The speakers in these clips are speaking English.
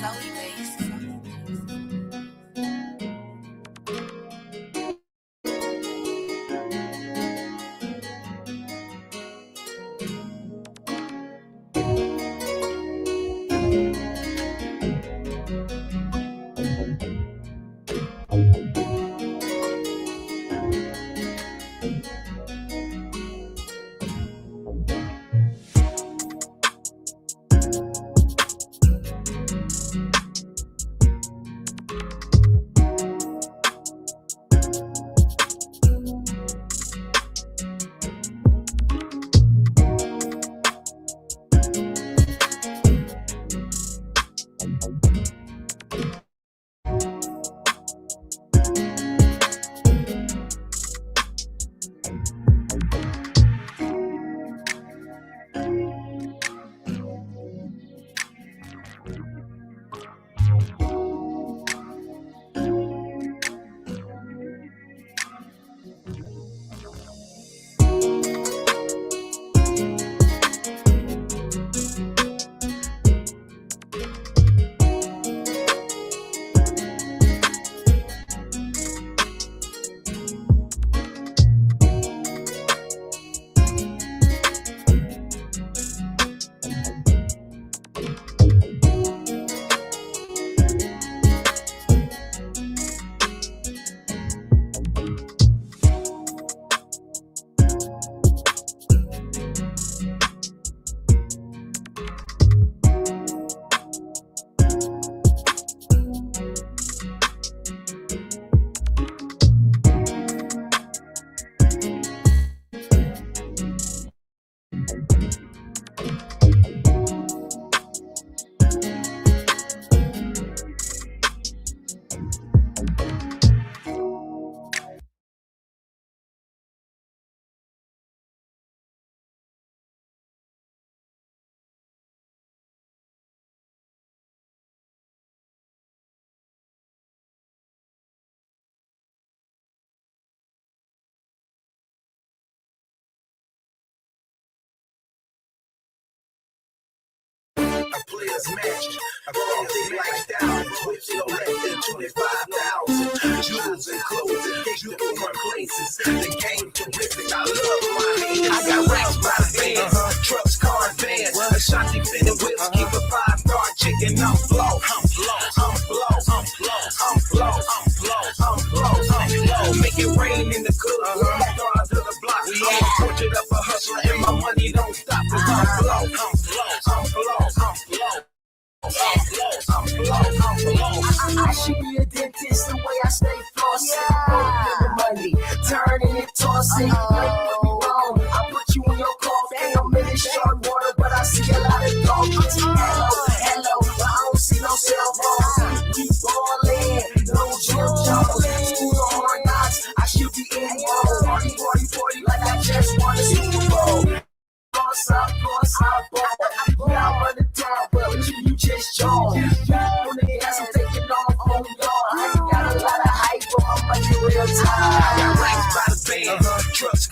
Chloe based. Players match, a crazy lifestyle, which no less than 25,000. Jewels and clothes and cake to foreign places. The game terrific, I love my hands. I got racks by the bands, trucks, cars, vans, Ashanti spinning whips, keep a 5-star chicken. I'm flow, I'm flow, I'm flow, I'm flow, I'm flow, I'm flow, I'm flow, I'm flow. Make it rain in the club, stars of the block. I'm a portrait of a hustler and my money don't stop. Cause I'm flow, I'm flow, I'm flow, I'm flow. I should be a dentist the way I stay flossing. The money, turning and tossing. Make me wrong. I put you in your coffin. I'm in this short water, but I see a lot of dolphins. Hello, but I don't see no cell phones. We ballin', no Jim Jones. School of hard knocks, I should be in the party, like I just won the Super Bowl. Boss up, ball. Now run the top, but you just jaw. On the gas, I'm taking off on y'all. I ain't got a lot of hype, but my money real time. I got racks by the band, trucks.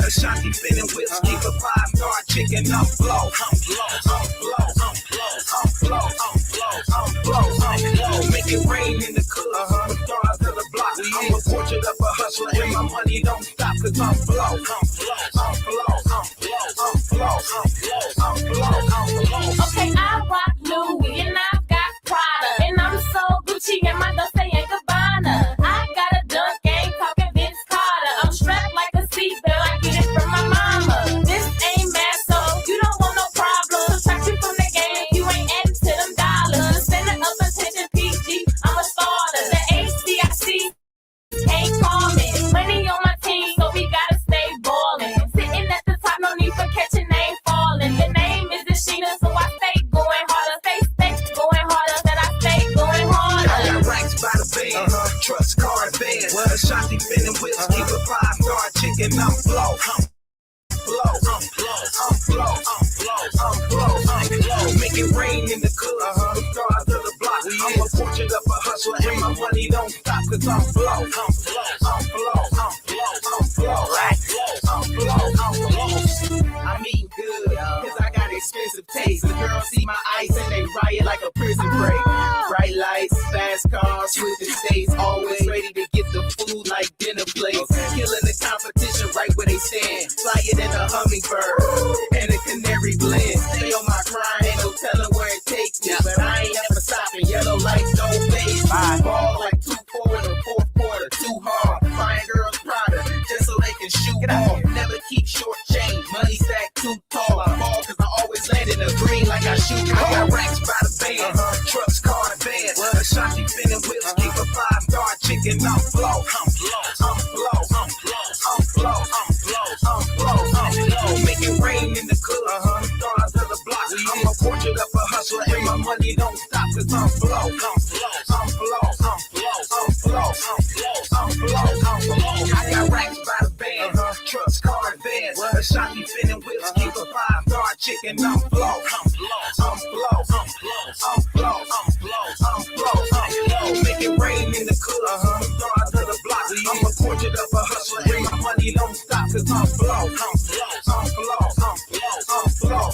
Ashanti spinning whips, keep a 5-star chicken. I'm flow, I'm flow, I'm flow, I'm flow, I'm flow, I'm flow, I'm flow, I'm flow. Make it rain in the club, stars of the block. I'm a portrait of a hustler and my money don't stop. Cause I'm flow, I'm flow, I'm flow, I'm flow, I'm flow, I'm flow, I'm flow, I'm flow. Okay, I rock Louis and I've got Prada, and I'm so Gucci and my Dolce and Gabbana. I got a dunk game talking Vince Carter. I'm strapped like a seatbelt, I get it from my mama. This ain't mad, so you don't want no problem. Subtract you from the game, you ain't adding to them dollars. Sending up attention, PG, I'm a starter. The HCIC can't call me. Money on my team, so we gotta stay ballin'. Sitting at the top, no need for catching, ain't falling. The name is Sheena, so I stay going harder. Stay going harder, that I stay going harder. I got racks by the band, trucks, cars, vans. Ashanti spinning whips, keep a 5-star chicken. I'm flow, I'm flow, I'm flow, I'm flow, I'm flow, I'm flow, I'm flow. Make it rain in the club, stars of the block. I'm a portrait of a hustler and my money don't stop. Cause I'm flow, I'm flow, I'm flow, I'm flow, I'm flow, I'm flow, I'm flow, I'm flow. I'm eating good, cause I got expensive taste. The girls see my ice and they rock fire like a prison break. Bright lights, fast cars, switching states, always ready to get the food like dinner plates. Killing the competition right where they stand. Fly it in a hummingbird and a canary blend. Stay on my grind, ain't no telling where it takes me. But I ain't ever stopping, yellow lights don't fade. Ball like 2-4 in the fourth quarter, too hard. Buying girls product just so they can shoot off. Never keep short change, money stack too tall. I fall cause I always land in the green like I shoot. I got racks by the band, trucks, car, and vans. Ashanti spinning whips, keep a 5-star chicken. I'm flow, I'm flow, I'm flow, I'm flow, I'm flow, I'm flow, I'm flow, I'm flow. Make it rain in the club, stars of the block. I'm a portrait of a hustler and my money don't stop cause I'm flow, I'm flow, I'm flow, I'm flow, I'm flow, I'm flow, I'm flow, I'm flow. I got racks by the band, trucks, car, and vans. Ashanti spinning whips, keep a 5-star chicken. I'm flow, I'm flow, I'm flow, I'm flow, I'm flow, I'm flow, I'm flow, I'm flow. Make it rain in the club, stars of the block. I'm a portrait of a hustler and my money don't stop cause I'm flow, I'm flow, I'm flow, I'm flow, I'm flow,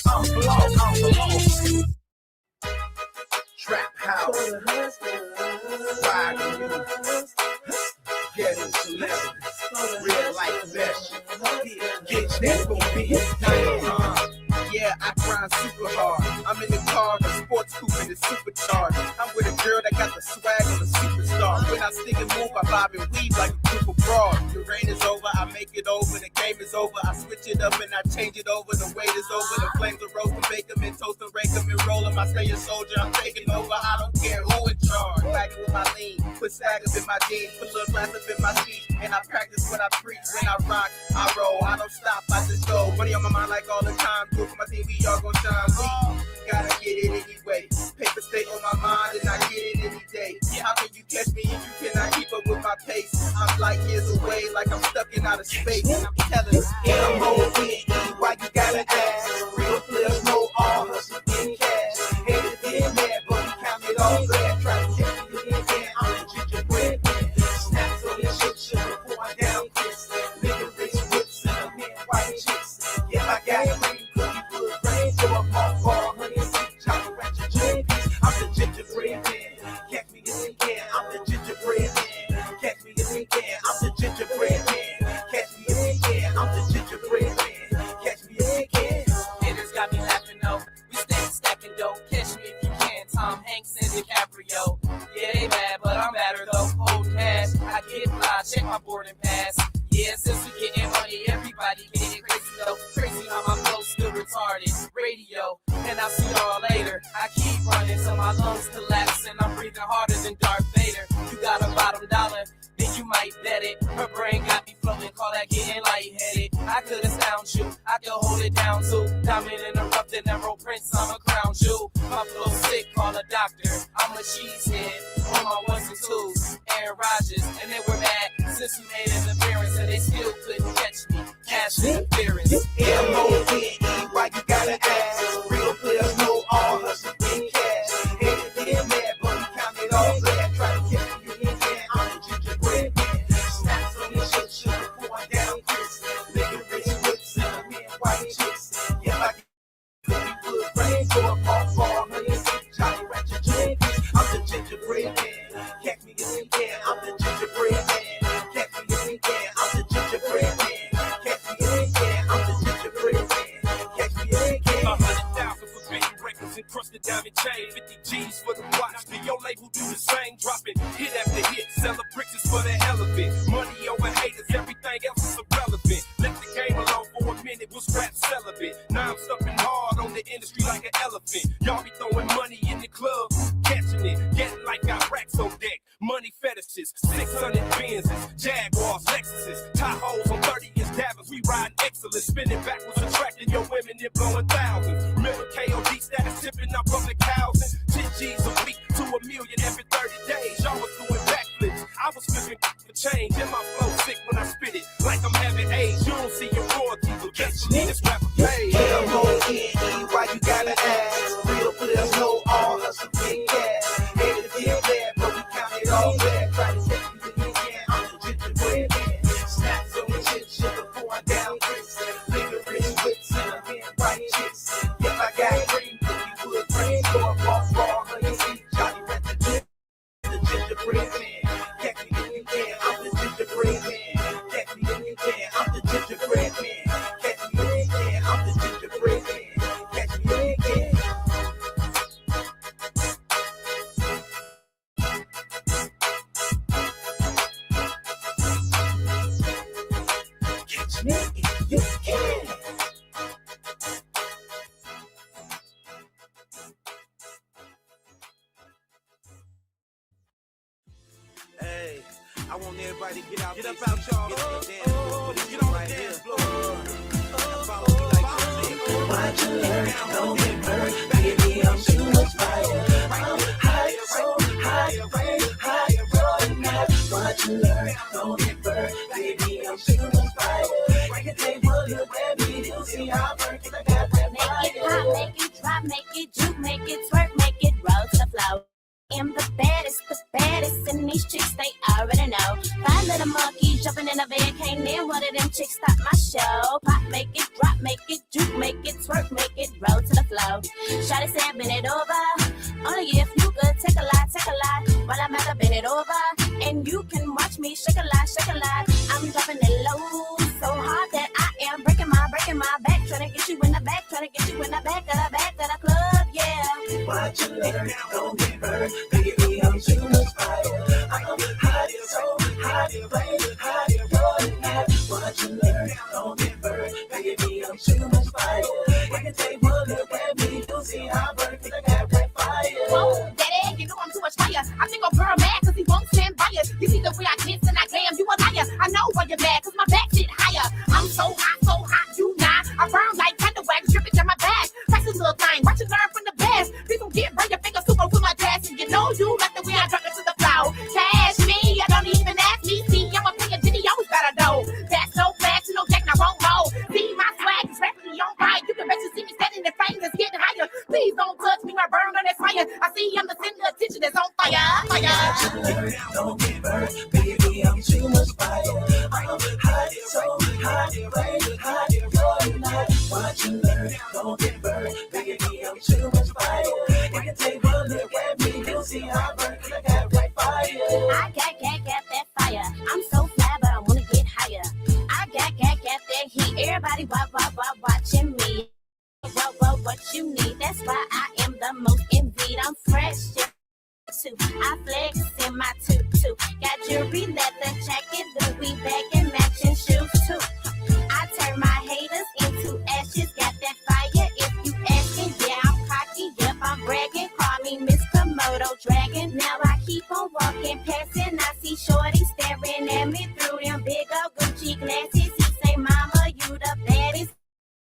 I'm flow, I'm flow, I'm flow. Trap house, ride the ghetto celebrities, real life best. Get that for me. Yeah, I grind super hard. I'm in the car, the sports coupe and the supercharged. I'm with a girl that got the swag of a superstar. When I stick and move, I bob and weave like a group of broad. The rain is over, I make it over. The game is over, I switch it up and I change it over. The weight is over, the flames are roast and bake them and toast and rake them and roll them. I stay a soldier, I'm taking over. I don't care who in charge. Back with my lean, put sag up in my jeans, put a little glass up in my speech. And I practice what I preach. When I rock, I roll. I don't stop, I just go. Money on my mind like all the time. Do it for my team, we all gon' shine. We gotta get it anyway. Paper stay on my mind and I get it any day. How can you catch me if you cannot keep up with my pace? I'm like years away, like I'm stuck in outer space. And I'm telling you, M-O-N-E, why you gotta ask? Real players know all hustle in cash. Haters get mad, but we count it all glad. Try to catch me again, I'm a gingerbread man. Snaps on your shit, sugar, pour down kiss. Nigga rich whips and a man white chicks. Yeah, I got green cookie, good brain, so I'm off ball, honey, sweet chocolate, ratchet jeans. I'm the gingerbread man. Catch me if you can, I'm the gingerbread man. Catch me if you can, I'm the gingerbread man. Catch me if you can, I'm the gingerbread man. Catch me if you can. Haters got me laughing though. We stay stacking dope. Catch me if you can. Tom Hanks and DiCaprio. Yeah, they mad, but I'm better though. Hold cash, I get fly. Check my boarding pass. Yeah, since we getting money, everybody getting crazy though. Crazy how my flow's still retarded. Radio, and I'll see y'all later. I keep running till my lungs collapse and I'm breathing harder than Darth Vader. You got a bottom dollar, then you might bet it. Her brain got me floating, call that getting lightheaded. I could astound you, I could hold it down too. Diamond interrupted, Emerald Prince, I'm a crown jewel. My flow sick, call a doctor. I'm a cheesehead on my ones and twos. Aaron Rodgers, and they were mad since we made an appearance and they still couldn't catch me. Cash interference. M-O-N-E, why you gotta ask? Real players know all hustle in cash. Haters get mad, but we count it all glad. Try to catch me again, I'm the gingerbread man. Snaps on your shit, sugar, pour down kiss. Nigga rich whips and a man white chicks. Yeah, I can good brain, so I'm off ball, honey, sweet chocolate, ratchet jeans. I'm the gingerbread man. Catch me if you can, I'm the gingerbread man. Catch me if you can, I'm the gingerbread man. Catch me if you can, I'm the gingerbread man. Catch me if you can. 100,000 for big records and crusted diamond chain. 50 G's for the watch. The your label do the same, dropping hit after hit. Selling bricks is for the hell of it. Money over haters, everything else is irrelevant. Let the game alone for a minute, was rap celibate. Now I'm stumping hard on the industry like an elephant. Y'all be throwing money in the club, catching it, getting like got racks on deck. Money fetishes, 600 Benzes, Jaguars, Lexuses, Tahoes on 30-inch Davins. We riding excellence, spinning backwards, attracting your women and blowing thousands. Remember KOD status, tipping up public housing. 10 G's a week to $1 million every 30 days. Y'all was doing backflips, I was flipping for change. And my flow sick when I spit it, like I'm having AIDS. You don't see your royalties, but guess you need this rapper paid. M-O-N-E, why you gotta ask? Real players know all hustle in cash. Haters get mad, but we count it all glad. Try to catch me if you can, I'm the gingerbread man. Snaps on your shit, sugar, pour down kiss. Nigga rich whips and a man white chicks. Yeah, I got green cookie, good brain, so everybody get out. Get up out, y'all. Get on the dance floor. Get on the dance floor. Follow me like you say. Watch you learn, don't get burned. Baby, I'm too much fire. I'm higher, so higher, higher, rolling out. Watch you learn, don't get burned. Baby, I'm too much fire. Break a table, you baby, you'll see how I work it. I got that fire. Make it pop, make it drop, make it juke, make it twerk, make it roll to the flow. I'm the baddest, and these chicks, they already know. 5 little monkeys jumping in the bed, can't name one of them chicks stop my show. Pop, make it drop, make it juke, make it twerk, make it roll to the flow. Shawty said, bend it over, only if you could take a lot, while I'm at the bend it over, and you can watch me shake a lot. I'm dropping it low, so hard that I am breaking my back, trying to get you in the back, back of the club, yeah. Watch you learn, don't get burned. Baby, I'm too much fire. I'm higher, so higher, rolling out. Watch you learn, don't get burned. Baby, I'm too much fire. When the table look at me, you'll see how I burn, 'cause I got that fire. Whoa, daddy, you know I'm too much fire. I think I'm girl mad 'cause he won't stand by you. You see the way I glance and I glam, you a liar. I know why you're mad 'cause my back sit higher. I'm so hot, you not. I burn like candle wax dripping down my back. Practice little thing, watch you learn from the best. People get bring your fingers super to my dress, and you know you like the way I drop it to the floor. Cash me, I don't even ask me. See, I'm a player, Diddy, always gotta know. That's no flash, no jack, I won't know. See, my swag is rapidly on fire. You can bet you see me standing in frame that's getting higher. Please don't touch me, I burn on that fire. I see I'm the center of attention that's on fire. Watch you learn, don't get burned. Baby, I'm too much fire. I'm higher, so higher, rolling out. Watch you learn, don't get burned. Baby, I'm too much fire. When the table look at me, you'll see how I burn, 'cause I got that fire. I got that fire. I'm so fly, but I wanna get higher. I got that heat. Everybody watching me. What you need? That's why I am the most envied. I'm fresh, too. I flex in my tutu. Got jewelry, leather jacket, Louis bag, and matching shoes too. I turn my haters into ashes. Got that fire. If you asking, yeah, I'm cocky. Yep, I'm bragging. Call me Miss Komodo Dragon. Now I keep on walking past and I see Shorty staring at me through them big old Gucci glasses. He say, Mama, you the baddest.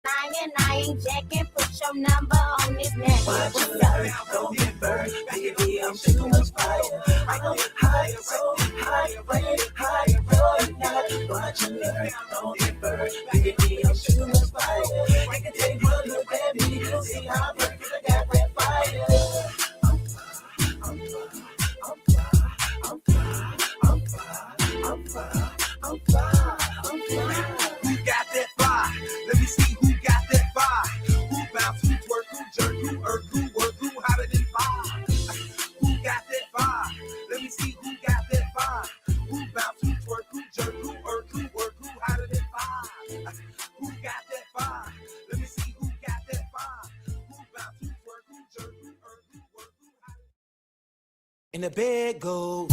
I ain't jacking. Put your number on this neck. Watch you learn, don't get burned. Baby, I'm too much fire. I'm higher, so higher, rolling out. Watch you learn, don't get burned. Baby, I'm too much fire. When the table look at me, you'll see how I burn, 'cause I got that fire. I'm fly. Who got that fire? Let me see who got that fire. Who bounce, who twerk, who jerk, who irk, who work, who hotter than fire? Who got that fire? Let me see who got that fire. Who bounce, who twerk, who jerk, who irk, who work, who hotter than fire? Who got that fire? Let me see who got that fire. Who bounce, who twerk, who jerk, who irk, who work, who hotter. And the bed goes.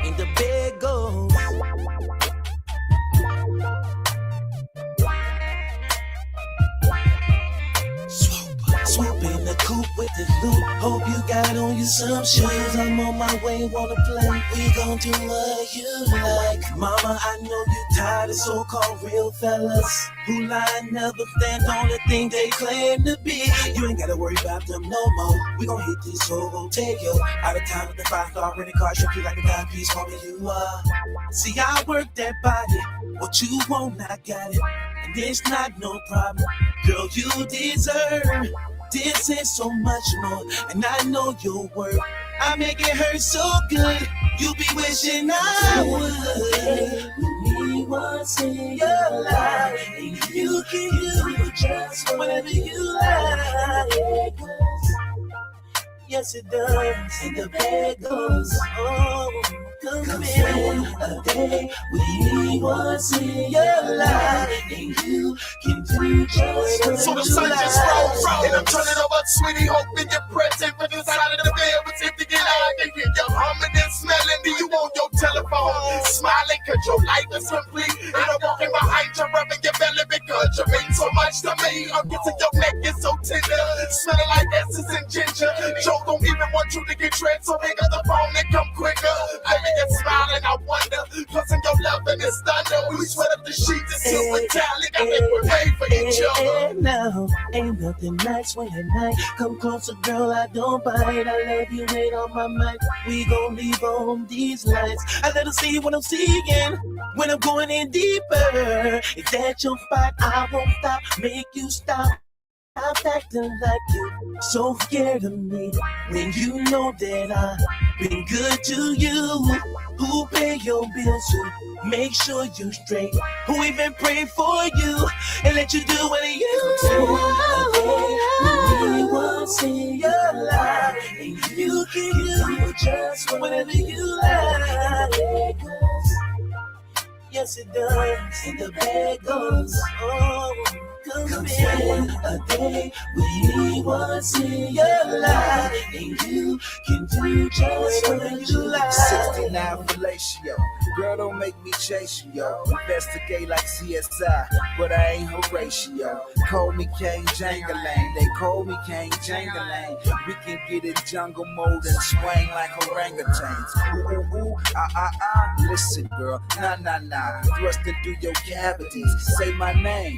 And the bed goes. Swoop in the coupe with the loot. Hope you got on you some shoes. I'm on my way, wanna play. We gon' do what you like. Mama, I know you tired of so-called real fellas who lie and never stand on the thing they claim to be. You ain't gotta worry about them no more. We gon' hit this go take you out of town with the 5-star rented car. Show you like a dime piece, call me you are. See, I work that body. What you want, I got it. And it's not no problem. Girl, you deserve this and so much more. And I know your worth. I make it hurt so good. You be wishing I would. Me once in your life. And you can do just whatever you like. Yes, it does. And the bed goes. Oh, come in a day with me once in your life. And you can do just what So the you sun like. just rolled, and I'm turning over, sweetie, hoping you're present. But inside of the bed was empty, and I can hear you humming and smelling. Do you on your telephone, smiling, cause your life is complete? And I'm walking behind you, rubbing your belly because you mean so much to me. I'm guessing your neck is so tender, smelling like essence and ginger. Joke on don't even want you to get tricked, so pick up the phone and come quicker. Let me get smiling, I wonder. Plus in your loving is thunder. We sweat up the sheets and silver metallic. I think we're made for each other. Now, ain't nothing nice when at night. Come closer, girl, I don't bite. I love you, wait on my mind. We gon' leave on these lights. I let her see what I'm seeing when I'm going in deeper. If that's your spot, I won't stop. Make you stop. I'm acting like you so scared of me when you know that I've been good to you. Who pay your bills? Who make sure you straight? Who even pray for you and let you do what you do? We once in your life, and you can do just whatever you like. Yes, it does, and the bag goes on. Come spend a day with me once in your life, and you can do just what you like. 69 fellatio, girl, don't make me chase you, yo. Investigate like CSI, but I ain't Horatio. Call me King Jangalang, they call me King Jangalang. We can get in jungle mode and swing like orangutans. Ooh, ooh, ooh, listen, girl, nah. Thrusting through your cavities, say my name.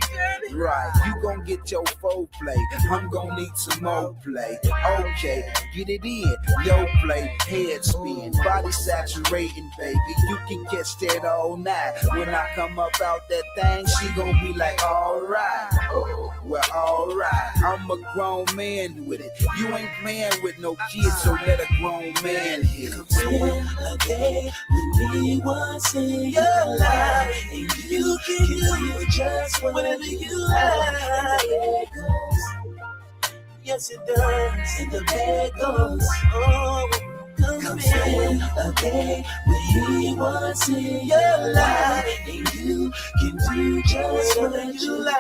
Right, you gon' get your foreplay. I'm gon' need some more play. Okay, get it in. Yo play, head spin, body saturating, baby. You can catch that all night. When I come up out that thing, she gon' be like, alright. Oh, well, alright. I'm a grown man with it. You ain't playing with no kids, so let a grown man hit it. Spend a day with me once in your life, and you can do just whatever you like. It goes. Yes, it does, and the bag goes. Oh, come spend a day with me once in your life, and you can do just whatever you like.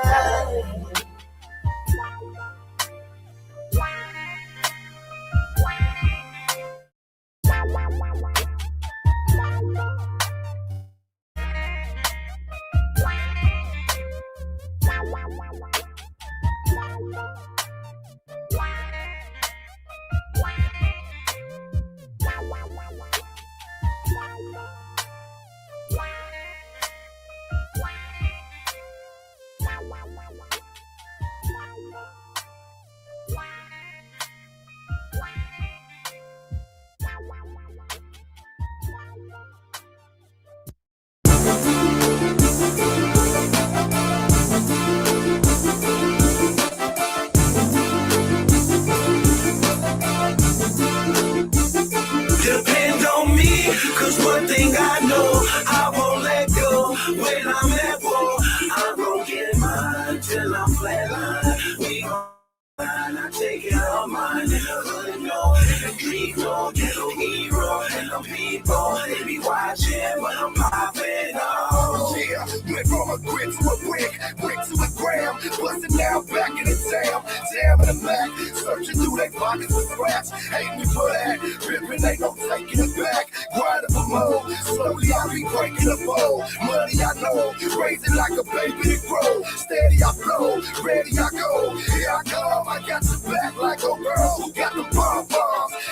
Depend on me, cause one thing I know, I won't let go. When I'm at war, I'm gon' get mine till I'm flatline. We gon' I take it all mine, and the hood know, and the street know, get no hero, and the people, they be watching, but I'm popping off. Yeah, went from a grit to a brick to a gram, busting down back in the jam in the back, searching through their pockets for scraps, hate me for that, ripping ain't no taking it back, grind up a mold, slowly I be breaking the bowl, money I know, raising like a baby to grow, steady I flow, ready I go, here I come, I got your back like a girl who got the bomb.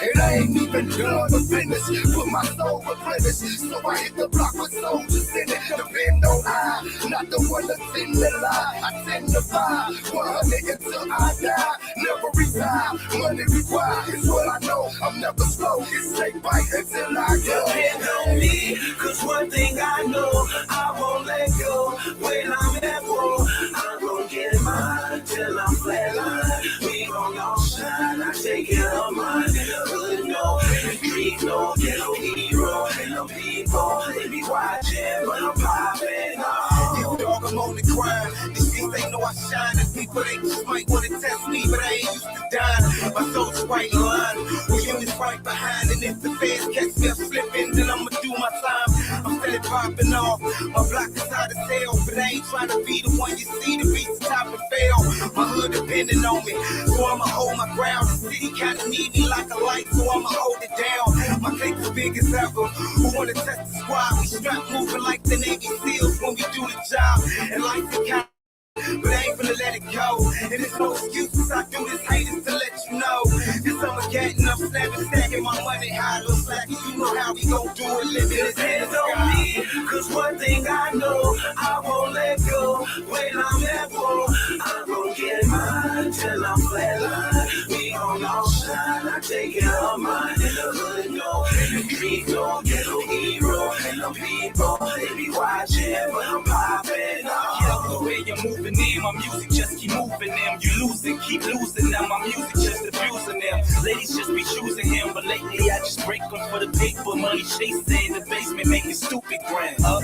It ain't even done the business, put my soul replenished, so I hit the block with soldiers in it, depend on I, not the one that's in the lie, I tend to buy 100 until I die, never retire, money required is what I know, I'm never slow, it's take bite until I go. Depend on me, cause one thing I know, I won't let go. When I'm at war, I'm gon' get mine till I'm flatline. We gon' all shine, I take it all mine. And the hood know, and the street know, get no hero, and the people, they be watching, but I'm popping off. Yo, dog, I'm on the grind. These things they know I shine. And people they just might want to test me, but I ain't used to dying. My soul's right in line. We units right behind. And if the fans catch me, I'm slipping, then I'ma do my time. I'm steady popping off. My block is hard to tell, but I ain't trying to be the one you see to reach the top and fail. My hood depending on me, so I'ma hold my ground. The city kinda need me like a light, so I'ma hold it down. My clique is big as ever. Who wanna test the squad? We strap moving like the Navy SEALs when we do the job. And life is kind, but I ain't finna let it go. And there's no excuses, I do this haters to let you know. This summer cat and I'm snapping, stacking my money high, little slack. You know how we gon' do it, living his hands on me. Cause one thing I know, I won't let go. When I'm at war, I'm gon' get mine till I'm flatline. We gon' all shine, I take care of mine. In the hood, no, in the street, no, get no hero. And the people, they be watching, but I'm popping off. Yeah, the way you're moving in, my music just keep moving them. You losing, keep losing them, my music just abusing them. Ladies just be choosing him, but lately I just break them for the paper. Money chasing in the basement, making stupid grand. Up,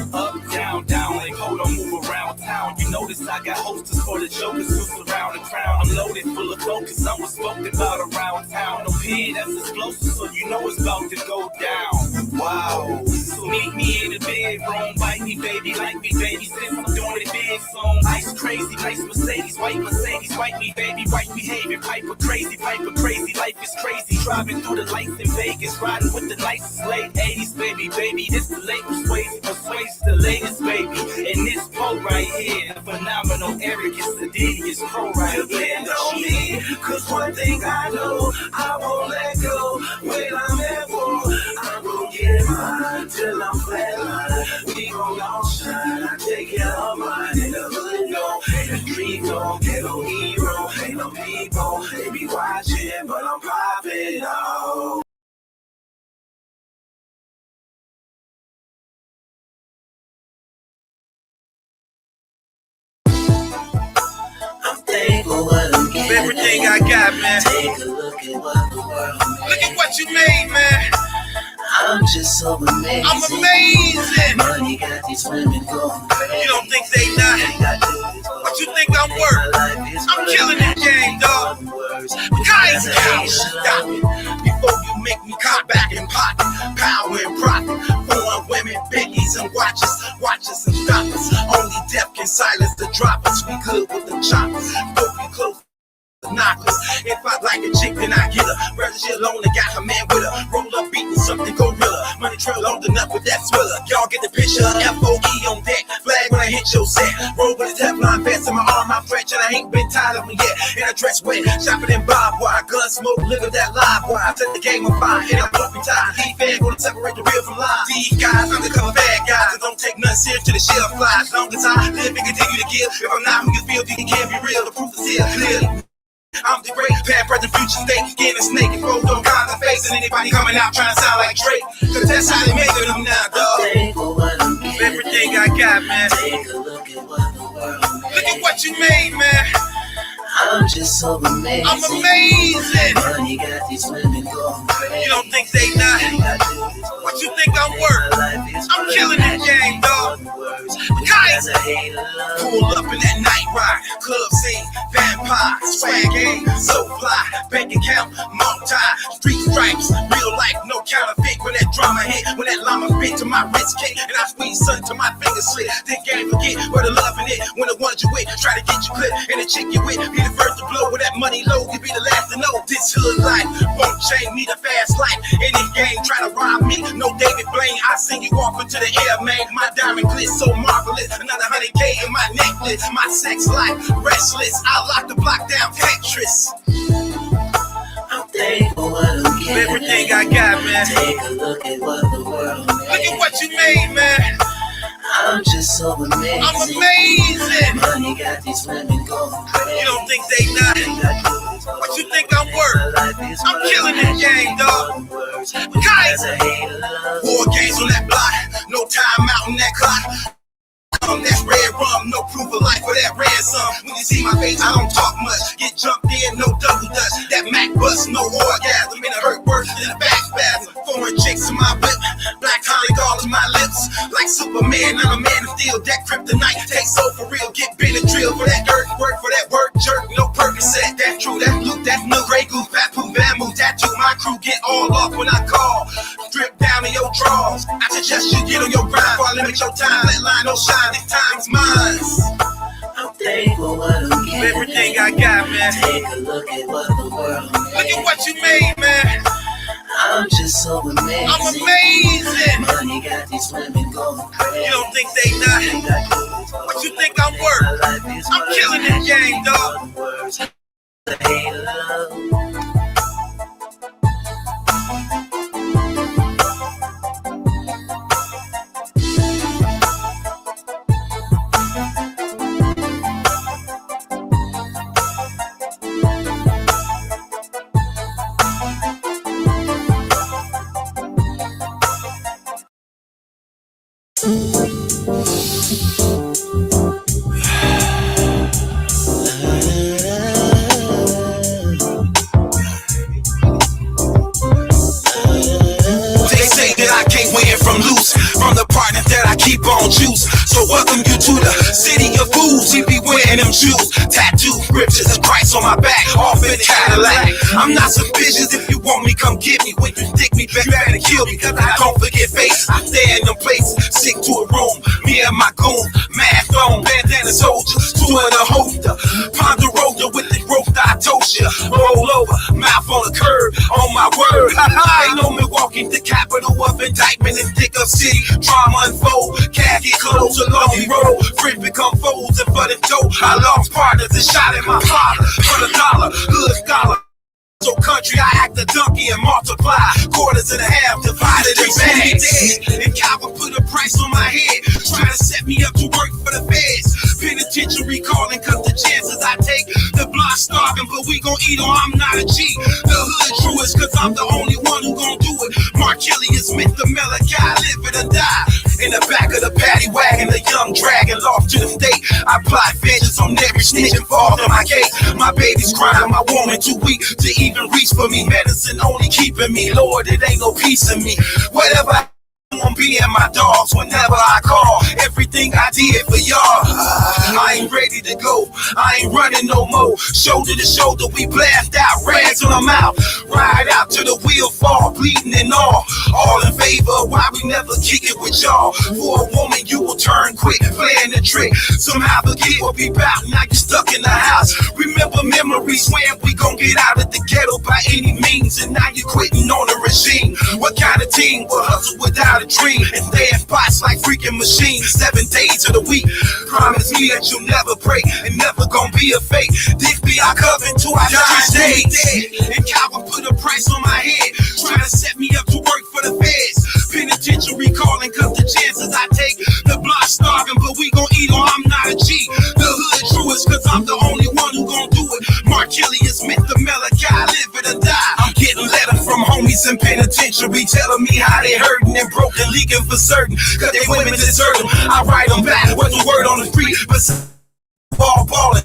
down, down, like hold on, move around town. You notice I got hostess for the jokers who surround the crown. I'm loaded full of focus, I'm what's spoken about around town. No pen that's explosive, so you know it's about to go down. Wow. So meet me in the bedroom, bite me, baby, like me, baby, since I'm doing it big song. Ice crazy, nice Mercedes, white me, baby, right behavior, Piper crazy, life is crazy. Driving through the lights in Vegas, riding with the nicest late 80s, baby, this the latest ways, persuades the latest, baby. And this pro right here, phenomenal, arrogant, seditious pro right here. On me, cause one thing I know, I won't let go. When I'm at war, I'm gon' get mine till I'm flatline. We gon' all shine, I take care of mine. In the hood, no, in the street, no, get no hero. Ain't no people, they be watching, but I'm popping off. Thankful what I'm getting. Everything I got, man. Take a look at what the world made. Look at what you made, man. I'm just so amazing. I'm amazing. Money got these women going crazy. You don't think they not? What you think I'm worth? I'm killing this game, dog. Guys, stop it. Before you make me cock back and pocket, power and profit. Foreign women, biggies and watches and stoppers. Only death can silence the droppers. We good with the choppers. Don't be close. Knockers. If I like a chick, then I get her. Rather she alone and got her man with her. Roll up, beating something gorilla. Money trail long enough with that swiller. Y'all get the picture. FOE on deck. Flag when I hit your set. Roll with a Teflon vest in my arm, I French, and I ain't been tired of me yet. And I dress wet, shopping in barbed wire. Gun smoke, living that live wire. Take the game on fire, and I'm pumping time. Defense gonna separate the real from lies. These guys, undercover bad guys, that don't take nothing serious till the shell flies. As long as I live and continue to give. If I'm not who you feel, then you can't be real. The proof is here, clearly. I'm the great, past, present, future state. Getting a snake and fold on kind of face. And anybody coming out trying to sound like Drake. Cause that's how they make it them now, dog. Everything I got, man. Take a look at what the world made. Look at what you made, man. I'm just so amazing. I'm amazing. Money got these women going crazy. You don't think they not? What you think I'm worth? I'm killing this game, dog. Guys, pull up in that night ride, club scene, vampire, swag game, so fly, bank account, multi, street stripes, real life, no counterfeit. When that drama hit, when that llama fit to my wrist kick, and I squeeze sun to my fingers slip. Then game forget where the love in it. When the ones you with try to get you clip, and the chick you with be the first to blow. With that money low, you be the last to know. This hood life won't change, need a fast life. Any game try to rob me, no David Blaine. I send you off into the air, man. My diamond glitz so marvelous. Another 100K in my necklace. My sex life restless. I lock the block down, Tetris. I'm thankful what I'm getting. Everything I got, man. Take a look at what the world made. Look at what you made, man. I'm just so amazing. I'm amazing. Money got these women going crazy. You don't think they not? What you think I'm worth? I'm killing this game, dog. Guys, war games on that block. No time out on that clock. That's red rum, no proof of life for that ransom. When you see my face, I don't talk much. Get jumped in, no double dutch. That Mac bust, no orgasm. And it hurt worse than a back spasm. Foreign chicks in my whip, black holly all in my lips. Like Superman, I'm a man of steel. That kryptonite takes so for real. Get Benadryl for that dirt work, for that work jerk. No Percocet, that's true, that's blue, that's no Grey Goose, Papoose, bamboo, tattoo. My crew get all off when I call. Strip down in your drawers. I suggest you get on your grind. Before I limit your time, let line no shine. This time's mine. I'm thankful what I'm getting. Everything I got, man. Take a look at what the world made. Look at what you made, man. I'm just so amazing. I'm amazing. Money got these women going crazy. You don't think they not? What you think I'm worth? I'm killing this game, dog. They say that I can't win from loose, from the partner that I keep on juice. So welcome you to the city of fools. He be wearing them shoes, tattoo scriptures and Christ on my back, off in the Cadillac. I'm not suspicious. If you want me, come get me. When you stick me back, you better kill me, cause I don't forget face. I stay in them places, sick to a room. Me and my goon, mask on, bandana soldiers, two in a holster. Ponderosa with the rope that I told you. Roll over, mouth on the curb, on my word. I know Milwaukee, the capital of indictment and thick of city. Drama unfold, khaki clothes, a lonely road. Friends become foes, and for the dough, I lost partners and shot at my father. For the dollar, hood scholar. So country, I act a donkey and multiply. Quarters and a half divided in bags. And Calvin put a price on my head, trying to set me up to work for the feds. Penitentiary calling, cause the chances I take, the block starving, but we gon' eat on. I'm not a G. The hood truest, cause I'm the only one who gon' do it. Mark Kelly is Mr. Malachi, live it or die. In the back of the paddy wagon, a young dragon lost to the state. I plot vengeance on every snitch involved in my case. My baby's crying, my woman too weak to even reach for me. Medicine only keeping me, Lord, it ain't no peace in me. Whatever I'm being my dogs whenever I call. Everything I did for y'all. I ain't ready to go. I ain't running no more. Shoulder to shoulder, we blast out. Rags on the mouth. Ride out to the wheel fall, bleeding and all. All in favor of why we never kick it with y'all. For a woman, you will turn quick, playing the trick. Somehow forget what we bout. Now you stuck in the house. Remember memories when we gon' get out of the ghetto by any means. And now you're quitting on the regime. What kind of team will hustle without a dream and stay in spots like freaking machines 7 days of the week? Promise me that you'll never break and never gonna be a fake. This be our covenant to our dying days. And Calvin put a price on my head, trying to set me up to work for the feds. Penitentiary calling, cause the chances I take, the block starving, but we gon' eat on. I'm not a G. The hood truest, cause I'm the only one who gon' do it. Mark Kelly is Mr. Malachi, live it or die. I'm getting letters from homies in penitentiary telling me how they hurting and broken, leaking for certain, cause they women desert them. I write them back, what's the word on the street, but ballin'.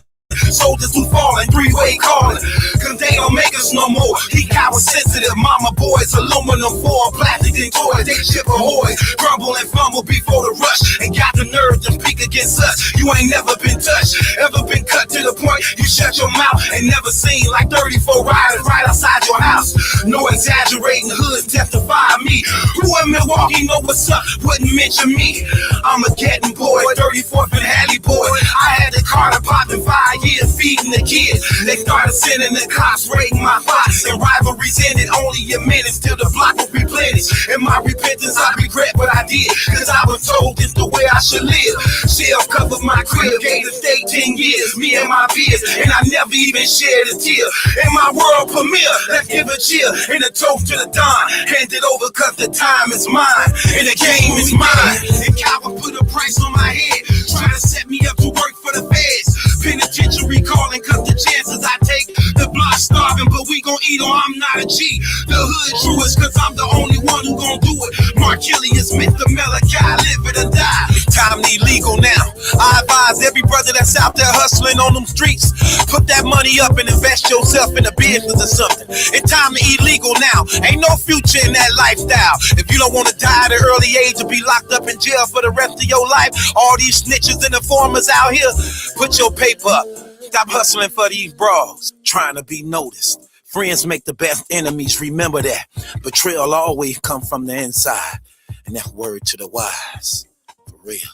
Soldiers who falling, three-way calling, cause they don't make us no more. He power sensitive, mama boys, aluminum foil, plastic and toys, they ship ahoy, crumble and fumble before the rush, and got the nerve to speak against us. You ain't never been touched, ever been cut to the point you shut your mouth, and never seen like 34 riders right outside your house. No exaggerating, hoods testify me. Who in Milwaukee know what's up, wouldn't mention me. I'm a getting boy, 34th and Halley boy. I had the Carter popping 5 years feeding the kids. They started sending the cops raiding my box, and rivalries ended only a minute till the block was replenished. In my repentance, I regret what I did, cause I was told this the way I should live. Shell covered my crib, gave the state 10 years, me and my peers, and I never even shed a tear. In my world premiere, let's give a cheer and a toast to the Don. Hand it over cause the time is mine, and the game is mine. And Calvin put a price on my head, trying to set me up to work for the feds. Penitentiary calling, cause the chances I take, the block starving, but we gon' eat on. I'm not a G. The hood truest, cause I'm the only one who gon' do it. Mark Kelly is Mr. Malachi, live it or die. Time need legal now. I advise every brother that's out there hustling on them streets, put that money up and invest yourself in a business or something. It's time to eat legal now. Ain't no future in that lifestyle. If you don't wanna die at an early age or be locked up in jail for the rest of your life, all these snitches and informers out here, put your paper up. Stop hustling for these bras, trying to be noticed. Friends make the best enemies, remember that. Betrayal always come from the inside. And that word to the wise, for real.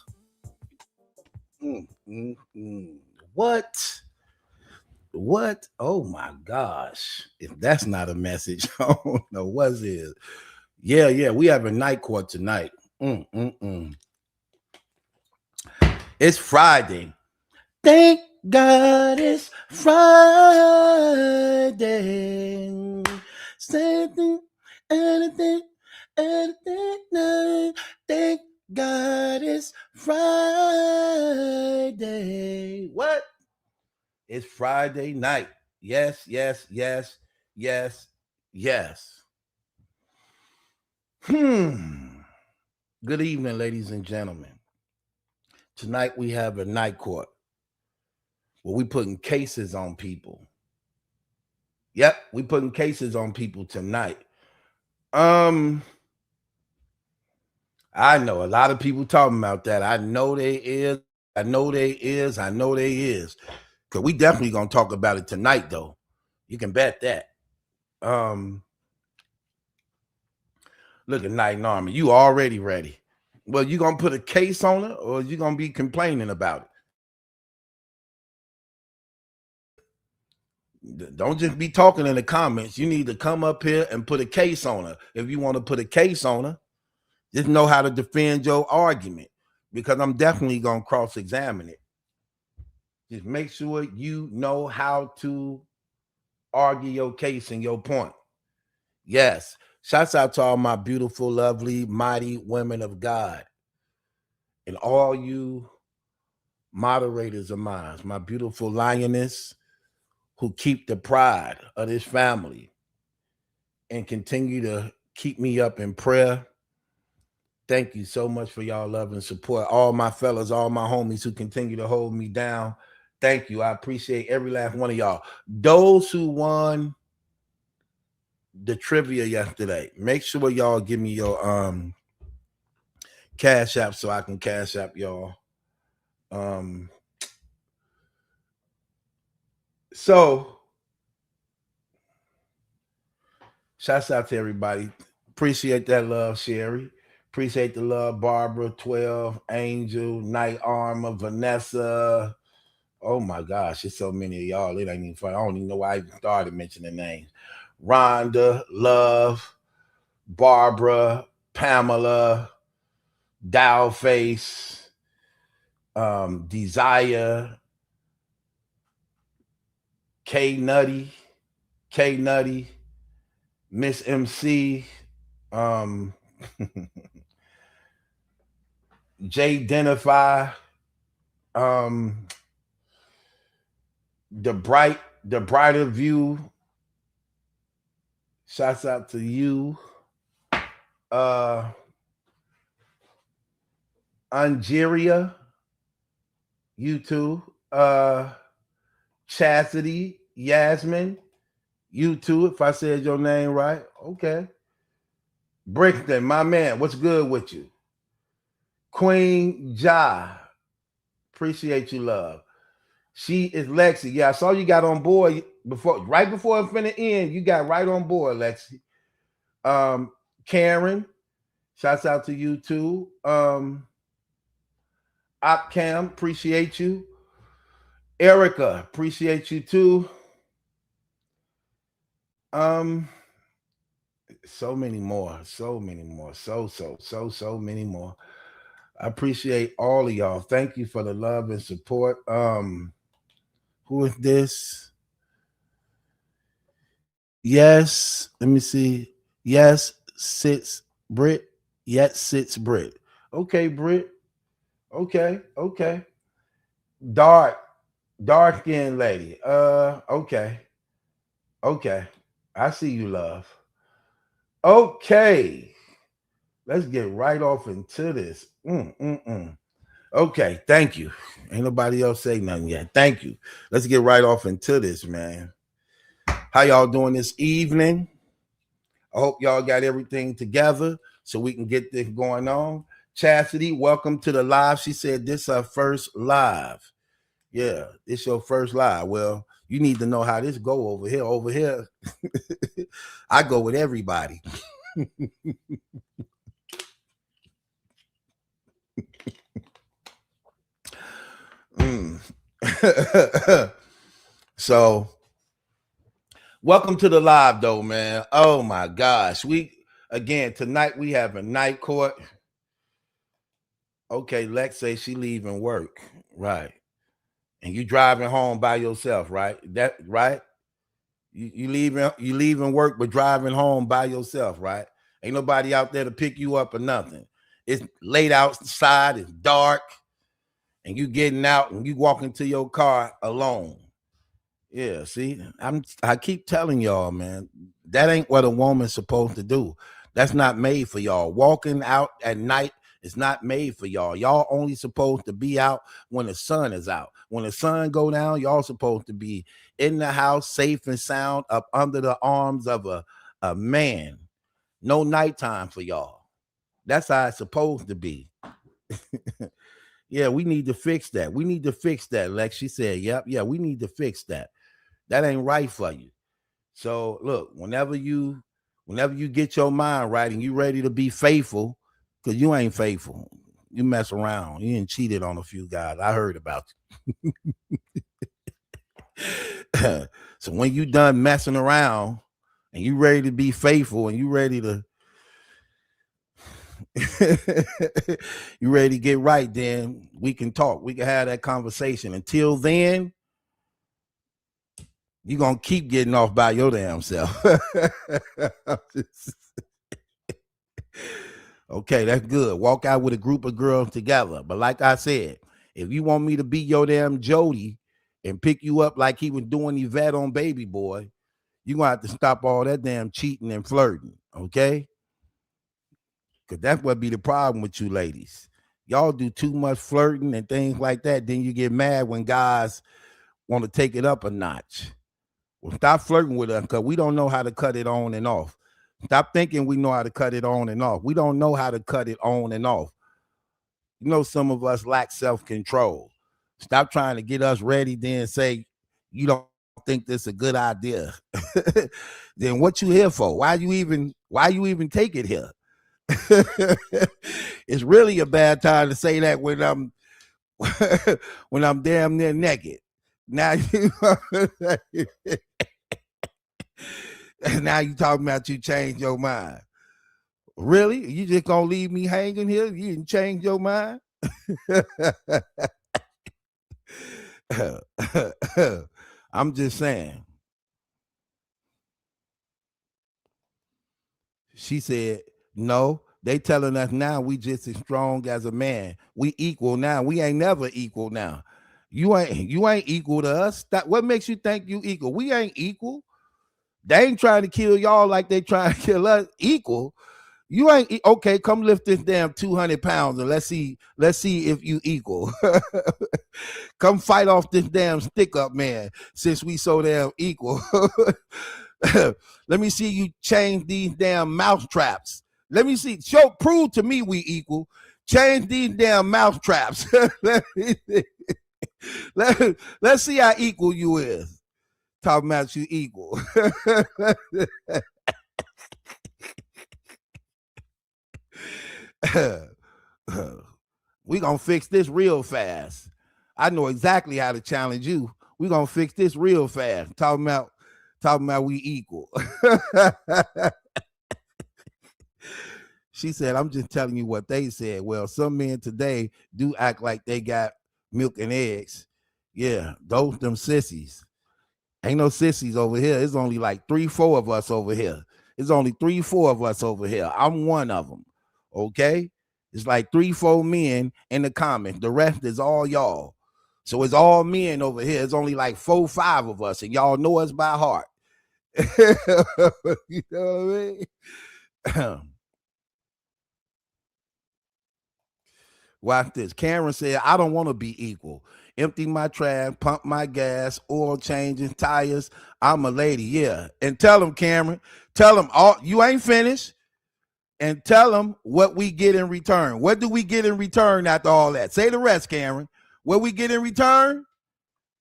What? Oh my gosh. If that's not a message, I don't know what is. Yeah, we have a night court tonight. It's Friday. Thank God it's Friday. Something, anything. Thank God it's Friday. What? It's Friday night. Yes. Good evening, ladies and gentlemen. Tonight we have a night court where we putting cases on people. Yep, we putting cases on people tonight. Um, I know a lot of people talking about that. I know they is. I know they is. I know they is. Cause we definitely gonna talk about it tonight, though. You can bet that. Look at Night and Army. You already ready. Well, you gonna put a case on it, or you gonna be complaining about it? Don't just be talking in the comments. You need to come up here and put a case on her. If you want to put a case on her, just know how to defend your argument, because I'm definitely gonna cross-examine it. Just make sure you know how to argue your case and your point. Yes. Shouts out to all my beautiful, lovely, mighty women of God. And all you moderators of mine, my beautiful lioness who keep the pride of this family and continue to keep me up in prayer. Thank you so much for y'all love and support. All my fellas, all my homies who continue to hold me down. Thank you. I appreciate every last one of y'all. Those who won the trivia yesterday, make sure y'all give me your cash app so I can cash app y'all. So shouts out to everybody. Appreciate that love, Sherry. Appreciate the love, Barbara, 12, Angel, Night Armor, Vanessa. Oh my gosh, it's so many of y'all. It ain't even funny. I don't even know why I even started mentioning names. Rhonda, Love, Barbara, Pamela, Dowface, Desire, K Nutty, Miss MC, J Denify, the brighter view. Shouts out to you. Angeria, you too. Chastity, Yasmin, you too, if I said your name right. Okay. Brickton, my man, what's good with you? Queen Ja, appreciate you, love. She is Lexi. Yeah, I saw you got on board right before it finna end. You got right on board, Lexi. Karen, shouts out to you too. Opcam, appreciate you. Erica, appreciate you too. So many more, so many more, so many more. I appreciate all of y'all. Thank you for the love and support. Who is this? Yes, let me see. Yes, sits Brit. Yes, sits Brit. Okay, Brit. Okay. Dark skinned lady. Okay. I see you, love. Okay. Let's get right off into this. Okay, thank you. Ain't nobody else say nothing yet. Thank you. Let's get right off into this, man. How y'all doing this evening? I hope y'all got everything together so we can get this going on. Chastity, welcome to the live. She said this is her first live. Yeah, it's your first live. Well, you need to know how this go over here. Over here, I go with everybody. So, welcome to the live, though, man. Oh my gosh, tonight we have a night court. Okay, Lex say she leaving work, right? And you driving home by yourself, right? That right? You leaving work but driving home by yourself, right? Ain't nobody out there to pick you up or nothing. It's late outside, it's dark, and you getting out and you walking to your car alone. Yeah, see, I keep telling y'all, man, that ain't what a woman's supposed to do. That's not made for y'all. Walking out at night It's not made for y'all. Y'all only supposed to be out when the sun is out. When the sun go down, y'all supposed to be in the house, safe and sound, up under the arms of a man. No nighttime for y'all. That's how it's supposed to be. Yeah, we need to fix that. We need to fix that. Like she said, yep, yeah, we need to fix that. That ain't right for you. So look, whenever you get your mind right and you ready to be faithful, because you ain't faithful. You mess around. You ain't cheated on a few guys. I heard about you. So when you done messing around and you ready to be faithful and you ready to you ready to get right, then we can talk. We can have that conversation. Until then, you're going to keep getting off by your damn self. Okay, that's good. Walk out with a group of girls together. But like I said, if you want me to be your damn Jody and pick you up like he was doing Yvette on Baby Boy, you're going to have to stop all that damn cheating and flirting, okay? Because that's what be the problem with you ladies. Y'all do too much flirting and things like that. Then you get mad when guys want to take it up a notch. Well, stop flirting with us because we don't know how to cut it on and off. Stop thinking we know how to cut it on and off. We don't know how to cut it on and off. You know, some of us lack self-control. Stop trying to get us ready, then say you don't think this is a good idea. Then what you here for? Why you even take it here? It's really a bad time to say that when I'm when I'm damn near naked. Now you now you talking about you changed your mind. Really? You just gonna leave me hanging here? You didn't change your mind? I'm just saying. She said, no, they telling us now we just as strong as a man. We equal now. We ain't never equal now. You ain't equal to us. What makes you think you equal? We ain't equal. They ain't trying to kill y'all like they trying to kill us. Equal. You ain't okay. Come lift this damn 200 pounds and let's see if you equal. Come fight off this damn stick up man since we so damn equal. Let me see you change these damn mouse traps. Let me see. Prove to me we equal. Change these damn mouse traps. Let's see how equal you is. Talking about you equal. We gonna fix this real fast. I know exactly how to challenge you. We gonna fix this real fast. Talking about we equal. She said, I'm just telling you what they said. Well, some men today do act like they got milk and eggs. Yeah, those them sissies. Ain't no sissies over here. It's only like 3-4 of us over here. It's only 3-4 of us over here. I'm one of them. Okay? It's like 3-4 men in the comments. The rest is all y'all. So it's all men over here. It's only like 4-5 of us, and y'all know us by heart. You know what I mean? Watch this. Karen said, I don't want to be equal. Empty my trash, pump my gas, oil changing, tires. I'm a lady, yeah. And tell them, Cameron, tell them you ain't finished. And tell them what we get in return. What do we get in return after all that? Say the rest, Cameron. What we get in return?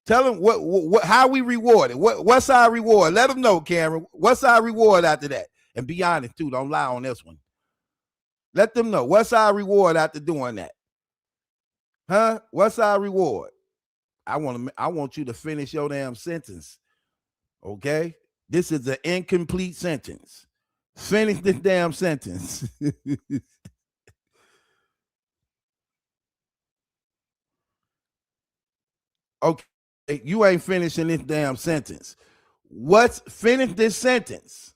Tell them what how we reward it. What's our reward? Let them know, Cameron. What's our reward after that? And be honest, too. Don't lie on this one. Let them know. What's our reward after doing that? Huh? What's our reward? I want you to finish your damn sentence. Okay? This is an incomplete sentence. Finish this damn sentence. Okay, you ain't finishing this damn sentence. Finish this sentence?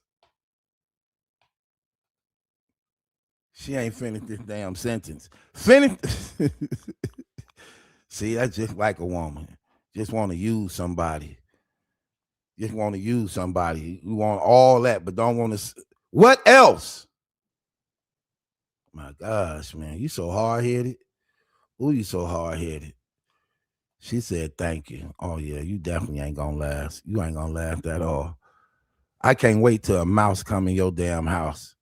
She ain't finished this damn sentence. Finish. See, that's just like a woman. Just want to use somebody. Just want to use somebody. You want all that, but don't want to. What else? My gosh, man, you so hard headed. Ooh, you so hard headed. She said, "Thank you." Oh yeah, you definitely ain't gonna last. You ain't gonna last at all. I can't wait till a mouse come in your damn house.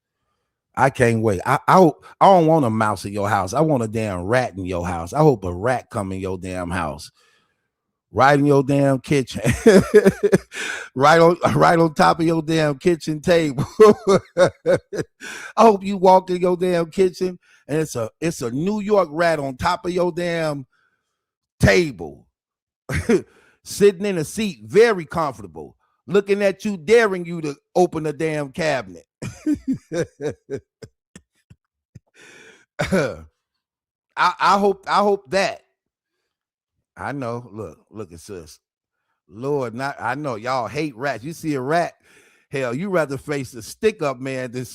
I can't wait. I don't want a mouse in your house. I want a damn rat in your house. I hope a rat come in your damn house, right in your damn kitchen, right on top of your damn kitchen table. I hope you walk in your damn kitchen and it's a New York rat on top of your damn table, sitting in a seat, very comfortable, looking at you, daring you to open the damn cabinet. I hope that. I know. Look at sis. Lord, not I know y'all hate rats. You see a rat, hell, you rather face a stick up man than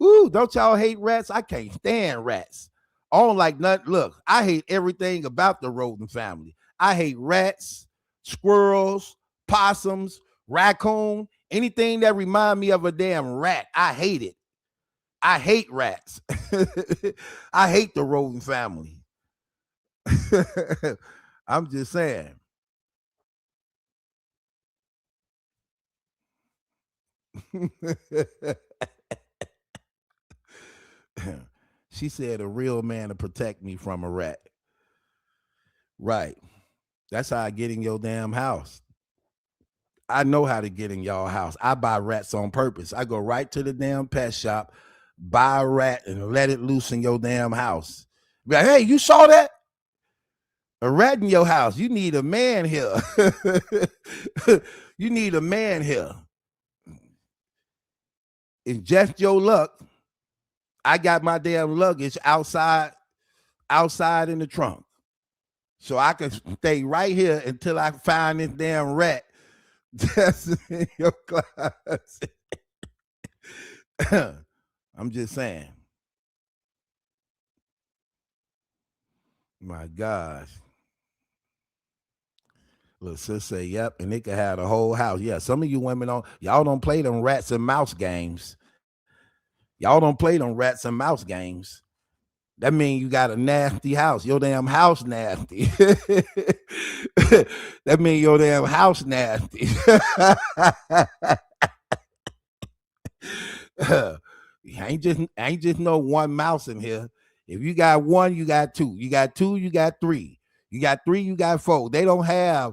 Ooh, don't y'all hate rats? I can't stand rats. I don't like nothing. Look, I hate everything about the rodent family. I hate rats, squirrels, possums, raccoon, anything that remind me of a damn rat. I hate it. I hate rats. I hate the rodent family. I'm just saying. She said a real man to protect me from a rat. Right. That's how I get in your damn house. I know how to get in y'all house. I buy rats on purpose. I go right to the damn pet shop, buy a rat, and let it loose in your damn house. Be like, hey, you saw that? A rat in your house. You need a man here. You need a man here. It's just your luck. I got my damn luggage outside in the trunk. So I can stay right here until I find this damn rat that's in your closet. I'm just saying. My gosh. Look, sis say, yep, and they could have the whole house. Yeah, some of you women y'all don't play them rats and mouse games. Y'all don't play them rats and mouse games. That means you got a nasty house. Your damn house nasty. That means your damn house nasty. ain't just no one mouse in here. If you got one, you got two. You got two, you got three. You got three, you got four. They don't have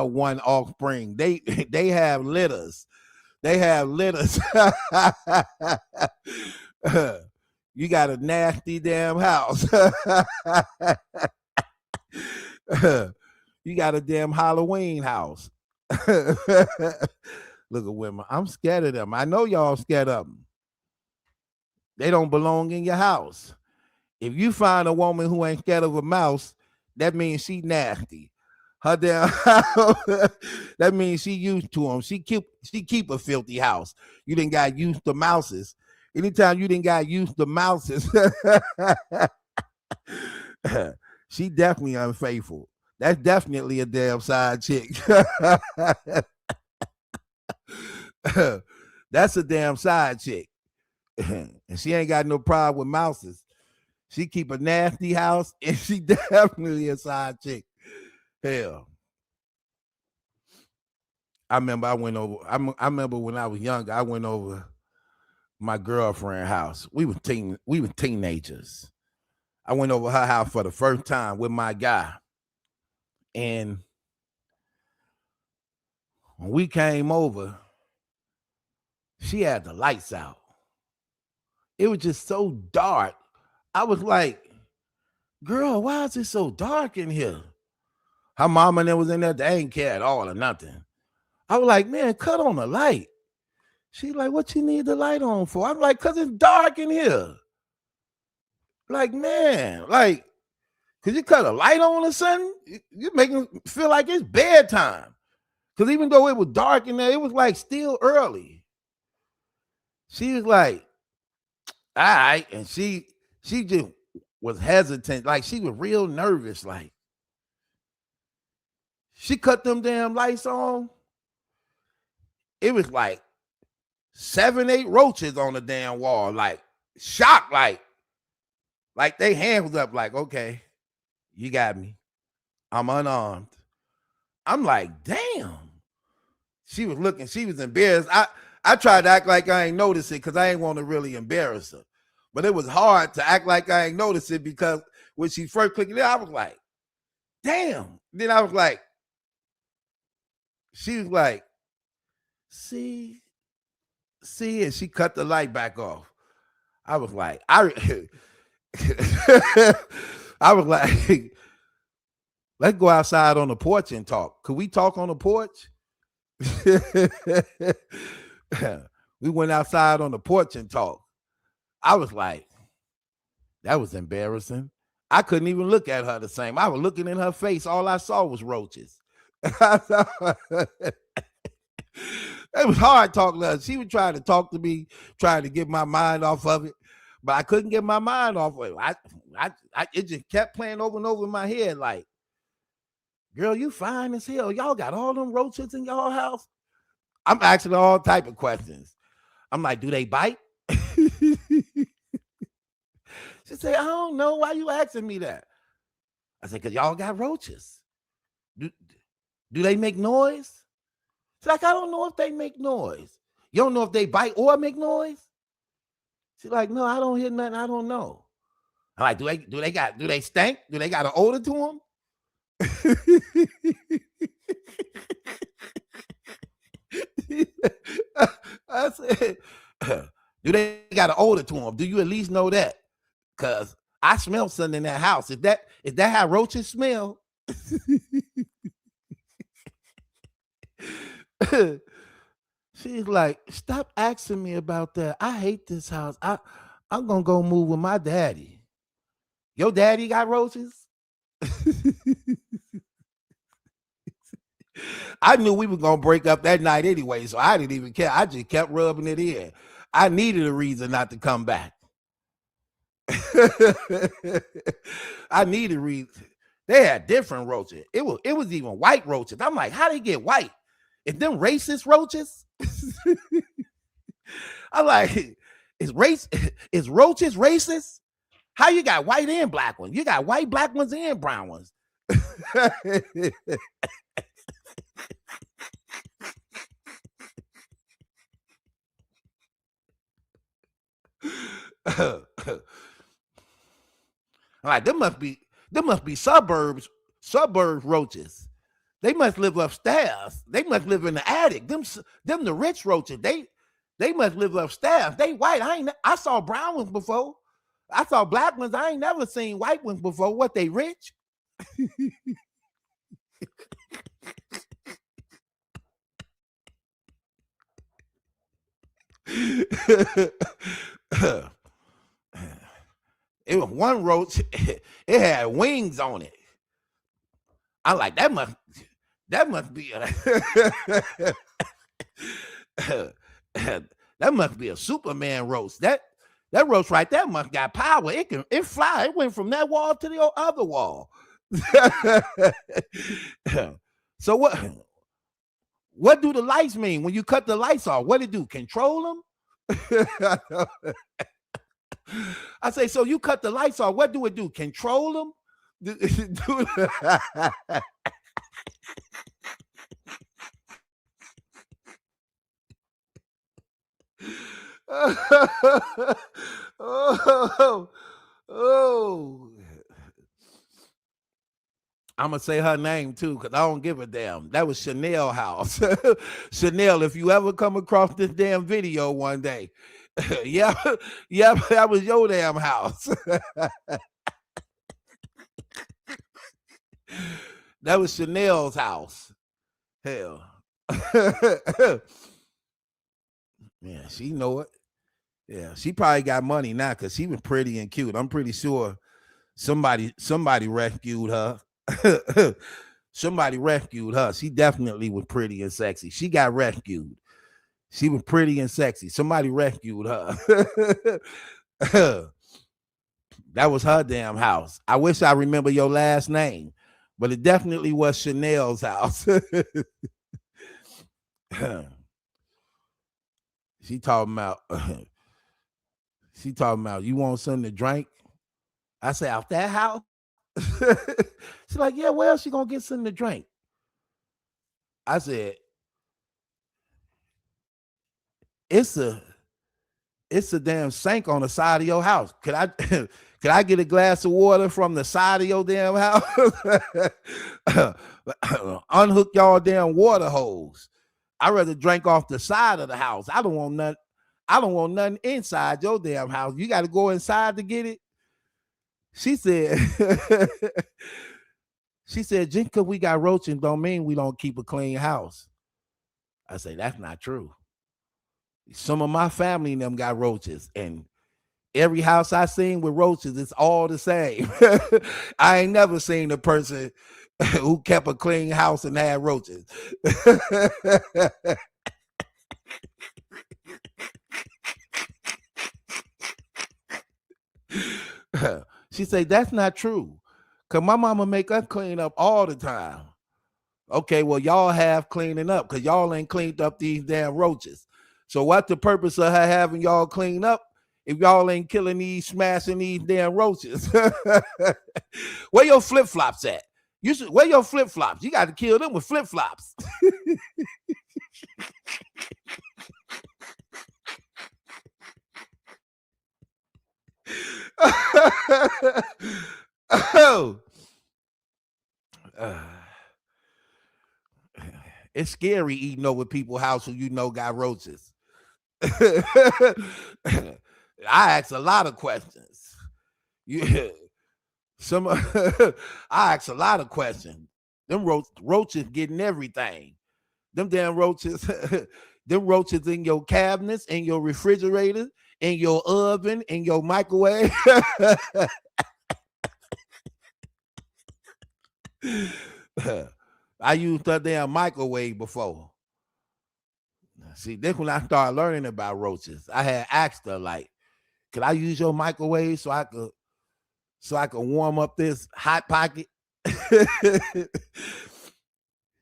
one offspring. They have litters. They have litters. You got a nasty damn house. You got a damn Halloween house. Look at women. I'm scared of them. I know y'all scared of them. They don't belong in your house. If you find a woman who ain't scared of a mouse, that means she nasty. Her damn house, that means she used to them. She keep a filthy house. You didn't got used to mouses. Anytime you didn't got used to mouses, she definitely unfaithful. That's definitely a damn side chick. That's a damn side chick. And she ain't got no problem with mouses. She keep a nasty house, and she definitely a side chick. Hell, I remember I went over. I remember when I was younger, I went over my girlfriend's house. We were teenagers. I went over her house for the first time with my guy, and when we came over, she had the lights out. It was just so dark. I was like, girl, why is it so dark in here? Her mama and them was in there. They ain't care at all or nothing. I was like, man, cut on the light. She like, what you need the light on for? I'm like, because it's dark in here. Like, man, like, could you cut a light on or something? You make me feel like it's bedtime. Because even though it was dark in there, it was like still early. She was like, all right. And she just was hesitant. Like, she was real nervous. Like, she cut them damn lights on. It was like 7, 8 roaches on the damn wall, like shocked, like they hands up, like, okay, you got me. I'm unarmed. I'm like, damn. She was looking, she was embarrassed. I tried to act like I ain't noticed it because I ain't want to really embarrass her. But it was hard to act like I ain't noticed it because when she first clicked it, I was like, damn. Then I was like, she was like, see, and she cut the light back off. I was like, I was like, let's go outside on the porch and talk. Could we talk on the porch? We went outside on the porch and talked. I was like, that was embarrassing. I couldn't even look at her the same. I was looking in her face. All I saw was roaches. It was hard talking to her. She was trying to talk to me, trying to get my mind off of it, but I couldn't get my mind off of it. It just kept playing over and over in my head like, girl, you fine as hell. Y'all got all them roaches in y'all house? I'm asking all type of questions. I'm like, do they bite? She said, I don't know. Why you asking me that? I said, because y'all got roaches. Do they make noise? She's like, I don't know if they make noise. You don't know if they bite or make noise? She's like, no, I don't hear nothing. I don't know. I'm like, do they stink? Do they got an odor to them? I said, do they got an odor to them? Do you at least know that? Because I smell something in that house. Is that how roaches smell? She's like, stop asking me about that. I hate this house. I'm gonna go move with my daddy. Your daddy got roaches? I knew we were gonna break up that night anyway, so I didn't even care. I just kept rubbing it in. I needed a reason not to come back. I needed a reason. They had different roaches. It was even white roaches. I'm like, how they get white? Is them racist roaches? I'm like, is roaches racist? How you got white and black ones? You got white, black ones, and brown ones. Like, there must be suburbs roaches. They must live upstairs. They must live in the attic. Them the rich roaches. They must live upstairs. They white. I saw brown ones before. I saw black ones. I ain't never seen white ones before. What, they rich? It was one roach. It had wings on it. I like, that must be that must be a Superman roach. That roach right there must got power. It fly. It went from that wall to the other wall. So what do the lights mean when you cut the lights off? What it do? Control them? I say, so you cut the lights off. What do it do? Control them? Oh. I'm gonna say her name too, because I don't give a damn. That was Chanel house. Chanel, if you ever come across this damn video one day, yeah, that was your damn house. That was Chanel's house. Hell. Yeah, she know it. Yeah, she probably got money now because she was pretty and cute. I'm pretty sure somebody rescued her. Somebody rescued her. She definitely was pretty and sexy. She got rescued. She was pretty and sexy. Somebody rescued her. That was her damn house. I wish I remember your last name, but it definitely was Chanel's house. She talking about she talking about you want something to drink. I say out that house. She's like, yeah, where else she gonna get something to drink? I said, it's a damn sink on the side of your house. Could I could I get a glass of water from the side of your damn house? Unhook y'all damn water hose. I'd rather drink off the side of the house. I don't want nothing inside your damn house. You got to go inside to get it. She said, just because we got roaches don't mean we don't keep a clean house. I say, that's not true. Some of my family and them got roaches, and every house I seen with roaches, it's all the same. I ain't never seen a person who kept a clean house and had roaches. She said, that's not true. Cause my mama make us clean up all the time. Okay, well, y'all have cleaning up because y'all ain't cleaned up these damn roaches. So what's the purpose of her having y'all clean up if y'all ain't killing these, smashing these damn roaches? Where your flip-flops at? Where your flip-flops? You got to kill them with flip-flops. Oh. It's scary eating over people's house who you know got roaches. I ask a lot of questions. I ask a lot of questions. Them roaches getting everything. Them damn roaches, them roaches in your cabinets, in your refrigerator, in your oven, in your microwave. I used that damn microwave before. See, this when I started learning about roaches. I had asked her, like, could I use your microwave so I could warm up this hot pocket?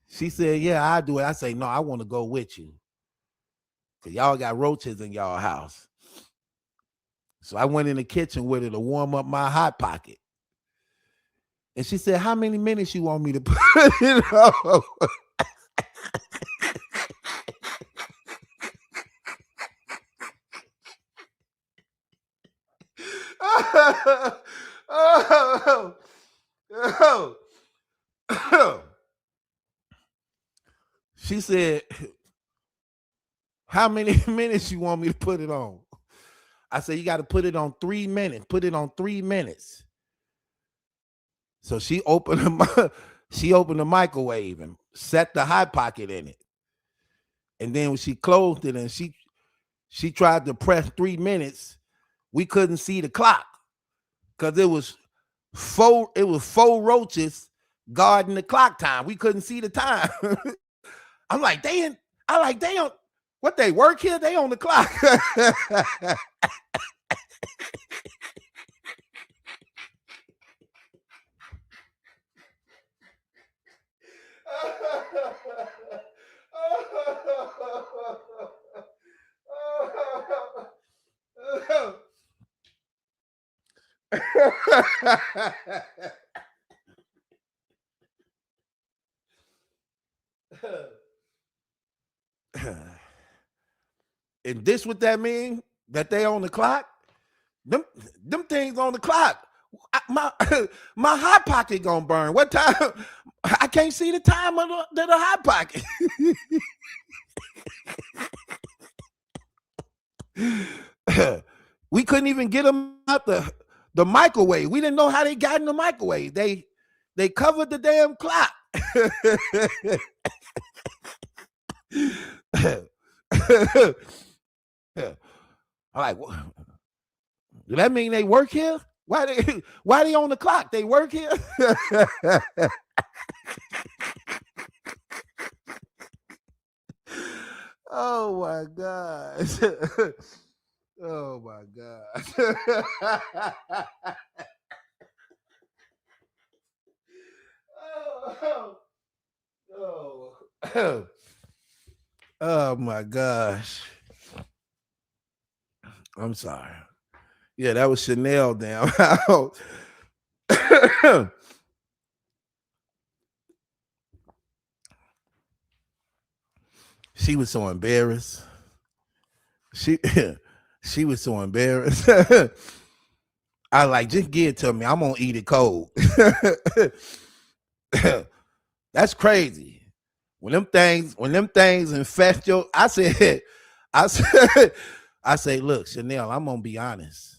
She said, yeah, I'll do it. I say, no, I want to go with you. Cause y'all got roaches in y'all house. So I went in the kitchen with her to warm up my hot pocket. And she said, how many minutes you want me to put it on? She said, how many minutes you want me to put it on? I said, you got to put it on 3 minutes. Put it on 3 minutes. So she opened the microwave and set the hot pocket in it. And then when she closed it and she tried to press 3 minutes, we couldn't see the clock because it was four roaches guarding the clock time. We couldn't see the time. I'm like, they don't what they work here? They on the clock. And this what that mean? That they on the clock? Them things on the clock. My hot pocket gonna burn. What time? I can't see the time of the hot pocket. We couldn't even get them out the microwave. We didn't know how they got in the microwave. They covered the damn clock. I'm like, what? Does that mean they work here? Why they on the clock? They work here? Oh my gosh. Oh my gosh. Oh my gosh. I'm sorry. Yeah, that was Chanel down. She was so embarrassed. She she was so embarrassed. I like, just give it to me. I'm gonna eat it cold. That's crazy. When them things infest your, I said, I say, look, Chanel, I'm gonna be honest.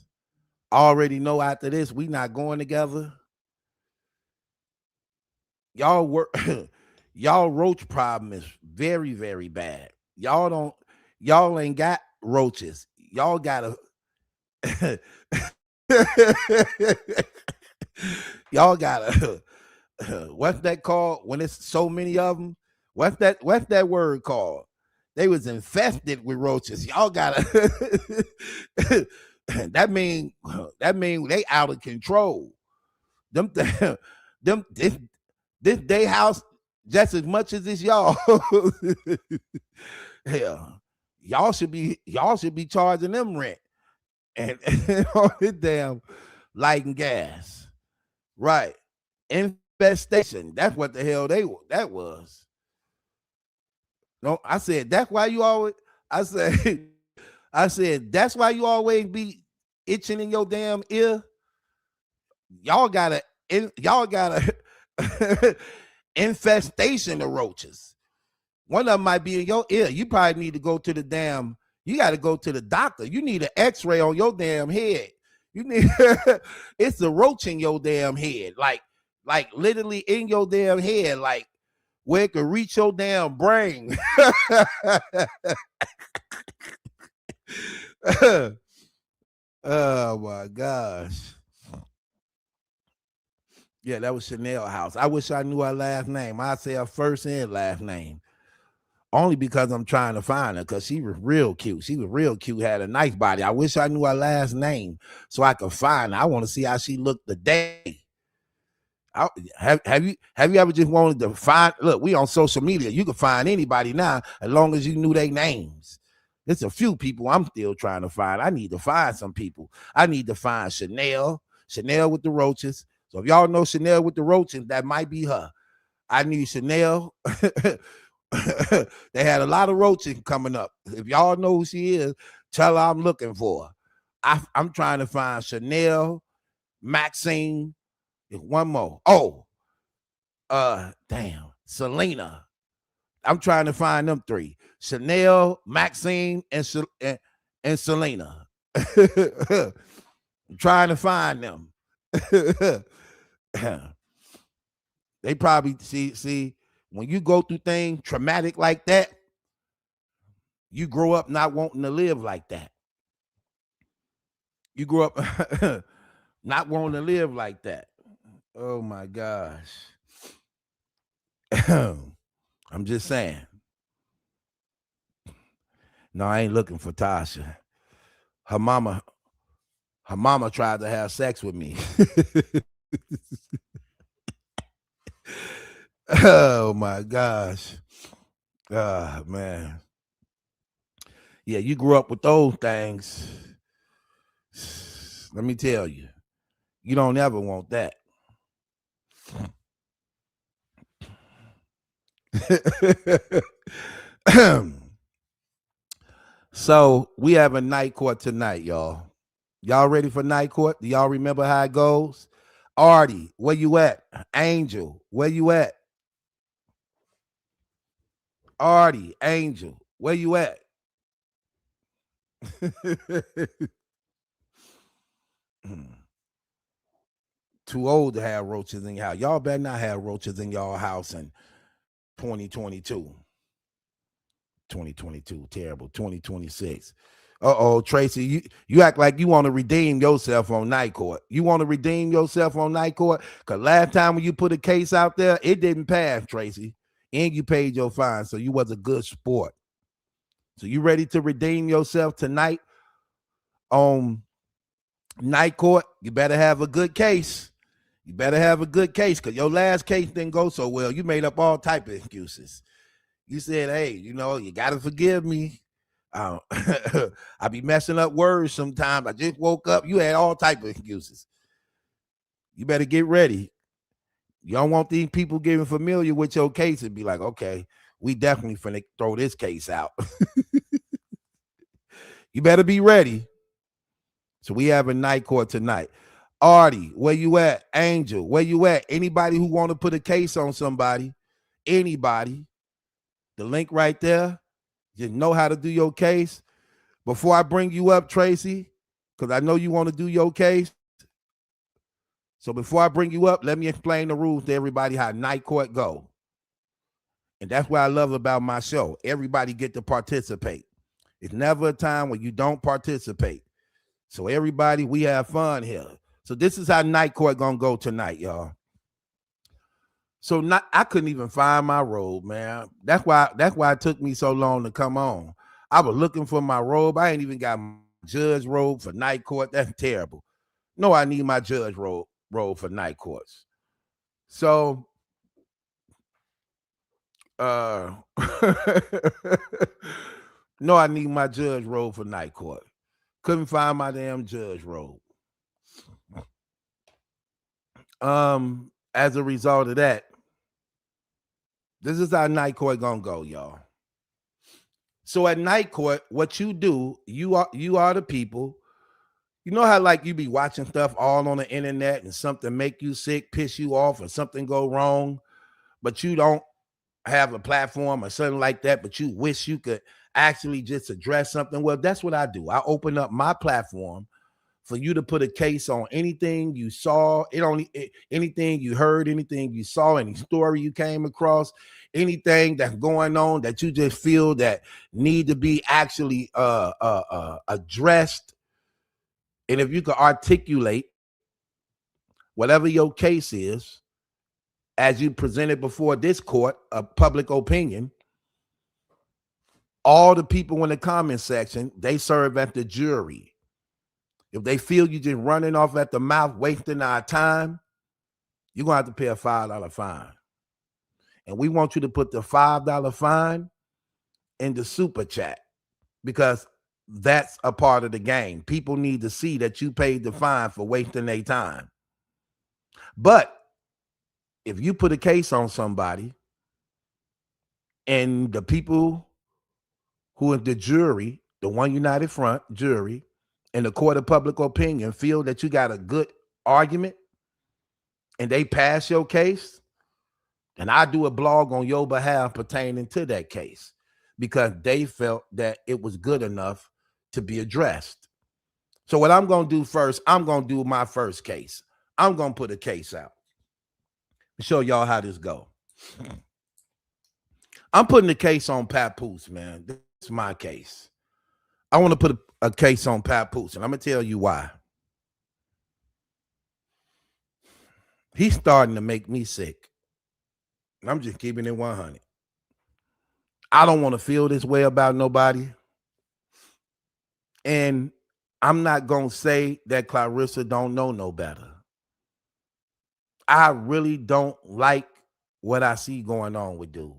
I already know after this, we not going together. Y'all work y'all roach problem is very, very bad. Y'all ain't got roaches. Y'all gotta y'all gotta what's that called when it's so many of them? What's that word called? They was infested with roaches. Y'all gotta that mean they out of control. Them this day house just as much as it's y'all. Hell, y'all should be charging them rent and all this damn light and gas. Right. Infestation. That's what the hell that was. No, I said that's why you always I said that's why you always be itching in your damn ear. Y'all got a infestation of roaches. One of them might be in your ear. You probably need to go to you got to go to the doctor. You need an x-ray on your damn head. You need it's a roach in your damn head. Like literally in your damn head, like where it could reach your damn brain. Oh my gosh. Yeah, that was Chanel house. I wish I knew her last name. I'd say her first and last name. Only because I'm trying to find her, because she was real cute. She was real cute, had a nice body. I wish I knew her last name so I could find her. I want to see how she looked today. Have you ever just wanted to find? Look, we on social media. You can find anybody now as long as you knew their names. There's a few people I'm still trying to find. I need to find some people. I need to find Chanel with the roaches. So if y'all know Chanel with the roaches, that might be her. I need Chanel. They had a lot of roaches coming up. If y'all know who she is, tell her I'm looking for her. I'm trying to find Chanel, Maxine, one more. Oh, damn, Selena. I'm trying to find them three: Chanel, Maxine, and Selena. I'm trying to find them. They probably see when you go through things traumatic like that, you grow up not wanting to live like that. You grow up not wanting to live like that. Oh my gosh. I'm just saying. No, I ain't looking for Tasha. Her mama tried to have sex with me. Oh my gosh. Man. Yeah, you grew up with those things. Let me tell you, you don't ever want that. So we have a night court tonight, y'all. Y'all ready for night court? Do y'all remember how it goes? Artie, where you at? Angel, where you at? Artie, Angel, where you at? Too old to have roaches in your house. Y'all better not have roaches in y'all house in 2022. 2022, terrible. 2026. Tracy, you act like you want to redeem yourself on night court. You want to redeem yourself on night court? Because last time when you put a case out there, it didn't pass, Tracy. And you paid your fine, so you was a good sport. So you ready to redeem yourself tonight on night court? You better have a good case. You better have a good case, because your last case didn't go so well. You made up all type of excuses. You said, hey, you got to forgive me. Uh, I be messing up words sometimes. I just woke up. You had all type of excuses. You better get ready. You don't want these people getting familiar with your case and be like, okay, we definitely finna throw this case out. You better be ready. So we have a night court tonight. Artie, where you at? Angel, where you at? Anybody who want to put a case on somebody, anybody, the link right there. You know how to do your case. Before I bring you up, Tracy, because I know you want to do your case. So before I bring you up, let me explain the rules to everybody how night court go. And that's what I love about my show. Everybody get to participate. It's never a time when you don't participate. So everybody, we have fun here. So this is how night court gonna go tonight, y'all. So I couldn't even find my robe, man. That's why it took me so long to come on. I was looking for my robe. I ain't even got my judge robe for night court. That's terrible. No, I need my judge robe for night courts. So no, I need my judge robe for night court. Couldn't find my damn judge robe. As a result of that, this is how night court gonna go, y'all. So at night court, what you do, you are the people. You know how like you be watching stuff all on the internet and something make you sick, piss you off, or something go wrong, but you don't have a platform or something like that, but you wish you could actually just address something. Well, that's what I do. I open up my platform for you to put a case on anything you saw, anything you heard, anything you saw, any story you came across, anything that's going on that you just feel that need to be actually addressed. And if you can articulate whatever your case is, as you presented before this court of public opinion, all the people in the comment section, they serve as the jury. If they feel you just running off at the mouth, wasting our time, you're going to have to pay a $5 fine. And we want you to put the $5 fine in the super chat because that's a part of the game. People need to see that you paid the fine for wasting their time. But if you put a case on somebody and the people who are the jury, the one united front jury, and the court of public opinion feel that you got a good argument and they pass your case, then I do a blog on your behalf pertaining to that case because they felt that it was good enough to be addressed. So what I'm going to do first, I'm going to do my first case. I'm going to put a case out. Show y'all how this go. I'm putting the case on Papoose, man. This is my case. I want to put a case on Papoose, and I'm going to tell you why. He's starting to make me sick. And I'm just keeping it 100. I don't want to feel this way about nobody. And I'm not going to say that Claressa don't know no better. I really don't like what I see going on with dude.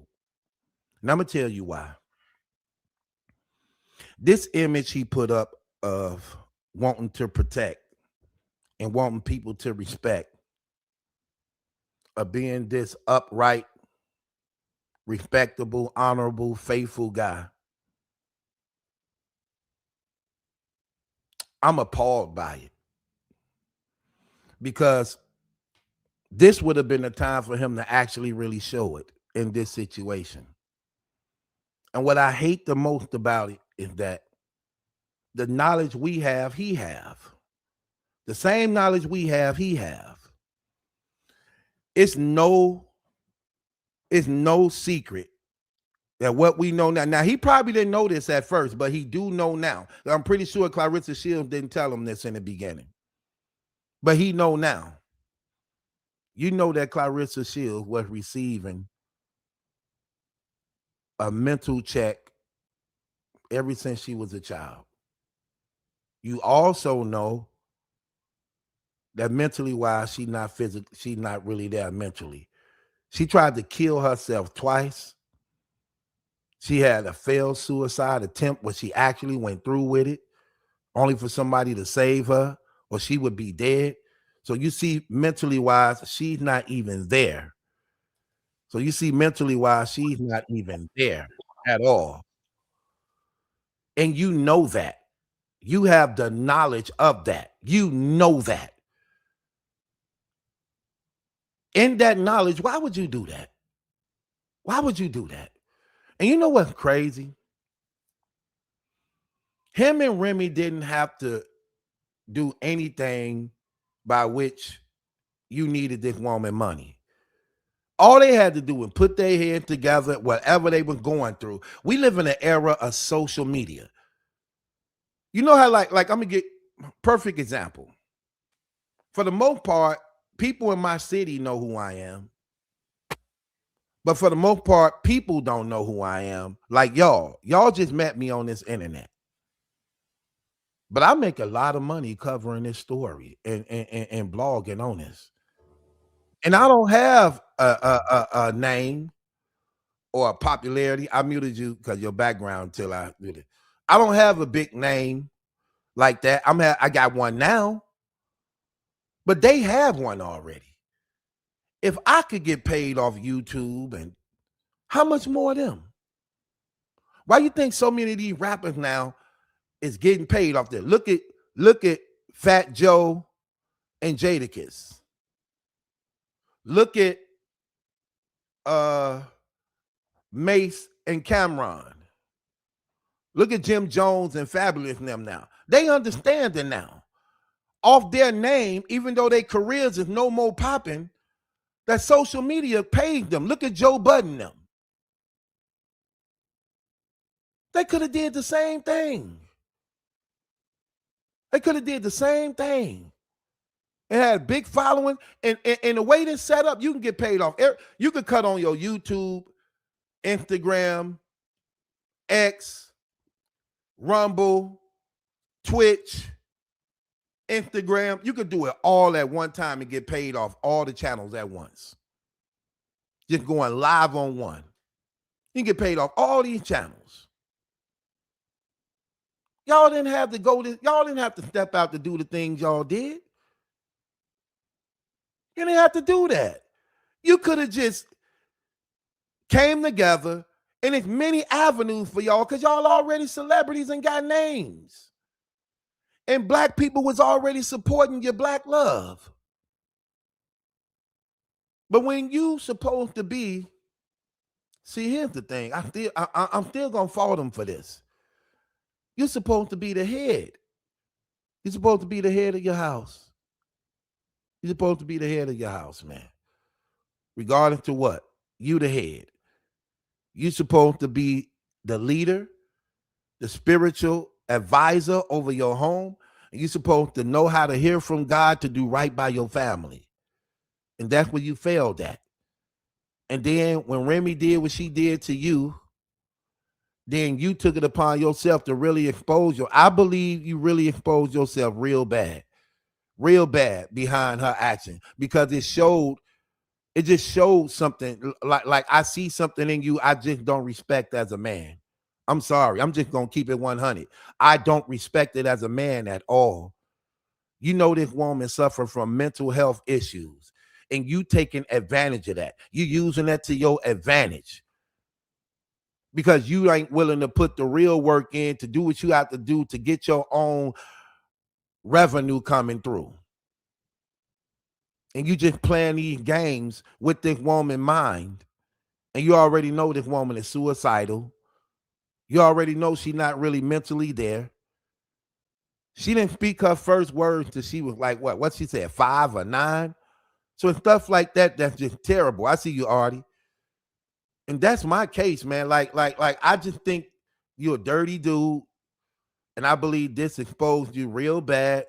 And I'm going to tell you why. This image he put up of wanting to protect and wanting people to respect, of being this upright, respectable, honorable, faithful guy, I'm appalled by it. Because this would have been a time for him to actually really show it in this situation. And what I hate the most about it is that the knowledge we have, he have. The same knowledge we have, he have. It's no secret that what we know now. Now, he probably didn't know this at first, but he do know now. I'm pretty sure Claressa Shields didn't tell him this in the beginning. But he know now. You know that Claressa Shields was receiving a mental check ever since she was a child. You also know that mentally wise, she's not really there mentally. She tried to kill herself twice. She had a failed suicide attempt where she actually went through with it, only for somebody to save her, or she would be dead. So you see, mentally wise, she's not even there. So you see, mentally wise, she's not even there at all. And you know that. You have the knowledge of that. You know that. In that knowledge, why would you do that? Why would you do that? And you know what's crazy? Him and Remy didn't have to do anything by which you needed this woman money. All they had to do was put their head together, whatever they were going through. We live in an era of social media. You know how, like I'm gonna get perfect example. For the most part, people in my city know who I am. But for the most part, people don't know who I am. Like y'all. Y'all just met me on this internet. But I make a lot of money covering this story and blogging on this. And I don't have a name or a popularity. I muted you because your background till I muted. I don't have a big name like that. I got one now, but they have one already. If I could get paid off YouTube, and how much more of them? Why you think so many of these rappers now is getting paid off there? Look at Fat Joe and Jadakiss. Look at Mace and Cameron. Look at Jim Jones and Fabulous and them now. They understand it now. Off their name, even though their careers is no more popping, that social media paid them. Look at Joe Budden them. They could have did the same thing. They could have did the same thing. It had a big following, and the way this set up, you can get paid off. You could cut on your YouTube, Instagram, X, Rumble, Twitch, Instagram. You could do it all at one time and get paid off all the channels at once. Just going live on one. You can get paid off all these channels. Y'all didn't have to y'all didn't have to step out to do the things y'all did. You didn't have to do that. You could have just came together, and it's many avenues for y'all because y'all already celebrities and got names. And black people was already supporting your black love. But when you supposed to be, see, here's the thing. I'm still gonna fault them for this. You're supposed to be the head. You're supposed to be the head of your house. You're supposed to be the head of your house, man. Regardless to what, you the head. You're supposed to be the leader, the spiritual advisor over your home. And you're supposed to know how to hear from God to do right by your family. And that's where you failed at. And then when Remy did what she did to you, then you took it upon yourself to really expose I believe you really exposed yourself real bad behind her action, because it just showed something like I see something in you I just don't respect as a man. I'm sorry. I'm just going to keep it 100. I don't respect it as a man at all. You know, this woman suffered from mental health issues, and you taking advantage of that. You using that to your advantage because you ain't willing to put the real work in to do what you have to do to get your own revenue coming through. And you just playing these games with this woman's mind. And you already know this woman is suicidal. You already know she's not really mentally there. She didn't speak her first words till she was like, what she said, 5 or 9? So stuff like that, that's just terrible. I see you, Artie. And that's my case, man. Like I just think you're a dirty dude. And I believe this exposed you real bad.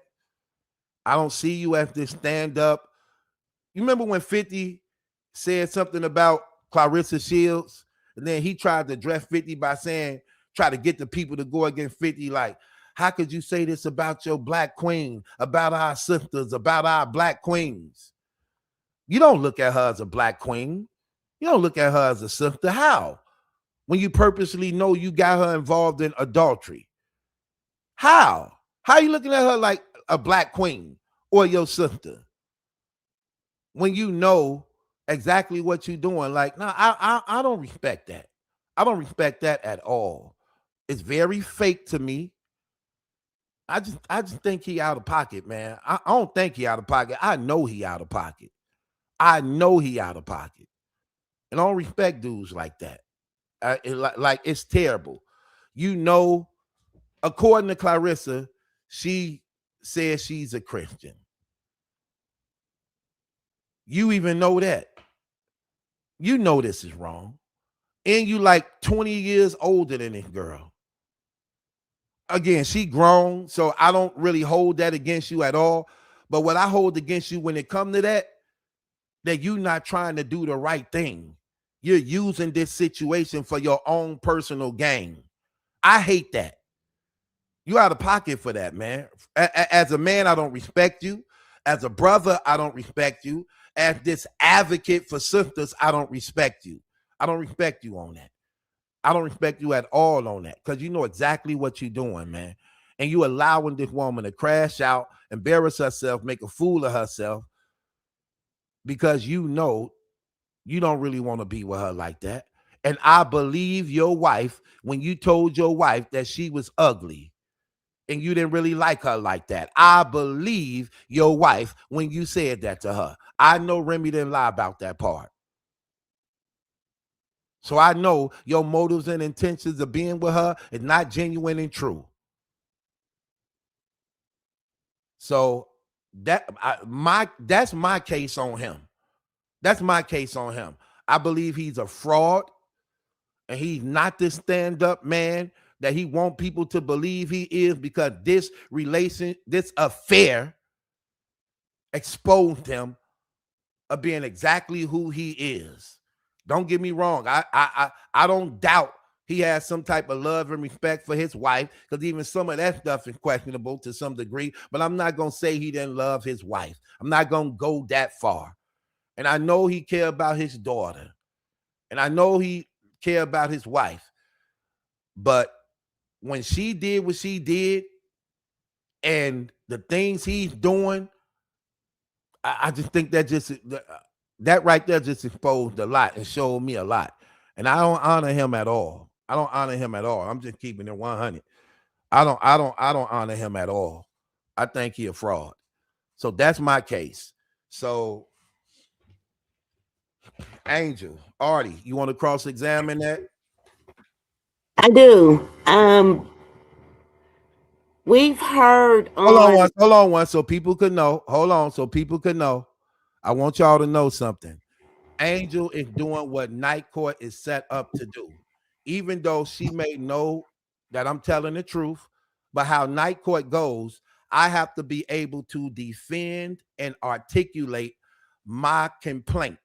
I don't see you as this stand-up. You remember when 50 said something about Claressa Shields? And then he tried to address 50 by saying, try to get the people to go against 50. Like, how could you say this about your black queen, about our sisters, about our black queens? You don't look at her as a black queen. You don't look at her as a sister. How? when you purposely know you got her involved in adultery? How? How you looking at her like a black queen or your sister when you know exactly what you're doing? Like, no, I don't respect that. I don't respect that at all. It's very fake to me. I just think he out of pocket, man. I don't think he out of pocket. I know he out of pocket. I know he out of pocket. And I don't respect dudes like that. Like it's terrible. You know, according to Claressa, she says she's a Christian. You even know that. You know this is wrong. And you like 20 years older than this girl. Again, she grown, so I don't really hold that against you at all. But what I hold against you when it comes to that you not trying to do the right thing. You're using this situation for your own personal gain. I hate that. You out of pocket for that, man. As a man, I don't respect you. As a brother, I don't respect you. As this advocate for sisters, I don't respect you. I don't respect you on that. I don't respect you at all on that because you know exactly what you're doing, man. And you allowing this woman to crash out, embarrass herself, make a fool of herself because you know you don't really want to be with her like that. And I believe your wife when you told your wife that she was ugly and you didn't really like her like that. I believe your wife when you said that to her. I know Remy didn't lie about that part. So I know your motives and intentions of being with her is not genuine and true. So that's my case on him. That's my case on him. I believe he's a fraud and he's not this stand-up man that he want people to believe he is because this affair exposed him of being exactly who he is. Don't get me wrong. I don't doubt he has some type of love and respect for his wife because even some of that stuff is questionable to some degree, but I'm not going to say he didn't love his wife. I'm not going to go that far. And I know he cared about his daughter. And I know he cared about his wife. But when she did what she did and the things he's doing, I just think that right there just exposed a lot and showed me a lot. And I don't honor him at all. I don't honor him at all. I'm just keeping it 100. I don't honor him at all. I think he a fraud. So that's my case. So Angel, Artie, you want to cross-examine that? I do. We've heard on. Hold on one, so people could know. Hold on, so people could know. I want y'all to know something. Angel is doing what Night Court is set up to do, even though she may know that I'm telling the truth. But how Night Court goes, I have to be able to defend and articulate my complaint.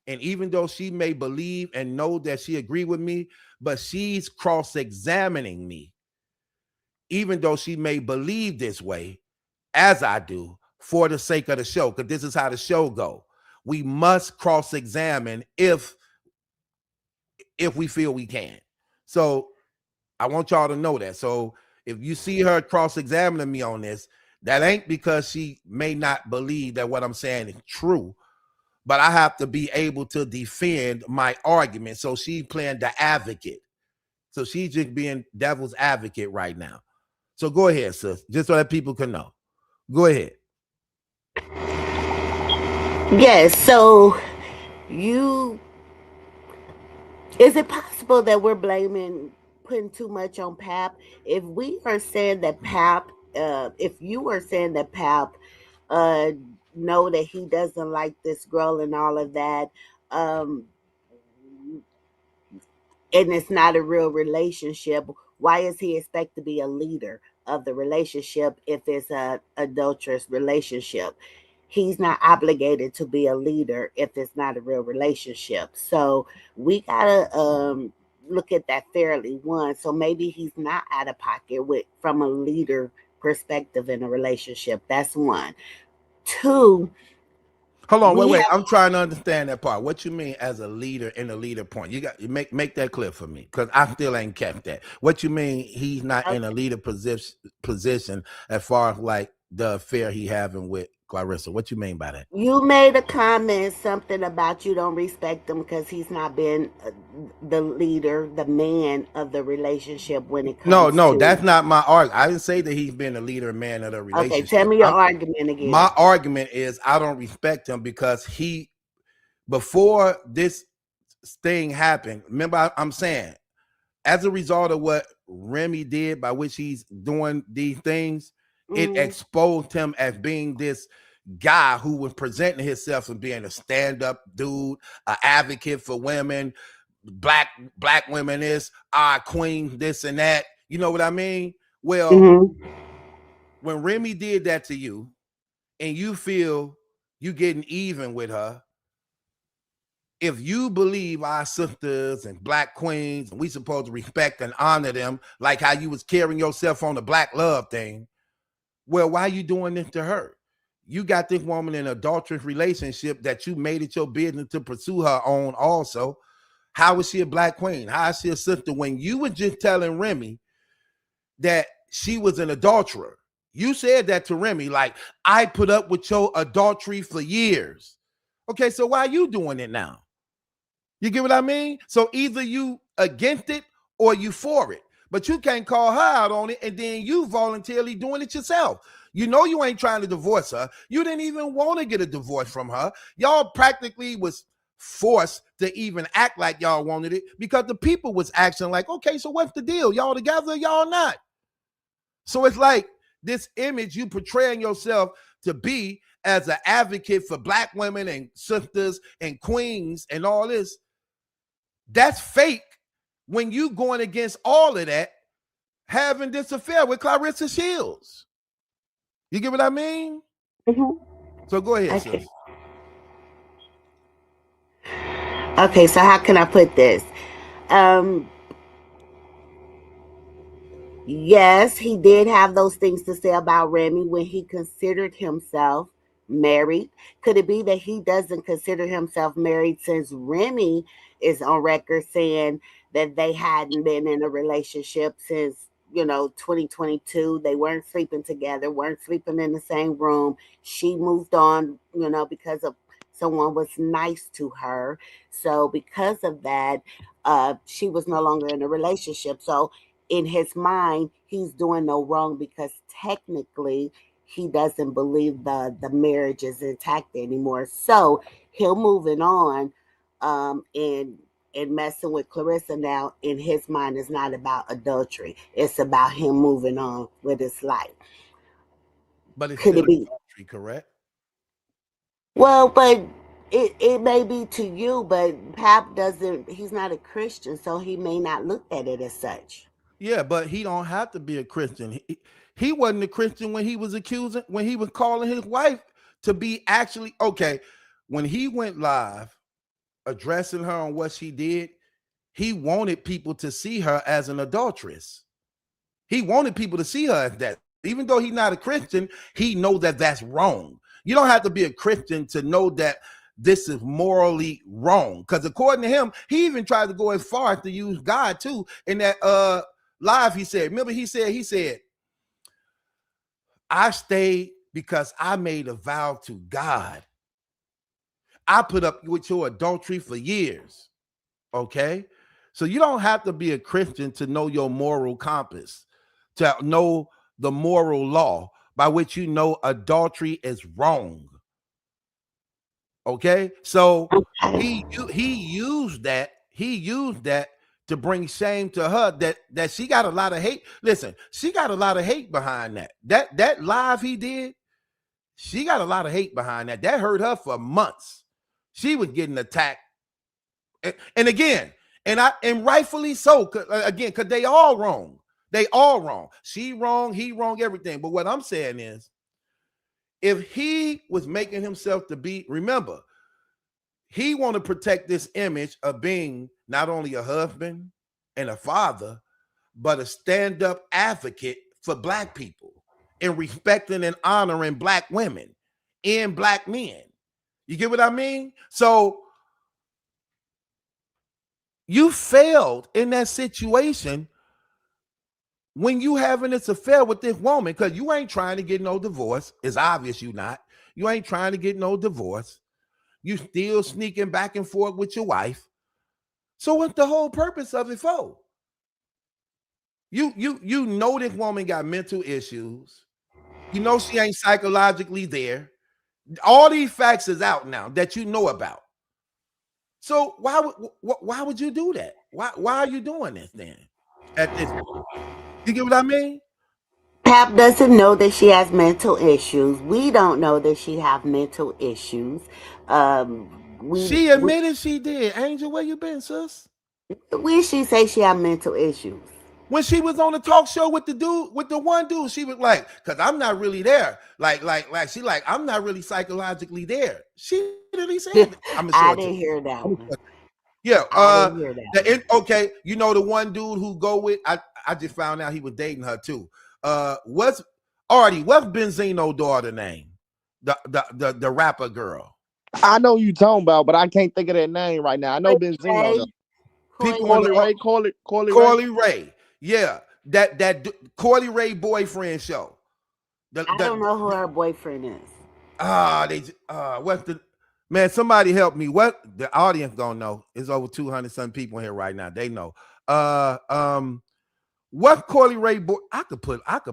And even though she may believe and know that she agreed with me, but she's cross-examining me, even though she may believe this way, as I do, for the sake of the show, because this is how the show go. We must cross-examine if we feel we can. So I want y'all to know that. So if you see her cross-examining me on this, that ain't because she may not believe that what I'm saying is true, but I have to be able to defend my argument. So she's playing the advocate. So she's just being devil's advocate right now. So go ahead, sis, just so that people can know. Go ahead. Yes. So is it possible that we're putting too much on Pap? If we are saying that Pap, if you are saying that Pap, know that he doesn't like this girl and all of that, and it's not a real relationship, why is he expect to be a leader of the relationship if it's a adulterous relationship? He's not obligated to be a leader if it's not a real relationship. So we gotta look at that fairly. One, so maybe he's not out of pocket from a leader perspective in a relationship. That's one. Two, Hold on, We wait. have I'm trying to understand that part. What you mean as a leader in a leader point? You make that clear for me because I still ain't kept that. What you mean he's not in a leader position as far as like the affair he having with Claressa? What you mean by that? You made a comment, something about you don't respect him because he's not been the leader, the man of the relationship when it No, comes no, to. that's not my argument. I didn't say that he's been a leader man of the Okay, tell relationship. me your argument My again. argument is I don't respect him because he before this thing happened. Remember, I'm saying as a result of what Remy did, by which he's doing these things, it Hmm. exposed him as being this guy who was presenting himself as being a stand-up dude, an advocate for women, black women is our queen, this and that. You know what I mean? Well, Hmm. when Remy did that to you, and you feel you getting even with her, if you believe our sisters and black queens, and we supposed to respect and honor them, like how you was carrying yourself on the black love thing, well, why are you doing this to her? You got this woman in an adulterous relationship that you made it your business to pursue her on also. How is she a black queen? How is she a sister when you were just telling Remy that she was an adulterer? You said that to Remy, like, I put up with your adultery for years. Okay, so why are you doing it now? You get what I mean? So either you against it or you for it. But you can't call her out on it and then you voluntarily doing it yourself. You know you ain't trying to divorce her. You didn't even want to get a divorce from her. Y'all practically was forced to even act like y'all wanted it because the people was acting like, okay, so what's the deal? Y'all together, y'all not. So it's like this image you portraying yourself to be as an advocate for black women and sisters and queens and all this. That's fake when you going against all of that, having this affair with Claressa Shields. You get what I mean? Hmm. So go ahead, Okay. sis. Okay, so how can I put this? Um, Yes, he did have those things to say about Remy when he considered himself married. Could it be that he doesn't consider himself married since Remy is on record saying that they hadn't been in a relationship since, 2022? They weren't sleeping together, weren't sleeping in the same room. She moved on, because of someone was nice to her. So because of that, she was no longer in a relationship. So in his mind, he's doing no wrong because technically he doesn't believe the marriage is intact anymore. So he'll moving on, and messing with Claressa now in his mind is not about adultery. It's about him moving on with his life. But it's Could still it be? adultery, correct? Well, but it may be to you, but Pap doesn't. He's not a Christian, so he may not look at it as such. Yeah, but he don't have to be a Christian. He wasn't a Christian when he was accusing, when he was calling his wife to be actually okay. When he went live addressing her on what she did, he wanted people to see her as an adulteress. He wanted people to see her as that. Even though he's not a Christian, he know that that's wrong. You don't have to be a Christian to know that this is morally wrong. Because according to him, he even tried to go as far as to use God too. In that live, he said, remember, he said, I stayed because I made a vow to God. I put up with your adultery for years. Okay. So you don't have to be a Christian to know your moral compass, to know the moral law by which you know adultery is wrong. Okay. So he used that to bring shame to her that she got a lot of hate. Listen, she got a lot of hate behind that. That live he did, she got a lot of hate behind that. That hurt her for months. She was getting attacked. And again, and rightfully so, again, because they all wrong. They all wrong. She wrong, he wrong, everything. But what I'm saying is, if he was making himself to be, remember, he want to protect this image of being not only a husband and a father, but a stand-up advocate for black people and respecting and honoring black women and black men. You get what I mean? So you failed in that situation when you having this affair with this woman, because you ain't trying to get no divorce. It's obvious you not. You ain't trying to get no divorce. You still sneaking back and forth with your wife. So what's the whole purpose of it for? You know this woman got mental issues. You know she ain't psychologically there. All these facts is out now that you know about. So why would you do that? Why are you doing this then? At this, you get what I mean? Pap doesn't know that she has mental issues. We don't know that she have mental issues. She admitted she did. Angel, where you been, sis? We she say she have mental issues. When she was on the talk show with the dude, with the one dude, she was like, "Cause I'm not really there." She like, "I'm not really psychologically there." She literally said, "I'm gonna show I it to didn't you." hear that one. Yeah. I didn't hear that. Okay. You know the one dude who go with. I just found out he was dating her too. What's Benzino's daughter name? The rapper girl. I know you talking about, but I can't think of that name right now. I know Benzino though. People in the Corley Corley Ray. Yeah. That Corley Ray boyfriend show. I don't know who her boyfriend is. What's the man? Somebody help me. What the audience gonna know? It's over 200 some people here right now. They know. What Corley Ray boy? I could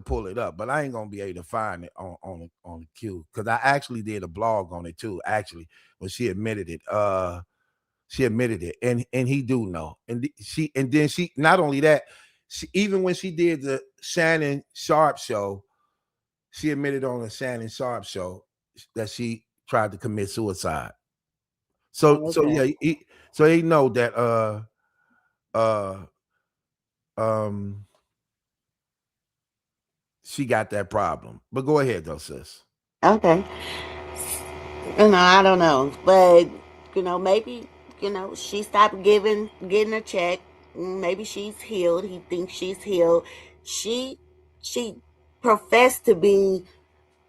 pull it up, but I ain't gonna be able to find it on the queue because I actually did a blog on it too. Actually, when she admitted it. She admitted it, and he do know. And then she not only that, even when she did the Shannon Sharp show, she admitted on the Shannon Sharp show that she tried to commit suicide. So yeah, so they know that she got that problem. But go ahead though, sis. Okay. I don't know, but maybe she stopped getting a check. Maybe she's healed. He thinks she's healed. She professed to be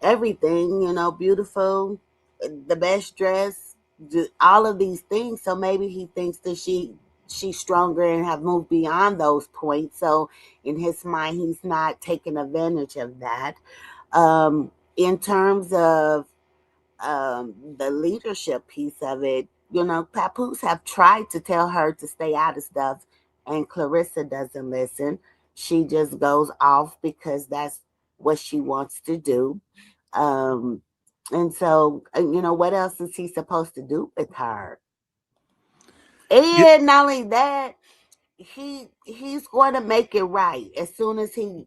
everything, beautiful, the best dress, all of these things. So maybe he thinks that she's stronger and have moved beyond those points. So in his mind, he's not taking advantage of that. In terms of the leadership piece of it, Papoose have tried to tell her to stay out of stuff, and Claressa doesn't listen. She just goes off because that's what she wants to do. And so, what else is he supposed to do with her? And not only that, he's going to make it right as soon as he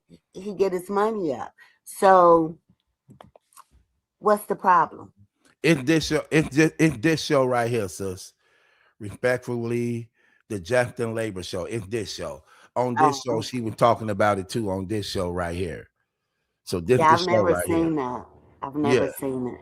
get his money up. So, what's the problem? It's this show right here, sis. Respectfully, the Justin Labor show. It's this show. On this show, she was talking about it too. On this show right here. So this I've show never right seen here. that. I've never seen it.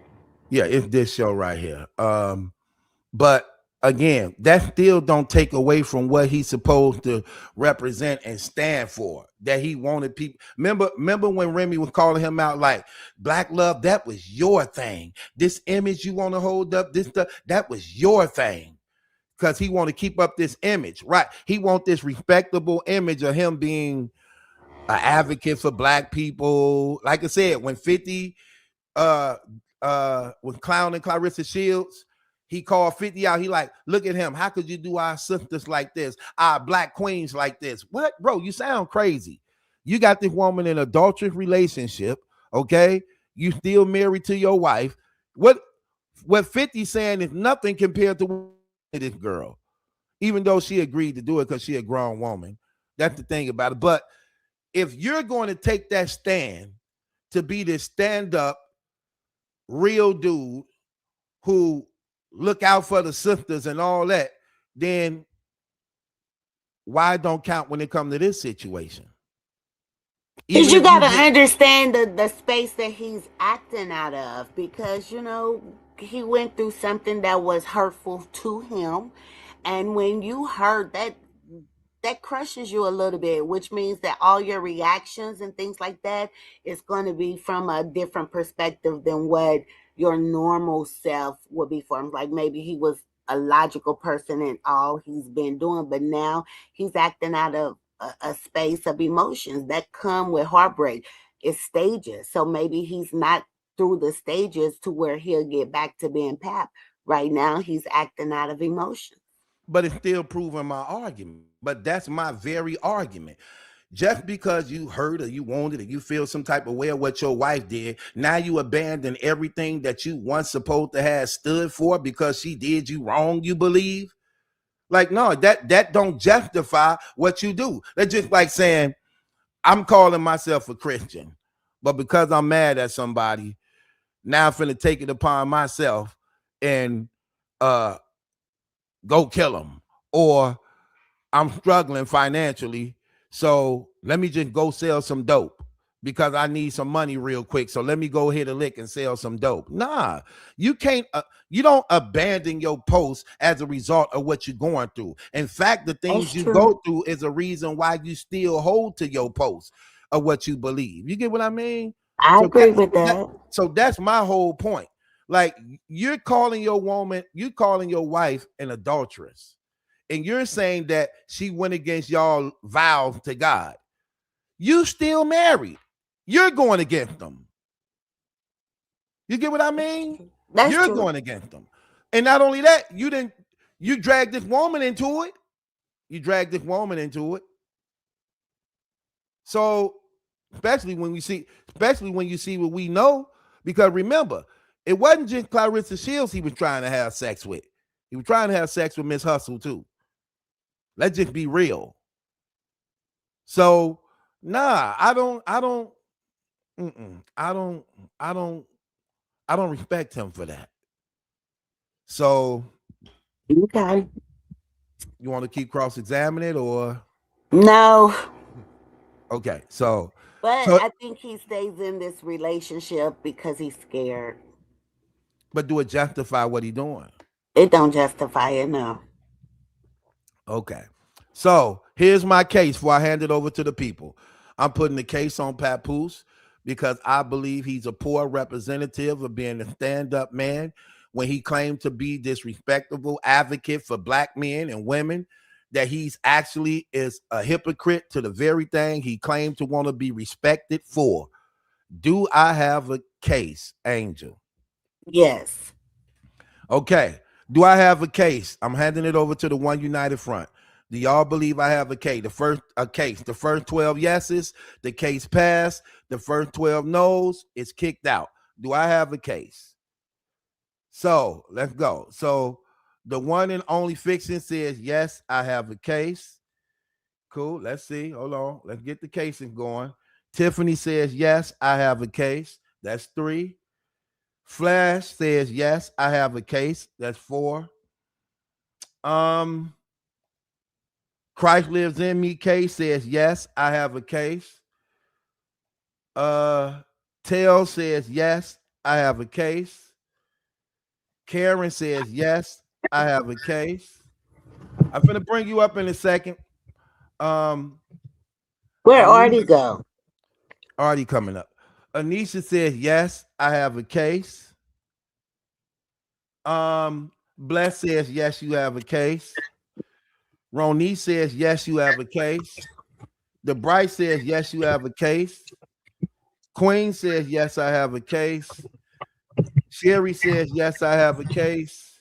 Yeah, it's this show right here. But again, that still don't take away from what he's supposed to represent and stand for. That he wanted people. Remember when Remy was calling him out like Black love, that was your thing. This image you want to hold up, this stuff, that was your thing. Because he want to keep up this image, right? He want this respectable image of him being an advocate for Black people. Like I said, when 50 was clowning Claressa Shields, he called 50 out. He like, look at him. How could you do our sisters like this? Our Black queens like this? What, bro? You sound crazy. You got this woman in an adulterous relationship, okay? You still married to your wife. What 50 saying is nothing compared to this girl, even though she agreed to do it because she a grown woman. That's the thing about it. But if you're going to take that stand to be this stand-up real dude who look out for the sisters and all that, then why don't count when it comes to this situation? Because you got to understand the space that he's acting out of, because he went through something that was hurtful to him, and when you heard that, that crushes you a little bit, which means that all your reactions and things like that is going to be from a different perspective than what your normal self would be from. Like maybe he was a logical person in all he's been doing, but now he's acting out of a space of emotions that come with heartbreak. It's stages. So maybe he's not through the stages to where he'll get back to being Pap. Right now, he's acting out of emotion. But it's still proving my argument. But that's my very argument. Just because you hurt or you wanted or you feel some type of way of what your wife did, now you abandon everything that you once supposed to have stood for because she did you wrong, you believe? Like, no, that don't justify what you do. That's just like saying, I'm calling myself a Christian, but because I'm mad at somebody, now I'm finna take it upon myself and uh go kill them. Or I'm struggling financially, so let me just go sell some dope because I need some money real quick. So let me go hit a lick and sell some dope. Nah, you can't. You don't abandon your post as a result of what you're going through. In fact, the things That's you true. go through is a reason why you still hold to your post of what you believe. You get what I mean? I So agree with that. so that's my whole point. Like you're calling your woman, you calling your wife an adulteress, and you're saying that she went against y'all vows to God. You still married. You're going against them. You get what I mean? That's You're true. going against them. And not only that, you dragged this woman into it. You dragged this woman into it. So, especially when you see what we know, because remember, it wasn't just Claressa Shields he was trying to have sex with. He was trying to have sex with Miss Hustle too. Let's just be real. So, nah, mm-mm, I don't, I don't respect him for that. So, Okay. you want to keep cross examining it or No, okay? So, but so, I think he stays in this relationship because he's scared. but do it justify what he doing? It don't justify it, no. Okay. So here's my case before I hand it over to the people. I'm putting the case on Papoose because I believe he's a poor representative of being a stand-up man when he claimed to be this respectable advocate for black men and women, that he's actually is a hypocrite to the very thing he claimed to want to be respected for. Do I have a case, Angel? Yes. Okay. Do I have a case? I'm handing it over to the One United Front. Do y'all believe I have a case? The first 12 yeses, the case passed. The first 12 no's, it's kicked out. Do I have a case? So let's go. So the one and only fiction says, yes, I have a case. Cool. Let's see. Hold on. Let's get the casing going. Tiffany says, yes, I have a case. That's 3. Flash says, yes, I have a case. That's 4. Um, Christ lives in me. Case says, yes, I have a case. Uh, Tail says, yes, I have a case. Karen says, yes, I have a case. I'm gonna bring you up in a second. Um, Where Artie Anisha, go? already coming up. Anisha says, yes, I have a case. Bless says, yes, you have a case. Roni says, yes, you have a case. The Bright says, yes, you have a case. Queen says, yes, I have a case. Sherry says, yes, I have a case.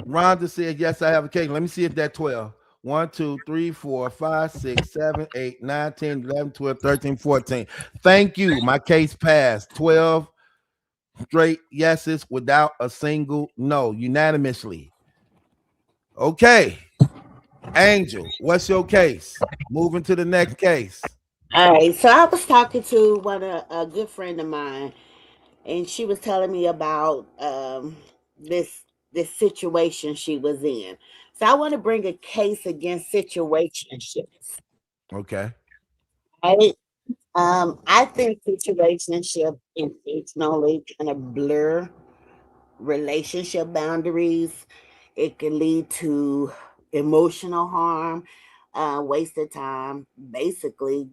Rhonda says, yes, I have a case. Let me see if that 12. 1, 2, 3, 4, 5, 6, 7, 8, 9, 10, 11, 12, 13, 14. Thank you. My case passed. 12 straight yeses without a single no, unanimously. Okay. Angel, what's your case? Moving to the next case. All right. So I was talking to a good friend of mine, and she was telling me about this situation she was in. So I want to bring a case against situationships. Okay. Right? I think situationship intentionally kind of blur relationship boundaries. It can lead to emotional harm, wasted time, basically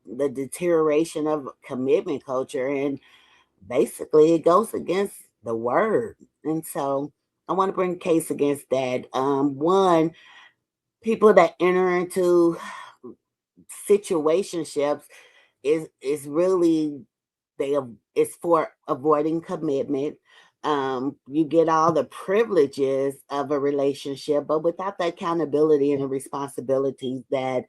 the deterioration of commitment culture, and basically it goes against the word. And so I want to bring a case against that. One, people that enter into situationships is really it's for avoiding commitment. You get all the privileges of a relationship, but without the accountability and the responsibilities that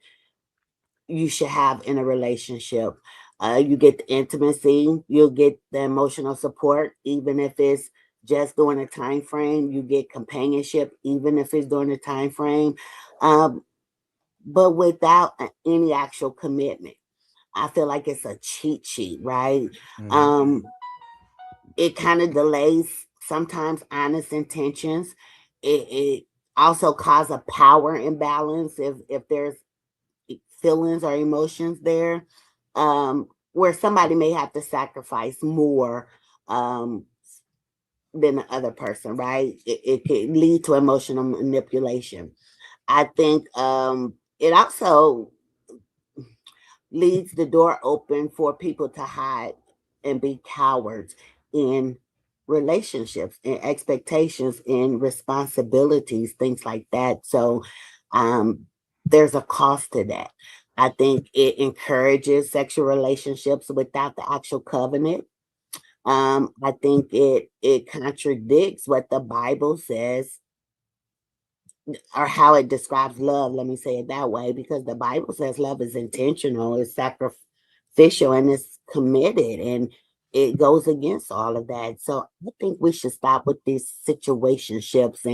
you should have in a relationship. You get the intimacy, you'll get the emotional support, even if it's just during a time frame. You get companionship, even if it's during a time frame, um, but without any actual commitment. I feel like it's a cheat sheet, right? Mhm. Um, it kind of delays sometimes honest intentions. It also causes a power imbalance if there's feelings or emotions there, where somebody may have to sacrifice more um, than the other person, right? It could lead to emotional manipulation. I think it also leaves the door open for people to hide and be cowards in relationships and expectations and responsibilities, things like that. So um, there's a cost to that. I think it encourages sexual relationships without the actual covenant. I think it contradicts what the Bible says or how it describes love. Let me say it that way, because the Bible says love is intentional, it's sacrificial, and it's committed, and it goes against all of that. So I think we should stop with these situationships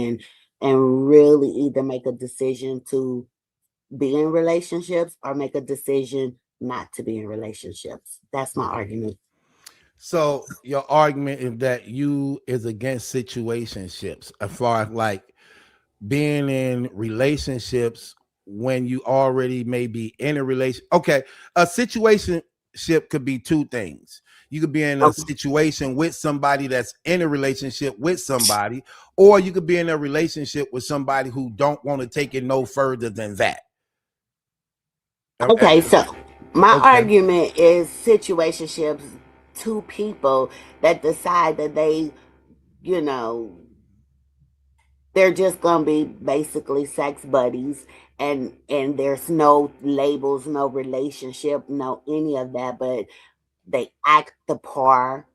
and really either make a decision to be in relationships or make a decision not to be in relationships. That's my argument. So your argument is that you is against situationships, as far as like being in relationships when you already may be in a relation. Okay, a situationship could be two things. You could be in a Okay. situation with somebody that's in a relationship with somebody, or you could be in a relationship with somebody who don't want to take it no further than that. Okay, so my Okay. argument is situationships, two people that decide that you know, they're just gonna be basically sex buddies, and there's no labels, no relationship, no any of that, but they act the part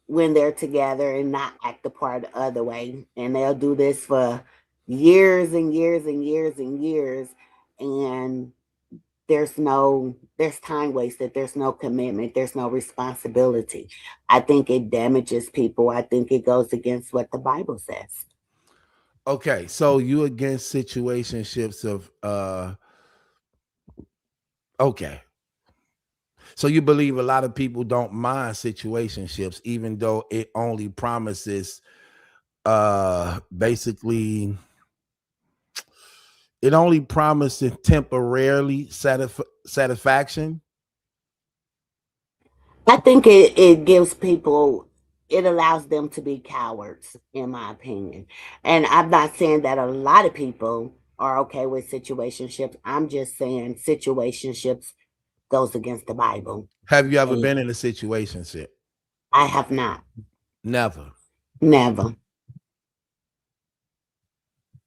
when they're together and not act the part the other way. And they'll do this for years and years and years and years. And there's time wasted, there's no commitment, there's no responsibility. I think it damages people. I think it goes against what the Bible says. Okay, so you against situationships of okay. So you believe a lot of people don't mind situationships, even though it only promises basically it only promises temporarily satisfaction. I think it gives people, it allows them to be cowards, in my opinion. And I'm not saying that a lot of people are okay with situationships. I'm just saying situationships goes against the Bible. Have you ever And been in a situationship? I have not. Never. Never.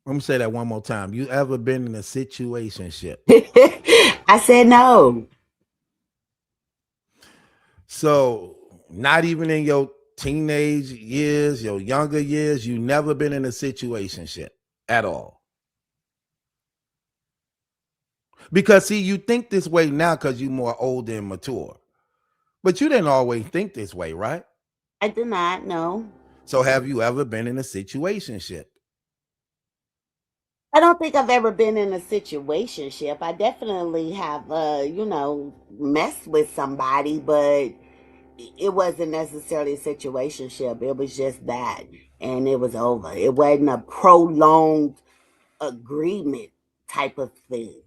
Let me say that one more time. You ever been in a situationship? I said no. So not even in your teenage years, your younger years, you never been in a situationship at all. Because see, you think this way now because you're more older and mature. But you didn't always think this way, right? I do not know. So have you ever been in a situationship? I don't think I've ever been in a situationship. I definitely have, messed with somebody, but it wasn't necessarily a situationship. It was just that, and it was over. It wasn't a prolonged agreement type of thing.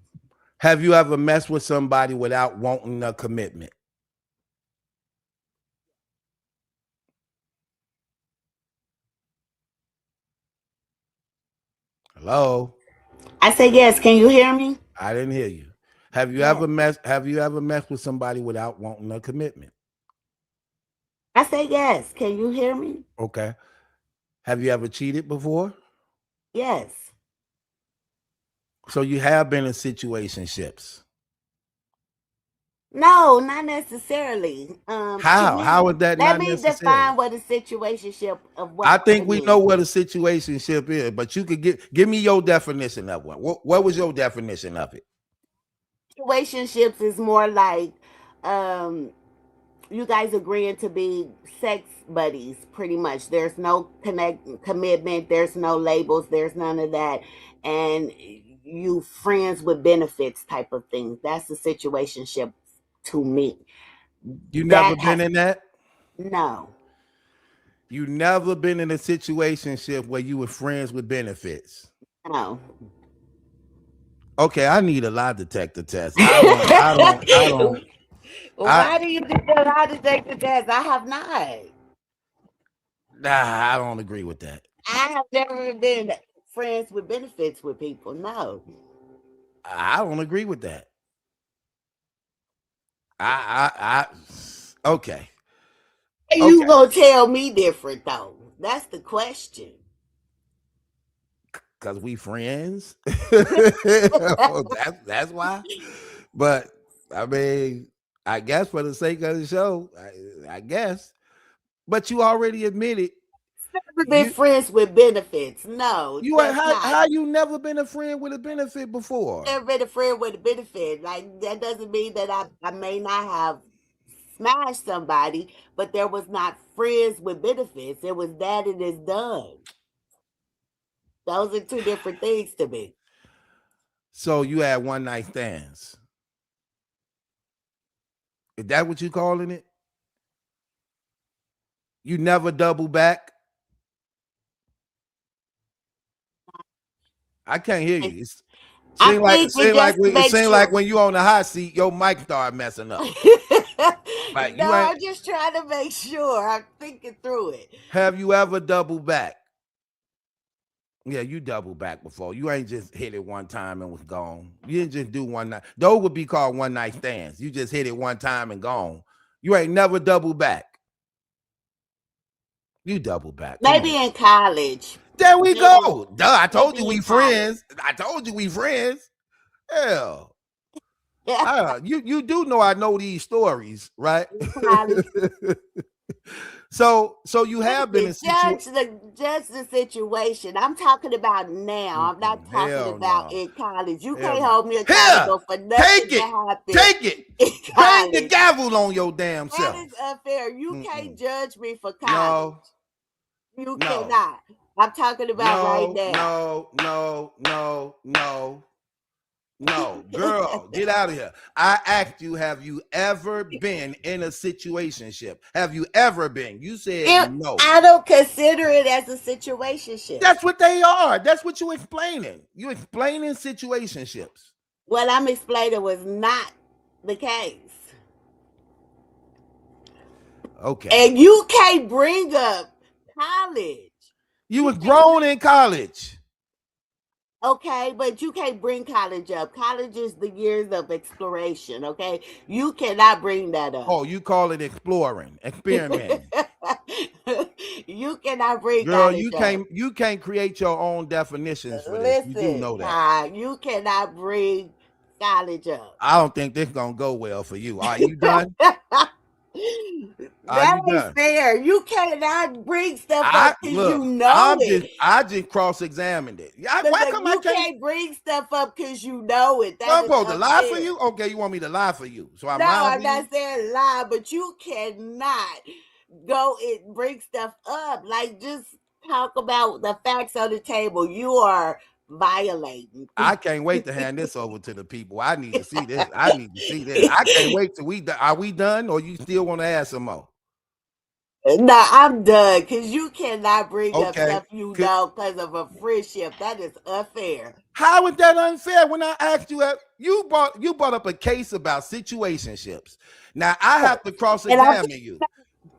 Have you ever messed with somebody without wanting a commitment? Hello? I say yes. Can you hear me? I didn't hear you. Yes. Have you ever messed with somebody without wanting a commitment? I say yes. Can you hear me? Okay. Have you ever cheated before? Yes. So you have been in situationships. No, not necessarily. To How? me, How is that let not me necessary? define what a situationship of I what to think we know me. what a situationship is, but you could give me your definition of one. What was your definition of it? Situationships is more like um you guys agreeing to be sex buddies pretty much. There's no commitment, there's no labels, there's none of that. And you friends with benefits type of thing. That's the situationship to me. You never That been has in that? no. You never been in a situationship where you were friends with benefits. No. Okay, I need a lie detector test. I don't. I Why do you think that I to take the test? I have not. Nah, I don't agree with that. I have never been friends with benefits with people. No. I don't agree with that. Okay. You Okay. gonna tell me different though? That's the question. Because we friends. That's why. But I mean, I guess for the sake of the show, I guess. But you already admitted Never been you friends with benefits. No, you that's not. how you never been a friend with a benefit before. Never been a friend with a benefit. Like that doesn't mean that I may not have smashed somebody, but there was not friends with benefits. It was that it is done. Those are two different things to me. So you had one night stands. Is that what you calling it? You never double back? I can't hear you. I think it just It makes seem like you. when you on the hot seat, your mic start messing up. Like No, you ain't. I'm just trying to make sure. I'm thinking through it. Have you ever double back? Yeah, you double back before. You ain't just hit it one time and was gone. You didn't just do one night. Those would be called one night stands. You just hit it one time and gone. You ain't never double back. You double back. Come Maybe on. in college. There we Maybe, go. Duh, I told you maybe we in college. friends. I told you we friends. Hell. Yeah, You do know I know these stories, right? in college. So you have been in situation. Judge the situation. I'm talking about now. I'm not talking Hell about no. in college. You Hell can't no. hold me Here, accountable for nothing take that it. happened Take it. in Bang the college. gavel on your damn That self. is unfair. You can't judge me for college. No, You no, cannot. I'm talking about right now. no. Girl, get out of here. I asked you, have you ever been in a situationship? Have you ever been? You said no. I don't consider it as a situationship. That's what they are. That's what you explaining. You explaining situationships. What I'm explaining was not the case. Okay. And you can't bring up college. You was grown in college. Okay, but you can't bring college up. College is the years of exploration, okay? You cannot bring that up. Oh, you call it exploring, experimenting. You cannot bring Girl, college up. you can't create your own definitions for this. You do Listen, know that. you cannot bring college up. I don't think this gonna go well for you. Are you done? That ain't fair. You cannot bring stuff up because you know I just cross-examined it. Why come you can't bring stuff up because you know it. I'm supposed to lie for you? Okay, you want me to lie for you? So I'm I'm not saying lie, but you cannot go and bring stuff up. Like, just talk about the facts on the table. You are violating. I can't wait to hand this over to the people. I need to see this. I can't wait till are we done, or you still want to add some more? No, I'm done because you cannot bring up stuff you know because of a friendship. That is unfair. How is that unfair? When I asked you, you brought up a case about situationships. Now I have to cross-examine you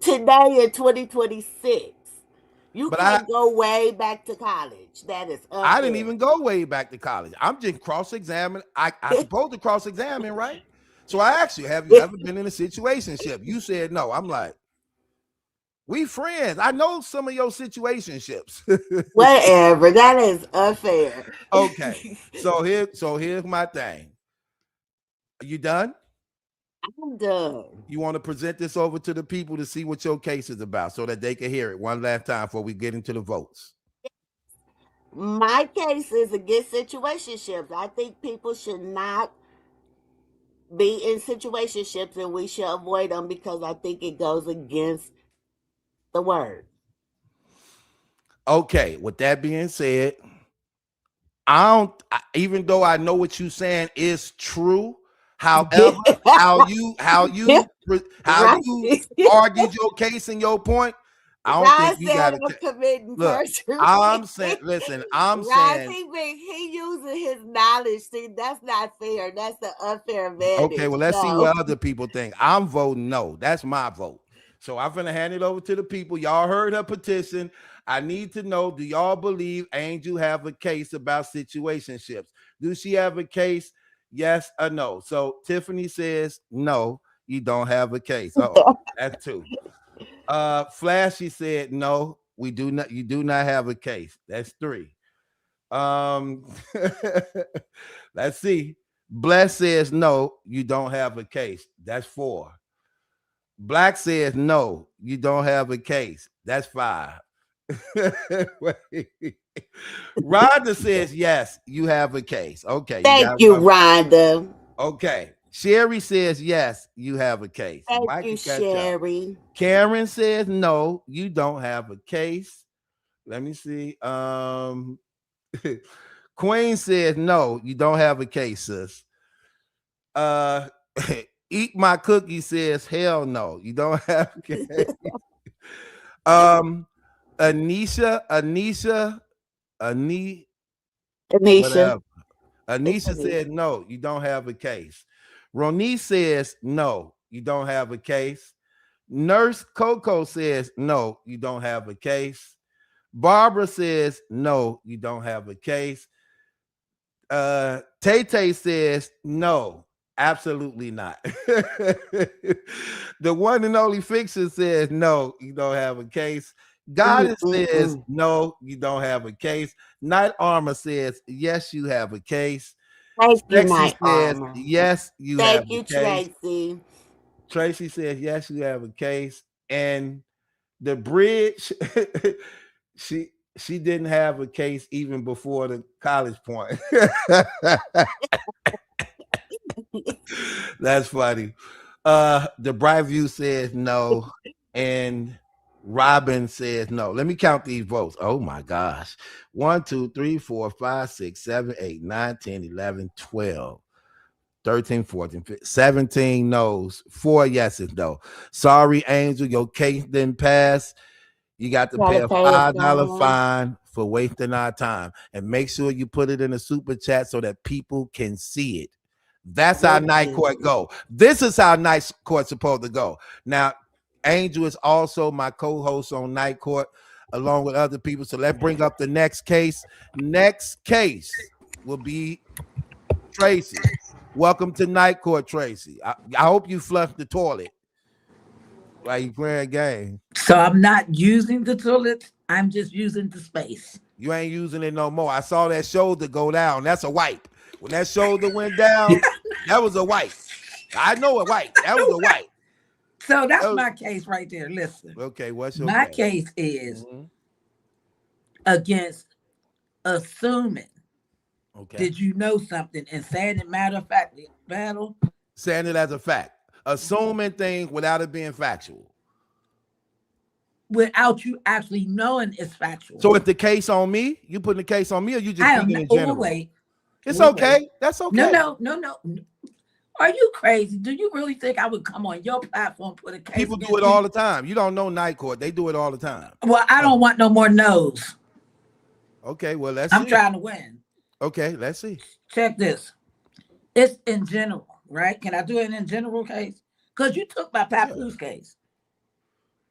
today in 2026. You But can't go way back to college. That is unfair. I didn't even go way back to college. I'm just cross-examining. I supposed to cross-examine, right? So I asked you, have you ever been in a situationship? You said no. I'm like, we friends. I know some of your situationships. Whatever. That is unfair. Okay. So here's my thing. Are you done? I'm done. You want to present this over to the people to see what your case is about so that they can hear it one last time before we get into the votes. My case is against situationships. I think people should not be in situationships and we should avoid them because I think it goes against the word. Okay, with that being said, even though I know what you're saying is true, however, how you argued your case and your point, I don't think you got to committing look. perjury. I'm saying, listen, I'm saying he using his knowledge. See, that's not fair. That's the unfair advantage. Okay, well, let's see what other people think. I'm voting no. That's my vote. So I'm gonna hand it over to the people. Y'all heard her petition. I need to know, do y'all believe Angel have a case about situationships? Do she have a case? Yes or no? So Tiffany says no, you don't have a case. That's 2. Flashy said no, we do not. You do not have a case. That's 3. Let's see. Bless says no, you don't have a case. That's 4. Black says no, you don't have a case. That's 5. Rhonda says yes, you have a case. Okay. Thank you, Rhonda. Okay. Sherry says yes, you have a case. Thank you, Sherry. Karen says no, you don't have a case. Let me see. Queen says no, you don't have a case, sis. Eat My Cookie says hell no, you don't have a case. Anisha said no, you don't have a case. Ronnie says no, you don't have a case. Nurse Coco says no, you don't have a case. Barbara says no, you don't have a case. Tay says no, absolutely not. The one and only Fiction says no, you don't have a case. Goddess says no, you don't have a case. Night Armor says yes, you have a case. Thank you, Tracy Night says Armor. yes, you have a case. Thank you, Tracy. Tracy says yes, you have a case. And the bridge, she didn't have a case even before the college point. That's funny. The Bright View says no, and Robin says no. Let me count these votes. Oh my gosh. 1, 2, 3, 4, 5, 6, 7, 8, 9, 10, 11, 12, 13, 14, 15, 17 no's, 4 yeses though. Sorry, Angel, your case didn't pass. You got to pay a $5 fine for wasting our time. And make sure you put it in a super chat so that people can see it. That's how night court go. This is how night court's supposed to go. Now, Angel is also my co-host on Night Court, along with other people. So let's bring up the next case. Next case will be Tracy. Welcome to Night Court, Tracy. I hope you flushed the toilet while you playing a game. So I'm not using the toilet. I'm just using the space. You ain't using it no more. I saw that shoulder go down. That's a wipe. When that shoulder went down, that was a wipe. I know a wipe. That was a wipe. So that's my case right there. Listen. Okay, what's your my case is against assuming. Okay. Did you know something and saying it matter of fact battle? Saying it as a fact. Assuming things without it being factual. Without you actually knowing it's factual. So if the case on me, you putting the case on me, or you just speaking in general? Wait. It's okay. That's okay. No. Are you crazy? Do you really think I would come on your platform put a case? People do it all the time. You don't know Night Court. They do it all the time. Well, I don't want no more no's. Okay, well, I'm trying to win. Okay, let's see. Check this. It's in general, right? Can I do it in general case? Because you took my Papoose case.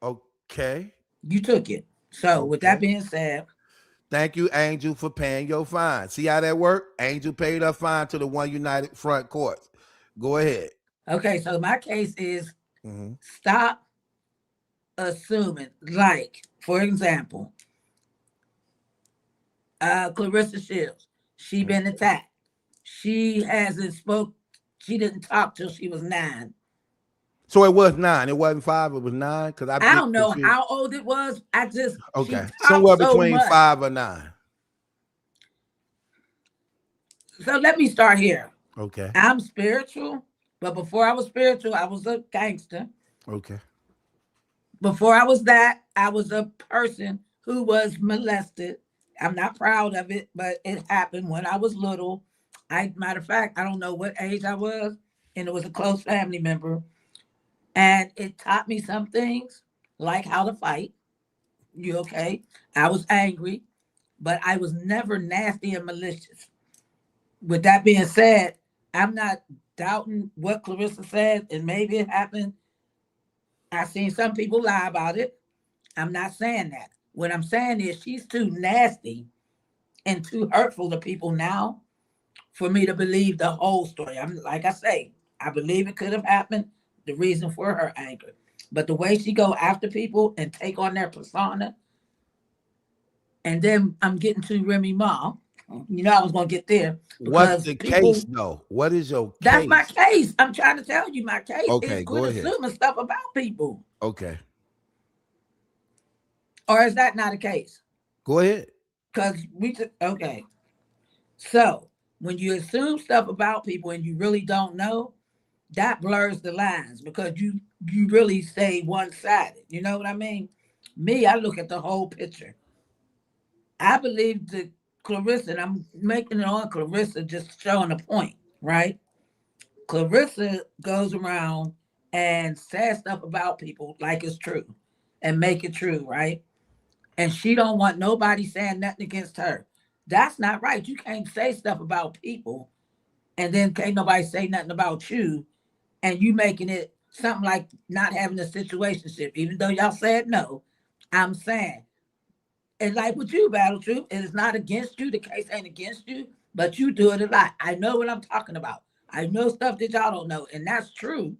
Okay. You took it. So with that being said, thank you, Angel, for paying your fine. See how that worked? Angel paid her fine to the One United Front Court. Go ahead. Okay, so my case is Mm-hmm. stop assuming. Like, for example, Claressa Shields, she been attacked. She hasn't spoke. She didn't talk till she was 9. So it was 9. It wasn't 5. It was 9 because I don't know how old it was. I just okay, she somewhere so between much. 5 or 9. So let me start here. Okay. I'm spiritual, but before I was spiritual, I was a gangster. Okay. Before I was that, I was a person who was molested. I'm not proud of it, but it happened when I was little. Matter of fact, I don't know what age I was, and it was a close family member. And it taught me some things, like how to fight. You okay? I was angry, but I was never nasty and malicious. With that being said, I'm not doubting what Claressa said, and maybe it happened. I've seen some people lie about it. I'm not saying that. What I'm saying is she's too nasty and too hurtful to people now for me to believe the whole story. I'm like I say, I believe it could have happened. The reason for her anger, but the way she go after people and take on their persona, and then I'm getting to Remy Ma. You know I was gonna get there. What's the case though? What is your case? That's my case. I'm trying to tell you my case. Okay, is go ahead. Assuming stuff about people. Okay. Or is that not a case? Go ahead. Because okay. So when you assume stuff about people and you really don't know, that blurs the lines because you really say one-sided. You know what I mean? Me, I look at the whole picture. I believe that Claressa, and I'm making it on Claressa, just showing a point, right? Claressa goes around and says stuff about people like it's true and make it true, right? And she don't want nobody saying nothing against her. That's not right. You can't say stuff about people and then can't nobody say nothing about you, and you making it something like not having a situationship, even though y'all said no. I'm saying, and like with you, Battle Troop, it is not against you. The case ain't against you, but you do it a lot. I know what I'm talking about. I know stuff that y'all don't know, and that's true.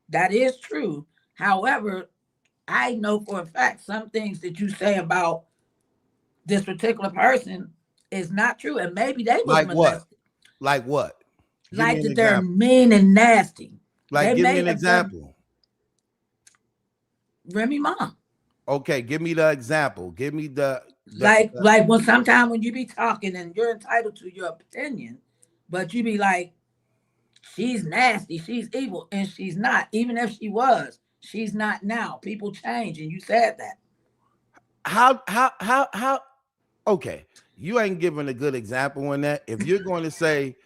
That is true. However, I know for a fact some things that you say about this particular person is not true, and maybe they was like molested. What? Like what? Give like that they're mean and nasty. Like, give me an example. Remy Ma. Okay, give me the example. Give me the like when sometimes when you be talking and you're entitled to your opinion, but you be like, she's nasty, she's evil, and she's not. Even if she was, she's not now. People change, and you said that. How? Okay, you ain't giving a good example in that. If you're going to say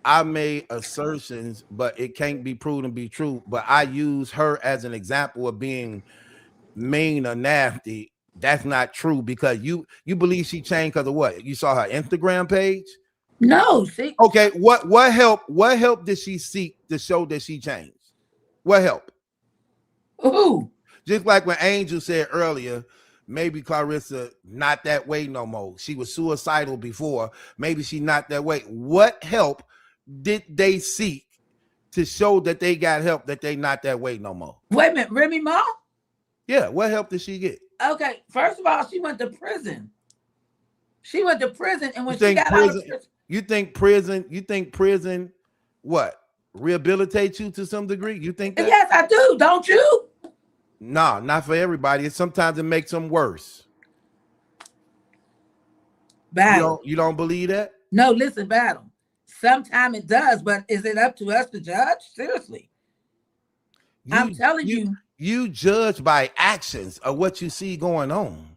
I made assertions, but it can't be proven to be true, but I use her as an example of being mean or nasty, that's not true because you believe she changed because of what? You saw her Instagram page? No, see. Okay, what help did she seek to show that she changed? What help? Ooh. Just like when Angel said earlier, maybe Claressa not that way no more. She was suicidal before. Maybe she not that way. What help did they seek to show that they got help, that they not that way no more? Wait a minute, Remy Ma? Yeah, what help did she get? Okay, first of all, she went to prison. She went to prison, and when she got out of prison, you think prison what? Rehabilitate you to some degree? You think that? Yes, I do. Don't you? No, not for everybody. Sometimes it makes them worse. Battle. You don't believe that? No, listen, Battle. Sometimes it does, but is it up to us to judge? Seriously. I'm telling you. You judge by actions of what you see going on.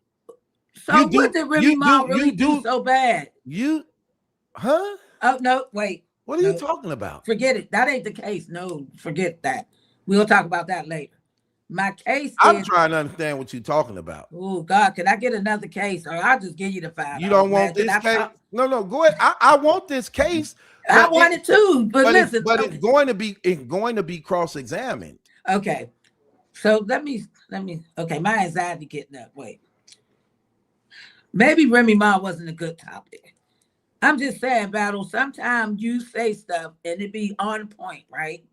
So what did Remy Ma really do so bad? Huh? Oh, no, wait. What are you talking about? Forget it. That ain't the case. No, forget that. We'll talk about that later. My case I'm trying to understand what you're talking about. Oh, God, can I get another case? Or I'll just give you the $5. You don't want this case? No, go ahead. I want this case. I want it too, but listen. It's going to be cross-examined. Okay. So let me, okay, my anxiety getting up. Wait. Maybe Remy Ma wasn't a good topic. I'm just saying, Battle, sometimes you say stuff and it be on point, right?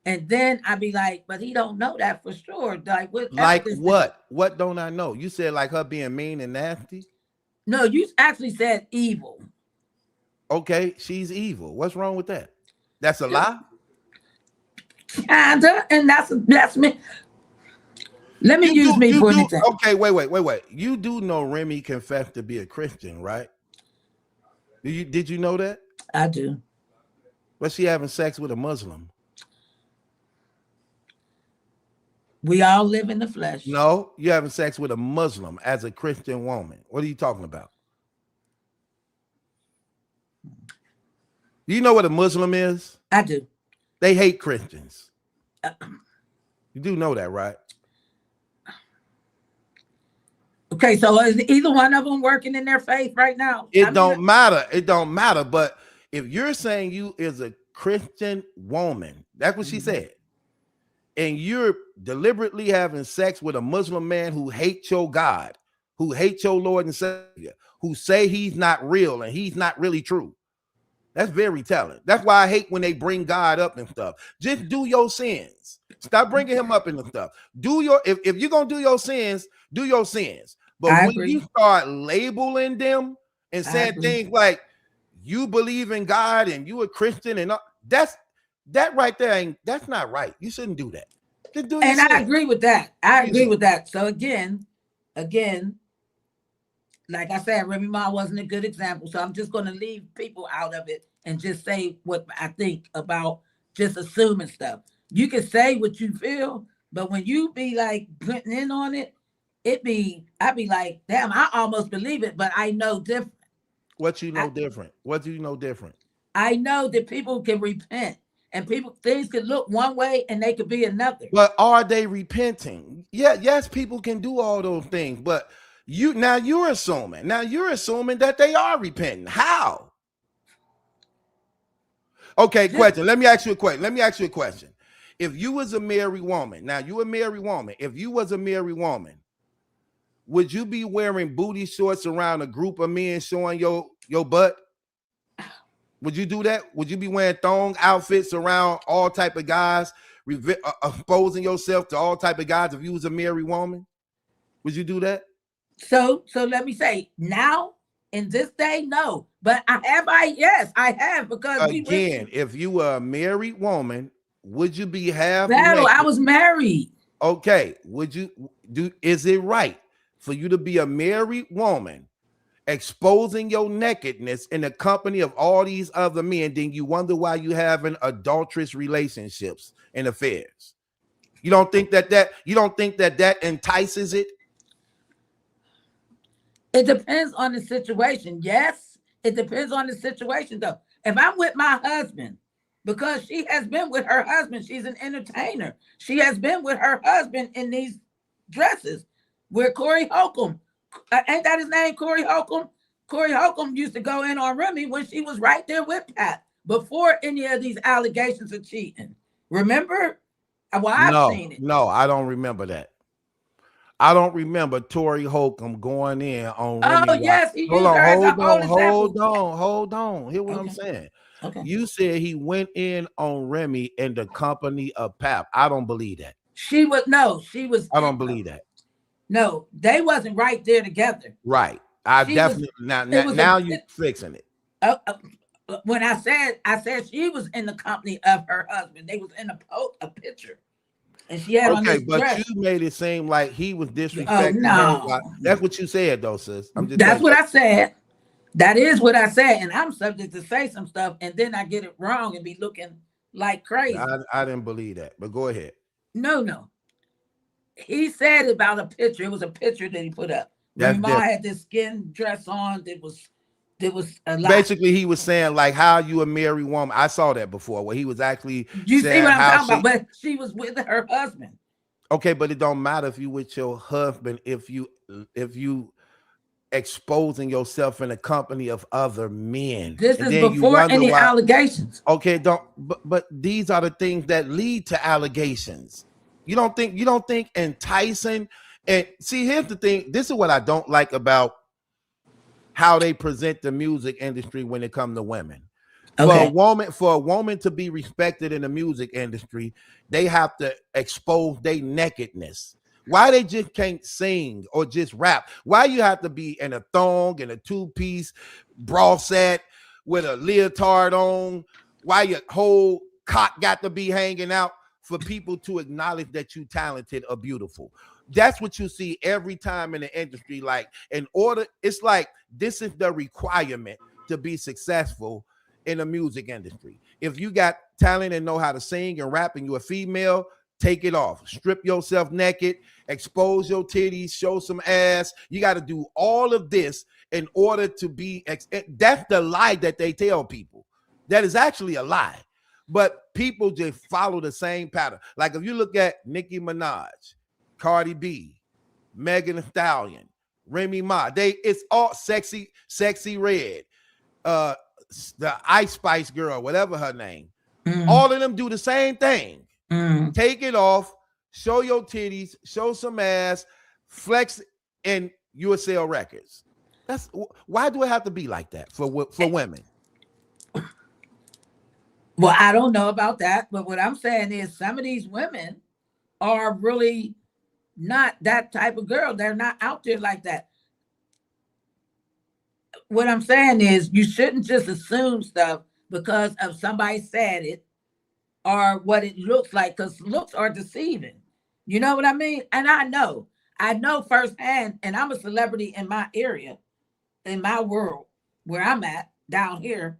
And then I be like, but he don't know that for sure. Like, what Like evidence? what? What don't I know? You said like her being mean and nasty. No, you actually said evil. Okay, she's evil. What's wrong with that? That's a lie. Kinda, and that's me. Let me use me for an example. Okay, wait. You do know Remy confessed to be a Christian, right? Did you know that? I do. But she having sex with a Muslim. We all live in the flesh. No, you having sex with a Muslim as a Christian woman. What are you talking about? Do you know what a Muslim is? I do. They hate Christians. You do know that, right? Okay, so is either one of them working in their faith right now? It don't matter. It don't matter. But if you're saying you is a Christian woman, that's what she said, and you're deliberately having sex with a Muslim man who hates your God, who hates your Lord and Savior, who say he's not real and he's not really true. That's very telling. That's why I hate when they bring God up and stuff. Just do your sins. Stop bringing him up and stuff. Do your if you're gonna do your sins, do your sins. But when you start labeling them and saying things like you believe in God and you a Christian and that right there that's not right. You shouldn't do that. Just do your and sins. I agree with that. I agree with that. So again, like I said, Remy Ma wasn't a good example. So I'm just going to leave people out of it and just say what I think about just assuming stuff. You can say what you feel, but when you be like putting in on it, I'd be like, damn, I almost believe it, but I know different. What you know different? What do you know different? I know that people can repent and things can look one way and they could be another. But are they repenting? Yeah, yes, people can do all those things, but you're assuming that they are repenting. How? Okay, question. Let me ask you a question. If you was a married woman, now you a married woman. If you was a married woman, would you be wearing booty shorts around a group of men showing your butt? Would you do that? Would you be wearing thong outfits around all type of guys, exposing yourself to all type of guys if you was a married woman? Would you do that? So let me say now in this day, no, but yes, I have because again, if you were a married woman, would you be half Battle? naked? I was married. Okay, would you do? Is it right for you to be a married woman, exposing your nakedness in the company of all these other men? Then you wonder why you having adulterous relationships and affairs. You don't think that entices it? It depends on the situation. Yes, it depends on the situation, though. If I'm with my husband, because she has been with her husband, she's an entertainer. She has been with her husband in these dresses. With Corey Holcomb, ain't that his name, Corey Holcomb? Corey Holcomb used to go in on Remy when she was right there with Pat before any of these allegations of cheating. Remember? Well, I've seen it. No, I don't remember that. I don't remember Tory Holcomb going in on Remy. Oh, yes. Hold on. Hear what I'm saying. Okay. You said he went in on Remy in the company of Pap. I don't believe that. I don't believe that. No, they wasn't right there together. Right. Now you're fixing it. When I said she was in the company of her husband. They was in a picture. And she had on this dress. You made it seem like he was disrespecting her. That's what you said, though, sis. That's what I said. That is what I said, and I'm subject to say some stuff, and then I get it wrong and be looking like crazy. I didn't believe that, but go ahead. No. He said about a picture. It was a picture that he put up. Ma had this skin dress on. There was a lot. Basically, he was saying like, "How you a married woman?" I saw that before. Where he was actually. You see what I'm talking about? But she was with her husband. Okay, but it don't matter if you with your husband if you exposing yourself in the company of other men. This is before any allegations. Okay, but these are the things that lead to allegations. You don't think enticing? And see, here's the thing. This is what I don't like about how they present the music industry when it comes to women. Okay. For a woman to be respected in the music industry, they have to expose their nakedness. Why they just can't sing or just rap? Why you have to be in a thong and a two-piece bra set with a leotard on? Why your whole cock got to be hanging out for people to acknowledge that you talented or beautiful? That's what you see every time in the industry. Like, in order, it's like this is the requirement to be successful in the music industry. If you got talent and know how to sing and rap and you're a female, take it off. Strip yourself naked, expose your titties, show some ass. You got to do all of this in order to be. That's the lie that they tell people. That is actually a lie. But people just follow the same pattern. Like if you look at Nicki Minaj, Cardi B, Megan Thee Stallion, Remy Ma, it's all sexy red. The Ice Spice girl, whatever her name, all of them do the same thing. Take it off, show your titties, show some ass, flex, and you will sell records. That's why do it have to be like that for women? Well, I don't know about that, but what I'm saying is some of these women are really not that type of girl. They're not out there like that. What I'm saying is you shouldn't just assume stuff because of somebody said it or what it looks like, because looks are deceiving. You know what I mean? And I know firsthand, and I'm a celebrity in my area, in my world where I'm at down here,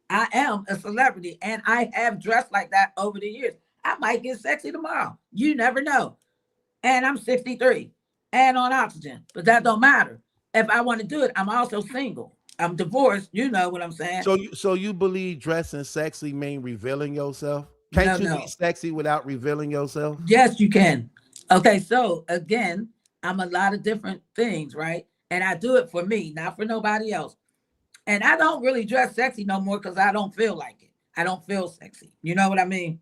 I am a celebrity and I have dressed like that over the years. I might get sexy tomorrow. You never know. And I'm 63 and on oxygen, but that don't matter. If I want to do it, I'm also single. I'm divorced. You know what I'm saying? So you believe dressing sexy mean revealing yourself? Can't you be sexy without revealing yourself? Yes, you can. Okay, so again, I'm a lot of different things, right? And I do it for me, not for nobody else. And I don't really dress sexy no more because I don't feel like it. I don't feel sexy. You know what I mean?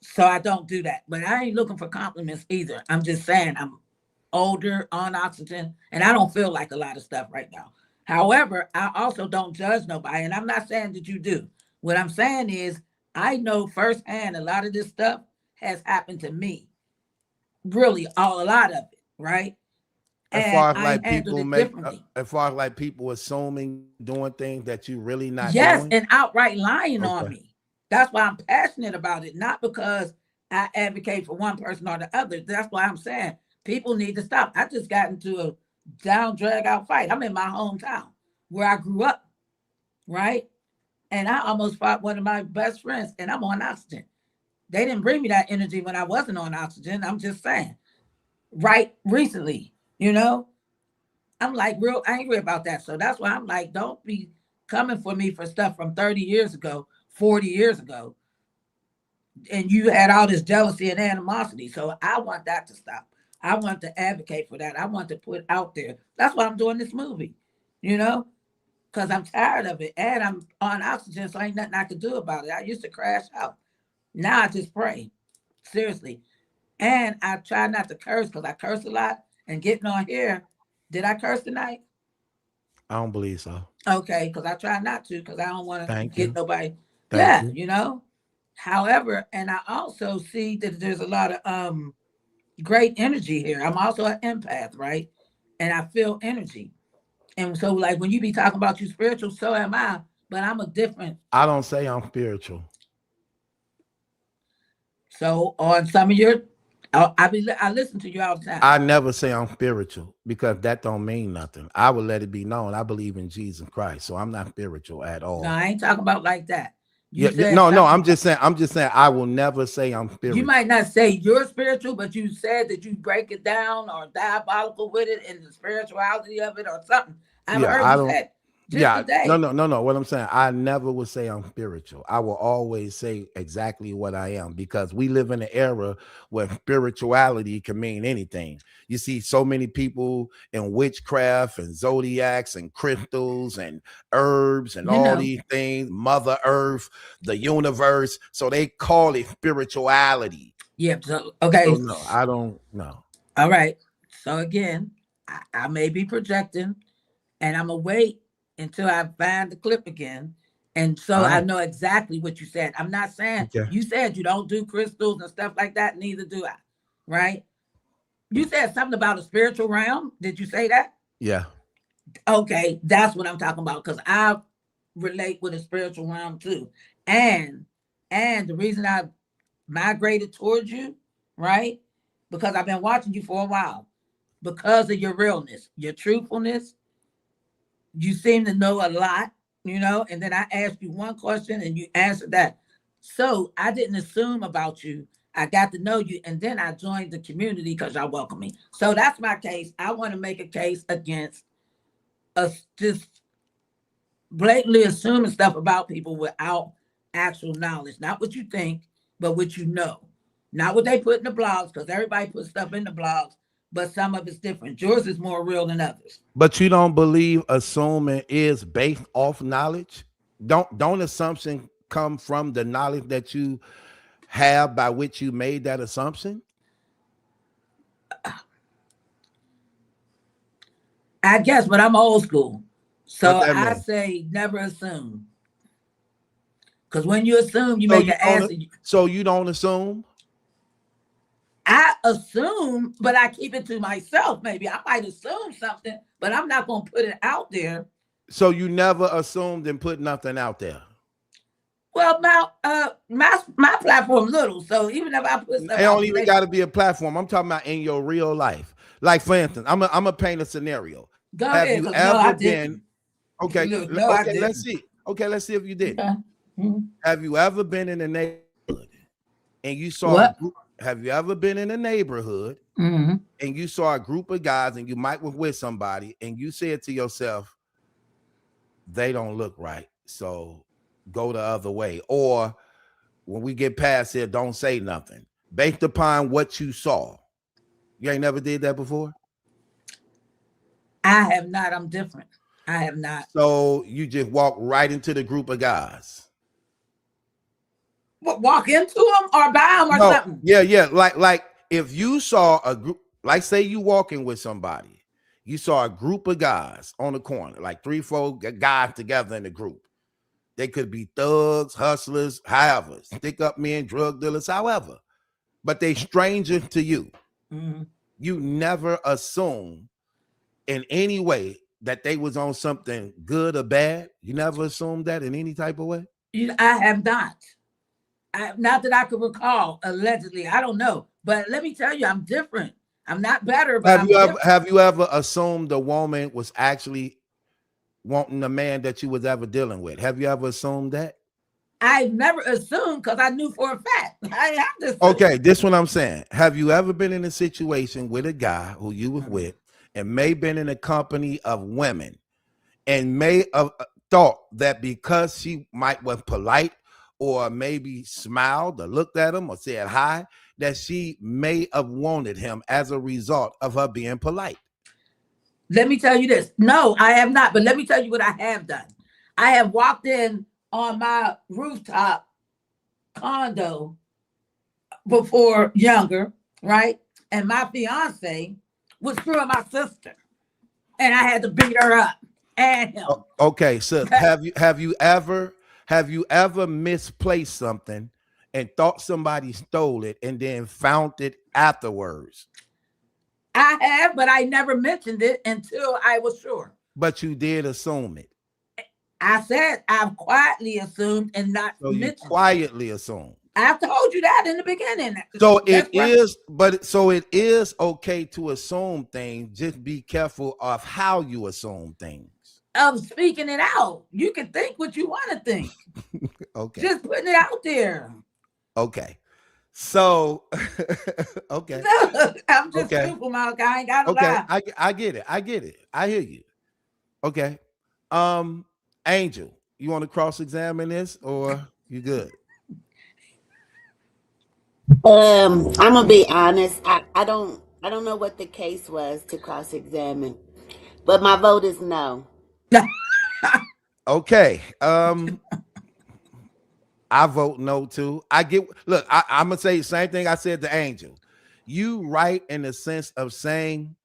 So I don't do that. But I ain't looking for compliments either. I'm just saying I'm older, on oxygen, and I don't feel like a lot of stuff right now. However, I also don't judge nobody, and I'm not saying that you do. What I'm saying is I know firsthand a lot of this stuff has happened to me. Really, a lot of it, right? As far as like people assuming doing things that you really not doing? And outright lying on me. That's why I'm passionate about it, not because I advocate for one person or the other. That's why I'm saying people need to stop. I just got into a drag out fight. I'm in my hometown where I grew up, right? And I almost fought one of my best friends, and I'm on oxygen. They didn't bring me that energy when I wasn't on oxygen. I'm just saying. Right recently, I'm like real angry about that. So that's why I'm like, don't be coming for me for stuff from 30 years ago, 40 years ago. And you had all this jealousy and animosity. So I want that to stop. I want to advocate for that. I want to put out there. That's why I'm doing this movie, because I'm tired of it. And I'm on oxygen, so ain't nothing I can do about it. I used to crash out. Now I just pray. Seriously. And I try not to curse because I curse a lot. And getting on here, did I curse tonight? I don't believe so. Okay, because I try not to because I don't want to get nobody. Thank you. However, and I also see that there's a lot of great energy here. I'm also an empath, right? And I feel energy. And so like when you be talking about you spiritual, so am I, but I'm a different. I don't say I'm spiritual. So on some of your, I listen to you all the time. I never say I'm spiritual because that don't mean nothing. I will let it be known. I believe in Jesus Christ, so I'm not spiritual at all. No, I ain't talking about like that. No. I'm just saying. I will never say I'm spiritual. You might not say you're spiritual, but you said that you break it down or diabolical with it and the spirituality of it or something. I've heard you say. No. What I'm saying, I never would say I'm spiritual. I will always say exactly what I am because we live in an era where spirituality can mean anything. You see so many people in witchcraft and zodiacs and crystals and herbs and all these things, Mother Earth, the universe. So they call it spirituality. Yeah. So, okay. So no, I don't know. All right. So again, I may be projecting. and I'm gonna wait until I find the clip again. And so All I right. know exactly what you said. I'm not saying Okay. you said you don't do crystals and stuff like that, neither do I. Right? You said something about a spiritual realm. Did you say that? Yeah. Okay, that's what I'm talking about because I relate with a spiritual realm too. And the reason I migrated towards you, right? Because I've been watching you for a while. Because of your realness, your truthfulness, you seem to know a lot, and then I asked you one question and you answered that. So I didn't assume about you. I got to know you, and then I joined the community because y'all welcome me. So that's my case. I want to make a case against us just blatantly assuming stuff about people without actual knowledge. Not what you think, but what you know. Not what they put in the blogs, because everybody puts stuff in the blogs, but some of it's different. Yours is more real than others. But you don't believe assuming is based off knowledge? Don't assumption come from the knowledge that you have by which you made that assumption? I guess, but I'm old school. What So that I mean? say never assume. Because when you assume, you So make you an answer. don't assume? I assume, but I keep it to myself. Maybe I might assume something, but I'm not going to put it out there. So you never assumed and put nothing out there? Well, my platform little, so even if I put stuff It out don't even got to be a platform. I'm talking about in your real life. Like for instance, I'm a paint a scenario. Go Have ahead, you because no, I ever didn't. been okay? Look, no, I Okay, didn't. let's see. Okay, let's see if you did. Okay. Mhm. Have you ever been in a neighborhood and you saw What? have you ever been in a neighborhood Mm-hmm. and you saw a group of guys and you might was with somebody and you said to yourself, they don't look right, so go the other way, or when we get past here, don't say nothing based upon what you saw? You ain't never did that before? I have not. I'm different. I have not. So you just walk right into the group of guys? What, walk into them or buy them or No, something? yeah. Like if you saw a group, like say you walking with somebody, you saw a group of guys on the corner, like 3-4 guys together in a group. They could be thugs, hustlers, however, stick up men, drug dealers, however, but they strangers to you. Mm-hmm. You never assume in any way that they was on something good or bad. You never assumed that in any type of way? I have not. Not that I could recall, allegedly. I don't know. But let me tell you, I'm different. I'm not better, but Have you ever assumed the woman was actually wanting the man that you was ever dealing with? Have you ever assumed that? I never assumed because I knew for a fact. I have to assume. Okay, this what I'm saying. Have you ever been in a situation with a guy who you was with and may been in a company of women and may have thought that because she might was polite or maybe smiled or looked at him or said hi, that she may have wanted him as a result of her being polite? Let me tell you this. No, I have not. But let me tell you what I have done. I have walked in on my rooftop condo before younger, right? And my fiance was screwing my sister. And I had to beat her up and him. Okay, so have you ever misplaced something and thought somebody stole it and then found it afterwards? I have, but I never mentioned it until I was sure. But you did assume it. I said I've quietly assumed and not So you mentioned. quietly assumed. I told you that in the beginning. So it is okay to assume things. Just be careful of how you assume things. Of speaking it out. You can think what you want to think. Okay. Just putting it out there. Okay. So okay. No, I'm just Okay. stupid, Malachi. I ain't got to Okay. lie. I get it. I get it. I hear you. Okay. Angel, you want to cross-examine this or you good? I'm gonna be honest. I don't know what the case was to cross-examine, but my vote is no. Okay. I vote no too. I'm gonna say the same thing I said to Angel. You right in the sense of saying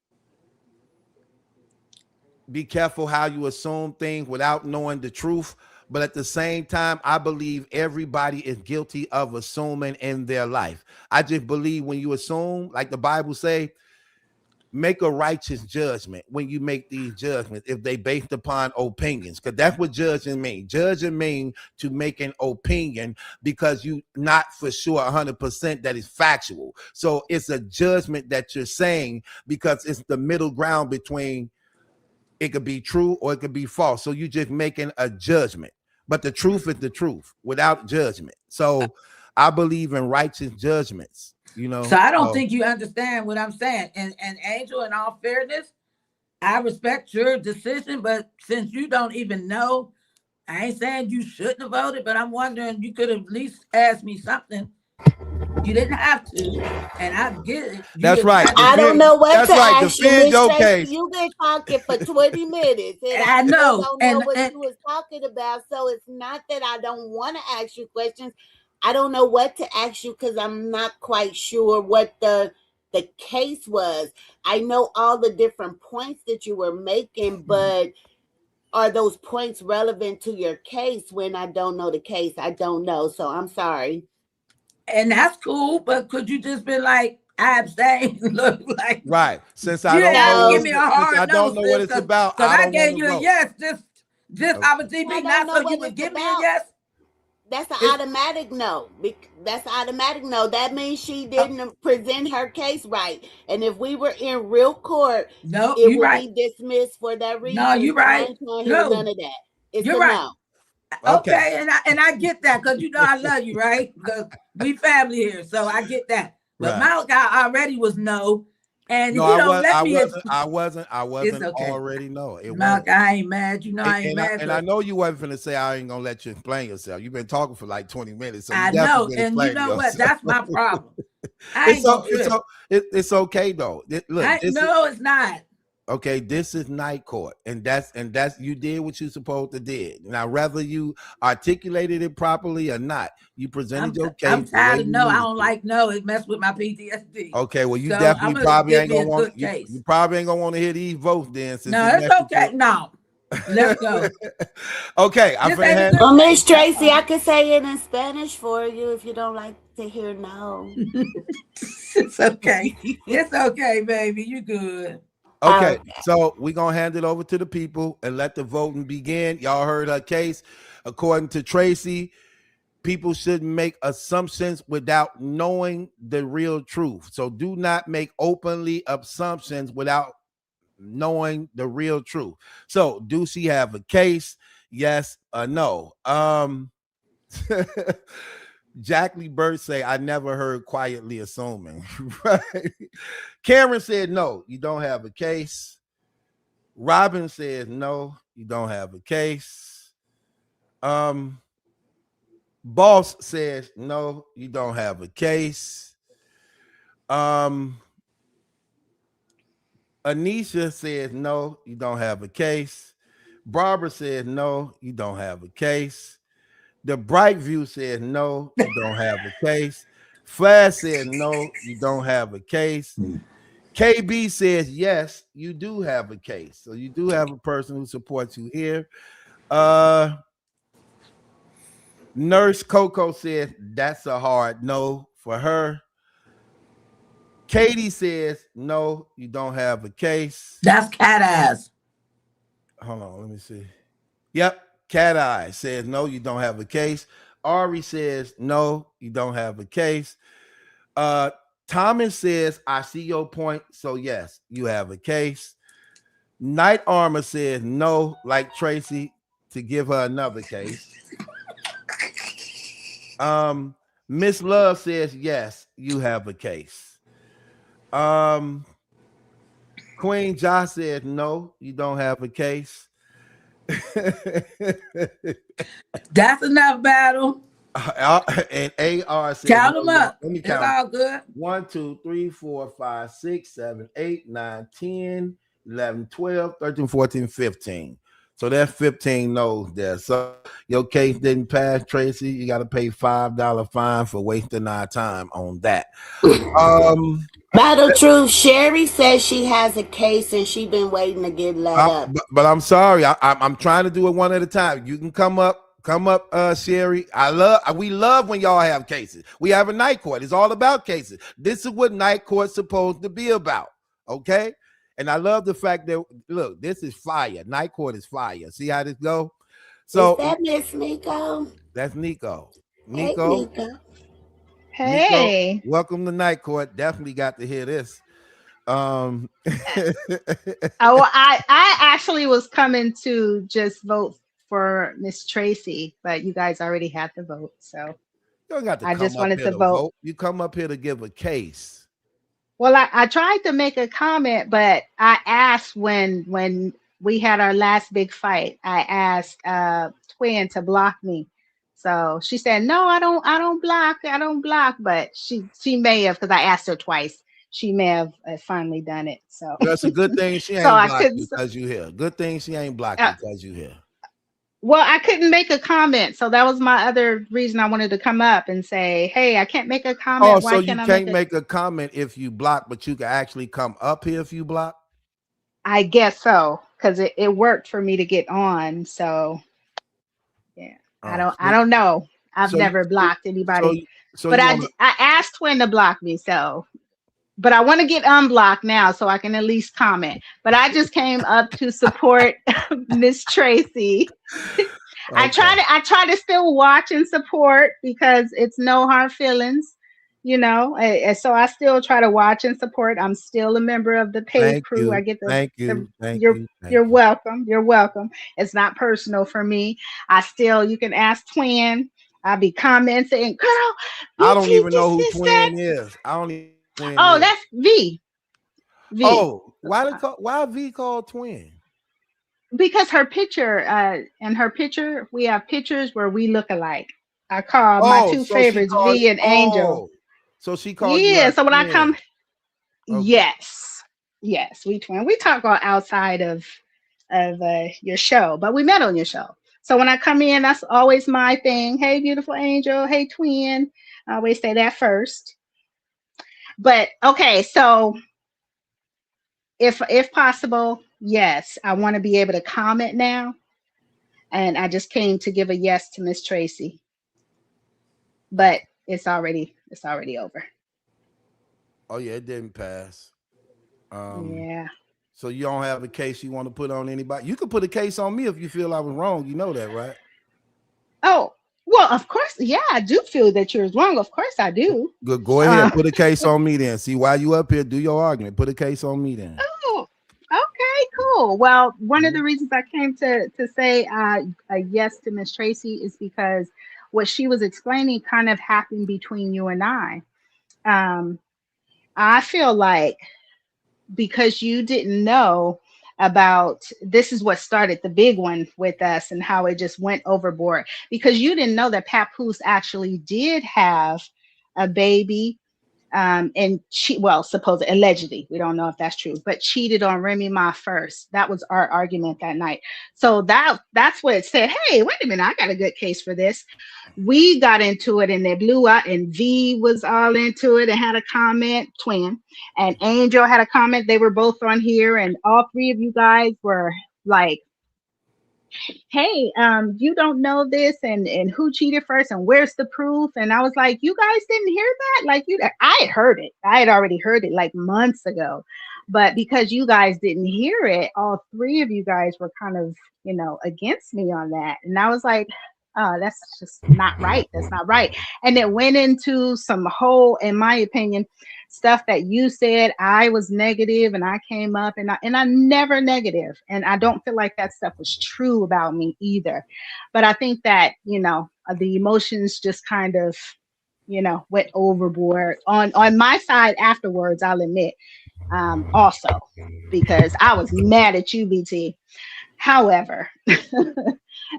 be careful how you assume things without knowing the truth. But at the same time, I believe everybody is guilty of assuming in their life. I just believe when you assume, like the Bible say, make a righteous judgment when you make these judgments if they based upon opinions, because that's what judging means. Judging means to make an opinion because you not for sure 100% that is factual. So it's a judgment that you're saying because it's the middle ground between it could be true or it could be false. So you just making a judgment, but the truth is the truth without judgment. So I believe in righteous judgments. So I don't think you understand what I'm saying. And Angel, in all fairness, I respect your decision, but since you don't even know, I ain't saying you shouldn't have voted, but I'm wondering, you could have at least asked me something. You didn't have to, and I get it. That's right. I don't know what to ask you. Defend your case. You've been talking for 20 minutes, and I know. Don't know what you was talking about. So it's not that I don't want to ask you questions. I don't know what to ask you because I'm not quite sure what the case was. I know all the different points that you were making, but are those points relevant to your case? When I don't know the case, I don't know. So I'm sorry. And that's cool, but could you just be like, I abstain? Look like right. Since I don't know, give me a hard I don't know what it's about. Because I gave you a yes, just opportunity, not so you would give me a yes. That's an automatic no. That's an automatic no. That means she didn't present her case right. And if we were in real court, it would be dismissed for that reason. No, you're right. I ain't trying to hear none of that. It's you're right. No. Okay, and I get that because you know I love you, right? Because we family here, so I get that. But Malachi already was no. And no, you don't let me. I wasn't okay. Already no. Malachi, I ain't mad. You know I ain't mad. And I know you wasn't finna say I ain't gonna let you explain yourself. You've been talking for like 20 minutes. So I know, and you know what? That's my problem. It's okay though. Look, no, it's not. Okay, this is night court, and that's you did what you supposed to did. Now, whether you articulated it properly or not, you presented your case. I'm tired of no. I don't like no. It messed with my PTSD. Okay, well, you definitely probably ain't gonna want. You probably ain't gonna want to hear these votes then. No, it's okay. No, let's go. Okay, I'm Miss Tracy, I could say it in Spanish for you if you don't like to hear no. It's okay. It's okay, baby. You good. Okay, so we're going to hand it over to the people and let the voting begin. Y'all heard her case. According to Tracy, people shouldn't make assumptions without knowing the real truth. So do not make openly assumptions without knowing the real truth. So do she have a case? Yes or no? Jack Lee Bird say, I never heard quietly assuming. Right? Cameron said, no, you don't have a case. Robin says, no, you don't have a case. Boss says, no, you don't have a case. Anisha says, no, you don't have a case. Barbara says, no, you don't have a case. The Bright View says, no, you don't have a case. Flash says, no, you don't have a case. KB says, yes, you do have a case. So you do have a person who supports you here. Nurse Coco says, that's a hard no for her. Katie says, no, you don't have a case. That's cat ass. Hold on, let me see. Yep. Cat Eye says, no, you don't have a case. Ari says, no, you don't have a case. Thomas says, I see your point. So, yes, you have a case. Night Armor says, no, like Tracy, to give her another case. Miss Love says, yes, you have a case. Queen Josh says, no, you don't have a case. That's enough battle. And AR says, count them up. Let me count. It's all good. 1, 2, 3, 4, 5, 6, 7, 8, 9, 10, 11, 12, 13, 14, 15. So that 15 no's there. So your case didn't pass, Tracy. You got to pay $5 fine for wasting our time on that. Battle Truth, Sherry says she has a case and she been waiting to get let up. But I'm sorry. I'm trying to do it one at a time. You can come up, Sherry. We love when y'all have cases. We have a night court. It's all about cases. This is what night court's supposed to be about. Okay. And I love the fact that, look, this is fire. Night court is fire. See how this go? So is that Miss Nico? That's Nico. Hey, Nico. Hey. Nico, welcome to night court. Definitely got to hear this. Oh, I actually was coming to just vote for Miss Tracy, but you guys already had the vote, so you don't got to I come just up wanted here to vote. You come up here to give a case. Well, I tried to make a comment, but I asked when we had our last big fight, I asked Twin to block me. So she said, no, I don't block, but she may have, because I asked her twice. She may have finally done it. So that's a good thing she ain't so blocked you because you here. Good thing she ain't blocked you because you here. Well, I couldn't make a comment, so that was my other reason I wanted to come up and say, hey, I can't make a comment. Oh, why so you can't I can't make a comment if you block, but you can actually come up here if you block? I guess so, because it worked for me to get on. So yeah, I don't know. I've never blocked anybody, but I asked Twin to block me. So, but I want to get unblocked now so I can at least comment. But I just came up to support Miss Tracy. Okay. I try to still watch and support because it's no hard feelings, you know. So I still try to watch and support. I'm still a member of the paid crew. I get the thank you. You're welcome. You're welcome. It's not personal for me. You can ask Twin. I'll be commenting, girl. I don't even know who Twin is. I don't even. Oh, that's V. Oh, why V called Twin? Because her picture, in her picture, we have pictures where we look alike. I call my two favorites, V and Angel. So she called you. Yeah. So when twin. I come, yes, we twin. We talk outside of your show, but we met on your show. So when I come in, that's always my thing. Hey, beautiful Angel. Hey, twin. I always say that first. But okay, so if possible, yes, I want to be able to comment now. And I just came to give a yes to Miss Tracy. But it's already over. Oh yeah, it didn't pass. Yeah. So you don't have a case you want to put on anybody? You could put a case on me if you feel I was wrong. You know that, right? Oh, well, of course. Yeah, I do feel that you're wrong. Of course I do. Good. Go ahead. Put a case on me then. See why you up here. Do your argument. Put a case on me then. Oh, okay, cool. Well, one of the reasons I came to say a yes to Miss Tracy is because what she was explaining kind of happened between you and I. I feel like because you didn't know about this is what started the big one with us and how it just went overboard, because you didn't know that Papoose actually did have a baby and supposedly, allegedly, we don't know if that's true, but cheated on Remy Ma first. That was our argument that night. So that's what it said. Hey, wait a minute, I got a good case for this. We got into it and they blew out, and V was all into it and had a comment, twin, and Angel had a comment. They were both on here, and all three of you guys were like, hey, you don't know this, and who cheated first, and where's the proof? And I was like, you guys didn't hear that? Like, I had heard it. I had already heard it like months ago, but because you guys didn't hear it, all three of you guys were kind of, against me on that. And I was like, oh, that's just not right. That's not right. And it went into some whole, in my opinion, stuff that you said. I was negative and I came up and I'm never negative. And I don't feel like that stuff was true about me either. But I think that, the emotions just kind of, went overboard on my side afterwards, I'll admit, also, because I was mad at you, BT. However,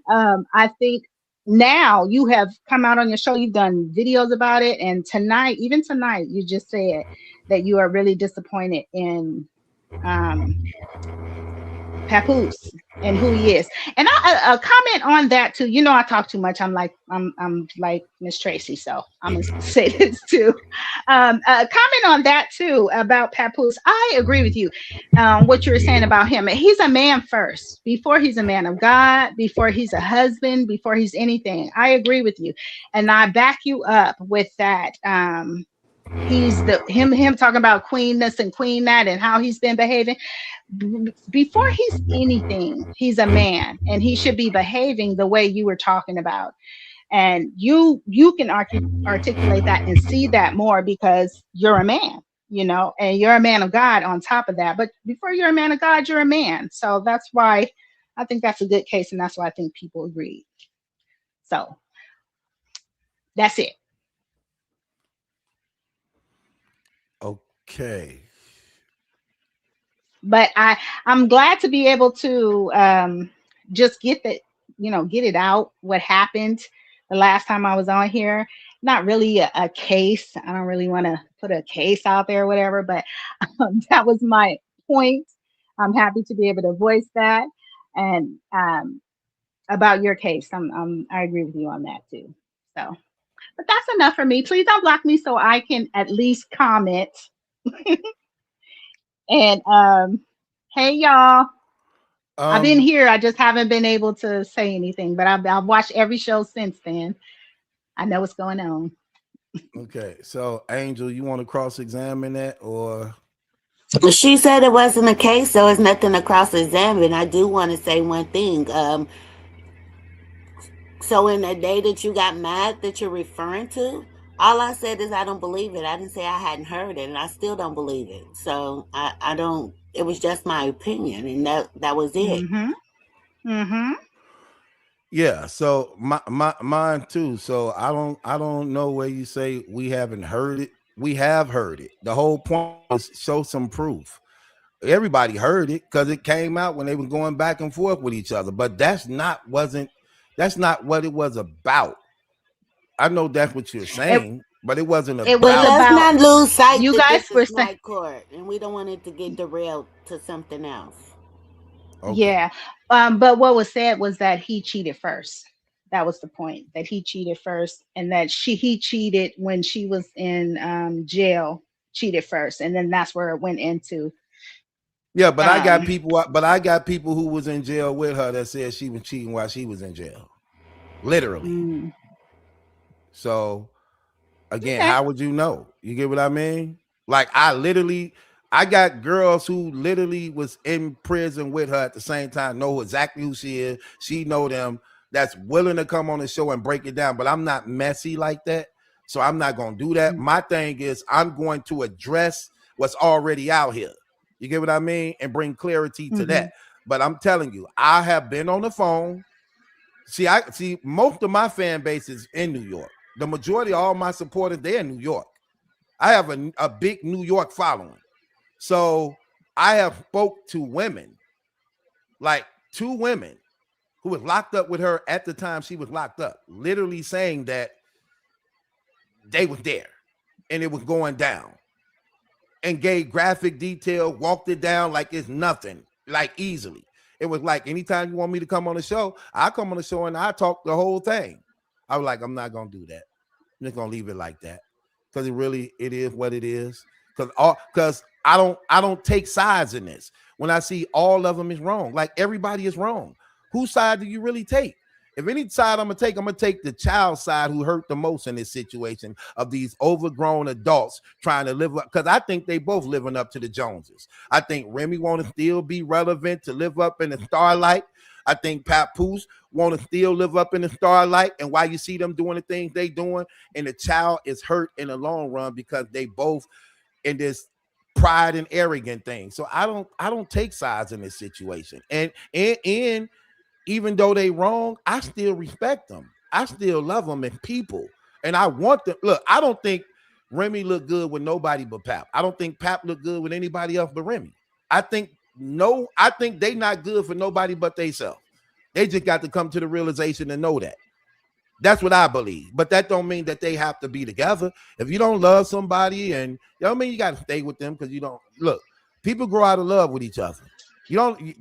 I think now you have come out on your show, you've done videos about it, and even tonight, you just said that you are really disappointed in Papoose and who he is. And I comment on that too. You know, I talk too much. I'm like Miss Tracy, so I'm gonna say this too. Comment on that too about Papoose. I agree with you. What you were saying about him. He's a man first, before he's a man of God, before he's a husband, before he's anything. I agree with you, and I back you up with that. He's the him talking about queen this and queen that and how he's been behaving before he's anything. He's a man and he should be behaving the way you were talking about, and you can articulate that and see that more because you're a man, you know, and you're a man of God on top of that. But before you're a man of God, you're a man. So that's why I think that's a good case, and that's why I think people agree. So that's it. Okay. But I'm glad to be able to just get that, you know, get it out what happened the last time I was on here. Not really a case. I don't really want to put a case out there or whatever, but that was my point. I'm happy to be able to voice that. And about your case, I agree with you on that too. So, but that's enough for me. Please don't block me so I can at least comment. And hey y'all, I've been here. I just haven't been able to say anything, but I've watched every show since then. I know what's going on. Okay, so Angel, you want to cross-examine that, or She said it wasn't a case, so it's nothing to cross-examine. I do want to say one thing. So in the day that you got mad that you're referring to, all I said is I don't believe it. I didn't say I hadn't heard it, and I still don't believe it. So I don't. It was just my opinion, and that was it. yeah? So mine too. So I don't know where you say we haven't heard it. We have heard it. The whole point is show some proof. Everybody heard it because it came out when they were going back and forth with each other. But that's not what it was about. I know that's what you're saying, but it wasn't It about. was But let's about not lose sight you that guys this were is saying. night court, and we don't want it to get derailed to something else. Okay. Yeah. But what was said was that he cheated first. That was the point. That he cheated first, and that he cheated when she was in jail. Cheated first, and then that's where it went into. Yeah, but I got Um, people. But I got people who was in jail with her that said she was cheating while she was in jail, literally. mm, So again, okay. how would you know? You get what I mean? Like I got girls who literally was in prison with her at the same time, know exactly who she is. She know them. That's willing to come on the show and break it down. But I'm not messy like that, so I'm not gonna do that. My thing is I'm going to address what's already out here. You get what I mean? And bring clarity to Mm-hmm. that. But I'm telling you, I have been on the phone. I see most of my fan base is in New York. The majority of all my supporters, they're in New York. I have a big New York following. So I have spoke to women, like 2 women who was locked up with her at the time she was locked up, literally saying that they was there and it was going down, and gave graphic detail, walked it down like it's nothing, like easily. It was like, anytime you want me to come on the show, I come on the show and I talk the whole thing. I was like, I'm not gonna do that. I'm just gonna leave it like that, because it is what it is. Because I don't take sides in this. When I see all of them is wrong, like everybody is wrong. Whose side do you really take? If any side I'm gonna take the child side who hurt the most in this situation of these overgrown adults trying to live up, because I think they both living up to the Joneses. I think Remy want to still be relevant to live up in the starlight. I think Papoose want to still live up in the starlight, and why you see them doing the things they doing, and the child is hurt in the long run because they both in this pride and arrogant thing. So I don't take sides in this situation. And even though they wrong, I still respect them. I still love them and people. And I want them. Look, I don't think Remy look good with nobody but Pap. I don't think Pap look good with anybody else but Remy. I think they not good for nobody but theyself. They just got to come to the realization and know that. That's what I believe. But that don't mean that they have to be together. If you don't love somebody, and you know what I mean, you got to stay with them, because you don't look. People grow out of love with each other.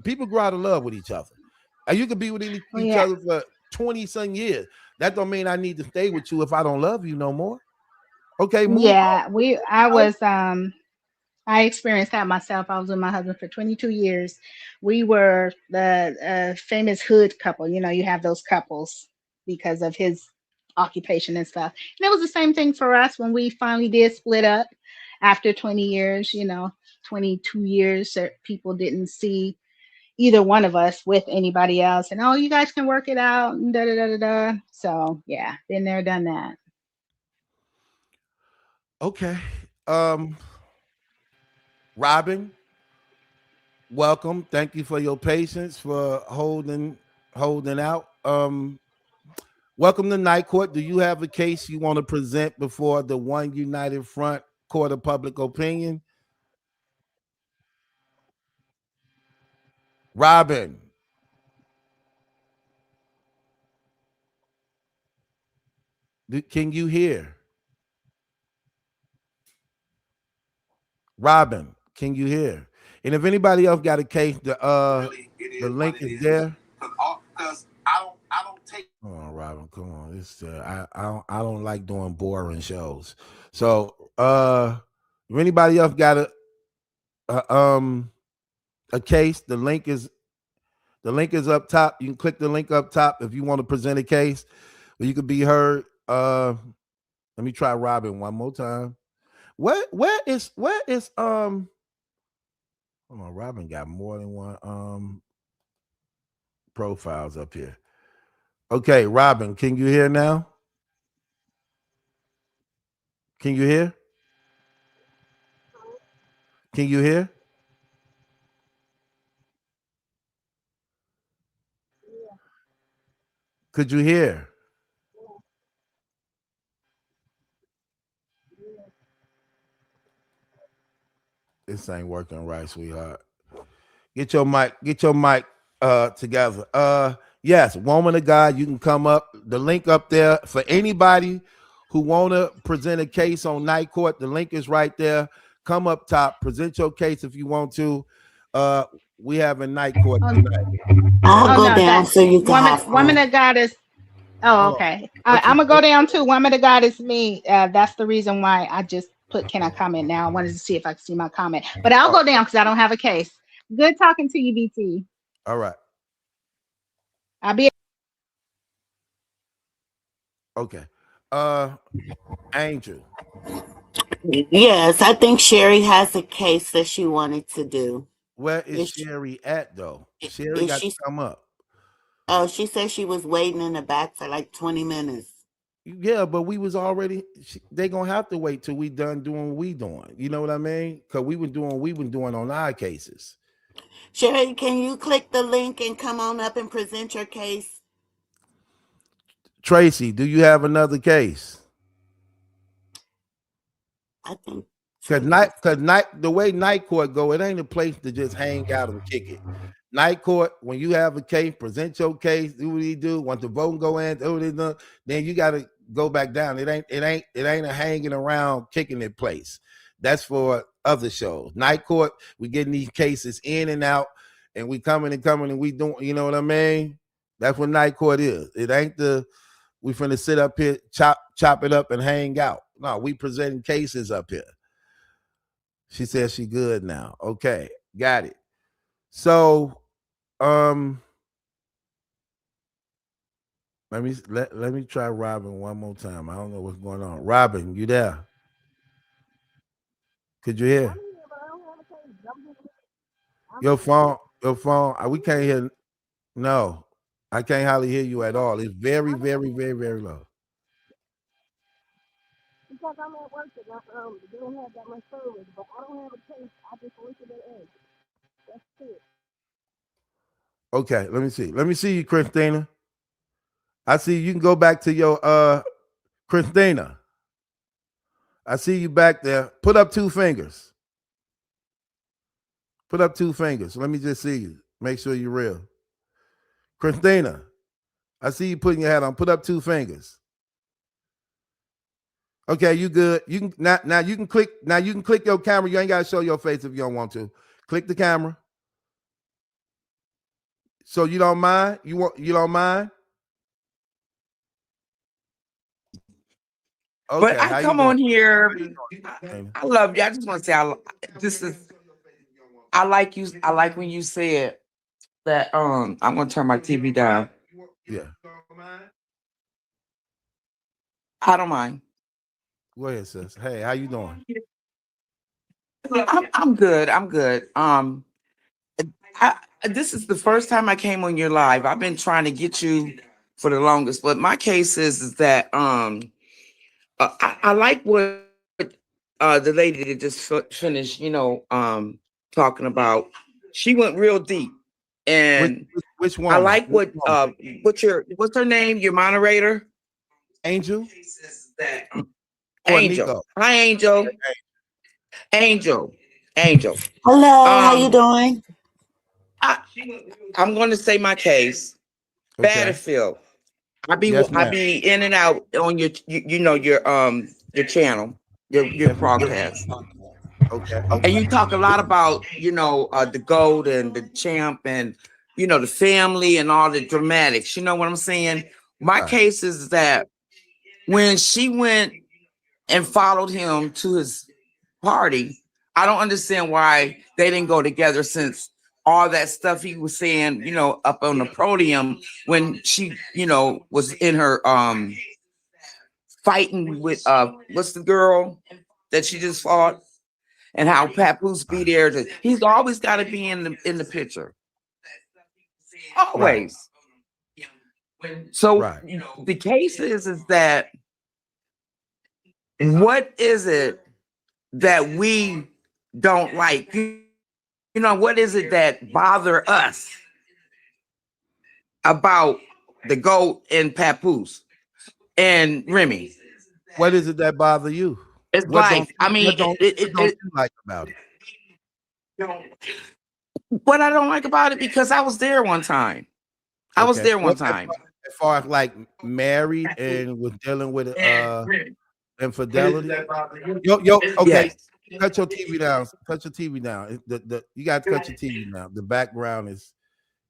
People grow out of love with each other. And you could be with Well, each yeah, other for 20-some years. That don't mean I need to stay with you if I don't love you no more. Okay, move yeah. I on. was I experienced that myself. I was with my husband for 22 years. We were the famous hood couple. You know, you have those couples because of his occupation and stuff. And it was the same thing for us when we finally did split up after 20 years, 22 years that people didn't see either one of us with anybody else. And, oh, you guys can work it out. And da, da, da, da, da. So, yeah, been there, done that. Okay. Um, Robin, welcome. Thank you for your patience for holding out. Welcome to Night Court. Do you have a case you want to present before the One United Front Court of Public Opinion? Robin, can you hear? Robin, can you hear? And if anybody else got a case, the link is there. Because I don't take. Come on, Robin. Come on. I don't like doing boring shows. So if anybody else got a case, the link is up top. You can click the link up top if you want to present a case, or you could be heard. Let me try Robin one more time. Where is hold on, Robin got more than one profiles up here. Okay, Robin, can you hear now? Can you hear? Can you hear? Could you hear? This ain't working right, sweetheart. Get your mic together. Yes, woman of God, you can come up. The link up there for anybody who wanna present a case on Night Court. The link is right there. Come up top, present your case if you want to. We have a Night Court Oh, tonight. I'll oh go no, down that so you can woman, hop woman on. of God is. Oh, Hold on. okay. What I'm you gonna go say? down too. Woman of God is me. That's the reason why I just put. Can I comment now? I wanted to see if I could see my comment, but I'll Oh, go down because I don't have a case. Good talking to you, BT. all right. I'll be. Okay. Angel, Yes, I think Sherry has a case that she wanted to do. where is Is Sherry at though? Sherry is got to she? come up. Oh, she said she was waiting in the back for like 20 minutes. Yeah, but we was already. They gonna have to wait till we done doing what we doing. You know what I mean? Because we been doing on our cases. Sherry, can you click the link and come on up and present your case? Tracy, do you have another case? I think Cause Tracy. the way Night Court go, it ain't a place to just hang out and kick it. Night Court, when you have a case, present your case, do what you do. Once the vote go in, do what they do, then you gotta go back down. It ain't a hanging around kicking it place. That's for other shows. Night Court, we getting these cases in and out, and we coming and we doing, you know what I mean? That's what Night Court is. It ain't we finna sit up here, chop it up and hang out. No, we presenting cases up here. She says she good now. Okay, got it. So, let me try Robin one more time. I don't know what's going on. Robin, you there? Could you hear? Your phone. We can't hear. No, I can't hardly hear you at all. It's very, very, very, very low. Okay, let me see. Let me see you, Christina. I see you can go back to your Christina. I see you back there. Put up two fingers. Put up two fingers. Let me just see you. Make sure you're real. Christina, I see you putting your hat on. Put up two fingers. Okay, you good. You can now you can click your camera. You ain't gotta show your face if you don't want to. Click the camera. So you don't mind? You don't mind? But Okay, I how you come doing? on here. Dana? I love you. I just want to say, this is. I like you. I like when you said that. I'm gonna turn my TV down. Yeah. I don't mind. Go ahead, sis. Hey, how you doing? I'm good. I'm good. This is the first time I came on your live. I've been trying to get you for the longest, but my case is that I like what the lady that just finished, talking about. She went real deep, Which and which I woman? like Which what woman? what's her name? Your moderator, Angel or Angel. Nico? Hi, Angel. Hey, Angel. Angel. Hello, how you Um, doing? I, I'm going to say my case. okay. Battlefield. Yes, I ma'am. be in and out on your channel, your Yes, ma'am. broadcast. Okay. And you talk a lot about, the GOAT and the champ and, the family and all the dramatics. You know what I'm saying? My Right. case is that when she went and followed him to his party, I don't understand why they didn't go together since all that stuff he was saying, up on the podium when she, was in her fighting with what's the girl that she just fought? And how Papoose be there he's always got to be in the picture. Right. Always. So Right. the case is that what is it that we don't like? What is it that bother us about the GOAT and Papoose and Remy? What is it that bother you? It's What don't like, I mean, what don't you like about it? what I don't like about it because I was there one time. I was Okay. there Well, one time. as far as like married and was dealing with infidelity. Yo, okay. Yes. Cut your TV down. Cut your TV down. You got to cut your TV down. The background is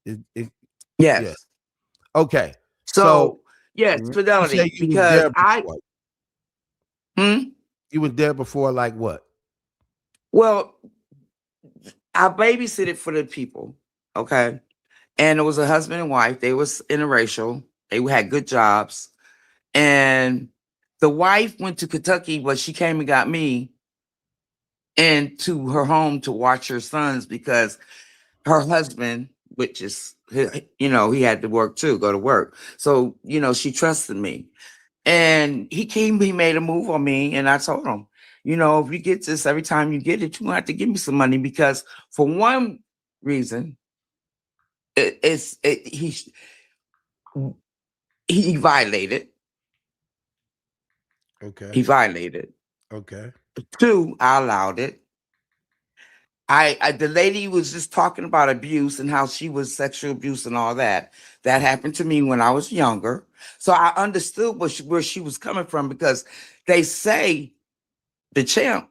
yeah. Yes. Okay. So So yes, you say fidelity. you was Because there before. You was there before, like what? well, I babysitted for the people. Okay. And it was a husband and wife. They was interracial. They had good jobs. And the wife went to Kentucky, but she came and got me into her home to watch her sons because her husband, which is, he had to work too, go to work. So, she trusted me. And he made a move on me. And I told him, if you get this, every time you get it, you're gonna have to give me some money because for one reason, he violated. Okay. He violated. Okay. Two, I allowed it. The lady was just talking about abuse and how she was sexual abuse and all that. That happened to me when I was younger. So I understood where she was coming from because they say the champ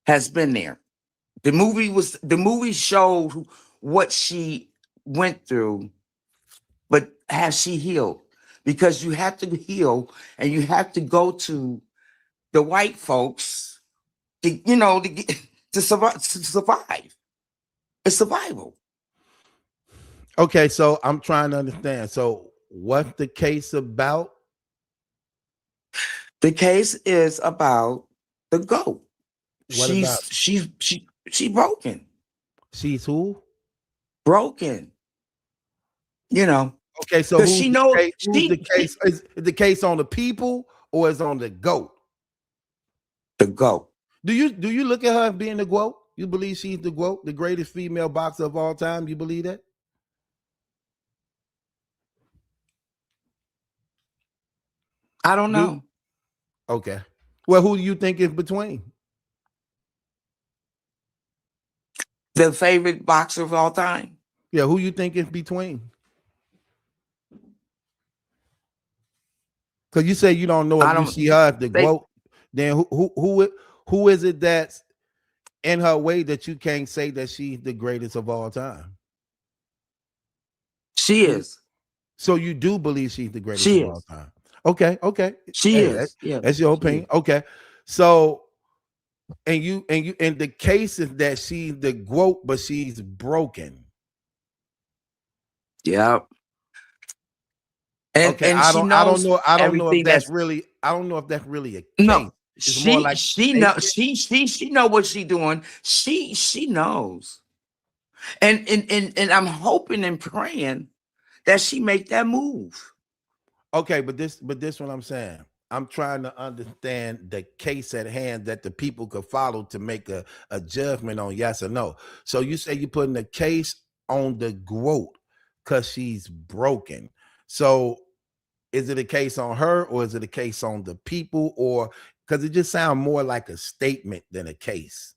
has been there. The movie showed what she went through, but has she healed? Because you have to heal and you have to go to the white folks to get to survive. It's survival. Okay, so I'm trying to understand. So what's the case about? The case is about the goat. What about She broken. she's who? Broken. You know, Okay, so because she knows who's the case? Is the case on the people or is on the goat? the goat. Do you look at her as being the GOAT? You believe she's the GOAT, the greatest female boxer of all time? You believe that? I don't Do know. okay. Well, who do you think is between? The favorite boxer of all time. Yeah, who you think is between? Because you say you don't know I if you don't see her as the they GOAT. Then who is it that's in her way that you can't say that she's the greatest of all time? She is. So you do believe she's the greatest She of all is. time? Okay. She Hey, is. Yeah. that's your She is. opinion. Okay. So and the case is that she's the GOAT, but she's broken. Yeah. And she I knows don't know if everything that's that's really a no. case. It's more like She a know statement. she know what she doing. She knows. And I'm hoping and praying that she make that move. Okay, but this what I'm saying. I'm trying to understand the case at hand that the people could follow to make a judgment on yes or no. So you say you're putting a case on the GOAT because she's broken. So is it a case on her or is it a case on the people, or because it just sounds more like a statement than a case?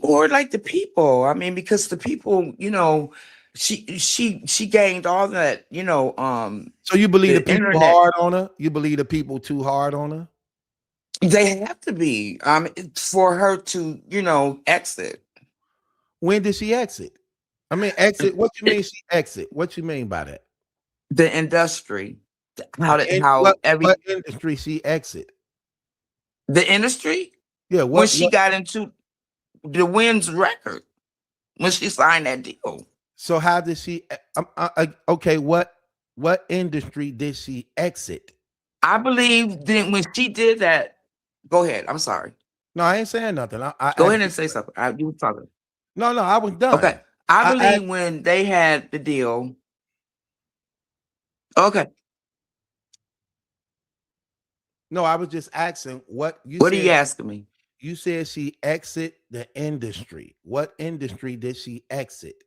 Or like the people. I mean, because the people, she gained all that, So you believe the the people internet. hard on her? You believe the people too hard on her? They have to be for her to, exit. When did she exit? I mean, exit. What you mean It, she exit? What you mean by that? the industry, In how what every industry she exit? the industry Yeah, when she what got into the Wins record when she signed that deal. so how did she okay, what industry did she exit? I believe then when she did that. Go ahead. I'm sorry. No, I ain't saying nothing. I Go ahead asked you. and say something. You were talking. No, I was done. Okay. I I asked, believe when they had the deal. Okay. no, I was just asking what you What are you said. asking me? You said she exit the industry. What industry did she exit?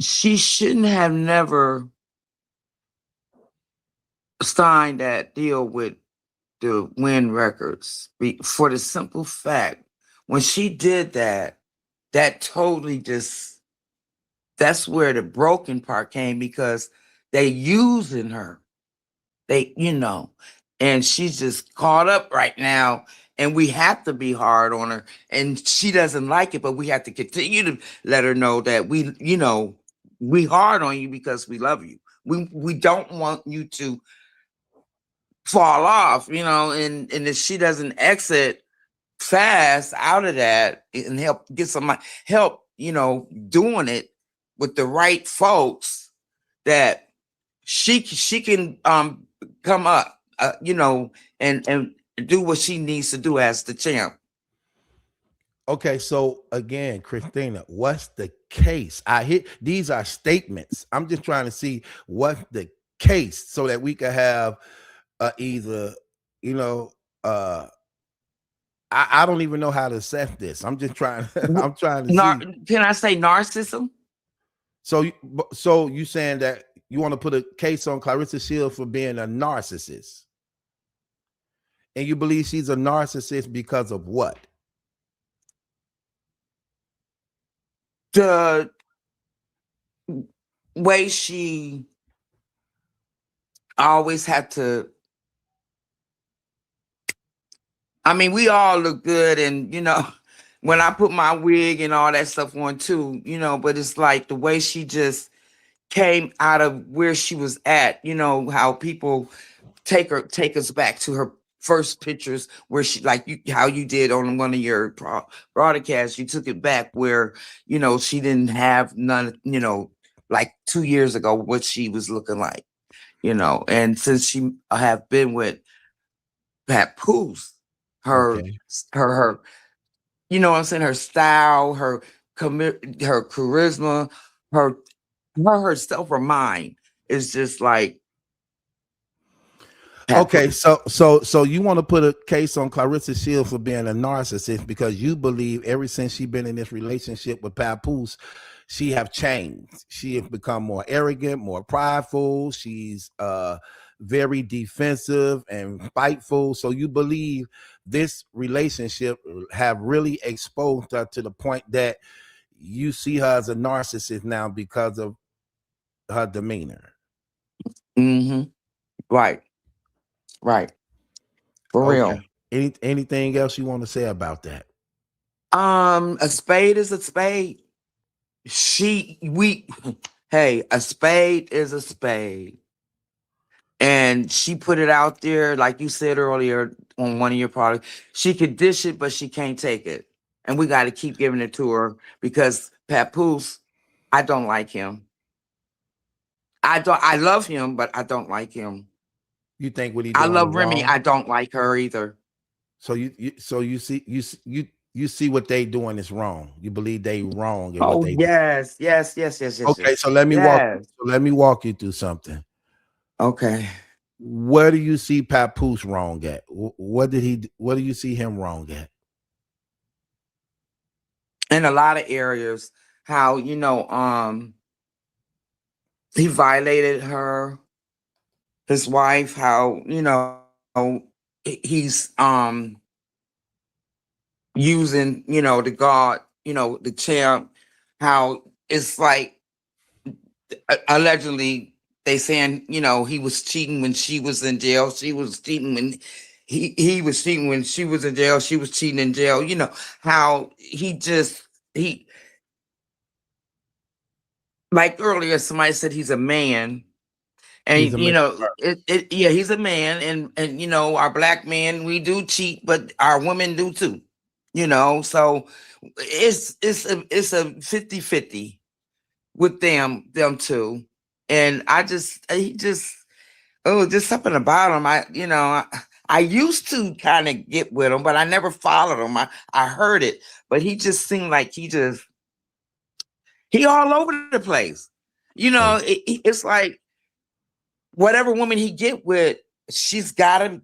She shouldn't have never signed that deal with the Win Records for the simple fact when she did that, that totally just that's where the broken part came because they using her. They, and she's just caught up right now. And we have to be hard on her. And she doesn't like it, but we have to continue to let her know that we hard on you because we love you. We don't want you to fall off, and if she doesn't exit fast out of that and get some help, doing it with the right folks that she can come up, and do what she needs to do as the champ. Okay, so again, Christina, what's the case? I hit these are statements. I'm just trying to see what's the case so that we can have either, you know, uh I don't even know how to assess this. I'm just trying I'm trying to see. Can I say narcissism? So you saying that you want to put a case on Claressa Shields for being a narcissist, and you believe she's a narcissist because of what? The way she always had to. I mean, we all look good, and when I put my wig and all that stuff on too, but it's like the way she just came out of where she was at, how people take us back to her first pictures where she like how you did on one of your broadcasts, you took it back where, she didn't have none, like 2 years ago, what she was looking like, and since she have been with Papoose, her, Okay. her, what I'm saying, her style, her charisma, her herself, her mind is just like Okay, Papoose. so you want to put a case on Claressa Shields for being a narcissist because you believe ever since she been in this relationship with Papoose, she have changed. She have become more arrogant, more prideful. She's very defensive and spiteful. So you believe this relationship have really exposed her to the point that you see her as a narcissist now because of her demeanor. Mm-hmm. Right. For Okay. real. Anything else you want to say about that? A spade is a spade. She we hey, a spade is a spade. And she put it out there, like you said earlier on one of your products. She could dish it, but she can't take it. And we got to keep giving it to her because Papoose, I don't like him. I love him, but I don't like him. You think what he I doing is love Remy. wrong? I don't like her either. So you see you see what they doing is wrong. You believe they wrong in what Oh they do. yes, yes, yes, yes, yes, Okay, yes. so let me Yes. walk you through something. Okay. Where do you see Papoose wrong at? What do you see him wrong at? In a lot of areas, how he violated her, his wife, how he's using, the God, the champ, how it's like allegedly they saying, he was cheating when she was in jail. She was cheating when he was cheating when she was in jail. She was cheating in jail. How he like earlier somebody said he's a man. He's And a man. yeah, he's a man, and our black men, we do cheat, but our women do too. So it's a 50-50 with them two. And he just just something about him. I used to kind of get with him, but I never followed him. I heard it, but he just seemed like he all over the place. Oh, It's like whatever woman he get with, she's got to,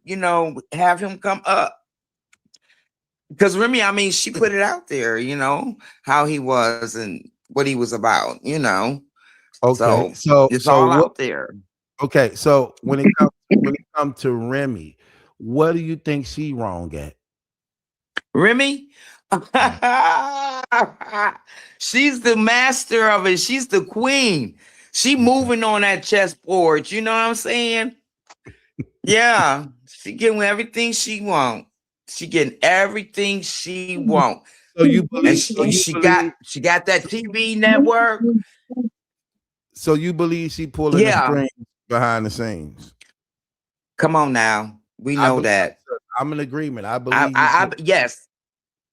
have him come up. Because Remy, I mean, she put it out there, how he was and what he was about. okay. So So it's so all what? out there. Okay. So when it comes to Remy, what do you think she wrong at? Remy, Mm. she's the master of it. She's the queen. She Okay. moving on that chessboard. You know what I'm saying? Yeah, she getting everything she want. She getting everything she want, So you and believe? So she you she got believe? she got that TV network. So you believe she pulling the Yeah, strings behind the scenes? come on now, we I know believe. that. I'm in agreement. I believe you. Yes,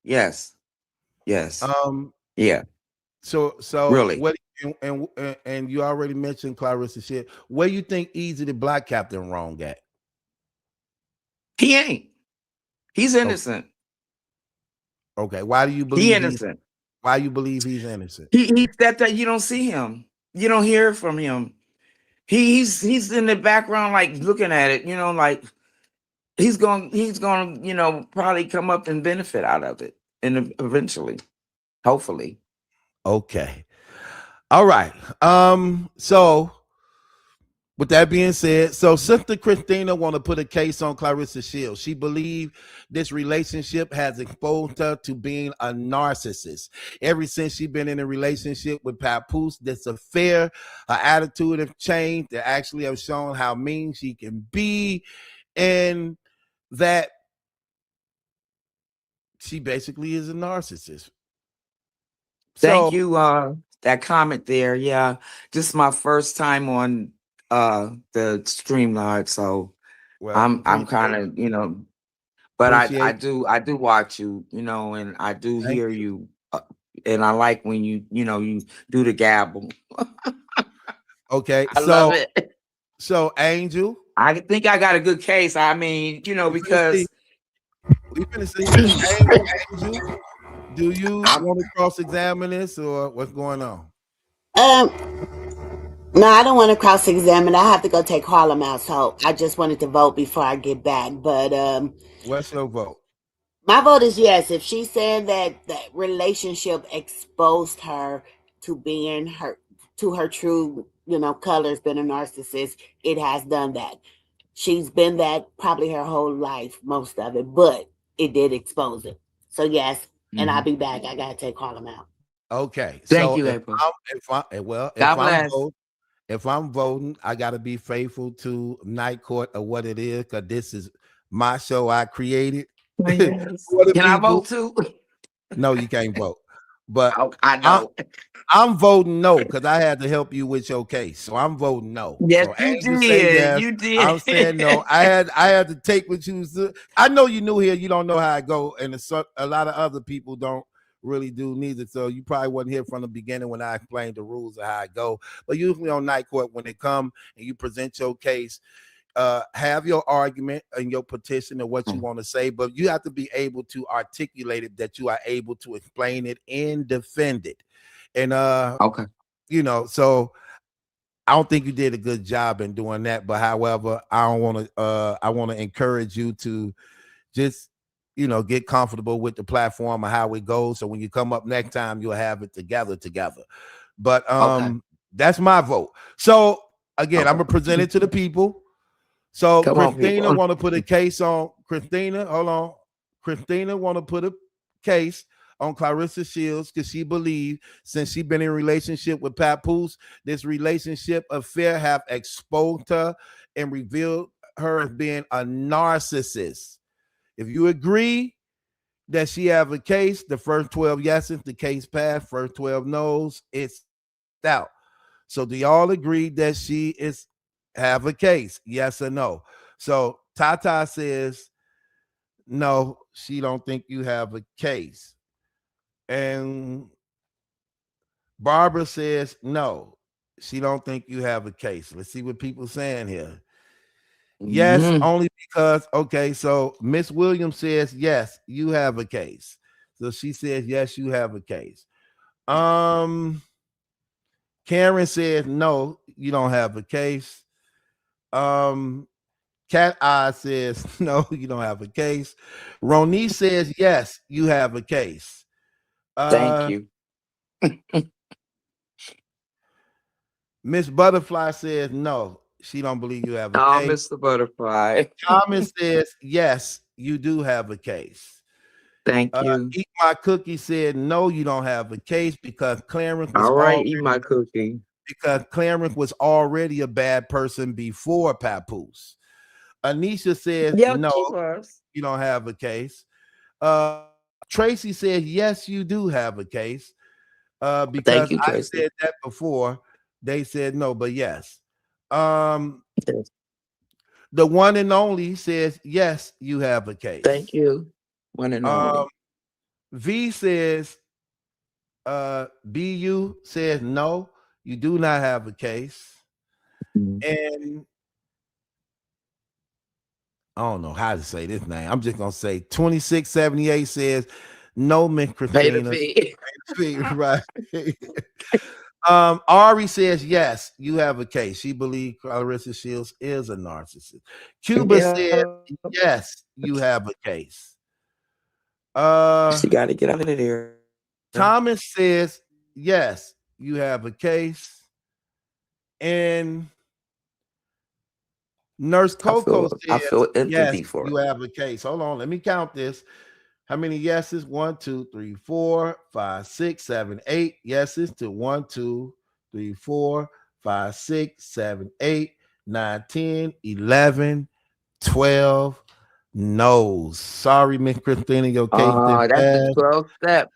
yes, yes, Um. yeah, So really. what? And you already mentioned Clarissa shit. Where you think Easy the Black Captain wrong at? He ain't. He's Oh, innocent. okay. Why do you He believe he's? innocent. Why you believe he's innocent? He's that you don't see him. You don't hear from him. He's in the background, like looking at it. Like he's going to probably come up and benefit out of it, and eventually, hopefully. Okay. All right. So with that being said, so Sister Christina want to put a case on Clarissa Shields. She believed this relationship has exposed her to being a narcissist. Ever since she been in a relationship with Papoose, this affair, her attitude have changed. They actually have shown how mean she can be, and that she basically is a narcissist. Thank So, you. That comment there. Yeah, this is my first time on the Streamlard, so well, I'm kind appreciate of but I appreciate. do watch you, and I do Thank hear you. you, and I like when you do the gabble. Okay, I love so it. Angel, I think I got a good case. I mean, we finna see. because We finna see. Angel, do you I'm want to cross examine this or what's going on? Um, no, I don't want to cross examine. I have to go take Harlem out, so I just wanted to vote before I get back. But What's your vote? my vote is yes. If she's saying that relationship exposed her to being her to her true, colors, being a narcissist, it has done that. She's been that probably her whole life, most of it, but it did expose it. So yes, and I'll Mhm. be back. I gotta take Harlem out. Okay, Thank so you, April. God bless. if I'm voting, I got to be faithful to Night Court or what it is, because this is my show I created. Yes. For the Can I people. vote too? No, you can't vote. But I I, know. I'm voting no because I had to help you with your case. So I'm voting no. Yes, So you Angel say did. yes. You I'm saying no. did. I had to take what you was. I know you knew here. You don't know how I go, and a lot of other people don't really do neither. So you probably wasn't here from the beginning when I explained the rules of how I go. But usually on night court, when they come and you present your case, have your argument and your petition and what you want to say, but you have to be able to articulate it, that you are able to explain it and defend it. And Okay. So I don't think you did a good job in doing that. But however, I want to encourage you to just get comfortable with the platform and how it goes. So when you come up next time, you'll have it together. But Okay. that's my vote. So again, I'm Okay. gonna present it to the people. So Come on, Christina people. want to put a case on Christina. Hold on. Christina want to put a case on Claressa Shields because she believes since she been in a relationship with Papoose, this relationship affair have exposed her and revealed her as being a narcissist. If you agree that she have a case, the first 12 yeses, the case passed. First 12 no's, it's out. So do y'all agree that she is have a case? Yes or no? So Tata says no, she don't think you have a case. And Barbara says no, she don't think you have a case. Let's see what people saying here. Yes, Mhm. only because okay, so Miss Williams says yes, you have a case. So she says yes, you have a case. Karen says no, you don't have a case. Cat Eye says no, you don't have a case. Roni says yes, you have a case. Thank Uh you. Miss Butterfly says no, she don't believe you have a Oh, case. Mr. Butterfly. Thomas says yes, you do have a case. Thank you. Eat My Cookie said no, you don't have a case because All right, eat my cookie. Clarence was already a bad person before Papoose. Anisha says Yeah, no, she was. you don't have a case. Uh, Tracy said yes, you do have a case. Thank Because you, I Tracy. said that before, they said no, but yes. Um, Yes. the one and only says yes, you have a Thank case. you. One and Um, only. V says BU says no, you do not have a case. Mhm. And I don't know how to say this name. I'm just gonna say 2678 says no, Miss Pay the Christina. fee. Right. Ari says yes, you have a case. She believes Claressa Shields is a narcissist. Cuba said Yeah. yes, you have a case. Uh She got to get out of there. Thomas says yes, you have a case. And Nurse Coco I says feel yes, empathy for you her. have a case. Hold on, let me count this. How many yeses? 1, 2, 3, 4, 5, 6, 7, 8 yeses to 1, 2, 3, 4, 5, 6, 7, 8, 9, 10, 11, 12 no's. Sorry, Miss Christina, your case didn't That's the pass. 12th step.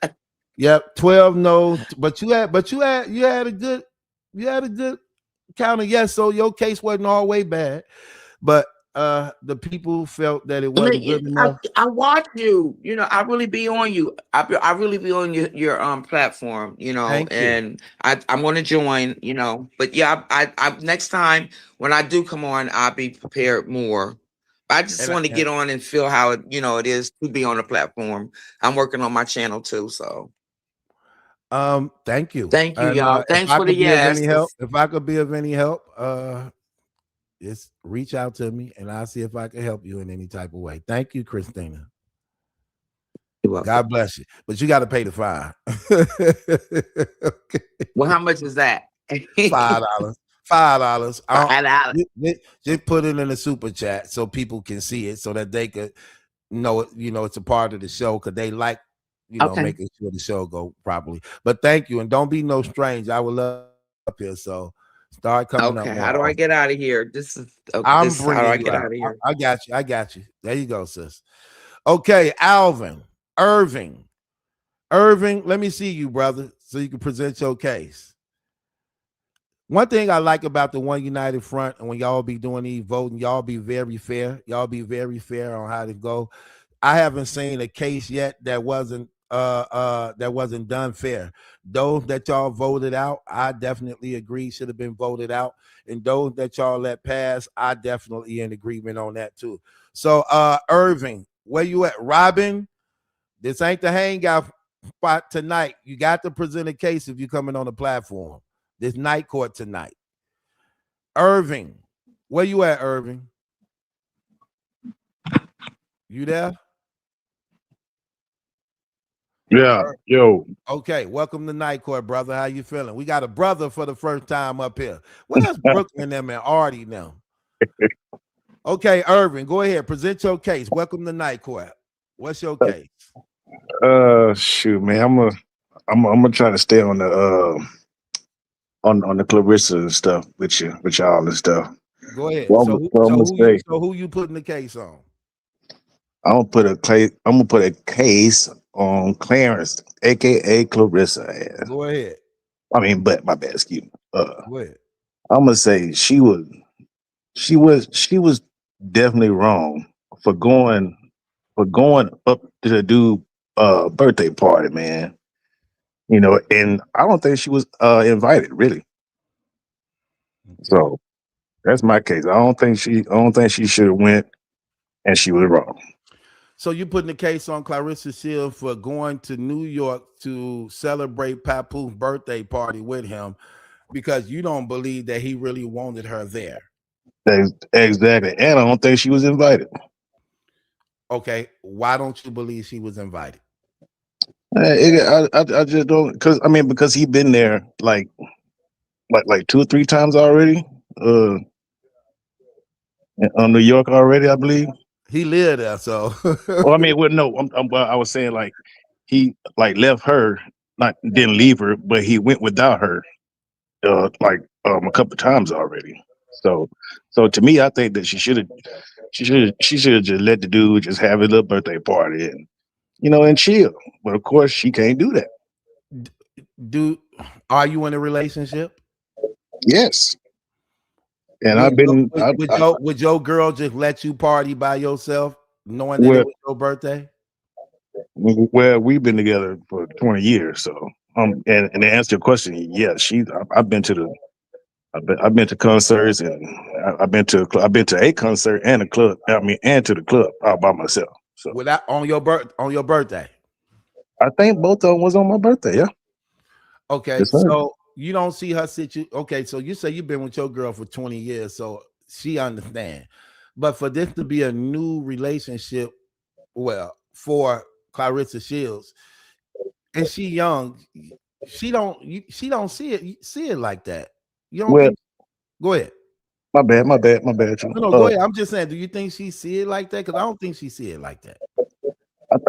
Yep, 12 no's. But you had a good count of yes, so your case wasn't all way bad. But the people felt that it I wasn't good mean, enough. I watch you. I really be on you. I really be on your platform. Thank you. And I'm going to join. But yeah, I next time when I do come on, I'll be prepared more. I just And, want to and get on and feel how it is to be on the platform. I'm working on my channel too. So thank you. thank you, And y'all. if Thanks I for the could be of any help, yeses. just reach out to me and I'll see if I can help you in any type of way. Thank you, Christina. You're welcome. God bless you. But you got to pay the fine. Okay. Well, how much is that? $5. $5. $5. Just put it in the super chat so people can see it so that they could know it, it's a part of the show because they like, Okay. making sure the show go properly. But thank you. And don't be no strange. I would love up here. So start coming up Okay. more How do I often. get out of here? This is I'm this. How do bringing I you get out. out of here? I got you. There you go, sis. Okay, Irving, let me see you, brother, so you can present your case. One thing I like about the One United Front, and when y'all be doing these voting, y'all be very fair. Y'all be very fair on how to go. I haven't seen a case yet that wasn't done fair. Those that y'all voted out, I definitely agree should have been voted out. And those that y'all let pass, I definitely in agreement on that too. So Irving, where you at? Robin, this ain't the hangout spot tonight. You got to present a case if you're coming on the platform. This night court tonight. Irving, where you at, Irving? You there? Yeah, yo. Okay, welcome to Night Court, brother. How you feeling? We got a brother for the first time up here. Where's Brooklyn them and Artie now? Okay, Irving, go ahead. Present your case. Welcome to Night Court. What's your case? Shoot, man. I'm gonna try to stay on the on the Claressa and stuff with y'all and stuff. Go ahead. Well, I'm gonna say So who you putting the case on? I'm gonna put a case on Clarence, aka Claressa. Go ahead. I mean, but my bad, excuse me. Go ahead. I'm gonna say she was definitely wrong for going up to the dude birthday party, man. You know, and I don't think she was invited really. Okay. So that's my case. I don't think she should have went, and she was wrong. So you putting the case on Claressa Shields for going to New York to celebrate Papoose' birthday party with him because you don't believe that he really wanted her there. Exactly, and I don't think she was invited. Okay, why don't you believe she was invited? I just don't, because he been there like 2 or 3 times already. On New York already, I believe. He lived there, so. Well, I mean, well, no, I was saying like he like left her, not didn't leave her, but he went without her, a couple times already. So to me, I think that she should have just let the dude just have his little birthday party and and chill. But of course, she can't do that. Are you in a relationship? Yes. And I've been. Would your girl just let you party by yourself, knowing that it was your birthday? Well, we've been together for 20 years, so and to answer your question, yes, I've been to concerts, and I've been to a concert and a club. I mean, and to the club all by myself. So without on your birthday. I think both of them was on my birthday. Yeah. Okay, yes, so you don't see her situation. Okay, so you say you've been with your girl for 20 years, so she understand. But for this to be a new relationship, well, for Claressa Shields, and she young, she don't see it like that. You don't think? Go ahead. My bad. No, go ahead. I'm just saying, do you think she see it like that? Because I don't think she see it like that.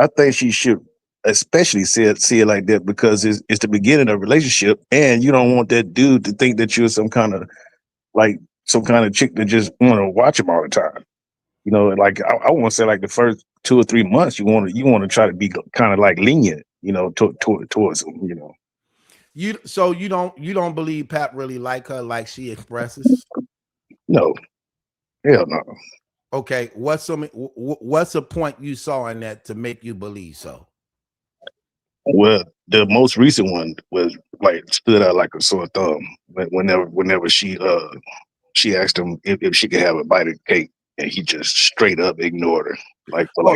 I think she should especially see it like that because it's the beginning of a relationship, and you don't want that dude to think that you're some kind of chick that just want to watch him all the time. Like I want to say like the first 2 or 3 months, you want to try to be kind of like lenient, towards him. You don't believe Pat really like her like she expresses? No, hell no. Okay, what's a point you saw in that to make you believe so? Well, the most recent one was like stood out like a sore thumb. Whenever she asked him if she could have a bite of cake, and he just straight up ignored her.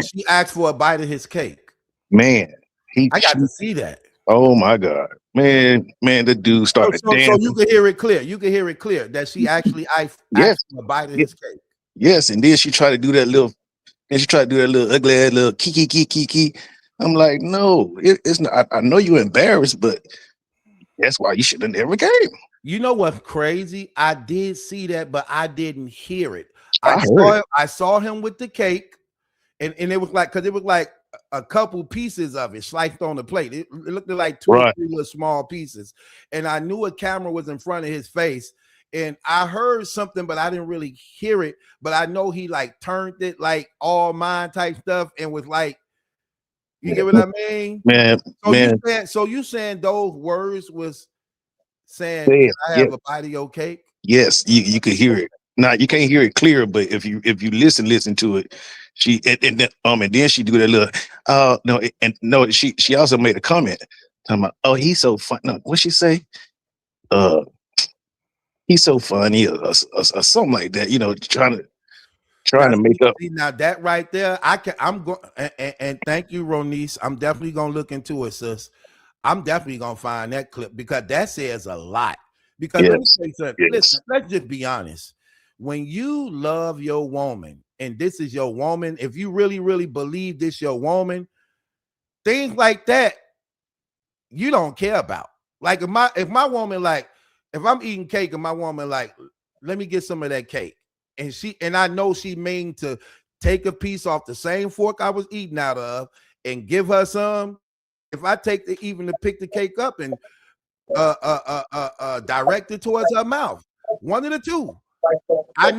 She asked for a bite of his cake. Man, I got to see that. Oh my God, man, the dude started dancing. So you can hear it clear. You can hear it clear that she actually asked for a bite of his cake. Yes, and then she tried to do that little. And she tried to do that little ugly ass little kiki. I'm like, no, it's not. I know you're embarrassed, but that's why you should have never came. You know what's crazy? I did see that, but I didn't hear it. I saw him with the cake, and it was like, because it was like a couple pieces of it sliced on the plate. It looked like 2 or 3 little small pieces, and I knew a camera was in front of his face, and I heard something, but I didn't really hear it. But I know he like turned it like all mine type stuff, and was like, you get what I mean? Man, So you saying those words was saying, man, "Can I yeah, have a bite of your cake?" yes, you could hear it. Now you can't hear it clear, but if you listen to it, she and then she do that little no and no she also made a comment talking about, oh, he's so fun. No, what she say? Uh, he's so funny or something like that. You know, trying Now, to make up. see, now that right there, I'm going and thank you, Ronice. I'm definitely gonna look into it, sis. I'm definitely gonna find that clip because that says a lot. Because let me Yes, say something. yes, Listen, let's just be honest. When you love your woman, and this is your woman, if you really, really believe this your woman, things like that you don't care about. Like if my woman, like if I'm eating cake and my woman like, let me get some of that cake, and I know she mean to take a piece off the same fork I was eating out of and give her some. If I take the even to pick the cake up and direct it towards her mouth, one of the two. I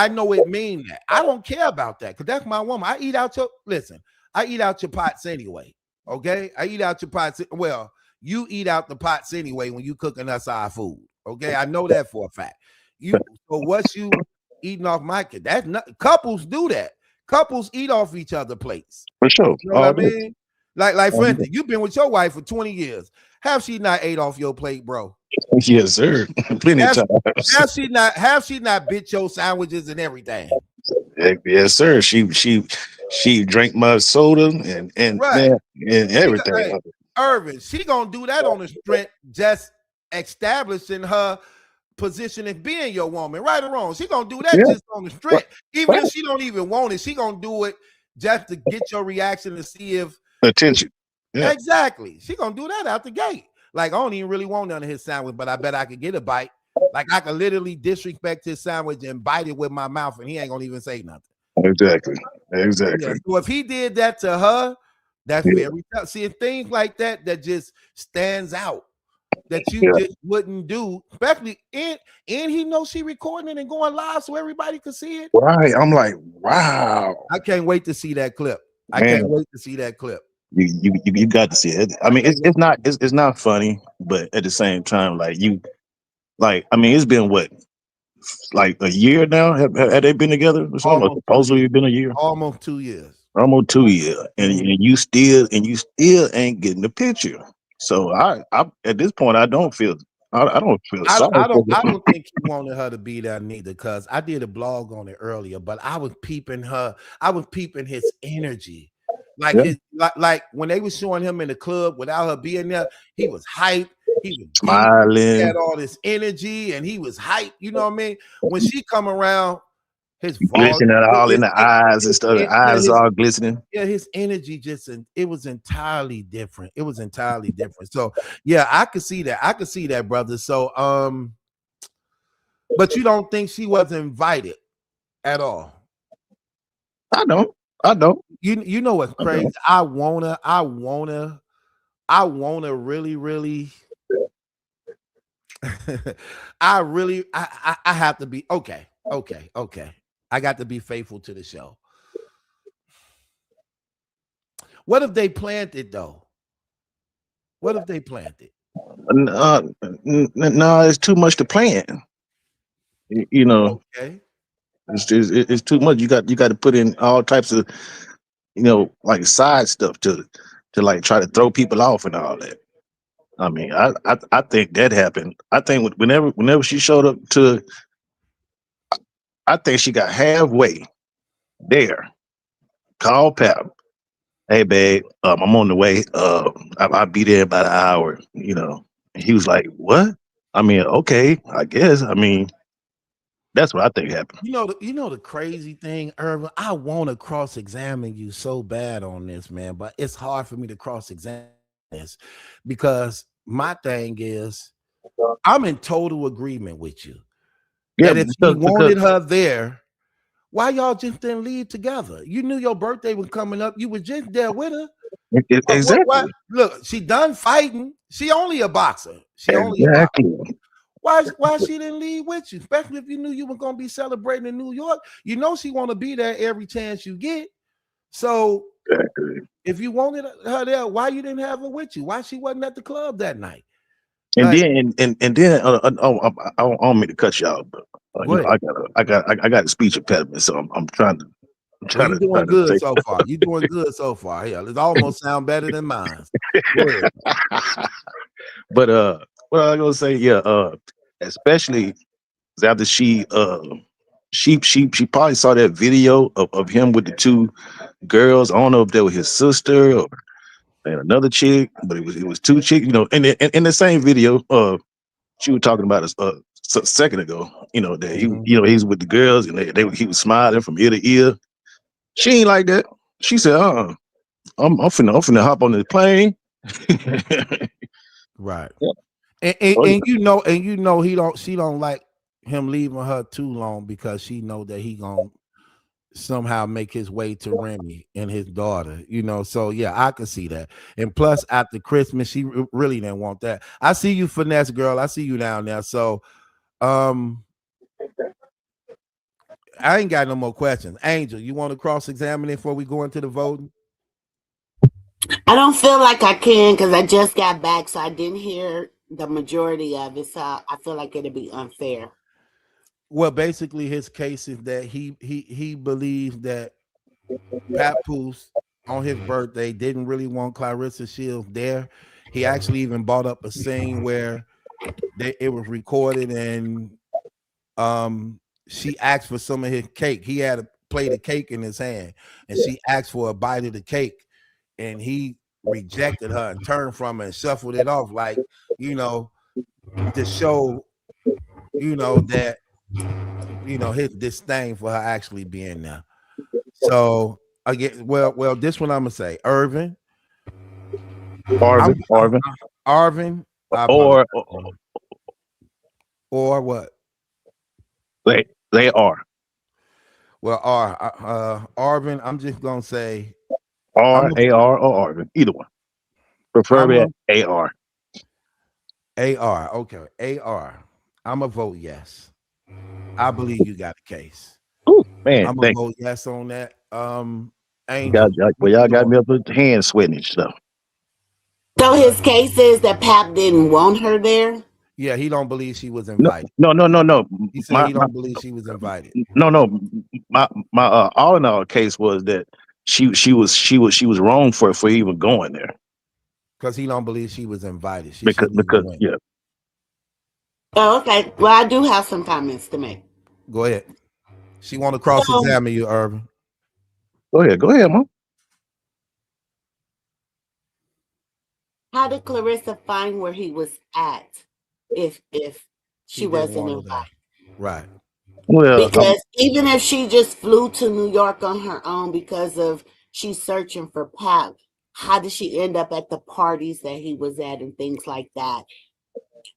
know it mean that. I don't care about that because that's my woman. I eat out your pots anyway. Okay. I eat out your pots. Well, you eat out the pots anyway when you cooking us our food. Okay. I know that for a fact. So what's you eating off my kid? That's not couples do that. Couples eat off each other plates. for sure. You know what All I day. mean? Like All for day. instance, you've been with your wife for 20 years. Have she not ate off your plate, bro? Yes, sir. Plenty of Have, times. have she not bit your sandwiches and everything? Yes, sir. She drank my soda and Right. man and everything. Hey, Irvin, she gonna do that on the strength, just establishing her position as being your woman, right or wrong. She gonna do that Yeah, just on the right, strength. Even right. if she don't even want it, she gonna do it just to get your reaction to see if Attention. Yeah, exactly. She gonna do that out the gate. Like, I don't even really want none of his sandwich, but I bet I could get a bite. Like, I could literally disrespect his sandwich and bite it with my mouth, and he ain't gonna even say nothing. exactly. Yeah. Exactly. So if he did that to her, that's Yeah, very tough. See, things like that just stands out that you yeah. just wouldn't do, especially and he knows she recording it and going live so everybody can see it. Right. I'm like, wow, I can't wait to see that clip. I man. can't wait to see that clip. You got to see it. I I mean, can't wait. it's not funny, but at the same time, I mean, it's been what, like a year now? Have they been together or something? Or Almost 2 years. supposedly been a year, Almost 2 years. almost 2 years, and Mhm. you still ain't getting the picture. So I at this point, I don't feel sorry for I them. don't think he wanted her to be there neither, because I did a blog on it earlier, but I was peeping his energy. Like Yeah, like when they was showing him in the club without her being there, he was hyped, he was deep, he smiling, had all this energy and he was hyped, you know what I mean? When she come around, his volume, glistening all in his, the eyes and stuff. The yeah, eyes all glistening. his energy just it was entirely different. It was entirely different. So yeah, I could see that. I could see that, brother. So but you don't think she was invited at all? I don't. I don't. You know what's I crazy? don't. I wanna really, really I have to be okay. I got to be faithful to the show. What if they planned it though? What if they planned it? No, it's too much to plan. You know, Okay. it's too much. You got to put in all types of like side stuff to like try to throw people off and all that. I mean, I think that happened. I think whenever she showed up to, I think she got halfway there. Call Pap. Hey, babe, I'm on the way. I'll be there in about an hour. And he was like, "What?" I mean, okay, I guess. I mean, that's what I think happened. You know the crazy thing, Irvin. I want to cross examine you so bad on this, man, but it's hard for me to cross examine this because my thing is I'm in total agreement with you Yeah, that if he because wanted her there, why y'all just didn't leave together? You knew your birthday was coming up. You were just there with her. What? exactly, Look, she done fighting. She only a boxer. She only a boxer. exactly. Why she didn't leave with you? Especially if you knew you were gonna be celebrating in New York. You know she want to be there every chance you get. So if you wanted her there, why you didn't have her with you? Why she wasn't at the club that night? And Like, then I don't mean to cut you out, but go ahead. I got a speech impediment, so I'm trying to Well, you doing trying to good say. so far. You doing good so far. Yeah, it almost sound better than mine. Go ahead. But what I was gonna say, yeah, especially after she probably saw that video of him with the two girls. I don't know if that was his sister or and another chick, but it was two chicks, you know, and in the same video, she was talking about a second ago, you know, that he's with the girls and he was smiling from ear to ear. She ain't like that. She said, I'm finna hop on this plane. Right. Yeah. And you know she don't like him leaving her too long because she know that he gonna somehow make his way to Remy and his daughter, you know. So yeah, I can see that. And plus, after Christmas, she really didn't want that. I see you, finesse girl. I see you down there. So, I ain't got no more questions. Angel, you want to cross examine it before we go into the voting? I don't feel like I can because I just got back, so I didn't hear the majority of it. So I feel like it'd be unfair. Well, basically, his case is that he believes that Papoose on his birthday didn't really want Claressa Shields there. He actually even brought up a scene where it was recorded and she asked for some of his cake. He had a plate of cake in his hand and she asked for a bite of the cake and he rejected her and turned from her and shuffled it off, like, you know, to show, you know, that, you know, his disdain for her actually being there. So again, well, this one I'm gonna say, Irvin, Arvin, Arvin, I or apologize. Or what? they are Well, Arvin, I'm just gonna say AR or Arvin, either one. Prefer AR. AR. Okay, AR. I'm a vote yes. I believe you got a case. Ooh, man, I'm gonna thank vote yes on that. you. Angel, what Y'all you got doing? me up with hands sweating and stuff. So his case is that Pap didn't want her there. Yeah, he don't believe she was No, invited. no, no, no, no. He said My, he my don't believe she was invited no. My all in all case was that she was wrong for even going there because he don't believe she was invited. She shouldn't even because went. yeah. Oh, okay. Well, I do have some comments to make. Go ahead. She want to cross So, examine you, Irvin. Go ahead, mom. how did Clarissa find where he was at if She she didn't wasn't want her there. invited? Right. Well, Because even if she just flew to New York on her own because of she's searching for Pap, how did she end up at the parties that he was at and things like that?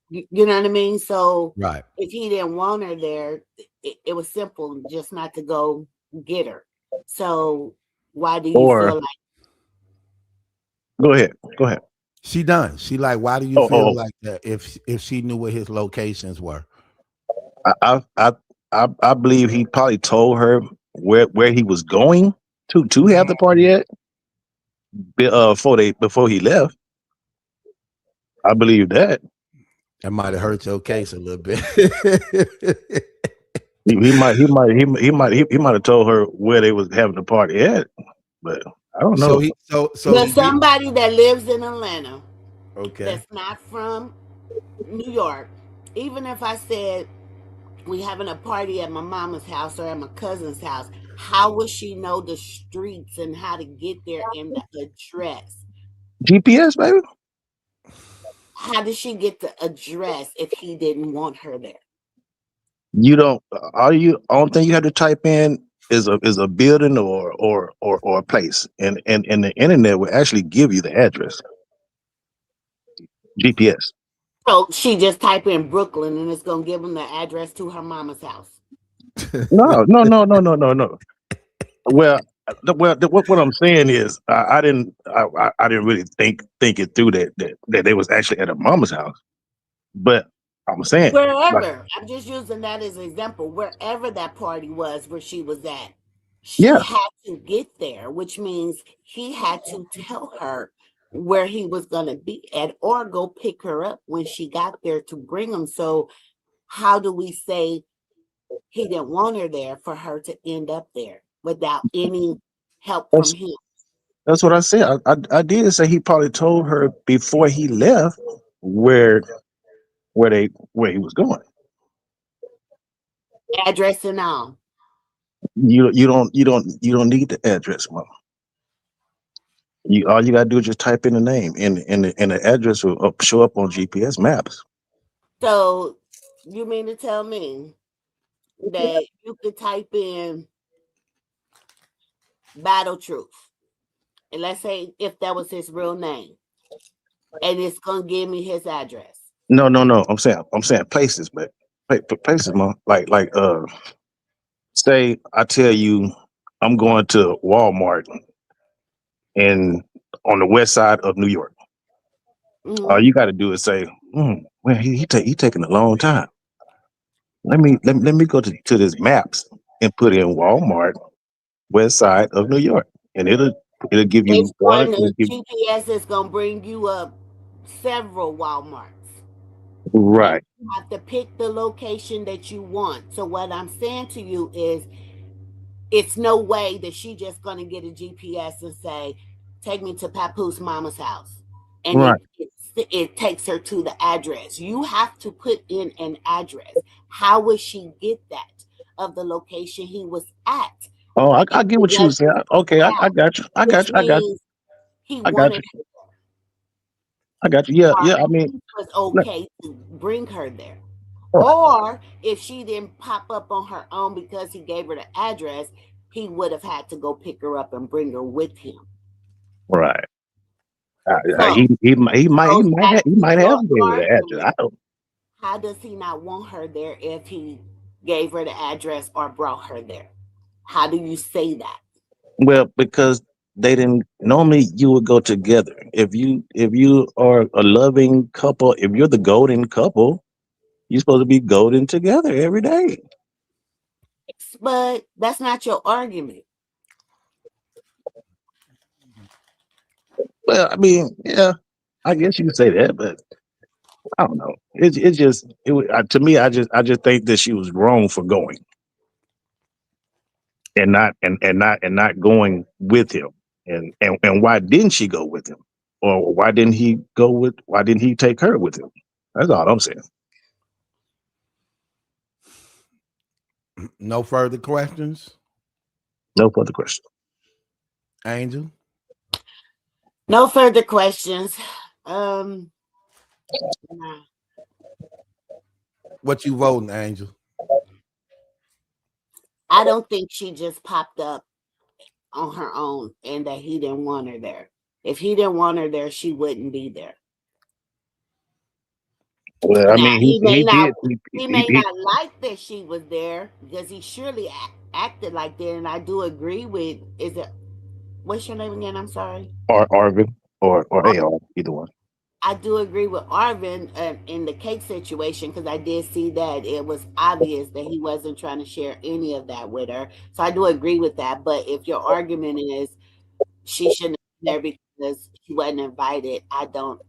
You know what I mean? So Right. if he didn't want her there, it was simple just not to go get her. So why do you or feel like go ahead. She done. She like, why do you feel Oh, like that if she knew what his locations were? I I I believe he probably told her where he was going to have the party at before he left. I believe that That might have hurt your case a little bit. he might have told her where they was having the party at, but I don't so know. but he did. somebody that lives in Atlanta Okay. that's not from New York, even if I said we having a party at my mama's house or at my cousin's house, how would she know the streets and how to get there and the address? GPS, baby. How did she get the address if he didn't want her there? You don't. Only thing you have to type in is a building or a place, and the internet will actually give you the address. GPS. So she just type in Brooklyn and it's gonna give him the address to her mama's house. No. Well, what I'm saying is, I didn't really think it through that they was actually at a mama's house, but I'm saying, like, Wherever, I'm just using that as an example. Wherever that party was where she was at, she yeah. had to get there, which means he had to tell her where he was going to be at or go pick her up when she got there to bring him. So, how do we say he didn't want her there for her to end up there without any help from That's him? that's what I said. I did say he probably told her before he left where where he was going. Address and all. You don't need the address, mom. You all you gotta do is just type in the name, and the address will show up on GPS maps. So, you mean to tell me that you could type in Battle Truth, and let's say if that was his real name, and it's gonna give me his address. No. I'm saying places, but places, mom. Like say I tell you I'm going to Walmart and on the west side of New York. All Hmm. you got to do is say, well, he taking a long time. Let me go to this maps and put in Walmart, west side of New York, and it'll give It's you one. going It'll to give GPS is gonna bring you up several Walmarts, and right, you have to pick the location that you want. So what I'm saying to you is, it's no way that she just gonna get a GPS and say, "Take me to Papoose Mama's house," and right. it takes her to the address. You have to put in an address. How would she get that of the location he was at Oh, I if get it what you were saying. wasn't Okay, I out? got you. I got Which you. I got you. means he I got wanted you. her there, I got you. Yeah, or yeah. I at mean, least was look, okay to bring her there. all right, Or if she didn't pop up on her own because he gave her the address, he would have had to go pick her up and bring her with him. right. So He goes might back have, he to might your have gave her the address. argument. I don't. How does he not want her there if he gave her the address or brought her there? How do you say that? Well, because they didn't normally you would go together. If you are a loving couple, if you're the golden couple, you're supposed to be golden together every day. But that's not your argument. Well, I mean, yeah, I guess you could say that, but I don't know. It's just to me. I just think that she was wrong for going and not going with him. And why didn't she go with him, or why didn't he take her with him? That's all I'm saying. No further questions, No further question. Angel. No further questions. Um, nah. What you voting, Angel? I don't think she just popped up on her own and that he didn't want her there. If he didn't want her there, she wouldn't be there. Well, I Now mean, he did. he may not like that she was there because he surely acted like that. And I do agree with, is it, what's your name again? I'm sorry. Or Arvin or AR, either one. I do agree with Arvin in the cake situation because I did see that it was obvious that he wasn't trying to share any of that with her. So I do agree with that. But if your argument is she shouldn't have been there because she wasn't invited, I don't.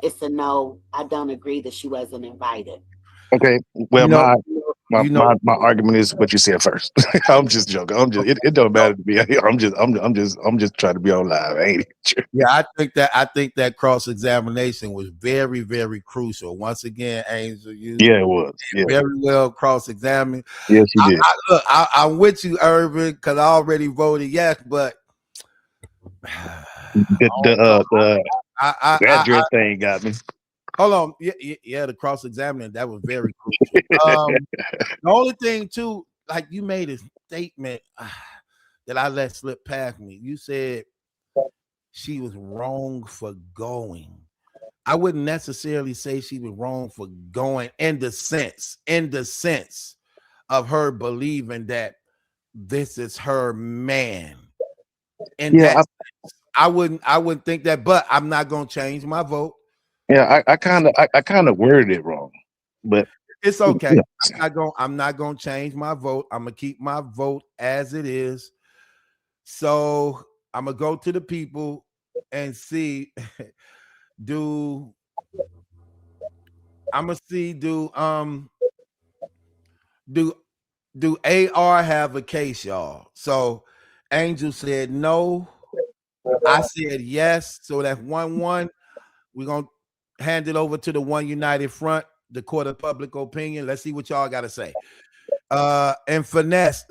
It's a no. I don't agree that she wasn't invited. Okay. Well, You know, my you know, my, my argument is what you said first. I'm just joking. It don't matter to me. I'm just trying to be on live. Ain't it? yeah, I think that cross examination was very, very crucial. Once again, Angel, you Yeah, it was. Yeah. very well cross examined. Yes, you did. I'm with you, Irvin, because I already voted yes, but The I address thing got me. hold on. Yeah, the cross examining that was very crucial. The only thing too, like you made a statement that I let slip past me. You said she was wrong for going. I wouldn't necessarily say she was wrong for going in the sense of her believing that this is her man. In Yeah, that sense, I wouldn't think that, but I'm not gonna change my vote. I kind of worded it wrong. but It's okay. yeah. I'm not gonna change my vote. I'm gonna keep my vote as it is. So I'm gonna go to the people and see do I'm gonna see do do AR have a case, y'all? So Angel said no. I said yes. So that's 1-1. We're gonna hand it over to the One United Front, the court of public opinion. Let's see what y'all gotta say. And finesse,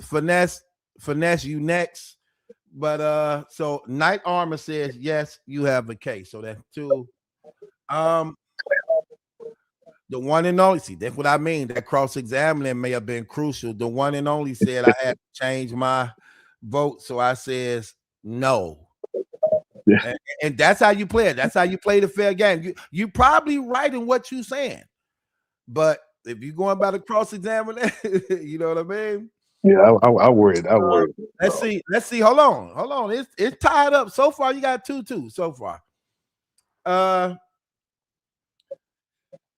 you next. But so Night Armor says yes, you have a case. So that's 2. Um, the one and only, see, that's what I mean. That cross-examining may have been crucial. The one and only said I had to change my vote. So I says no. Yeah. And that's how you play it. That's how you play the fair game. You probably right in what you're saying. But if you're going by the cross-examining, you know what I mean? Yeah, I worried. I worried. Let's see. Let's see. Hold on. It's tied up. So far, you got 2-2 so far.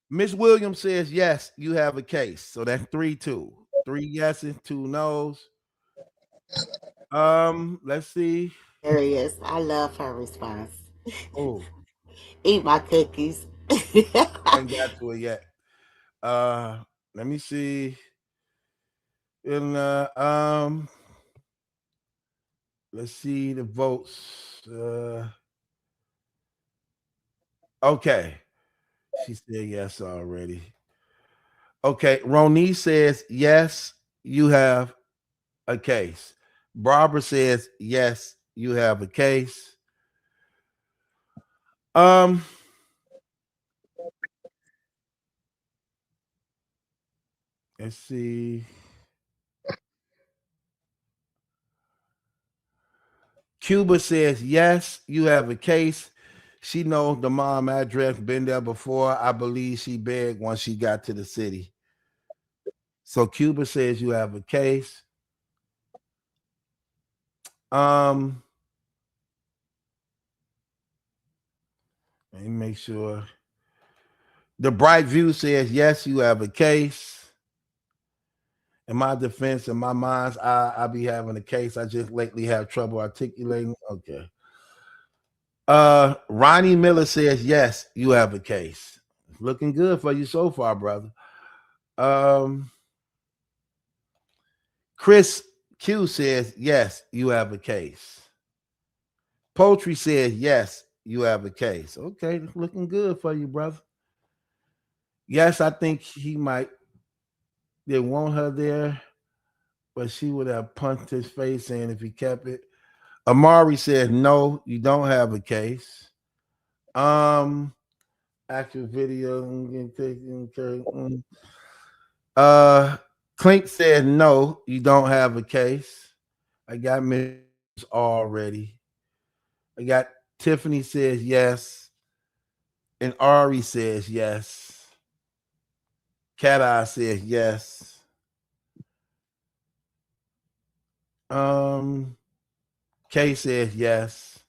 Miss Williams says yes, you have a case. So that's 3-2. 3 yeses, 2 no's. Let's see. Serious. I love her response. Oh, Eat my cookies. I ain't got to it yet. Let me see. In let's see the votes. Okay. She said yes already. Okay, Roni says yes, you have a case. Barbara says yes, you have a case. Let's see. Cuba says yes, you have a case. She knows the mom address, been there before. I believe she begged once she got to the city. So Cuba says you have a case. Let me make sure. The Bright View says yes, you have a case. In my defense, in my mind's eye, I be having a case. I just lately have trouble articulating. Okay. Ronnie Miller says yes, you have a case. It's looking good for you so far, brother. Chris Q says yes, you have a case. Poetry says yes, you have a case. Okay, it's looking good for you, brother. Yes, I think he might. They want her there, but she would have punched his face in if he kept it. Amari says no, you don't have a case. Actual video. Clink said no, you don't have a case. I got Miss already. I got Tiffany says yes, and Ari says yes. Cat Eye says yes. Kay says yes.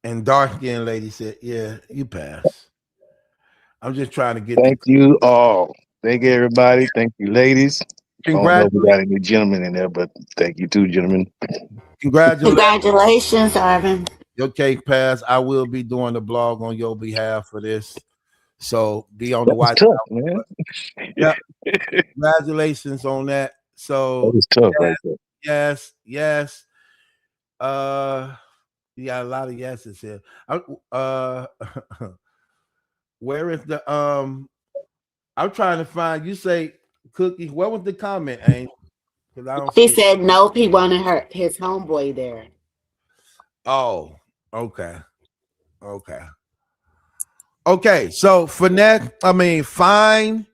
And dark skinned lady said, yeah, you pass. I'm just trying to get Thank you all. Thank you, everybody. Thank you, ladies. I don't know if we got any gentlemen in there, but thank you too, gentlemen. Congratulations. Congratulations, Arvin. Your cake pass. I will be doing the blog on your behalf for this. So be on the That was watch. tough, man. Yeah. Congratulations on that. So That was tough right there. yes. You got a lot of yeses here. Where is the I'm trying to find, you say Cookie. What was the comment, Angel? Because I don't He see it. said nope, he wanted his homeboy there. Oh, okay. So finesse, fine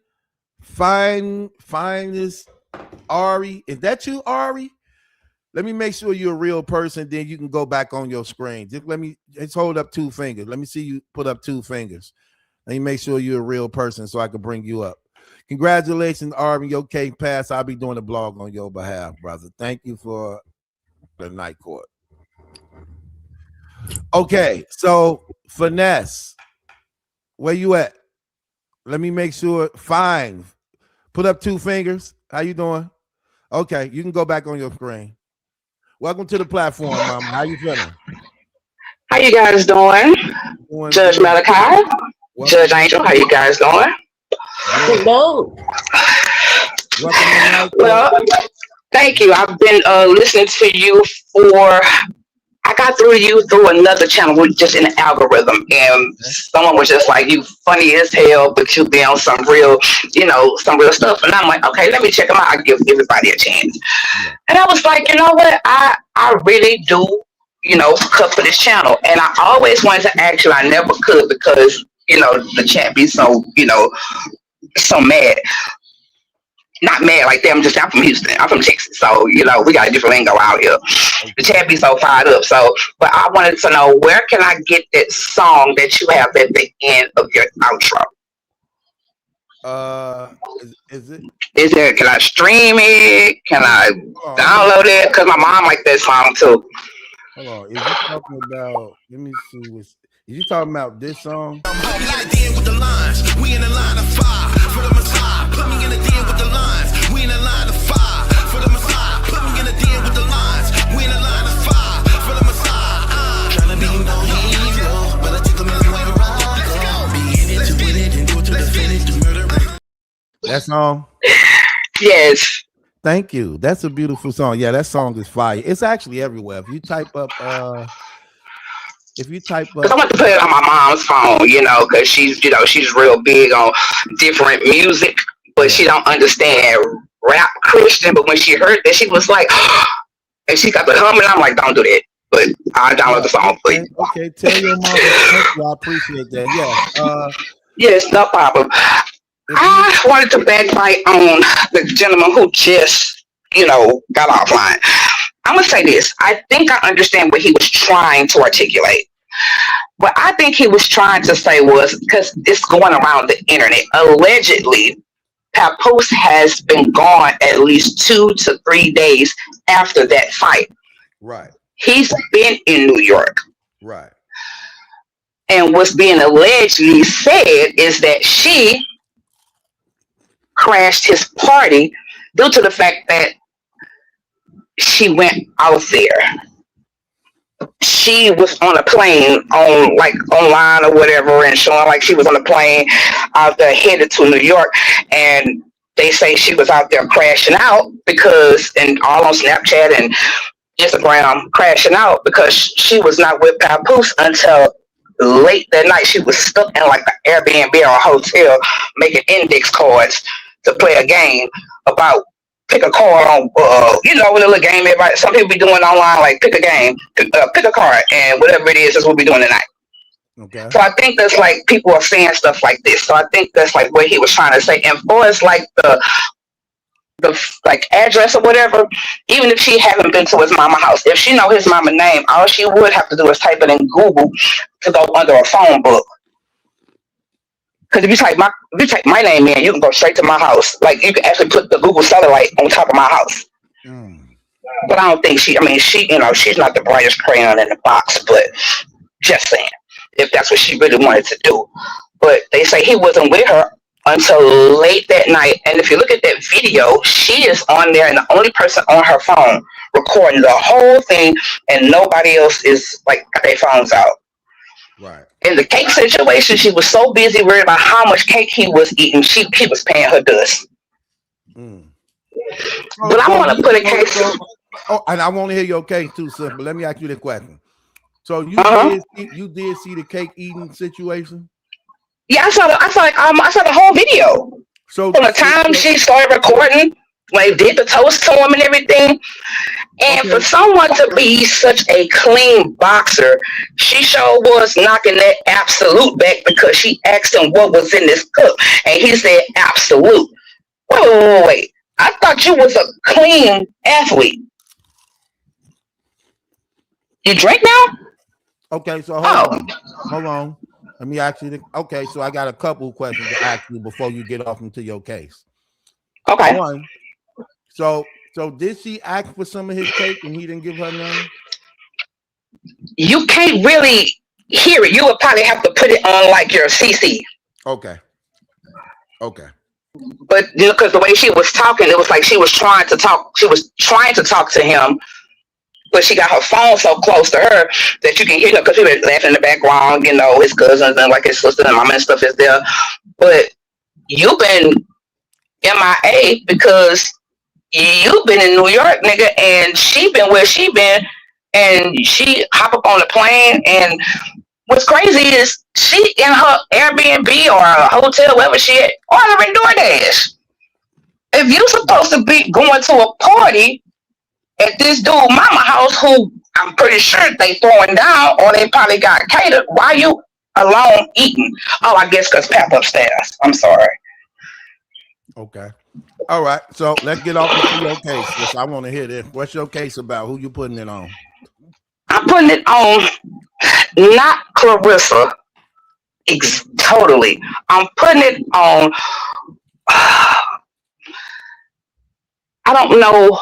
is Ari. Is that you, Ari? Let me make sure you're a real person, then you can go back on your screen. Just hold up 2 fingers. Let me see you put up 2 fingers. Let me make sure you're a real person so I can bring you up. Congratulations, Arvin. Your cake pass. I'll be doing a blog on your behalf, brother. Thank you for the night court. Okay, so finesse. Where you at? Let me make sure. Fine. Put up 2 fingers. How you doing? Okay, you can go back on your screen. Welcome to the platform, Mama. How you feeling? How you guys doing? Doing Judge good. Malachi, Welcome. Judge Angel, how you guys doing? Good. Hello. Welcome to the night. Well, thank you. I've been listening to you for. I got through you through another channel, with just in the algorithm, and someone was just like, "You funny as hell, but you be on some real, some real stuff." And I'm like, "Okay, let me check them out. I give everybody a chance." Yeah. And I was like, you know what? I really do, cut for this channel, and I always wanted to ask you. I never could because the chat be so so mad. Not mad like them, I'm from Houston. I'm from Texas. So, we got a different lingo out here. The chat be so fired up. So, but I wanted to know, where can I get that song that you have at the end of your outro? Is it? Is there, can I stream it? Can I download it? Because my mom liked that song too. Hold on. Is you talking about, let me see. Is you talking about this song? We in the line of fire for the Messiah. Put me in the den with the lines. We in the line of fire for the Messiah. Put me in the den with the lines. We in the line of fire for the Messiah. Tryna be no hero, but I take a minute way to ride. Let's go. Be in it to win it and do it to the finish. To murder. That song? Yes. Thank you. That's a beautiful song. Yeah, that song is fire. It's actually everywhere. If you type up because I want to put it on my mom's phone, because she's real big on different music, but she don't understand rap Christian. But when she heard that, she was like, and she got the hum, and I'm like, don't do that. But I'll download the song for you. Okay, tell your mom. Thank you. I appreciate that. Yeah. Yes, no problem. I wanted to backbite on the gentleman who just, got offline. I'm going to say this. I think I understand what he was trying to articulate. What I think he was trying to say was, because it's going around the internet, allegedly, Papoose has been gone at least 2 to 3 days after that fight. Right. He's been in New York. Right. And what's being allegedly said is that she crashed his party due to the fact that she went out there. She was on a plane online or whatever, and showing like she was on a plane out there headed to New York, and they say she was out there crashing out and all on Snapchat and Instagram crashing out because she was not with Papoose until late that night. She was stuck in like an Airbnb or a hotel making index cards to play a game about pick a card on, when the little game, everybody, some people be doing online, like pick a game, pick a card, and whatever it is, that's what we're doing tonight. Okay. So I think that's like people are saying stuff like this. So I think that's like what he was trying to say. And for as like the like address or whatever, even if she hasn't been to his mama house, if she know his mama name, all she would have to do is type it in Google to go under a phone book. Because if you type my name in, you can go straight to my house. Like you can actually put the Google satellite on top of my house. But I don't think she's not the brightest crayon in the box. But just saying, if that's what she really wanted to do. But they say he wasn't with her until late that night. And if you look at that video, she is on there and the only person on her phone recording the whole thing, and nobody else is like got their phones out. Right. In the cake situation, she was so busy worried about how much cake he was eating, he was paying her dust. But I want to put a case. And I want to hear your case too, sir. But let me ask you the question. So you did see the cake eating situation? Yeah, I saw the whole video. So from the time she started recording, like did the toast to him and everything. And for someone to be such a clean boxer, she sure was knocking that absolute back because she asked him what was in this cup. And he said, absolute. Wait. I thought you was a clean athlete. You drink now? Okay, so hold on. Let me ask you. Okay, so I got a couple of questions to ask you before you get off into your case. Okay. One, so did she ask for some of his cake and he didn't give her none? You can't really hear it. You would probably have to put it on like your CC. Okay. Okay. But because the way she was talking, it was like she was trying to talk. She was trying to talk to him, but she got her phone so close to her that you can hear her because she was laughing in the background. His cousins and like his sister and mama and stuff is there. But you've been MIA because you've been in New York, nigga, and she been where she been, and she hop up on the plane. And what's crazy is she in her Airbnb or a hotel, wherever she at, ordering DoorDash. If you supposed to be going to a party at this dude mama house, who I'm pretty sure they throwing down or they probably got catered, why you alone eating? Oh, I guess because Pap upstairs. I'm sorry. Okay. All right. So let's get off into your case. Because I want to hear this. What's your case about? Who you putting it on? I'm putting it on not Claressa. Totally. I'm putting it on. I don't know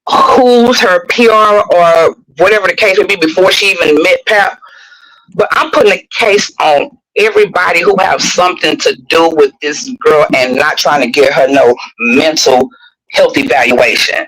who's her PR or whatever the case would be before she even met Pap, but I'm putting a case on everybody who have something to do with this girl and not trying to get her no mental health evaluation.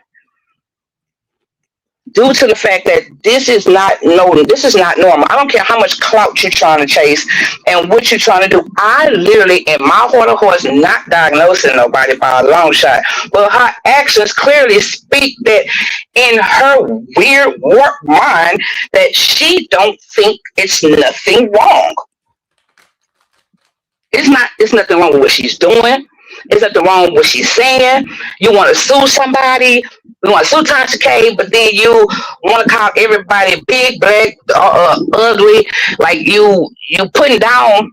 Due to the fact that this is not normal. I don't care how much clout you're trying to chase and what you're trying to do. I literally, in my heart of hearts, not diagnosing nobody by a long shot, but her actions clearly speak that in her weird warped mind that she don't think it's nothing wrong. It's nothing wrong with what she's doing. There's nothing wrong with what she's saying. You want to sue somebody, you want to sue Tasha K, but then you want to call everybody big, black, ugly, like you putting down,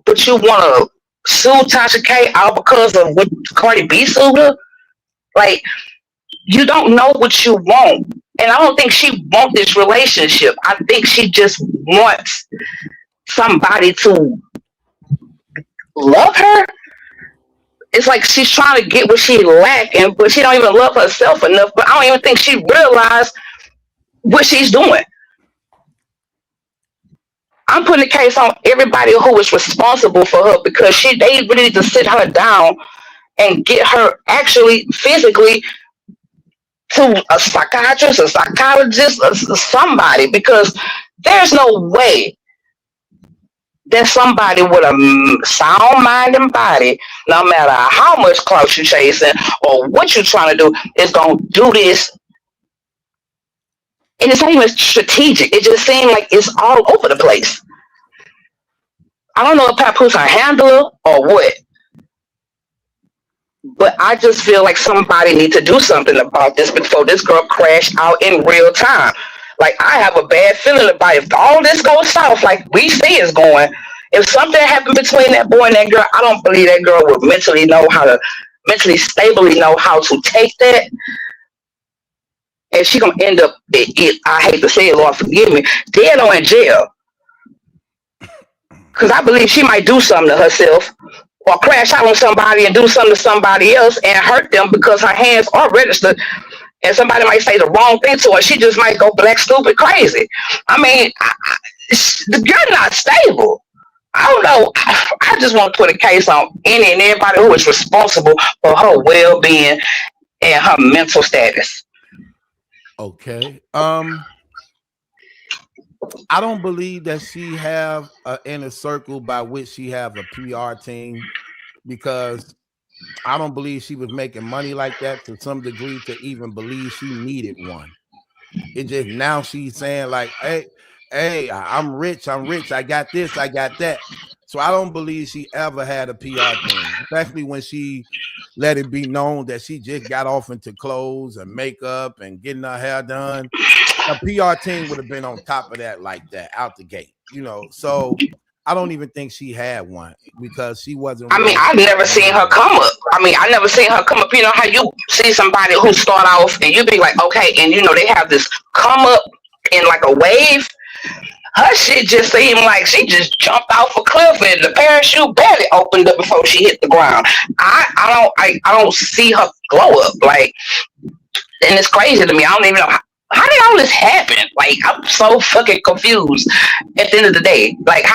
but you want to sue Tasha K all because of what Cardi B sued her. Like, you don't know what you want, and I don't think she wants this relationship. I think she just wants somebody to love her. It's like she's trying to get what she lack, but she don't even love herself enough. But I don't even think she realized what she's doing. I'm putting the case on everybody who is responsible for her because they really need to sit her down and get her actually physically to a psychiatrist, a psychologist, or somebody, because there's no way that somebody with a sound mind and body, no matter how much clout you're chasing or what you're trying to do, is going to do this. And it's not even strategic. It just seems like it's all over the place. I don't know if Papoose a handler or what, but I just feel like somebody needs to do something about this before this girl crashed out in real time. Like, I have a bad feeling about if all this goes south like we see it's going, if something happened between that boy and that girl, I don't believe that girl would mentally stably know how to take that. And she gonna end up, I hate to say it, Lord forgive me, dead or in jail. Because I believe she might do something to herself or crash out on somebody and do something to somebody else and hurt them because her hands are registered. And somebody might say the wrong thing to her. She just might go black, stupid, crazy. I mean, the girl not stable. I don't know. I just want to put a case on any and everybody who is responsible for her well-being and her mental status. Okay. I don't believe that she have an inner circle by which she have a PR team, because I don't believe she was making money like that to some degree to even believe she needed one. It just, now she's saying like, hey, I'm rich, I got this, I got that. So I don't believe she ever had a PR team, especially when she let it be known that she just got off into clothes and makeup and getting her hair done. A PR team would have been on top of that like that out the gate, So I don't even think she had one because she wasn't. I mean, I've never seen her come up. I never seen her come up. You know how you see somebody who start off and you be like, okay, and they have this come up in like a wave. Her shit just seemed like she just jumped off a cliff and the parachute barely opened up before she hit the ground. I don't see her glow up, like, and it's crazy to me. I don't even know how did all this happen? Like, I'm so fucking confused at the end of the day. Like,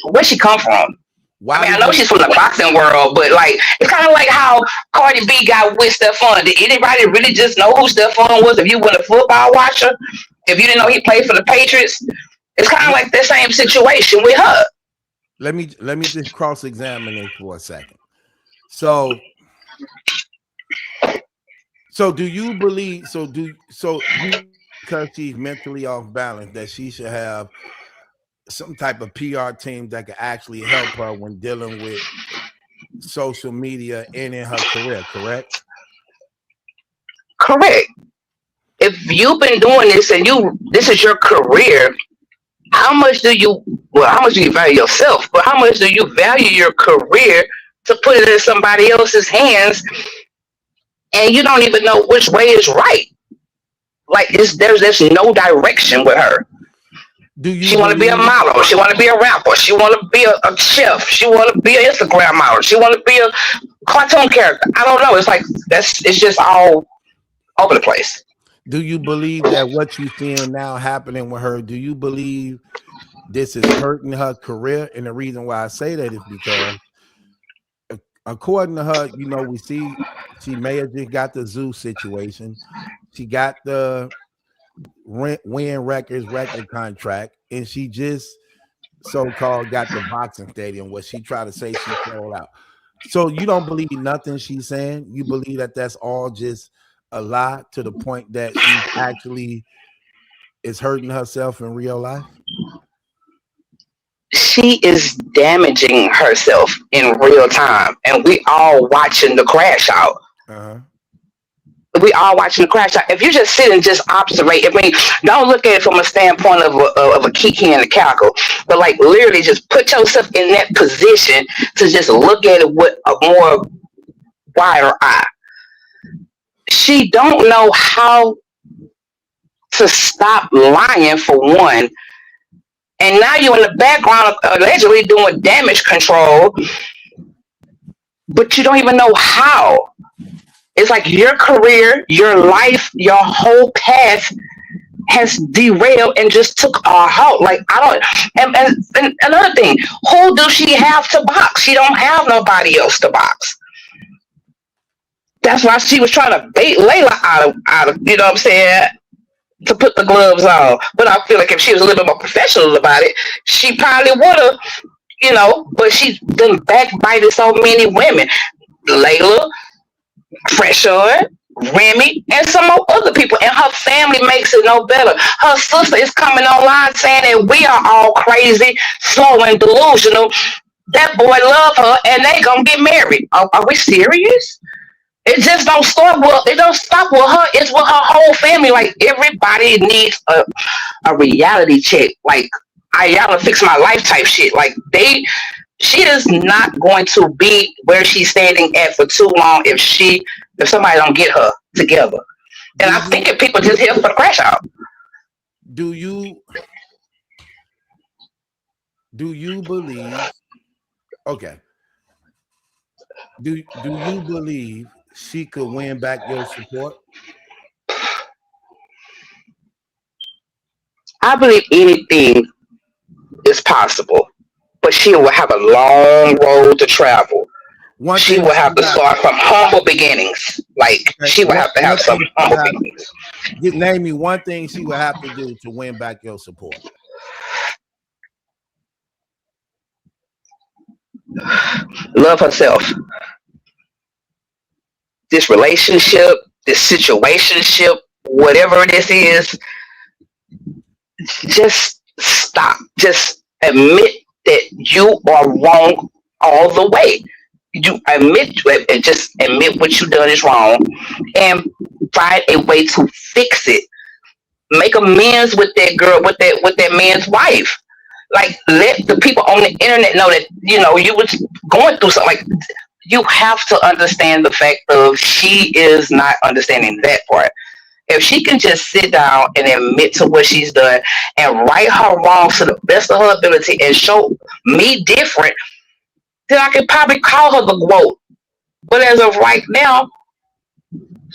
where'd she come from? Why I do know you she's from the boxing world, but like it's kind of like how Cardi B got with Stephon. Did anybody really just know who Stephon was? If you weren't a football watcher, if you didn't know he played for the Patriots, it's kind of like the same situation with her. let me just cross examine this for a second. So do you believe because she's mentally off balance that she should have some type of PR team that could actually help her when dealing with social media and in her career, correct? Correct. If you've been doing this and this is your career, how much do you value yourself, but how much do you value your career to put it in somebody else's hands and you don't even know which way is right? Like there's no direction with her. Do you She want to be a believe model. She want to be a rapper. She want to be a chef. She want to be an Instagram model. She want to be a cartoon character. I don't know. It's like it's just all over the place. do you believe that what you're seeing now happening with her, do you believe this is hurting her career? And the reason why I say that is because according to her, we see she may have just got the zoo situation. She got the Win Records record contract, and she just so-called got the boxing stadium where she tried to say she sold out. So you don't believe nothing she's saying? You believe that that's all just a lie to the point that she actually is hurting herself in real life? She is damaging herself in real time, and we all watching the crash out. Uh-huh. We all watching the crash out. If you just sit and just observe, I mean, don't look at it from a standpoint of a kiki and a cackle, but like literally just put yourself in that position to just look at it with a more wider eye. She don't know how to stop lying for one, and now you're in the background allegedly doing damage control, but you don't even know how. It's like your career, your life, your whole path has derailed and just took a halt. Like I don't. And another thing, who does she have to box? She don't have nobody else to box. That's why she was trying to bait Layla out of you know what I'm saying, to put the gloves on. But I feel like if she was a little bit more professional about it, she probably would have, but she's done backbited so many women. Layla, Fresher, Remy, and some more other people. And her family makes it no better. Her sister is coming online saying that we are all crazy, slow, and delusional. That boy love her and they gonna get married. Are we serious? It just don't start with it don't stop with her. It's with her whole family. Like everybody needs a reality check. Like I gotta fix my life type shit. Like she is not going to be where she's standing at for too long if somebody don't get her together. And I think if people just here for the crash out. Do you believe? Okay. Do you believe she could win back your support? I believe anything is possible, but she will have a long road to travel. She will have to start from humble beginnings. Like she will have to have some humble beginnings. Name me one thing she would have to do to win back your support. Love herself. This relationship, this situationship, whatever this is, just stop. Just admit that you are wrong all the way. You admit and just admit what you done is wrong and find a way to fix it. Make amends with that girl, with that man's wife. Like let the people on the internet know that you was going through something. Like you have to understand the fact of she is not understanding that part. If she can just sit down and admit to what she's done and right her wrongs to the best of her ability and show me different, then I could probably call her the GOAT. But as of right now,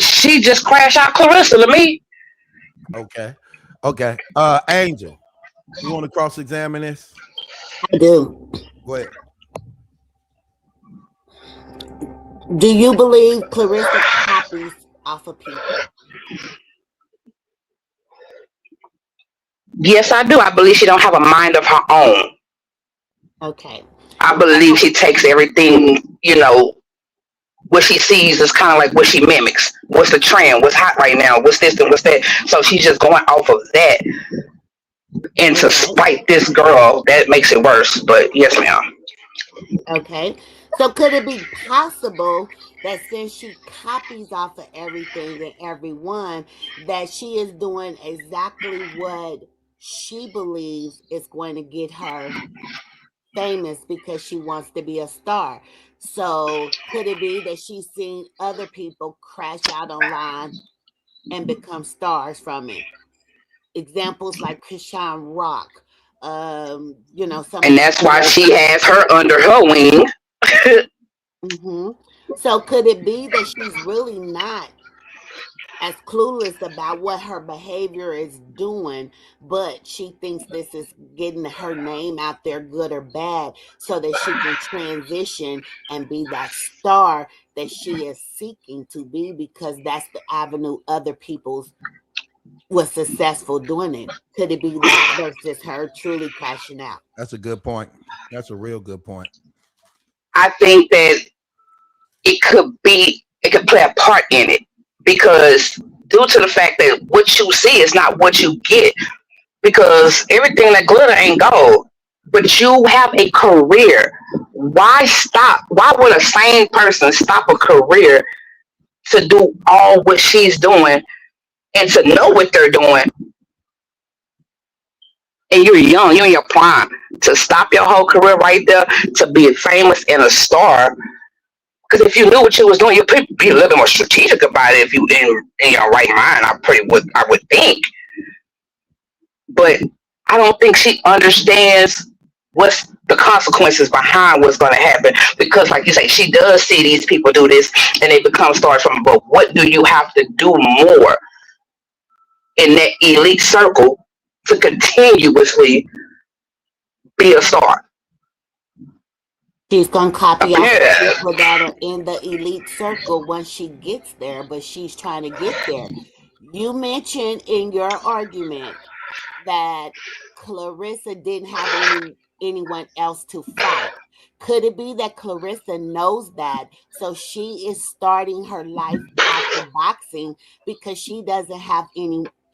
she just crashed out Claressa to me. Okay. Angel, you want to cross-examine this? I do. Go ahead. Do you believe Clarissa copies off of people? Yes, I do. I believe she don't have a mind of her own. Okay. I believe she takes everything, what she sees is kind of like what she mimics. What's the trend? What's hot right now? What's this and what's that? So she's just going off of that. And to Okay. spite this girl, that makes it worse. But yes, ma'am. Okay. So could it be possible that since she copies off of everything and everyone, that she is doing exactly what she believes is going to get her famous because she wants to be a star? So could it be that she's seen other people crash out online and become stars from it? Examples like Krishan Rock, some of And the that's why other. she has her under her wing. Hmm. So could it be that she's really not as clueless about what her behavior is doing, but she thinks this is getting her name out there, good or bad, so that she can transition and be that star that she is seeking to be because that's the avenue other people's was successful doing it? Could it be that versus her truly crashing out? That's a good point. That's a real good point. I think that it could play a part in it because due to the fact that what you see is not what you get because everything that glitter ain't gold. But you have a career. Why stop? Why would a sane person stop a career to do all what she's doing and to know what they're doing? And you're young, you're in your prime to stop your whole career right there to be famous and a star. Because if you knew what you was doing, you'd be a little bit more strategic about it. If you in your right mind, I would think. But I don't think she understands what's the consequences behind what's going to happen. Because, like you say, she does see these people do this and they become stars from. But what do you have to do more in that elite circle to continuously be a star? She's gonna copy off the Yeah. people that are in the elite circle once she gets there, but she's trying to get there. You mentioned in your argument that Clarissa didn't have anyone else to fight. Could it be that Clarissa knows that, so she is starting her life after boxing because she doesn't have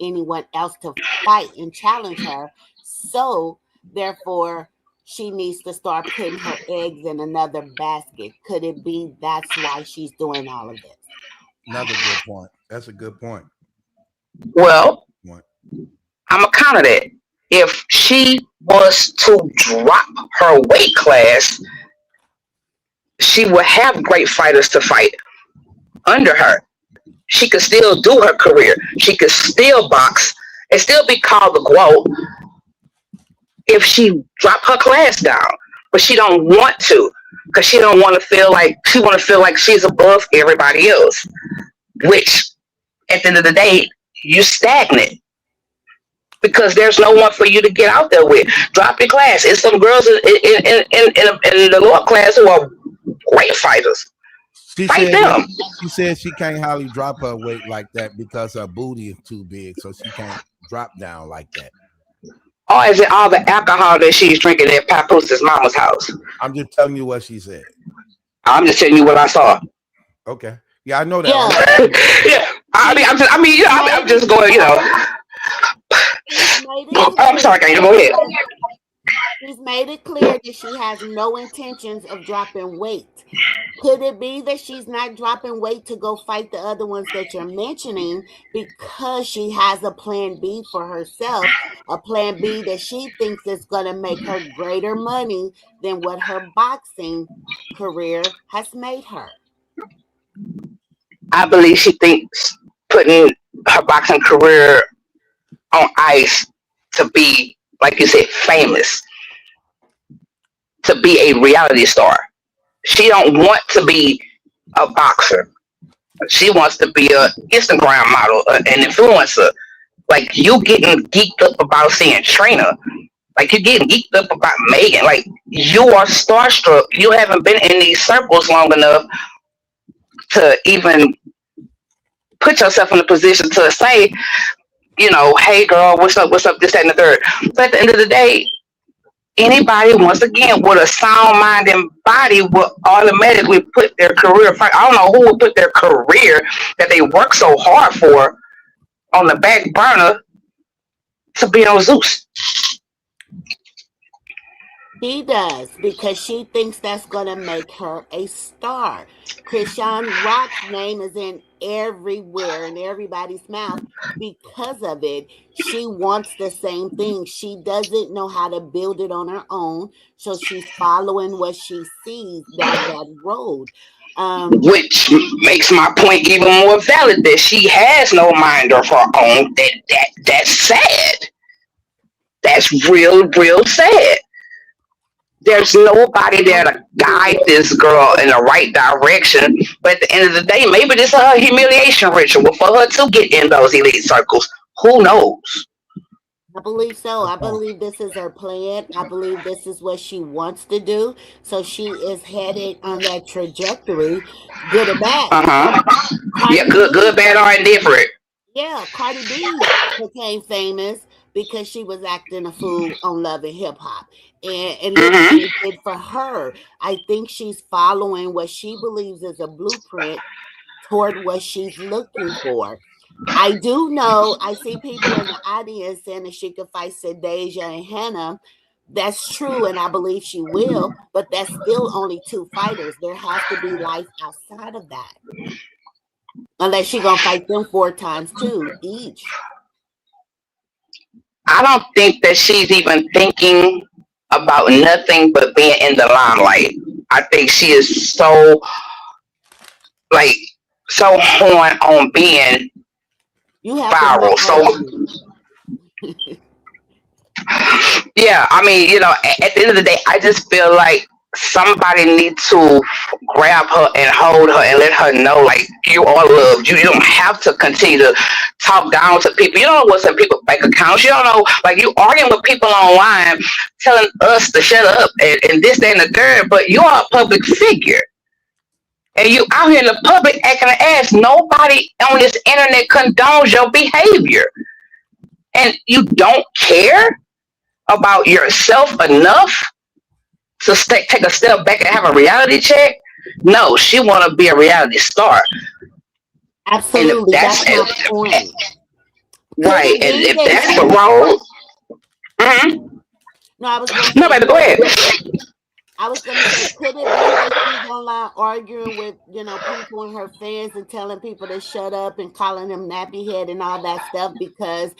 anyone else to fight and challenge her? So therefore, she needs to start putting her eggs in another basket. Could it be that's why she's doing all of this? Another good point. That's a good point. Well, Point. I'm a counter that. If she was to drop her weight class, she would have great fighters to fight under her. She could still do her career. She could still box and still be called the GOAT if she dropped her class down. But she don't want to because she don't want to feel like she's above everybody else. Which at the end of the day, you stagnant because there's no one for you to get out there with. Drop your class. It's some girls in the lower class who are great fighters. She Fight said them. she said she can't hardly drop her weight like that because her booty is too big, so she can't drop down like that. Or is it all the alcohol that she's drinking at Papoose's mama's house? I'm just telling you what she said. I'm just telling you what I saw. Okay. Yeah, I know that. Yeah. Yeah. I'm just going, I'm sorry, can you go ahead? She's made it clear that she has no intentions of dropping weight. Could it be that she's not dropping weight to go fight the other ones that you're mentioning because she has a plan B for herself, a plan B that she thinks is going to make her greater money than what her boxing career has made her? I believe she thinks putting her boxing career on ice to be, like you said, famous, to be a reality star. She don't want to be a boxer. She wants to be a Instagram model, an influencer. Like you getting geeked up about seeing Trina. Like you getting geeked up about Megan. Like you are starstruck. You haven't been in these circles long enough to even put yourself in a position to say, hey girl, what's up, this, that, and the third. But at the end of the day, anybody, once again, with a sound mind and body will automatically put their career first. I don't know who would put their career that they work so hard for on the back burner to be on Zeus. She does, because she thinks that's going to make her a star. Krishan Rock's name is in everywhere in everybody's mouth because of it. She wants the same thing. She doesn't know how to build it on her own, so she's following what she sees down that road. Which makes my point even more valid, that she has no mind of her own. That's sad. That's real sad. There's nobody there to guide this girl in the right direction. But at the end of the day, maybe this is her humiliation ritual for her to get in those elite circles. Who knows? I believe so. I believe this is her plan. I believe this is what she wants to do. So she is headed on that trajectory, good or bad. Yeah, good, bad, or indifferent. Yeah, Cardi B became famous because she was acting a fool on Love and Hip Hop. And look what it did for her. I think she's following what she believes is a blueprint toward what she's looking for. I do know, I see people in the audience saying that she could fight Deja and Hannah. That's true, and I believe she will, but that's still only 2 fighters. There has to be life outside of that. Unless she's going to fight them 4 times too, each. I don't think that she's even thinking about nothing but being in the limelight. I think she is so horn on being viral. So yeah, I mean, at the end of the day, I just feel like somebody needs to grab her and hold her and let her know, like, you are loved. You don't have to continue to talk down to people. You don't know what's in people's bank accounts. You don't know, like, you arguing with people online telling us to shut up and this, that, and the third, but you are a public figure. And you out here in the public acting an ass. Nobody on this internet condones your behavior. And you don't care about yourself enough to take a step back and have a reality check. No, she want to be a reality star. Absolutely, that's my point. Right, and if that's the role, no, I was no, baby, go ahead. I was going to say, could it be that she's online arguing with, people and her fans and telling people to shut up and calling them nappy head and all that stuff, because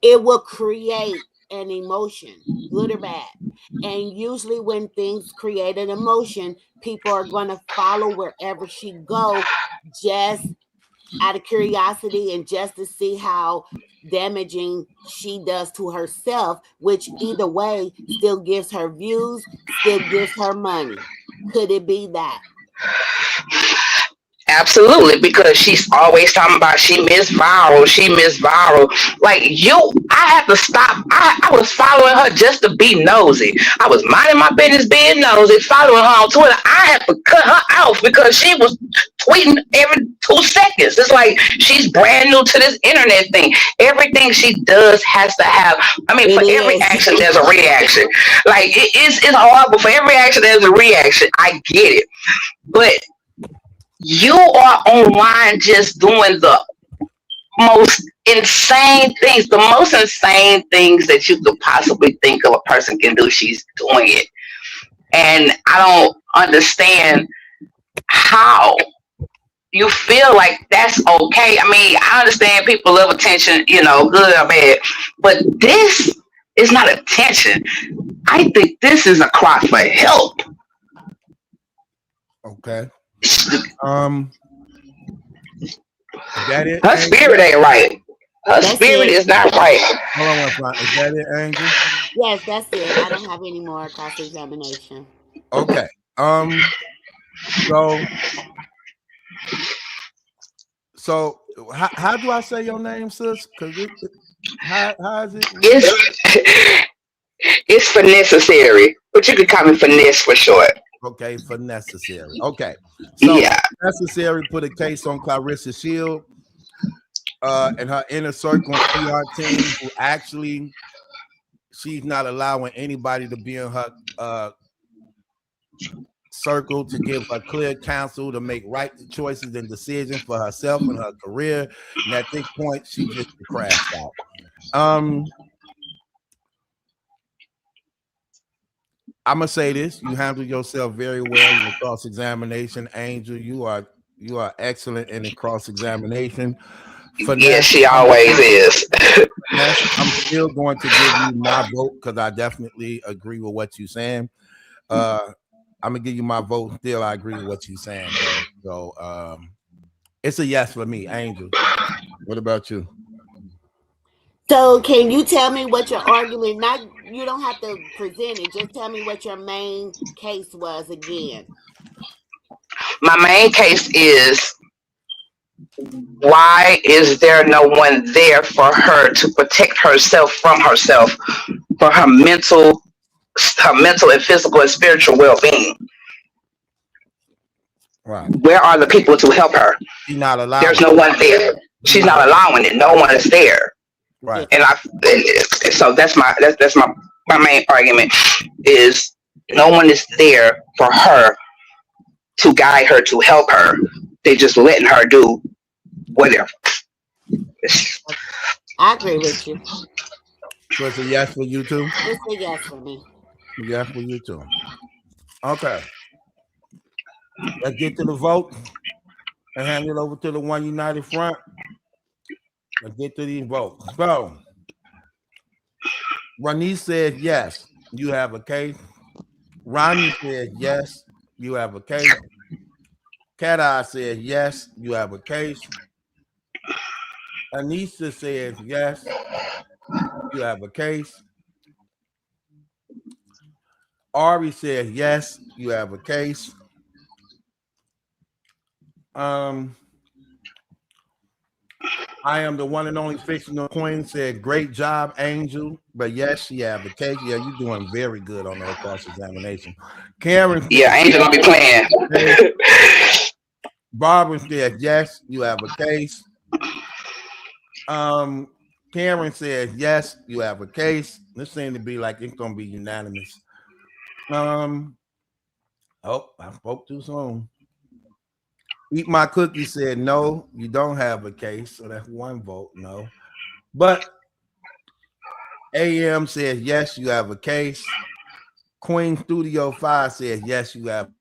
it will create an emotion, good or bad. And usually when things create an emotion, people are going to follow wherever she goes, just out of curiosity and just to see how damaging she does to herself, which either way still gives her views, still gives her money. Could it be that? Absolutely, because she's always talking about she missed viral. Like, I have to stop. I was following her just to be nosy. I was minding my business being nosy, following her on Twitter. I had to cut her off because she was tweeting every 2 seconds. It's like she's brand new to this internet thing. Everything she does has to have, for every action, there's a reaction. Like, it's horrible. For every action, there's a reaction. I get it. But you are online just doing the most insane things, that you could possibly think of a person can do. She's doing it. And I don't understand how you feel like that's okay. I understand people love attention, good or bad, but this is not attention. I think this is a cry for help. Okay. That it? Her spirit ain't right. Her spirit is not right. Hold on, is that it, Angel? Yes, that's it. I don't have any more cross-examination. Okay. So how do I say your name, sis? Because how is it? It's for necessary, but you can call me Finesse for short. Okay, for necessary. Okay, so Yeah. necessary put a case on Claressa Shield and her inner circle and PR team, who actually she's not allowing anybody to be in her circle to give her clear counsel to make right choices and decisions for herself and her career. And at this point, she just crashed out. I'm gonna say this: you handled yourself very well in the cross examination, Angel. You are excellent in the cross examination. Yeah, Finesse, she always is. I'm still going to give you my vote because I definitely agree with what you're saying. I'm gonna give you my vote. Still, I agree with what you're saying, though. So it's a yes for me, Angel. What about you? So can you tell me what your argument? Not you don't have to present it. Just tell me what your main case was again. My main case is, why is there no one there for her to protect herself from herself, for her mental and physical and spiritual well-being? Right. Where are the people to help her? She's not There's allowing no it. one there. She's not allowing it. No one is there. Right. And so that's my main argument is, no one is there for her to guide her, to help her. They just letting her do whatever. I agree with you. So it's a yes for you too? It's a yes for me. Yes for you too. Okay. Let's get to the vote and hand it over to the One United Front. Let's get to these votes. So, Rani said yes, you have a case. Ronnie said yes, you have a case. Cat Eye said yes, you have a case. Anissa says yes, you have a case. Ari said yes, you have a case. I am the one and only fictional queen said, great job, Angel. But yes, she have a case. Yeah, you're doing very good on that cross examination. Karen. Yeah, Angel don't be playing. Barbara said, yes, you have a case. Karen said, yes, you have a case. This seems to be like it's gonna be unanimous. Oh, I spoke too soon. Eat My Cookie said, no, you don't have a case. So that's one vote, no. But AM says, yes, you have a case. Queen Studio 5 says, yes, you have.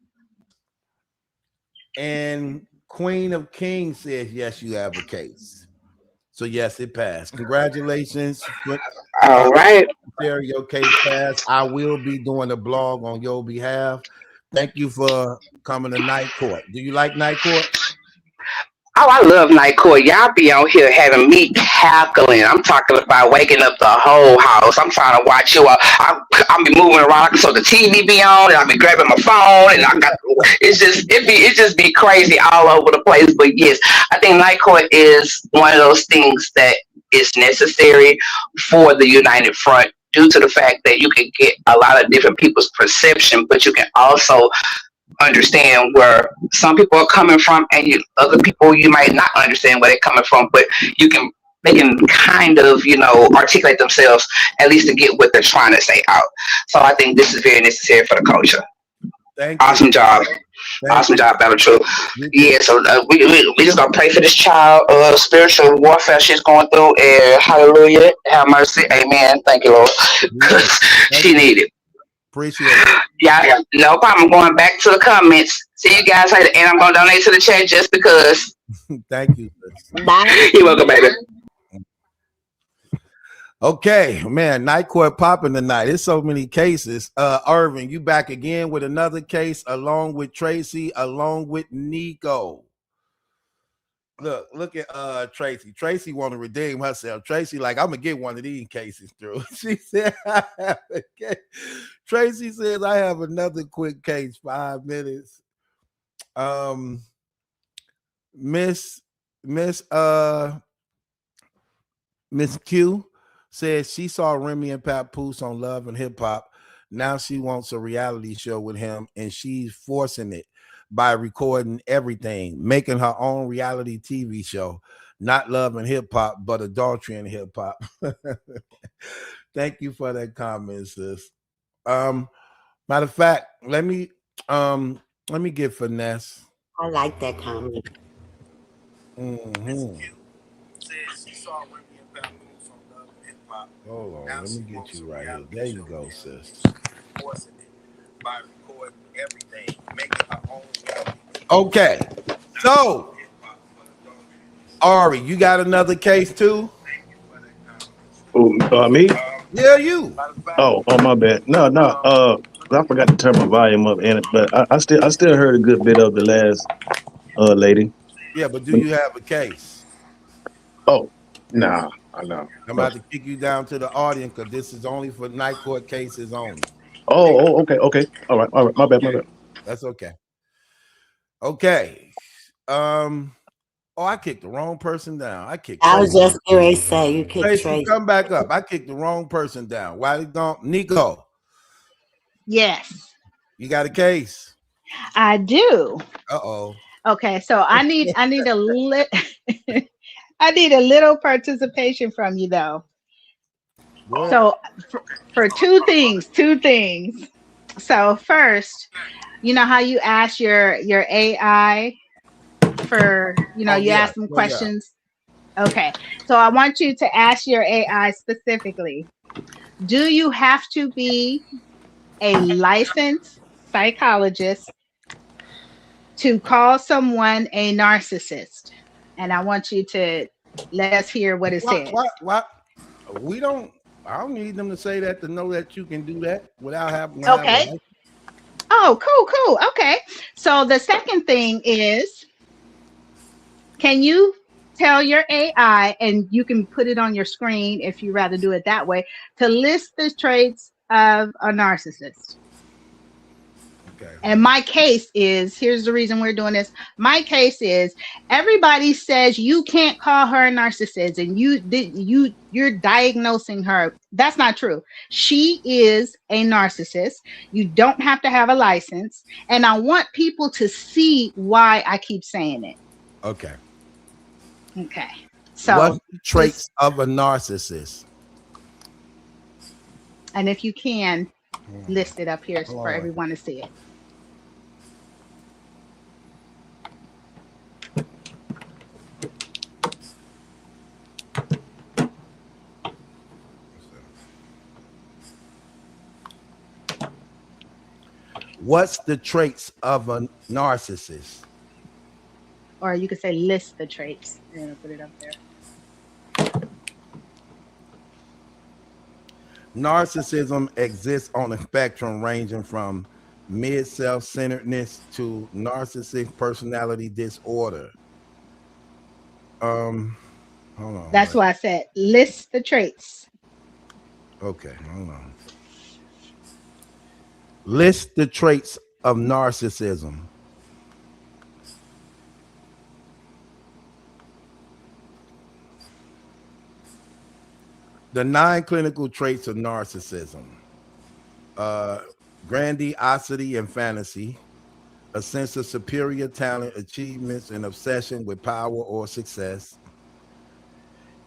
And Queen of Kings says, yes, you have a case. So, yes, it passed. Congratulations. All right. Your case passed. I will be doing a blog on your behalf. Thank you for coming to Night Court. Do you like Night Court? Oh, I love Night Court. Y'all be on here having me cackling. I'm talking about waking up the whole house. I'm trying to watch you. I'll be moving around so the TV be on, and I'll be grabbing my phone, and it just be crazy all over the place. But yes, I think Night Court is one of those things that is necessary for the United Front, due to the fact that you can get a lot of different people's perception, but you can also understand where some people are coming from, and other people you might not understand where they're coming from, but they can kind of articulate themselves, at least to get what they're trying to say out. So I think this is very necessary for the culture. Thank you. Awesome job. Awesome job, Battle True. Yeah, so we just gonna pray for this child, spiritual warfare she's going through, and hallelujah, have mercy, amen. Thank you, Lord, because she needed it. Appreciate it. Yeah, no problem. I'm going back to the comments. See you guys later, and I'm gonna donate to the chat just because. Thank you. Bye. You're welcome, baby. Okay, man, Night Court popping tonight. There's so many cases. Irvin, you back again with another case, along with Tracy, along with Nico. Look at Tracy. Tracy want to redeem herself. Tracy, like, I'm gonna get one of these cases through. She said, Tracy says, I have another quick case, 5 minutes. Miss Q says she saw Remy and Papoose on Love and Hip Hop. Now she wants a reality show with him, and she's forcing it by recording everything, making her own reality TV show. Not love and hip hop, but adultery and hip hop. Thank you for that comment, sis. Um, Matter of fact, let me get finesse. I like that comment. Mhm. Says she saw Remy and Papoose on Love and Hip Hop. Hold on, Now let she me get wants a you right here. reality There you show go, with him, sis. and she's forcing it by recording everything, making her own reality TV Okay, show. so Hip Hop for adultery. Ari, you got another case too? Thank you for that Who, comment. me? Yeah, you. Matter of fact, Oh, my bad. No. I forgot to turn my volume up in it, but I still heard a good bit of the last lady. Yeah, but do you have a case? Oh, nah, I know. I'm No. about to kick you down to the audience because this is only for night court cases only. Okay. All right. My bad. That's okay. Okay. Um. Oh, I kicked the wrong person down. I kicked I was Tracy. just going to say you kicked Tracy, Tracy. come back up. I kicked the wrong person down. Why they don't? Nico, Yes, you got a case? I do. Uh-oh. Okay, so I need a I need a little participation from you though. What? So for two things. So first, you know how you ask your AI for, Oh you yeah. ask them Yeah. questions. Okay. So I want you to ask your AI specifically, do you have to be a licensed psychologist to call someone a narcissist? And I want you to let us hear what it What? says. What? We don't. I don't need them to say that to know that you can do that without having to have a Okay. license. Oh, cool. Okay. So the second thing is, can you tell your AI, and you can put it on your screen if you rather do it that way, to list the traits of a narcissist? Okay. And my case is, here's the reason we're doing this. My case is, everybody says you can't call her a narcissist and you're diagnosing her. That's not true. She is a narcissist. You don't have to have a license. And I want people to see why I keep saying it. Okay. Okay. What's So the traits of a narcissist? and if you can list it up here Hold for on. everyone to see it. What's the traits of a narcissist? Or you could say list the traits. I'm gonna put it up there. Narcissism exists on a spectrum ranging from mid self-centeredness to narcissistic personality disorder. Hold on. That's why I said list the traits. Okay, hold on. List the traits of narcissism. The 9 clinical traits of narcissism: grandiosity and fantasy, a sense of superior talent, achievements, and obsession with power or success,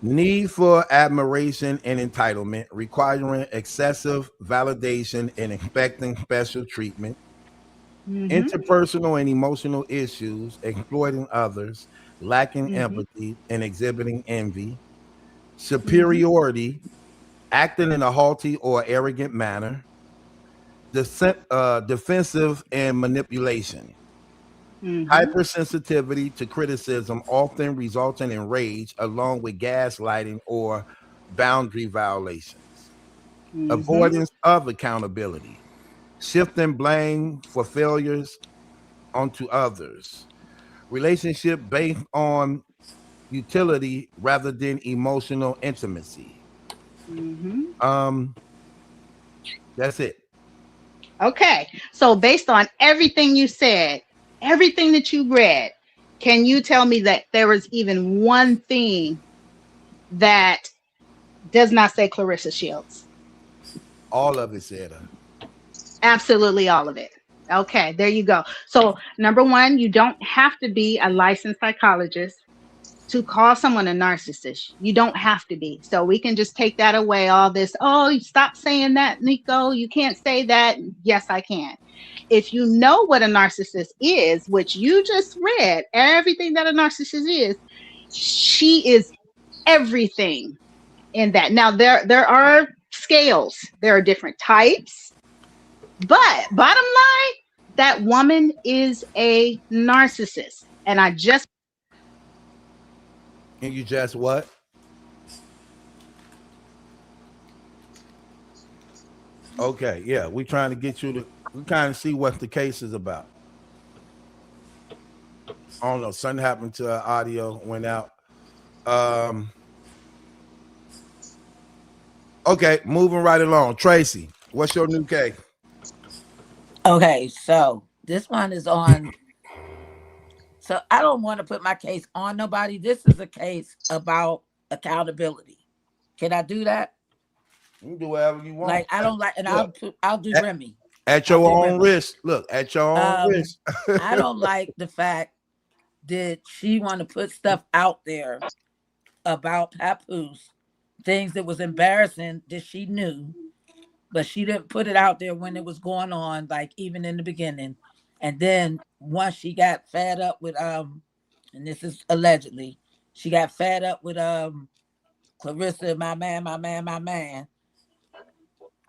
need for admiration and entitlement, requiring excessive validation and expecting special treatment, interpersonal and emotional issues, exploiting others, lacking empathy, and exhibiting envy, superiority, acting in a haughty or arrogant manner, defensive and manipulation, hypersensitivity to criticism, often resulting in rage, along with gaslighting or boundary violations, avoidance of accountability, shifting blame for failures onto others, relationship based on utility rather than emotional intimacy. That's it. Okay. So based on everything you said, everything that you read, can you tell me that there was even one thing that does not say Claressa Shields? All of it said her. Absolutely all of it. Okay, there you go. So, number one, you don't have to be a licensed psychologist to call someone a narcissist. You don't have to be. So, we can just take that away. All this, oh, stop saying that, Nico. You can't say that. Yes, I can. If you know what a narcissist is, which you just read, everything that a narcissist is, she is everything in that. Now, there are scales, there are different types, but bottom line, that woman is a narcissist. And I just And you just what? Okay, yeah, we trying to get you to we kind of see what the case is about. I don't know, something happened to our audio, went out. Um, okay, moving right along. Tracy, what's your new case? Okay, so this one is on. So I don't want to put my case on nobody. This is a case about accountability. Can I do that? You can do whatever you want. Like I don't like, and Look, I'll do at, Remy. at your I'll do own Remy. risk. Look, at your own risk. I don't like the fact that she want to put stuff out there about Papoose, things that was embarrassing that she knew, but she didn't put it out there when it was going on, like even in the beginning. And then once she got fed up with and this is allegedly, she got fed up with Claressa, my man,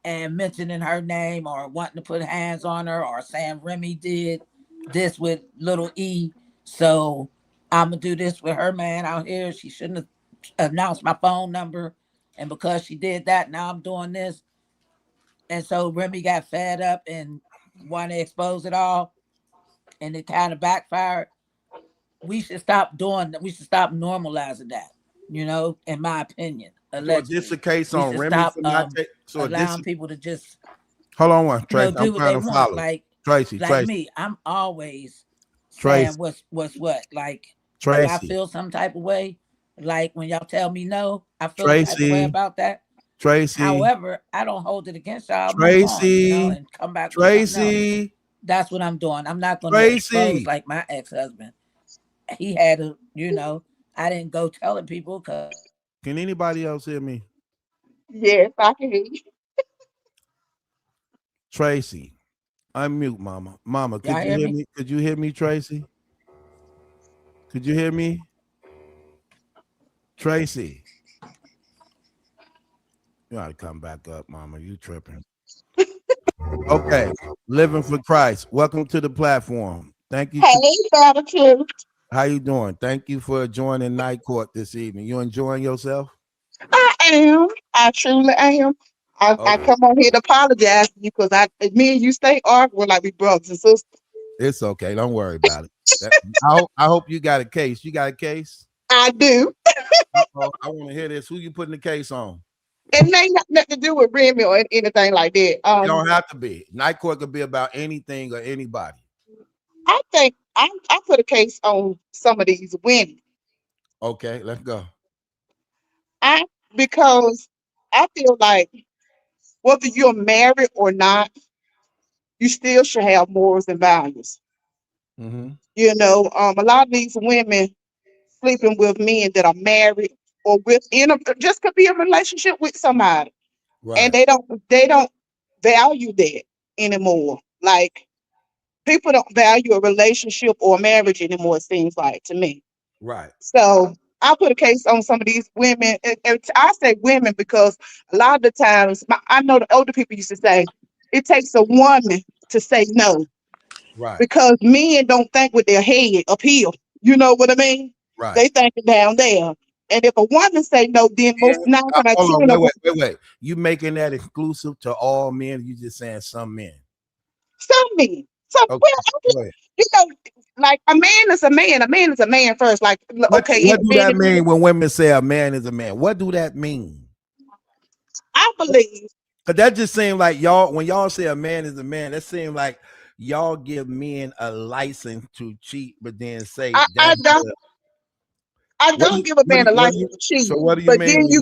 and mentioning her name or wanting to put hands on her or saying Remy did this with little E. So I'm gonna do this with her man out here. She shouldn't have announced my phone number. And because she did that, now I'm doing this. And so Remy got fed up and wanted to expose it all. And it kind of backfired. We should stop doing that. We should stop normalizing that, in my opinion. So is this a case on Remy stop for not so allowing people to just hold on one, Tracy. do I'm what trying they to want. follow. Like Tracy. me, I'm always Tracy. saying what's what. Like Tracy. if I feel some type of way, like when y'all tell me no, I feel some type of way about that. Tracy. However, I don't hold it against y'all. Tracy. Move on, and come back. Tracy. That's what I'm doing. I'm not going to expose like my ex-husband. He had a, I didn't go telling people because. Can anybody else hear me? Yes, I can hear you. Tracy, unmute, Mama. Mama, could you hear me? Could you hear me, Tracy? Could you hear me? Tracy. You gotta come back up, Mama. You tripping. Okay. Living for Christ. Welcome to the platform. Thank you. Hey, Gratitude. How you doing? Thank you for joining Night Court this evening. You enjoying yourself? I am. I truly am. I come on here to apologize to you because me and you stay arguing like we brothers and sisters. It's okay. Don't worry about it. I hope you got a case. You got a case? I do. I want to hear this. Who you putting the case on? It ain't got nothing to do with Remy or anything like that. It don't have to be. Night Court could be about anything or anybody. I think I put a case on some of these women. Okay, let's go. Because I feel like whether you're married or not, you still should have morals and values. Mm-hmm. A lot of these women sleeping with men that are married or just could be a relationship with somebody, right. And they don't value that anymore. Like people don't value a relationship or marriage anymore. It seems like to me. Right. So I put a case on some of these women. And I say women because a lot of the times, I know the older people used to say, it takes a woman to say no. Right. Because men don't think with their head up here. You know what I mean? Right. They think it down there. And if a woman say no, then most 9 times out of 10. Wait. You making that exclusive to all men? You just saying some men? Some men. Like a man is a man. A man is a man first. Like, okay. What do that mean when women say a man is a man? What do that mean? I believe. Because that just seems like y'all, when y'all say a man is a man, that seems like y'all give men a license to cheat, but then say I don't give a man a license to cheat. So what do you but mean? Then you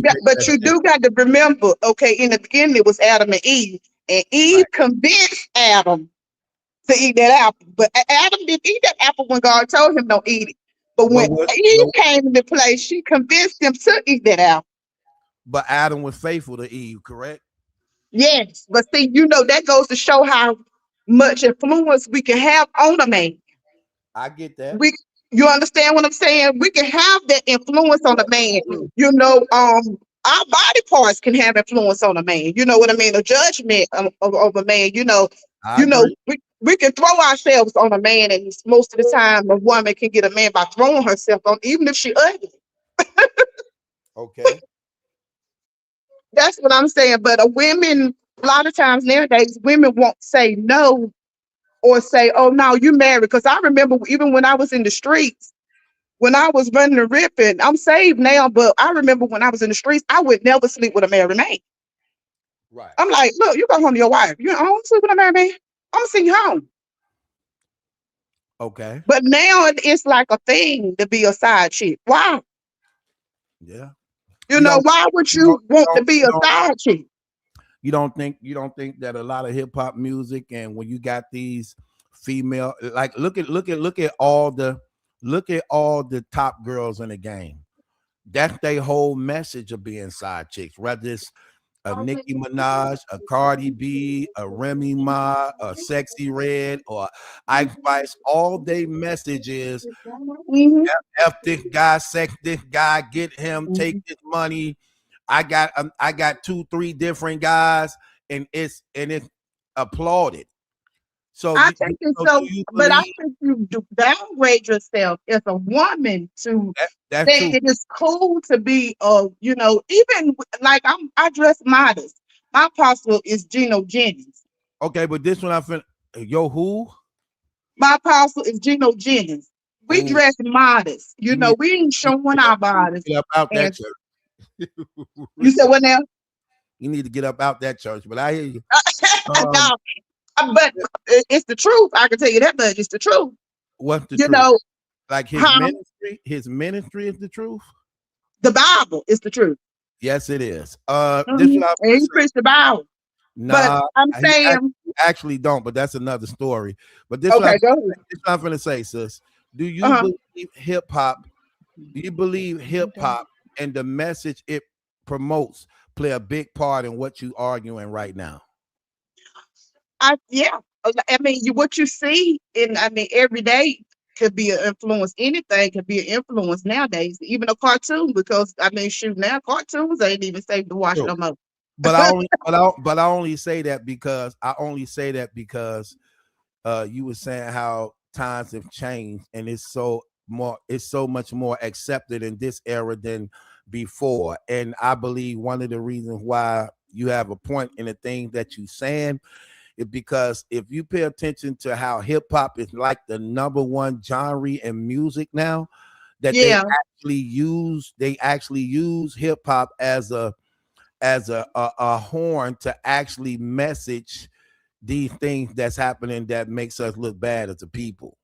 do got to remember, okay, in the beginning it was Adam and Eve, And Eve convinced Adam to eat that apple. But Adam didn't eat that apple when God told him don't eat it. But when Eve came into play, she convinced him to eat that apple. But Adam was faithful to Eve, correct? Yes. But see, that goes to show how much influence we can have on a man. I get that. You understand what I'm saying? We can have that influence on a man. Our body parts can have influence on a man. You know what I mean? A judgment of a man. I agree. We can throw ourselves on a man, and most of the time, a woman can get a man by throwing herself on, even if she ugly. Okay. That's what I'm saying. But a lot of times nowadays, women won't say no or say, "Oh no, you married." Because I remember even when I was in the streets. When I was running and ripping, I'm saved now, but I remember when I was in the streets, I would never sleep with a married man. Right. I'm like, look, you go home to your wife. I don't sleep with a married man. I'm gonna send you home. Okay. But now it's like a thing to be a side chick. Why? Yeah. Why would you want to be a side chick? You don't think that a lot of hip hop music, and when you got these female, like look at all the top girls in the game. That's their whole message of being side chicks, whether it's a Nicki Minaj, a Cardi B, a Remy Ma, a Sexy Red, or Ice Spice. All they message is F this guy, sex this guy, get him, take this money. I got 2-3 different guys, and it's applauded. So I think it's so, but I think you do downgrade yourself as a woman to think it is cool to be, even like I dress modest. My apostle is Gino Jennings. Okay, but this one I feel, who? My apostle is Gino Jennings. We dress modest. We ain't showing our bodies. Get up out that church. You said what now? You need to get up out that church, but I hear you. No, but it's the truth. I can tell you that much. It's the truth. What's the truth? Like his ministry is the truth. The Bible is the truth. Yes, it is. And he preached the Bible. Nah, but I'm saying actually don't. But that's another story. But this okay, go ahead. This is what I'm gonna say, sis. Do you believe hip hop? Do you believe hip hop and the message it promotes play a big part in what you arguing right now? Yeah. I mean, what you see every day could be an influence. Anything could be an influence nowadays, even a cartoon, because shoot, now cartoons ain't even safe to watch no more. But I only say that because you were saying how times have changed, and it's so much more accepted in this era than before. And I believe one of the reasons why you have a point in the thing that you're saying is because if you pay attention to how hip hop is like the number one genre in music now, that they actually use hip hop as a horn to actually message these things that's happening that makes us look bad as a people.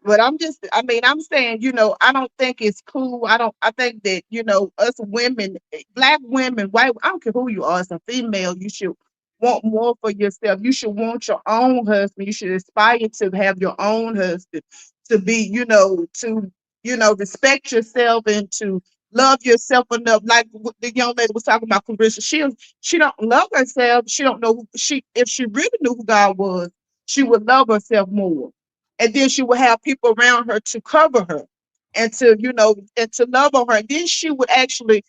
But I'm saying, I don't think it's cool. I think that, us women, black women, white, I don't care who you are, as a female, you should want more for yourself. You should want your own husband. You should aspire to have your own husband, to be, to respect yourself and to love yourself enough. Like the young lady was talking about, Claressa, she don't love herself. She don't know if she really knew who God was, she would love herself more. And then she would have people around her to cover her and to, and to love on her. And then she would actually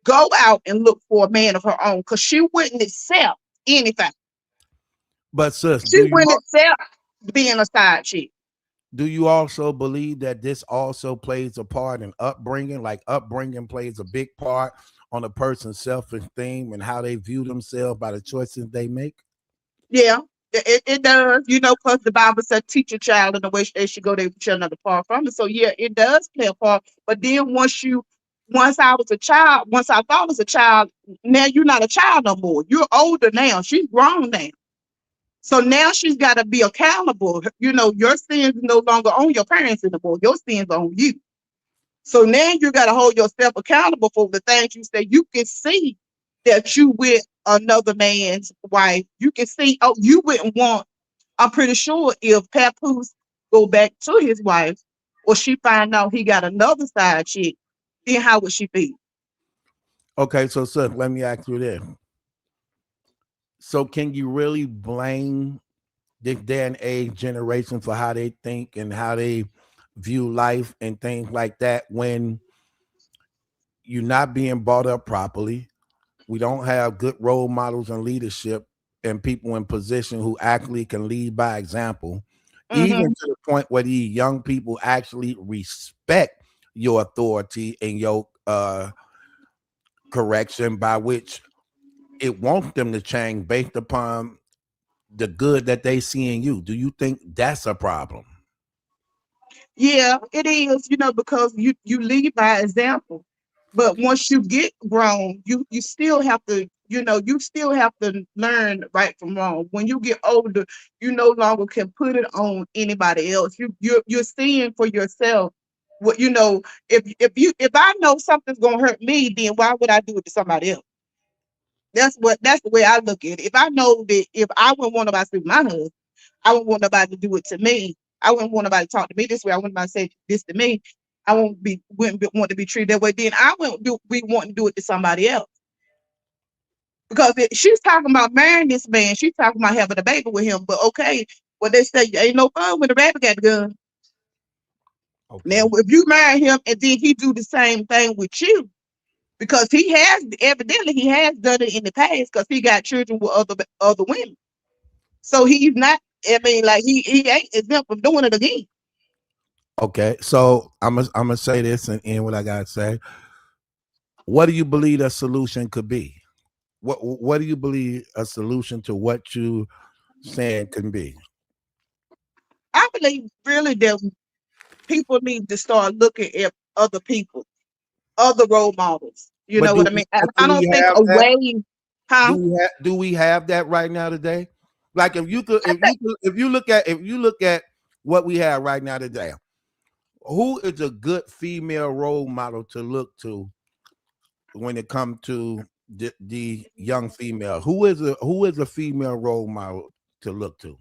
go out and look for a man of her own, because she wouldn't accept anything. But sis, she wouldn't accept being a side chick. Do you also believe that this also plays a part in upbringing? Like upbringing plays a big part on a person's self-esteem and how they view themselves by the choices they make? Yeah. It does, because the Bible said, teach a child in the way they should go, they shall not depart from it. So yeah, it does play a part. But then once I was a child, once I thought I was a child, now you're not a child no more. You're older now. She's grown now. So now she's got to be accountable. Your sins no longer on your parents anymore. Your sins are on you. So now you got to hold yourself accountable for the things you say. You can see that you with another man's wife, you can see, oh, you wouldn't want, I'm pretty sure if Papoose go back to his wife or she find out he got another side chick, then how would she feel? Okay, so sir, let me ask you this. So can you really blame this day and age generation for how they think and how they view life and things like that when you're not being brought up properly? We don't have good role models and leadership and people in position who actually can lead by example, even Mm-hmm. to the point where these young people actually respect your authority and your correction by which it wants them to change based upon the good that they see in you. Do you think that's a problem? Yeah, it is, because you lead by example. But once you get grown, you still have to, you still have to learn right from wrong. When you get older, you no longer can put it on anybody else. You're seeing for yourself what if I know something's gonna hurt me, then why would I do it to somebody else? That's the way I look at it. If I know that if I wouldn't want nobody to do my husband, I wouldn't want nobody to do it to me. I wouldn't want nobody to talk to me this way. I wouldn't want to say this to me. I wouldn't want to be treated that way. Then I wouldn't be wanting to do it to somebody else. Because she's talking about marrying this man. She's talking about having a baby with him. But okay, well, they say ain't no fun when the rabbit got the gun. Now, Okay. if you marry him and then he do the same thing with you, because he has evidently he has done it in the past because he got children with other women. So he's not. I mean, like he ain't exempt from doing it again. Okay. So I'm gonna say this and end what I gotta say. What do you believe a solution could be? What do you believe a solution to what you saying can be? I believe really that people need to start looking at other people, other role models. You But know do what I mean? but I do we don't think have a that? way, huh? Do we have that right now today? Like if you could I think if you look at what we have right now today, who is a good female role model to look to when it comes to the young female? Who is a female role model to look to?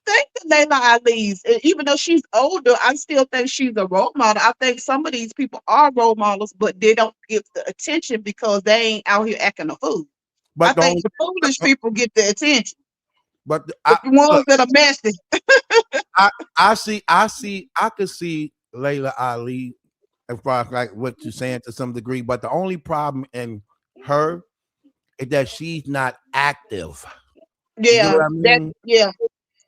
that Layla Ali's, even though she's older, I still think she's a role model. I think some of these people are role models, but they don't get the attention because they ain't out here acting a fool. I But the think only, the foolish people get the attention, but but I the ones look, that are messy, I could see Layla Ali as far as like what you're saying to some degree, but the only problem in her is that she's not active. You get yeah, what I mean? yeah.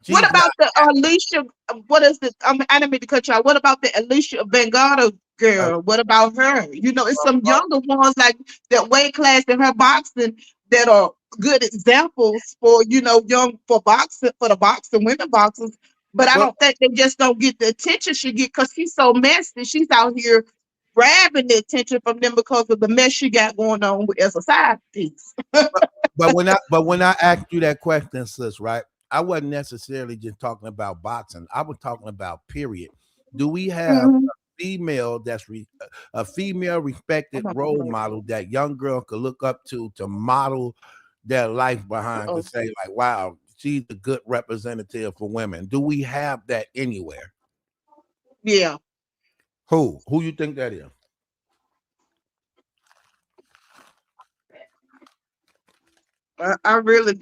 What She's not. about the Alicia? What is the? I didn't mean to cut you out. What about the Alicia Bengata Uh, girl? What about her? It's some uh, younger ones like that weight class in her boxing that are good examples for young for boxing for the boxing women boxers. But I well, don't think they just don't get the attention she get because she's so messy. She's out here grabbing the attention from them because of the mess she got going on as a side piece. but when I asked you that question, sis, right? I wasn't necessarily just talking about boxing. I was talking about period. Do we have Mhm. female a female respected role model that young girl could look up to model their life behind to Uh-oh. say like, wow, she's a good representative for women? Do we have that anywhere? Yeah. Who you think that is? I really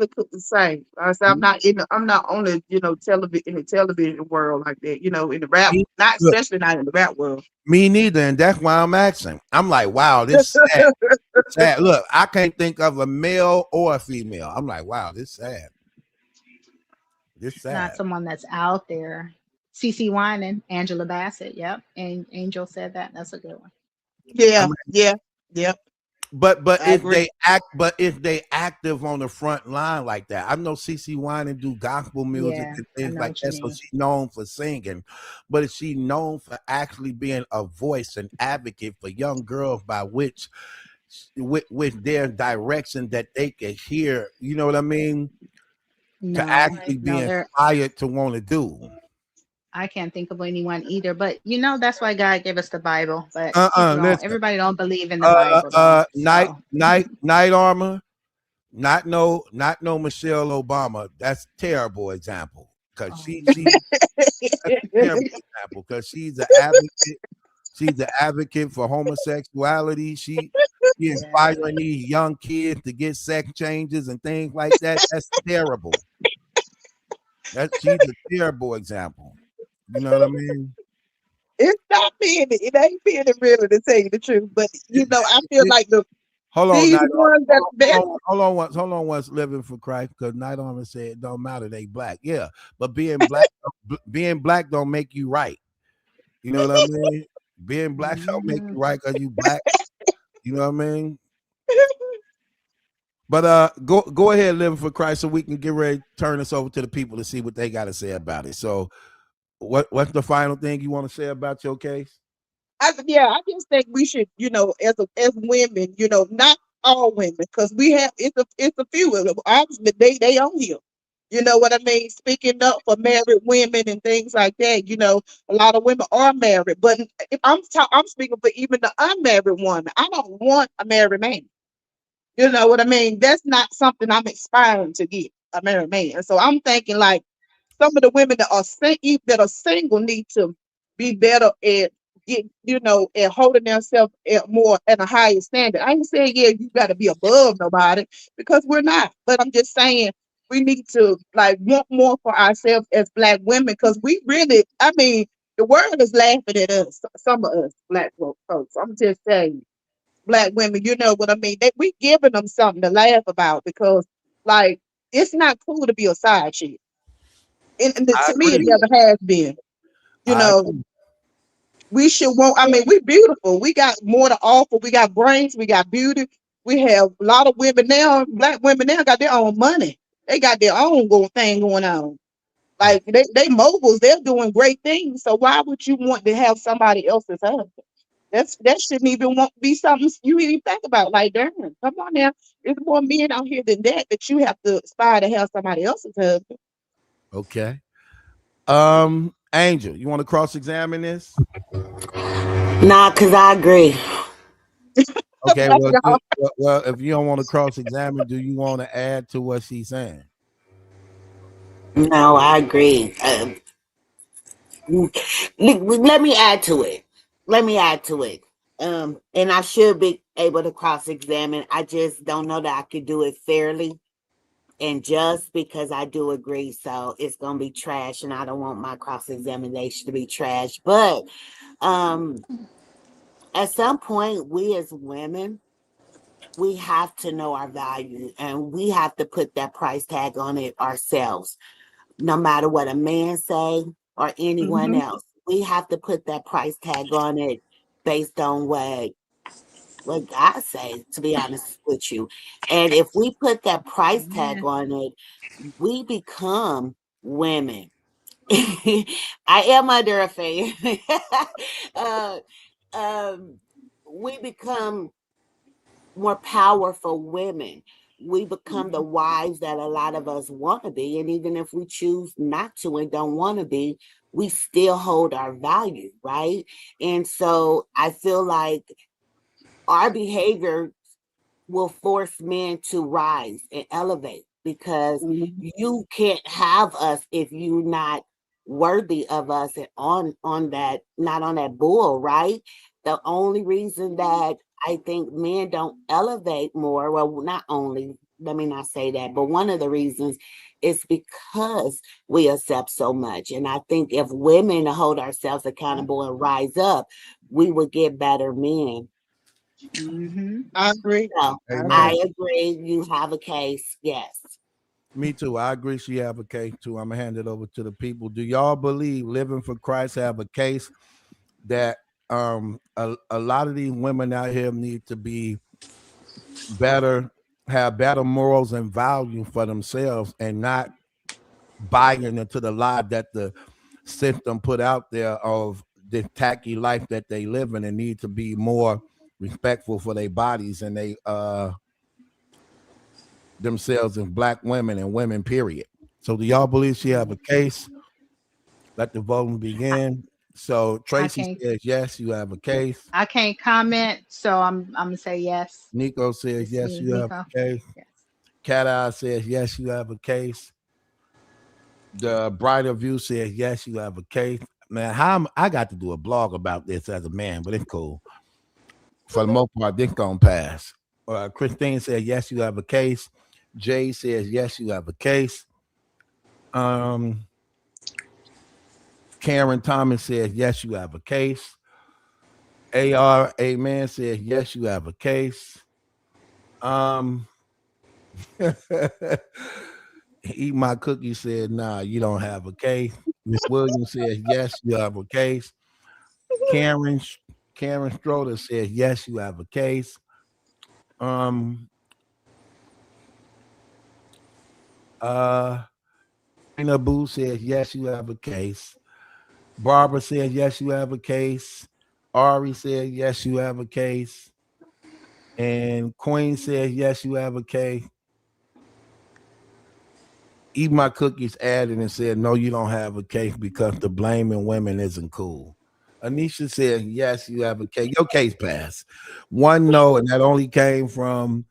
couldn't say. I said I'm not on the television in the television world like that. In the rap, Me, not look, especially not in the rap world. me neither, and that's why I'm asking. I'm like, wow, this sad. Sad. Look, I can't think of a male or a female. I'm like, wow, this sad. This Not sad. someone that's out there. CC Wine and Angela Bassett. Yep. And Angel said that. That's a good one. I Yeah, mean, yeah, yep. but I if agree. they act, but if they active on the front line like that, I know CC Wine and do gospel music Yeah, and I things know like what you that. So mean. she's known for singing, but is she known for actually being a voice and advocate for young girls by which with their direction that they can hear, you know what I mean, to No, actually be no, they're inspired to want to do. I can't think of anyone either. But that's why God gave us the Bible. But people don't. Listen. Everybody don't believe in the Bible though. Night, So night armor. Not no Michelle Obama. That's terrible example because Oh, that's a terrible example because she's an advocate. She's an advocate for homosexuality. She yeah. inspiring these young kids to get sex changes and things like that. That's terrible. She's a terrible example. You know what I mean? It's not being it ain't being it really to tell you the truth. But I feel like Hold on, these Night ones that hold on once living for Christ because Night Armor said it don't matter they black. Yeah, but being black don't make you right. You know what I mean? Being black don't make Mhm. you right because you black. You know what I mean? But go ahead, living for Christ, so we can get ready to turn this over to the people to see what they got to say about it. So, what's the final thing you want to say about your case? I just think we should, as women, not all women, because we have it's a few of them. Obviously, they on here. You know what I mean? Speaking up for married women and things like that. A lot of women are married, but if I'm speaking for even the unmarried woman. I don't want a married man. You know what I mean? That's not something I'm aspiring to get a married man. So I'm thinking like some of the women that are single need to be better at at holding themselves at more at a higher standard. I ain't saying you got to be above nobody because we're not. But I'm just saying we need to like want more for ourselves as black women because we really, I mean, the world is laughing at us. Some of us black folks. I'm just saying black women, you know what I mean? We giving them something to laugh about because like it's not cool to be a side chick. I To me it agree. never has been. You I know, agree. we should want I mean, we beautiful. We got more to offer. We got brains, we got beauty. We have a lot of women now, black women now got their own money. They got their own thing going on. Like they moguls, they're doing great things. So why would you want to have somebody else's husband? That shouldn't even want be something you even think about. Like, darn, come on now. There's more men out here than that you have to aspire to have somebody else's husband. Okay. Angel, you want to cross-examine this? Nah, cause I agree. Okay. That's y'all. Well, if you don't want to cross-examine, do you want to add to what she's saying? No, I agree. Let me add to it. Let me add to it. And I should be able to cross-examine. I just don't know that I could do it fairly and just because I do agree. So it's gonna be trash, and I don't want my cross-examination to be trash. But um, at some point, we as women, we have to know our value, and we have to put that price tag on it ourselves. No matter what a man say or anyone Hmm. else, we have to put that price tag on it based on what God say, to be honest with you. And if we put that price tag Amen. on it, we become women. I am under a favor. uh, um, we become more powerful women. We become the wives that a lot of us want to be. And even if we choose not to and don't want to be, we still hold our value, right? And so I feel like our behavior will force men to rise and elevate because Hmm. you can't have us if you're not worthy of us and on that not on that bull, right? The only reason that I think men don't elevate more, well, not only, let me not say that, but one of the reasons is because we accept so much. And I think if women hold ourselves accountable and rise up, we would get better men. Hmm. I agree. So I Amen. I agree. agree. You have a case. Yes. Me too. I agree. She have a case too. I'm gonna hand it over to the people. Do y'all believe living for Christ have a case that a lot of these women out here need to be better, have better morals and value for themselves, and not buying into the lie that the system put out there of the tacky life that they live in, and need to be more respectful for their bodies and they themselves as black women and women, period. So do y'all believe she have a case? Let the voting begin. So I Tracy can't says yes, you have a case. I can't comment, so I'm gonna say yes. Nico says It's yes, me, you have Nico. a case. Yes. Cat Eye says yes, you have a case. The Brighter View says yes, you have a case. Man, I got to do a blog about this as a man, but it's cool. For the most part, this gonna pass. Christine says yes, you have a case. Jay says yes, you have a case. Um, Karen Thomas says yes, you have a case. AR Amen says yes, you have a case. Um, Eat My Cookie said nah, you don't have a case. Miss Williams says yes, you have a case. Karen Karen Stroder says yes, you have a case. Um, uh, Tina Boo says yes, you have a case. Barbara says yes, you have a case. Ari said yes, you have a case. And Queen says yes, you have a case. Eat My Cookies added and said no, you don't have a case because the blaming women isn't cool. Anisha said yes, you have a case. Your case passed. One no, and that only came from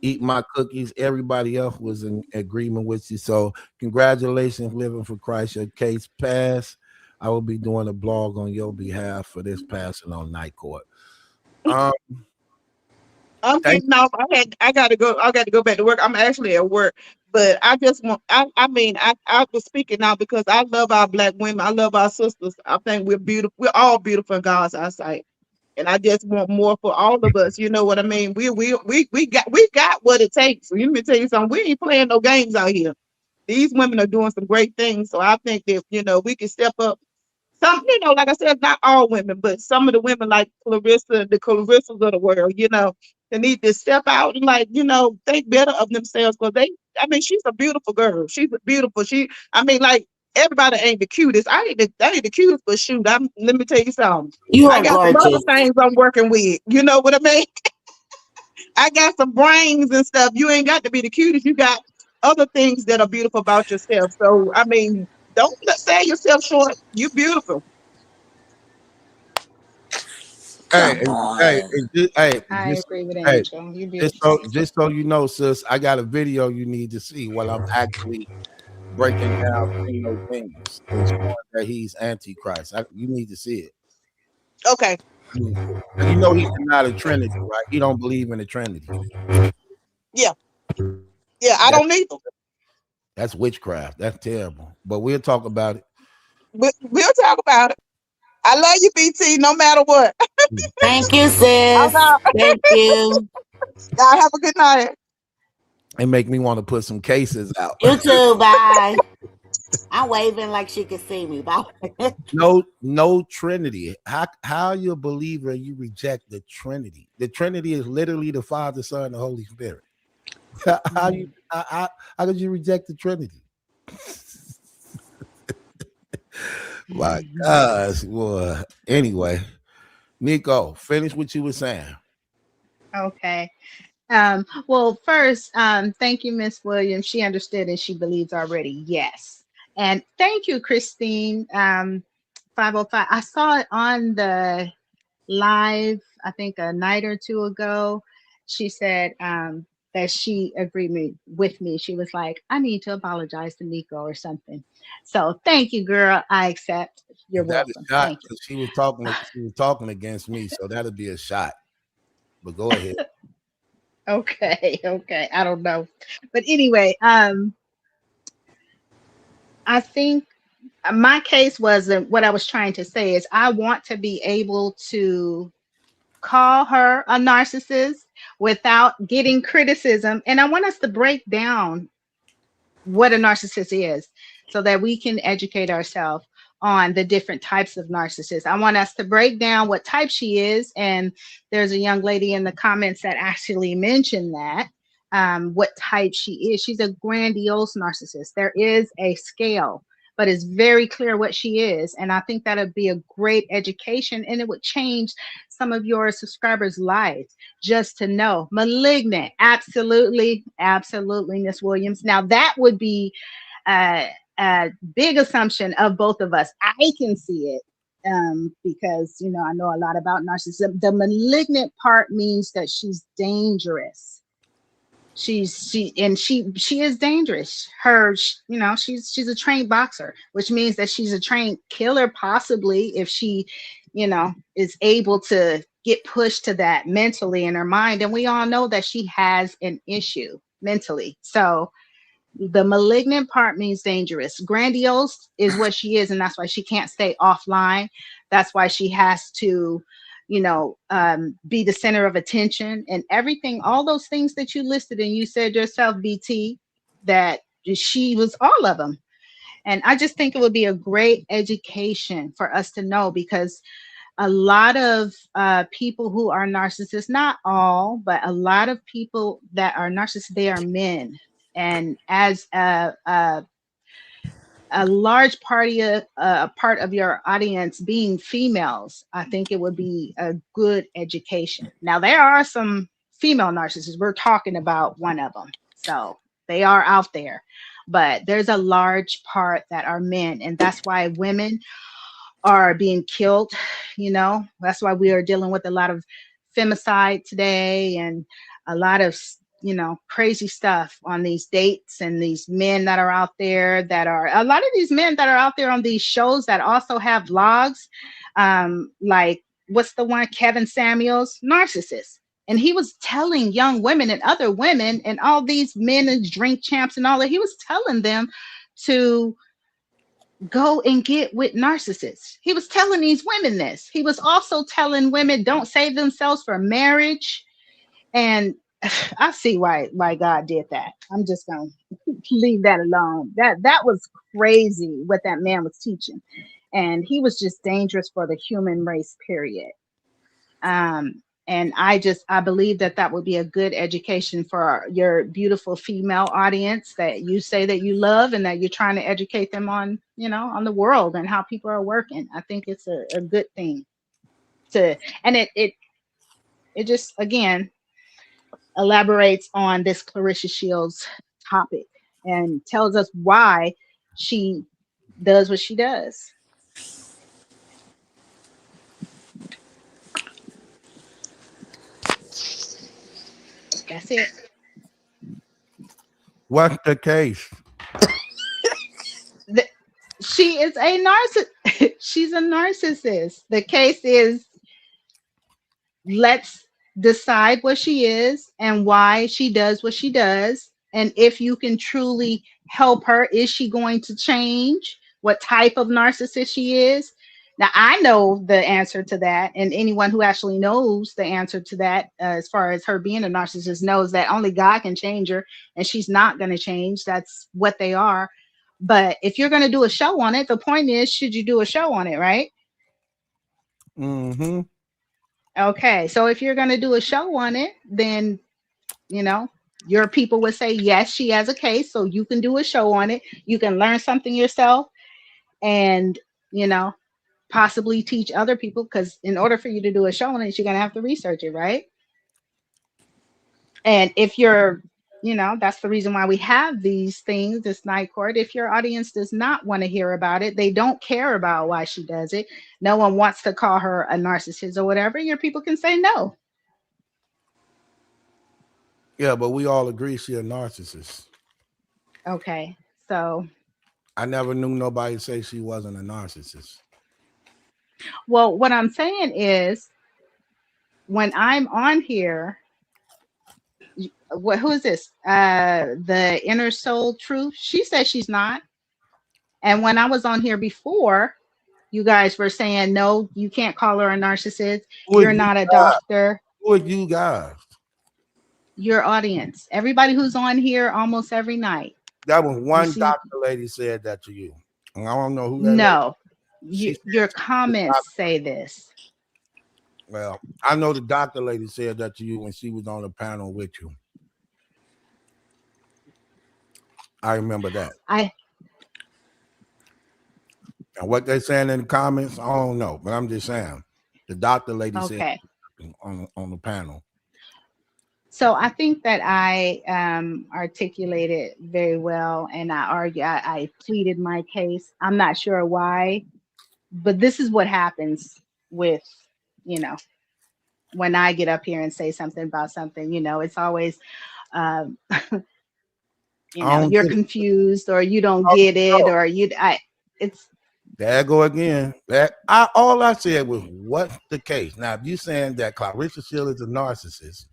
Eat My Cookies. Everybody else was in agreement with you. So congratulations, Living for Christ. Your case passed. I will be doing a blog on your behalf for this passing on Night Court. Um, I'm thank getting off. I gotta go. I got to go back to work. I'm actually at work, but I just want. I mean, I was speaking now because I love our black women. I love our sisters. I think we're beautiful. We're all beautiful in God's eyesight, and I just want more for all of us. You know what I mean? We got what it takes. Let me tell you something. We ain't playing no games out here. These women are doing some great things. So I think that we can step up. Some, like I said, not all women, but some of the women like Clarissa, the Clarissas of the world, they need to step out and think better of themselves because I mean, she's a beautiful girl. She's a beautiful. I mean, like everybody ain't the cutest. I ain't the cutest, but shoot, let me tell you something. You I are got some other gorgeous. things I'm working with. You know what I mean? I got some brains and stuff. You ain't got to be the cutest. You got other things that are beautiful about yourself. So, I mean, don't sell yourself short. You're beautiful. hey, Come hey, on. I agree with hey, Angel. You're beautiful. just so you know, sis, I got a video you need to see while I'm actually breaking down Geno Jennings and showing that he's antichrist. You need to see it. Okay. You need to see it. And you know he's not a Trinity, right? He don't believe in the Trinity. Yeah. Yeah. I That's don't need them. that's witchcraft. That's terrible. But we'll talk about it. We'll talk about it. I love you, BT, no matter what. Thank you, I'm sis. out. Thank you. Y'all have a good night. It make me want to put some cases out. You too. Bye. I'm waving like she can see me. Bye. No Trinity. How you a believer and you reject the Trinity? The Trinity is literally the Father, Son, and the Holy Spirit. How you how could you reject the Trinity? My gosh, boy. Anyway, Nico, finish what you were saying. Okay. Well, first, thank you, Miss Williams. She understood and she believes already. Yes. And thank you, Christine. 505. I saw it on the live, I think a night or two ago. She said that she agreed with me. She was like, I need to apologize to Nico or something. So thank you, girl. I accept. You're That is welcome. shot Thank you. because she was talking against me, so that'd be a shot. But go ahead. Okay, okay. I don't know. But anyway, I think my case wasn't what I was trying to say is I want to be able to call her a narcissist without getting criticism. And I want us to break down what a narcissist is so that we can educate ourselves on the different types of narcissists. I want us to break down what type she is. And there's a young lady in the comments that actually mentioned that what type she is. She's a grandiose narcissist. There is a scale, but it's very clear what she is. And I think that would be a great education and it would change some of your subscribers' lives just to know. Malignant, absolutely, absolutely, Miss Williams. Now that would be a big assumption of both of us. I can see it because I know a lot about narcissism. The malignant part means that she's dangerous. She is dangerous. She's a trained boxer, which means that she's a trained killer, possibly, if she is able to get pushed to that mentally in her mind. And we all know that she has an issue mentally. So the malignant part means dangerous. Grandiose is what she is, and that's why she can't stay offline. That's why she has to be the center of attention and everything. All those things that you listed, and you said yourself, BT, that she was all of them. And I just think it would be a great education for us to know, because a lot of people who are narcissists, not all, but a lot of people that are narcissists, they are men. And as a large part of your audience being females, I think it would be a good education. Now, there are some female narcissists. We're talking about one of them. So they are out there. But there's a large part that are men. And that's why women are being killed. That's why we are dealing with a lot of femicide today, and a lot of crazy stuff on these dates, and these men that are out there a lot of these men that are out there on these shows that also have vlogs, like what's the one, Kevin Samuels, narcissist. And he was telling young women and other women and all these men and drink champs and all that, he was telling them to go and get with narcissists. He was telling these women this. He was also telling women don't save themselves for marriage. And I see why God did that. I'm just gonna leave that alone. That was crazy what that man was teaching, and he was just dangerous for the human race. Period. And I believe that would be a good education for your beautiful female audience that you say that you love, and that you're trying to educate them on, on the world and how people are working. I think it's a good thing and it just, again, elaborates on this Claressa Shields topic and tells us why she does what she does. That's it. What's the case? She is a narcissist. She's a narcissist. The case is, let's decide what she is and why she does what she does. And if you can truly help her, is she going to change? What type of narcissist she is? Now, I know the answer to that, and anyone who actually knows the answer to that, as far as her being a narcissist, knows that only God can change her, and she's not going to change. That's what they are. But if you're going to do a show on it, the point is, should you do a show on it, right? Mm-hmm. Okay, so if you're going to do a show on it, then, your people would say, yes, she has a case, so you can do a show on it. You can learn something yourself and, possibly teach other people, because in order for you to do a show on it, you're going to have to research it, right? And if you're, that's the reason why we have these things, this night court. If your audience does not want to hear about it, they don't care about why she does it, no one wants to call her a narcissist or whatever, your people can say no. Yeah, but we all agree she's a narcissist. Okay, so I never knew nobody say she wasn't a narcissist. Well, what I'm saying is, when I'm on here, who is this? The Inner Soul Truth. She says she's not. And when I was on here before, you guys were saying, no, you can't call her a narcissist. You're not a doctor. Who are you guys? Your audience. Everybody who's on here almost every night. That was one doctor lady said that to you. And I don't know who that is. No. Your comments say this. Well, I know the doctor lady said that to you when she was on the panel with you. I remember that. And what they saying in the comments, I don't know, but I'm just saying the doctor lady said on the panel. So I think that I articulated very well, and I pleaded my case. I'm not sure why, but this is what happens with, you know, when I get up here and say something about something. It's always, um, I don't you're get it. confused, or you don't get it, or it's There I go again. All I said was, what's the case? Now, if you saying that Clarissa Shield is a narcissist,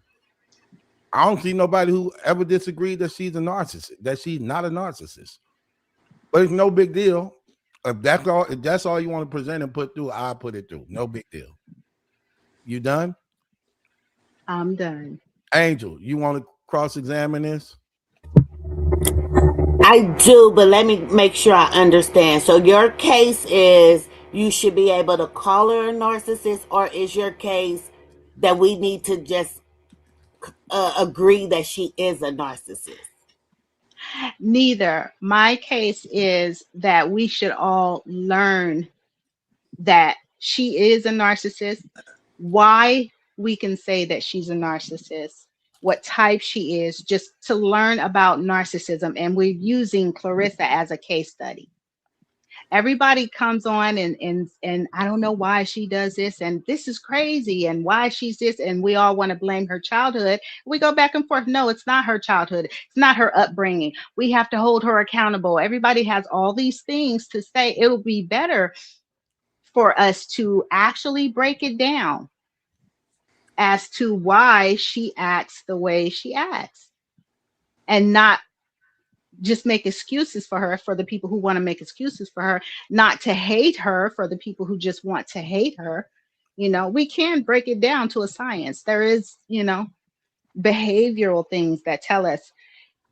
I don't see nobody who ever disagreed that she's a narcissist, that she's not a narcissist. But it's no big deal. If that's all you want to present and put through, I'll put it through. No big deal. You done? I'm done. Angel, you want to cross-examine this? I do, but let me make sure I understand. So your case is you should be able to call her a narcissist, or is your case that we need to just agree that she is a narcissist? Neither. My case is that we should all learn that she is a narcissist, why we can say that she's a narcissist, what type she is, just to learn about narcissism. And we're using Clarissa as a case study. Everybody comes on and I don't know why she does this, and this is crazy, and why she's this, and we all want to blame her childhood. We go back and forth. No, it's not her childhood. It's not her upbringing. We have to hold her accountable. Everybody has all these things to say. It would be better for us to actually break it down as to why she acts the way she acts, and not just make excuses for her for the people who want to make excuses for her, not to hate her for the people who just want to hate her. We can break it down to a science. There is, behavioral things that tell us,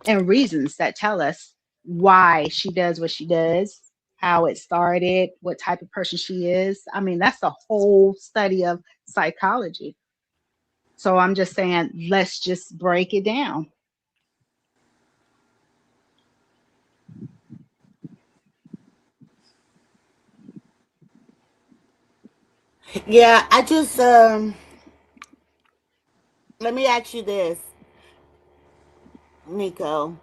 and reasons that tell us why she does what she does, how it started, what type of person she is. I mean, that's a whole study of psychology. So I'm just saying, let's just break it down. Yeah, I just let me ask you this, Nico.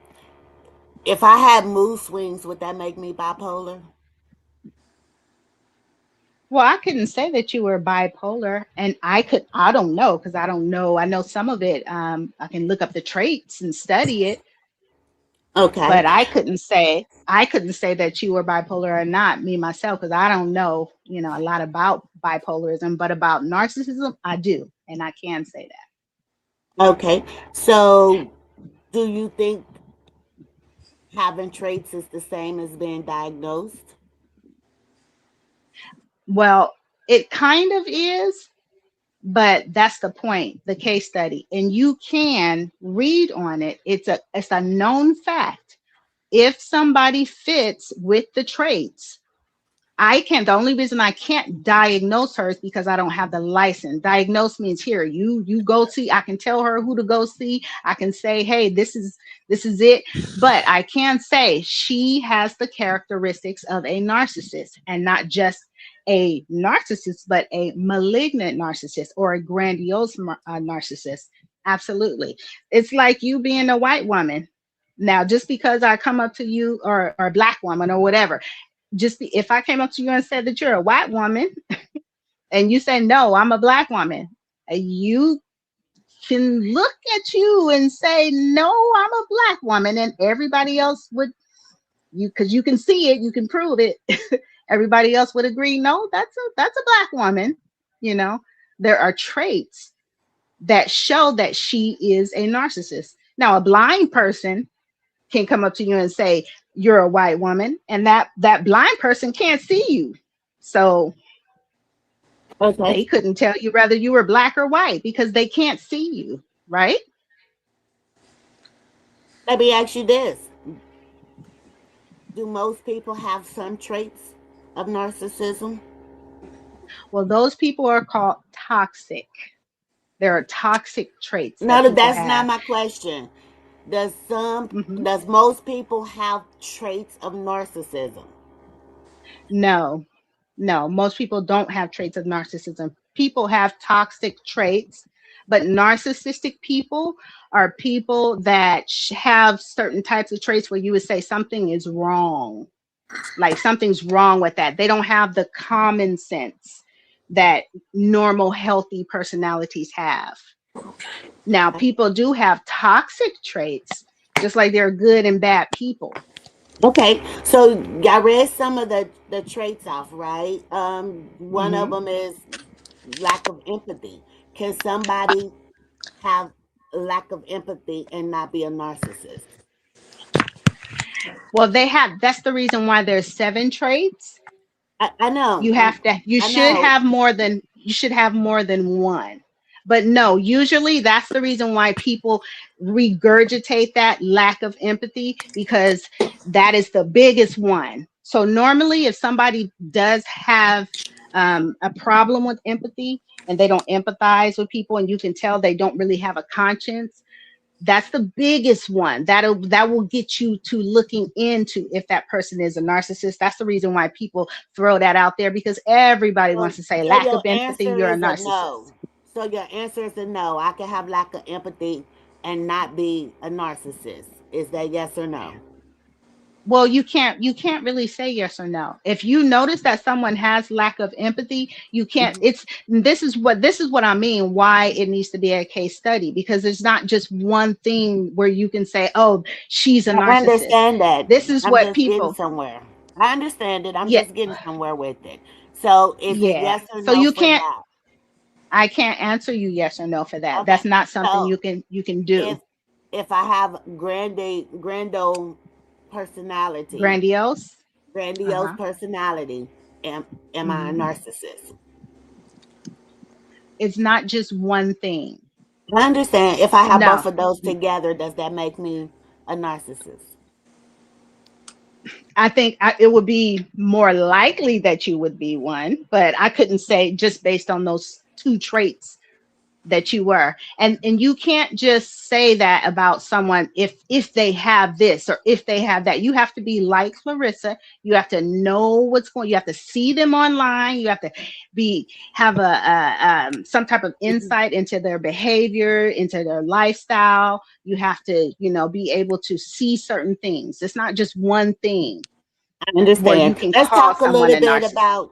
If I had mood swings, would that make me bipolar? Well, I couldn't say that you were bipolar, and I don't know, because I don't know. I know some of it. I can look up the traits and study it, Okay. but I couldn't say that you were bipolar or not, me myself, because I don't know, a lot about bipolarism, but about narcissism, I do, and I can say that. Okay. So, do you think having traits is the same as being diagnosed? Well, it kind of is, but that's the point, the case study, and you can read on it. It's a known fact. If somebody fits with the traits, the only reason I can't diagnose her is because I don't have the license. Diagnose means, here, you go see. I can tell her who to go see. I can say, hey, this is it. But I can say she has the characteristics of a narcissist, and not just a narcissist, but a malignant narcissist, or a grandiose narcissist. Absolutely. It's like you being a white woman. Now, just because I come up to you, or a black woman, or whatever, if I came up to you and said that you're a white woman, and you say, no, I'm a black woman, you can look at you and say, no, I'm a black woman, and everybody else would, because you can see it, you can prove it. Everybody else would agree, no, that's a black woman. you know there are traits that show that she is a narcissist. Now, a blind person can come up to you and say, you're a white woman, and that blind person can't see you, so Okay. they couldn't tell you whether you were black or white, because they can't see you, right? Let me ask you this. Do most people have some traits of narcissism? Well, those people are called toxic. There are toxic traits that No, people that's not have. my question. Does some Mhm. does most people have traits of narcissism? No, no, most people don't have traits of narcissism. People have toxic traits, But narcissistic people are people that have certain types of traits where you would say something is wrong. Like something's wrong with that. They don't have the common sense that normal, healthy personalities have. Now, people do have toxic traits, just like there are good and bad people. Okay, so I read some of the traits off, right? One of Hmm. them is lack of empathy. Can somebody have lack of empathy and not be a narcissist? Well, they have, that's the reason why there's 7 traits. I know, You have to, you I should know. have more than, you should have more than one. But no, usually that's the reason why people regurgitate that lack of empathy, because that is the biggest one. So normally if somebody does have a problem with empathy and they don't empathize with people, and you can tell they don't really have a conscience, that's the biggest one. That will get you to looking into if that person is a narcissist. That's the reason why people throw that out there, because everybody wants to say So lack your of empathy, answer you're a is a narcissist. no. So your answer is a no. I can have lack of empathy and not be a narcissist. Is that yes or no? Well, you can't really say yes or no. If you notice that someone has lack of empathy, you can't, Mhm. it's, this is what I mean why it needs to be a case study, because it's not just one thing where you can say, oh, she's a I narcissist. understand that. This is I'm what just getting people, somewhere. I understand it. I'm yeah, just getting somewhere with it. So is it yeah. yes or So no you for can't, that? I can't answer you yes or no for that. Okay. That's not something So you can if do. if I have grando personality, Grandiose. grandiose Uh-huh. personality, am I a Hmm. narcissist? It's not just one thing. I understand. If I have No. both of those together, does that make me a narcissist? I think it would be more likely that you would be one, but I couldn't say just based on those 2 traits that you were. And you can't just say that about someone if they have this or if they have that. You have to be like Clarissa. You have to know what's going, you have to see them online. You have to be have some type of Mhm. insight into their behavior, into their lifestyle. You have to, be able to see certain things. It's not just one thing I where understand. you can Let's call talk a someone little a bit narcissist. about.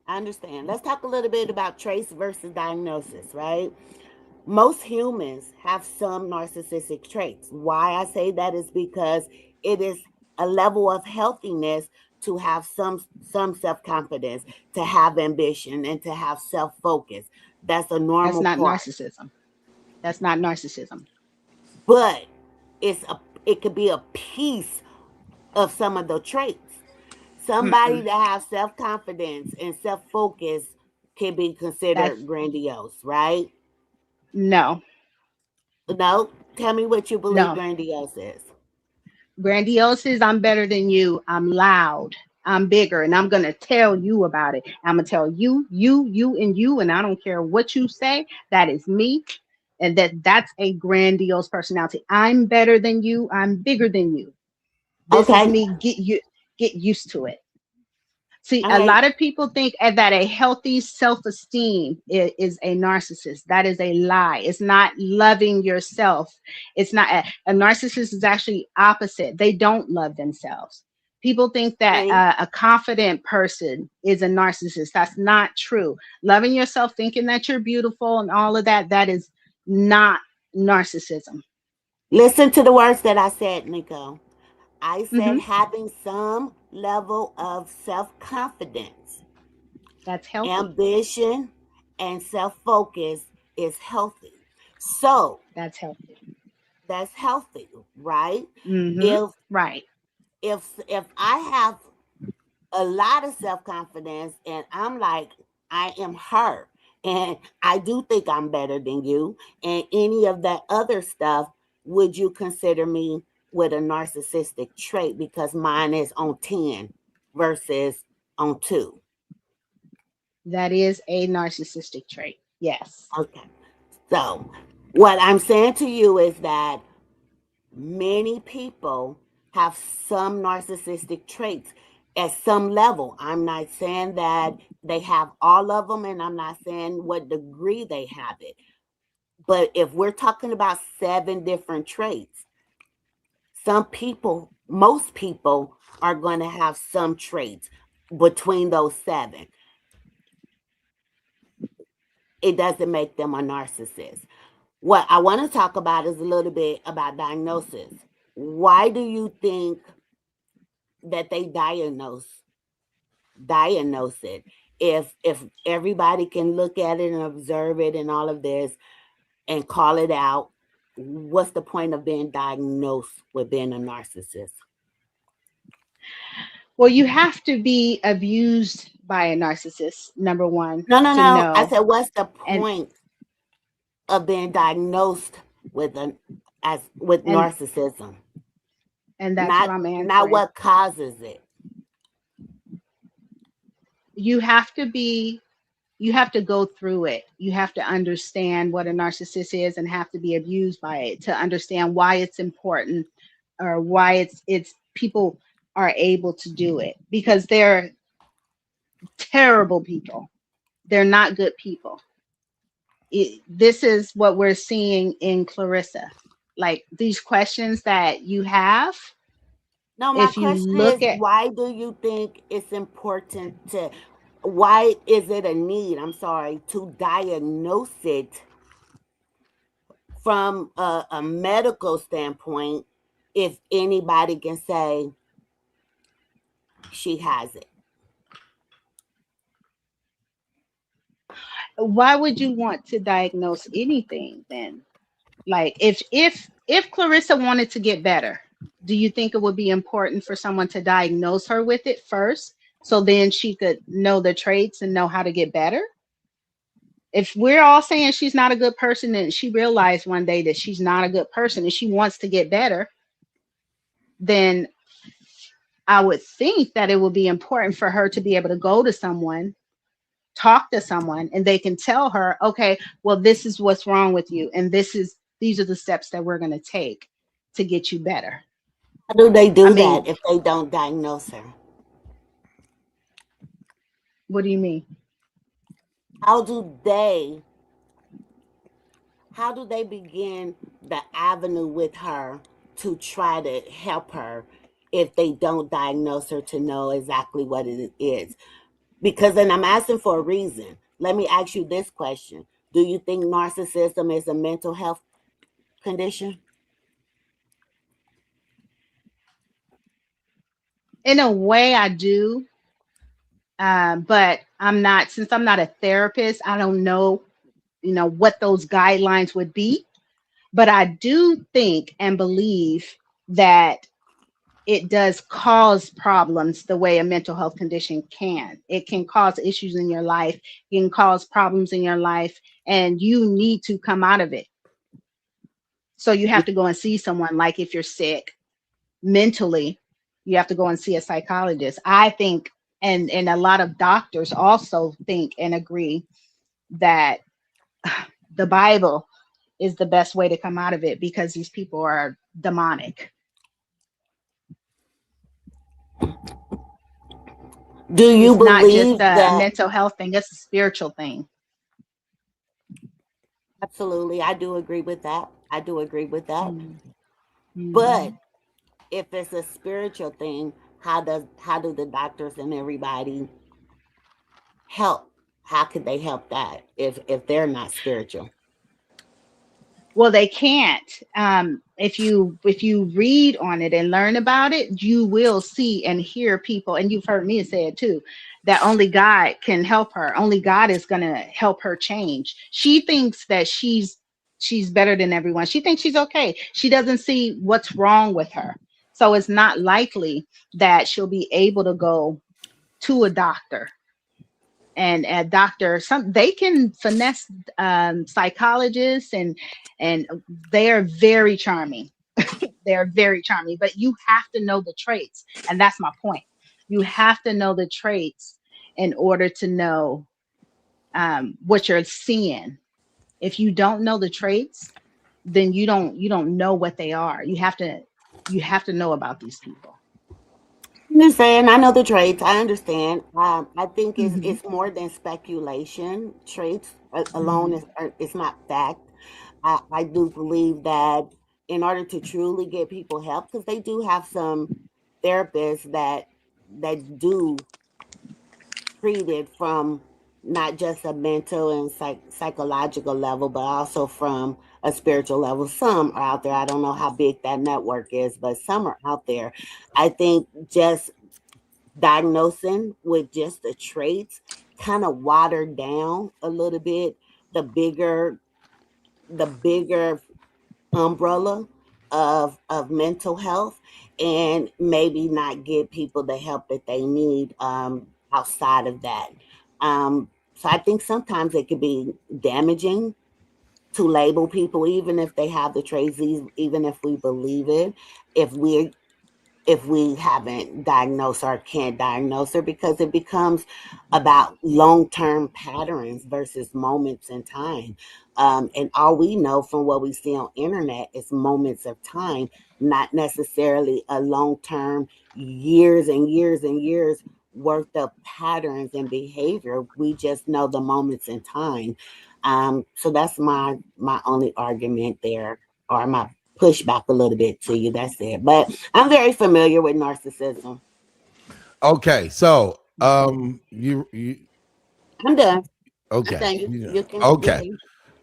I understand. Let's talk a little bit about trace versus diagnosis, right? Most humans have some narcissistic traits. Why I say that is because it is a level of healthiness to have some self-confidence, to have ambition, and to have self-focus. That's a That's normal not part. narcissism. That's not narcissism. But it could be a piece of some of the traits. Somebody Mm-mm. that has self-confidence and self-focus can be That's considered grandiose, right? no, No, tell me what you believe no. grandiose is. Grandiose is I'm better than you. I'm loud. I'm bigger, and I'm gonna tell you about it. I'm gonna tell you, and I don't care what you say. That is me, and that's a grandiose personality. I'm better than you. I'm bigger than you. This is Okay, me. Get used to it. See, all a right. lot of people think that a healthy self-esteem is a narcissist. That is a lie. It's not loving yourself. It's not a narcissist is actually opposite. They don't love themselves. People think that See, a confident person is a narcissist. That's not true. Loving yourself, thinking that you're beautiful and all of that, that is not narcissism. listen to the words that I said, Nico. I said Hmm. having some level of self-confidence, That's healthy. ambition, and self-focus is healthy. So That's healthy. that's healthy, right? Hmm. If Right. if I have a lot of self confidence and I'm like, I am her. And I do think I'm better than you. And any of that other stuff, would you consider me with a narcissistic trait because mine is on 10 versus on 2? That is a narcissistic trait. Yes. Okay. So, what I'm saying to you is that many people have some narcissistic traits at some level. I'm not saying that they have all of them, and I'm not saying what degree they have it. But if we're talking about 7 different traits, most people are going to have some traits between those 7. It doesn't make them a narcissist. What I want to talk about is a little bit about diagnosis. Why do you think that they diagnose it? If everybody can look at it and observe it and all of this and call it out, what's the point of being diagnosed with being a narcissist? Well, you have to be abused by a narcissist, number one, No, no, to no. I know. said, what's the And point of being diagnosed with and narcissism? that's what Not I'm not answering. what causes it. You have to be you have to go through it. You have to understand what a narcissist is and have to be abused by it to understand why it's important, or why it's people are able to do it, because they're terrible people. They're not good people. This is what we're seeing in Clarissa. Like these questions that you have, No, my if you question is, look at, why do you think it's important to, why is it a need, I'm sorry, to diagnose it from a medical standpoint if anybody can say she has it? why would you want to diagnose anything then? Like if Clarissa wanted to get better, do you think it would be important for someone to diagnose her with it first, so then she could know the traits and know how to get better? If we're all saying she's not a good person and she realized one day that she's not a good person and she wants to get better, then I would think that it would be important for her to be able to go to someone, talk to someone, and they can tell her, okay, well, this is what's wrong with you, and these are the steps that we're going to take to get you better. How do they I do mean, that if they don't diagnose her? what do you mean? How do they how do they begin the avenue with her to try to help her if they don't diagnose her to know exactly what it is? Because then I'm asking for a reason. Let me ask you this question. Do you think narcissism is a mental health condition? In a way, I do, but since I'm not a therapist, I don't know, what those guidelines would be. But I do think and believe that it does cause problems the way a mental health condition can. It can cause issues in your life, it can cause problems in your life, and you need to come out of it. So you have to go and see someone. Like if you're sick mentally, you have to go and see a psychologist. I think, and a lot of doctors also think and agree that the Bible is the best way to come out of it, because these people are demonic. Do you It's not just believe a that? mental health thing, it's a spiritual thing. Absolutely, I do agree with that. I do agree with that. Mm-hmm. But if it's a spiritual thing, how do the doctors and everybody help? How could they help that if they're not spiritual? Well, they can't. If you read on it and learn about it, you will see and hear people, and you've heard me say it too, that only God can help her. Only God is going to help her change. She thinks that she's better than everyone. She thinks she's okay. She doesn't see what's wrong with her. So it's not likely that she'll be able to go to a doctor, and a doctor, they can finesse psychologists, and they are very charming. They are very charming, but you have to know the traits, and that's my point. You have to know the traits in order to know what you're seeing. If you don't know the traits, then you don't know what they are. You have to know about these people. I'm just saying, I know the traits. I understand. I think it's Hmm. it's more than speculation. Traits alone Hmm. is not fact. I do believe that in order to truly get people help, because they do have some therapists that do treat it from not just a mental and psychological level, but also from a spiritual level. Some are out there. I don't know how big that network is, but some are out there. I think just diagnosing with just the traits kind of watered down a little bit the bigger umbrella of mental health, and maybe not give people the help that they need outside of that. So I think sometimes it could be damaging to label people, even if they have the traits, even if we believe it, if we haven't diagnosed or can't diagnose her, because it becomes about long-term patterns versus moments in time. And all we know from what we see on internet is moments of time, not necessarily a long-term years and years and years worth of patterns and behavior. We just know the moments in time. So that's my only argument there, or my push back a little bit to you. That's it. But I'm very familiar with narcissism. Okay, so you I'm done. I'm okay. done. You Yeah. you can you Okay. can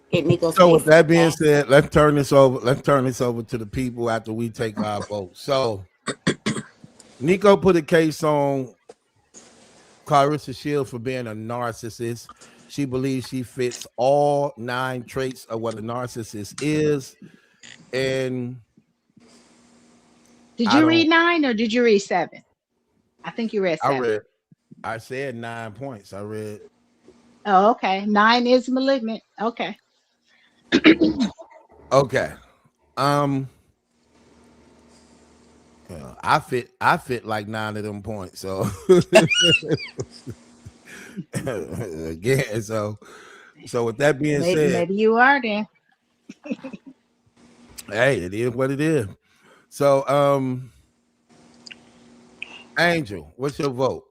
hit Nico's So with case. that being Back. said, let's turn this over. Let's turn this over to the people after we take our vote. So Nico put a case on Claressa Shields for being a narcissist. She believes she fits all 9 traits of what a narcissist is. And Did I you read don't, 9 or did you read 7? I think you read I 7. read, I said 9 points. I read, Oh, okay. 9 is malignant. Okay. okay. Um, I fit like 9 of them points. So again, so with that being Maybe said, maybe you are then. hey, it is what it is. So Angel, what's your vote?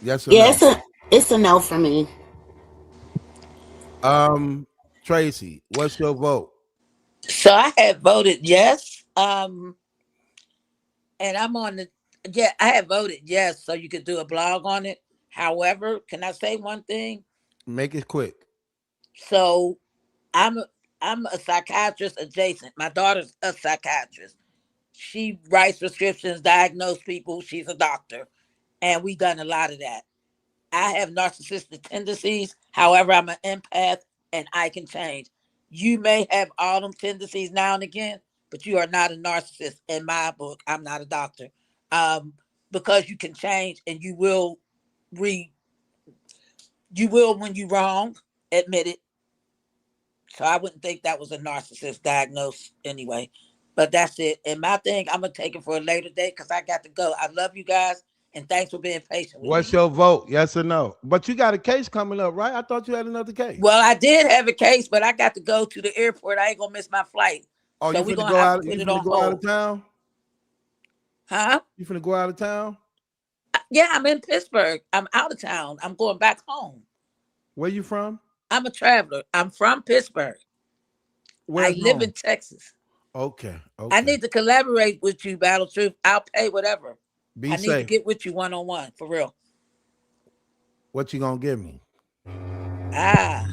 Yes or Yeah, no? it's a no for me. Um, Tracy, what's your vote? So I had voted yes. And I'm on the yeah, I had voted yes, so you could do a blog on it. However, can I say one thing? Make it quick. So I'm a, I'm a psychiatrist adjacent. My daughter's a psychiatrist. She writes prescriptions, diagnose people. She's a doctor, and we done a lot of that. I have narcissistic tendencies. However, I'm an empath and I can change. You may have all them tendencies now and again, but you are not a narcissist in my book. I'm not a doctor. Um, because you can change and re you will when you wrong, admit it. So I wouldn't think that was a narcissist diagnosed anyway. But that's it. And my thing, I'm gonna take it for a later date because I got to go. I love you guys and thanks for being patient with What's me. your vote? Yes or no? But you got a case coming up, right? I thought you had another case. Well, I did have a case, but I got to go to the airport. I ain't gonna miss my flight. Oh, So you we're finna gonna go have to out? put You it finna on go out of hold. town? Huh? You finna go out of town? Yeah, I'm in Pittsburgh. I'm out of town. I'm going back home. Where you from? I'm a traveler. I'm from Pittsburgh. I Where's live in home? Texas. Okay, I okay. need to collaborate with you, Battle Truth. I'll pay whatever. Be I need to safe. get with you one on one for real. What you gonna give me? Ah.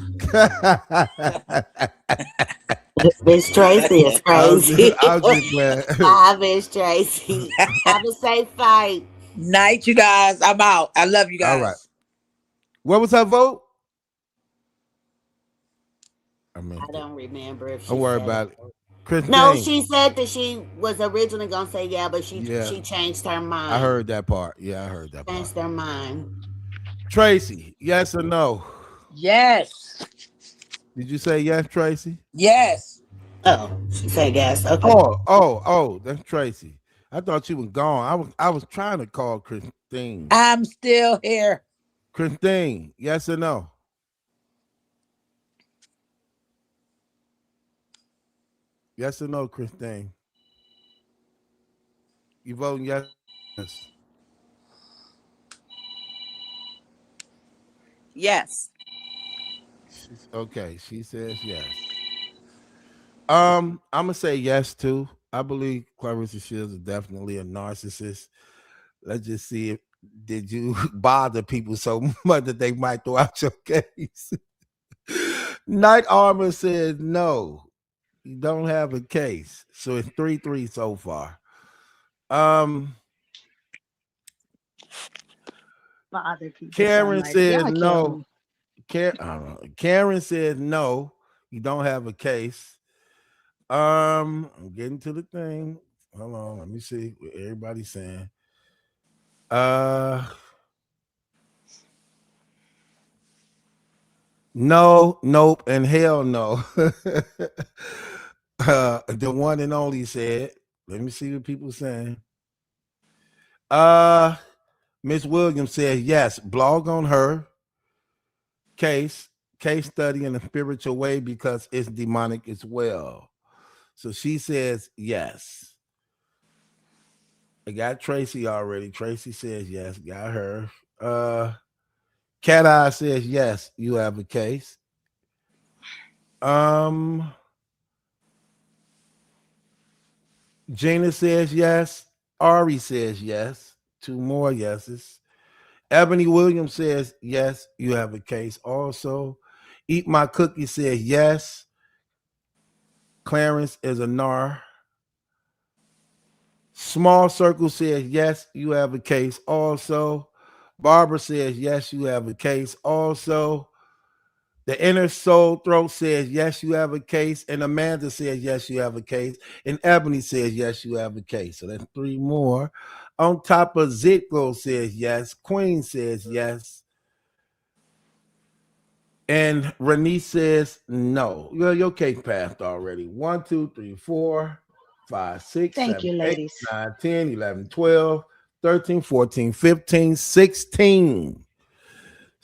Miss Tracy is crazy. I was just playing. Bye, Miss Tracy. Have a safe fight. Night, you guys. I'm out. I love you All right. guys. What was her vote? I I missed it. don't remember if Don't she worry said it. about it. No, Christine. she said that she was originally gonna say yeah, but she Yeah, she changed her I mind. heard that part. Yeah, I heard that part. Changed her mind. Tracy, yes or no? Yes. Did you say yes, Tracy? Yes. Oh, she said yes. Okay. Oh, that's Tracy. I thought you was gone. I was trying to call Christine. I'm still here. Christine, yes or no? Yes or no, Christine? You voting yes? Yes. Okay, she says yes. I'm gonna say yes too. I believe Clarissa Shields is definitely a narcissist. Let's just see if did you bother people so much that they might throw out your case. Night Armor says no. You don't have a case. So it's 3-3 so far. Um Bother people so Karen much. says Y'all kill no. me. Karen says no. You don't have a case. I'm getting to the thing. Hold on, let me see what everybody's saying. Uh No, nope, and hell no. The one and only said, let me see what people saying. Uh Miss Williams says yes, blog on her case, case study in a spiritual way because it's demonic as well. So she says yes. I got Tracy already. Tracy says yes, got her. Cat Eye says yes, you have a case. Um Gina says yes. Ari says yes. Two more yeses. Ebony Williams says yes, you have a case also. Eat My Cookie says yes. Clarence is a nar. Small Circle says yes, you have a case also. Barbara says yes, you have a case also. The Inner Soul Throat says yes, you have a case. And Amanda says yes, you have a case. And Ebony says yes, you have a case. So that's three more. On top of Zitgo says yes. Queen says yes. And Renee says no. Your case passed already. 1, 2, 3, 4, 5, 6, Thank 7, you, 8, ladies. 9, 10, 11, 12, 13, 14, 15, 16.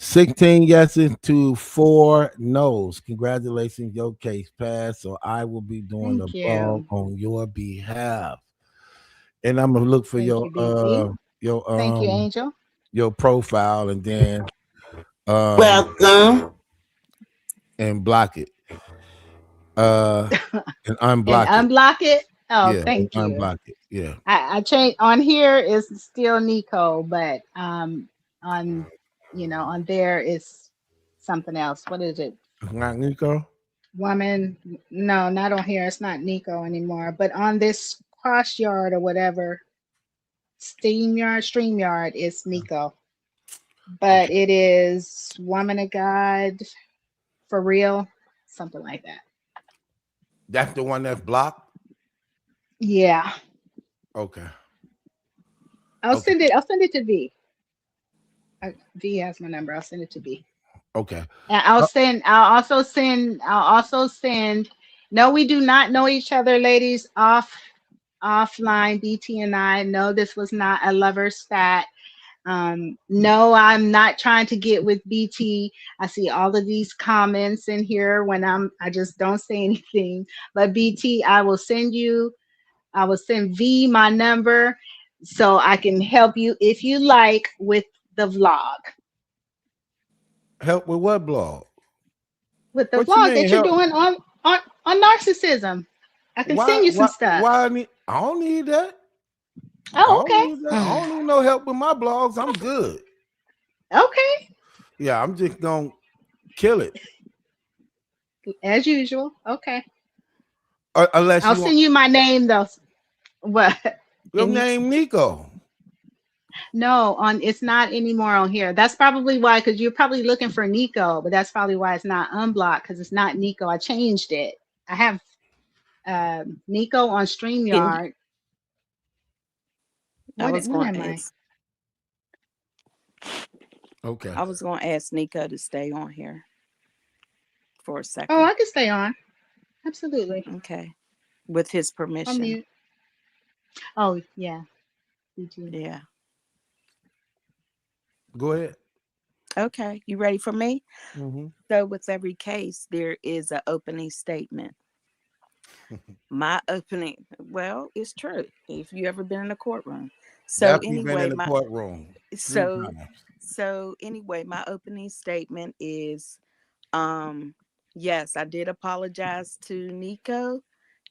16 yeses to 4 no's. Congratulations, your case passed. So I will be doing a Thank blog you. on your behalf. And I'm gonna look for Thank you, BT. your Thank you, um Angel. your profile and then um Welcome. and block it. Uh and And unblock it. unblock it. Oh, Yeah, and thank you. unblock it. Yeah. I changed on here is still Nico, but on on there is something else. What is it? Not Nico. Woman? No, not on here. It's not Nico anymore. But on this cross yard or whatever, StreamYard is Nico. But Okay. it is Woman of God for real, something like that. That's the one that's blocked. Yeah, Okay. I'll Okay. send it. I'll send it to V. V has my number. I'll send it to V. Okay. And Uh, I'll also send. I'll also send. No, we do not know each other, ladies. Offline. BT and I know this was not a lover's spat. No, I'm not trying to get with BT. I see all of these comments in here when I just don't say anything. But BT, I will send V my number so I can help you if you like with the vlog. help with what blog? With the What you vlog mean that you're help? doing on narcissism. I can Why send you some why stuff. why I need I don't need that. I Oh, don't need that. I don't need no help with my blogs. I'm good. okay. Okay. Yeah, I'm just gonna kill it. As usual. Okay. Unless I'll you want send you my name though. What? your And you name Nico. no, on it's not anymore on here. That's probably why, because you're probably looking for Nico, but that's probably why it's not unblocked because it's not Nico. I changed it. I have Nico on Can you, StreamYard. I was What going am to I? ask. Okay. I was going to ask Nico to stay on here for a Oh, second. I can stay on. Absolutely. Okay, with his I'll permission. mute. Oh yeah, you too. Yeah. Go ahead. Okay, you ready for me? Hmm. So, with every case, there is an opening statement. My opening, well, it's true. If you ever been in a courtroom. So Definitely been in anyway, the my courtroom 3 so times. so anyway, my opening statement is um Yes, I did apologize to Nico,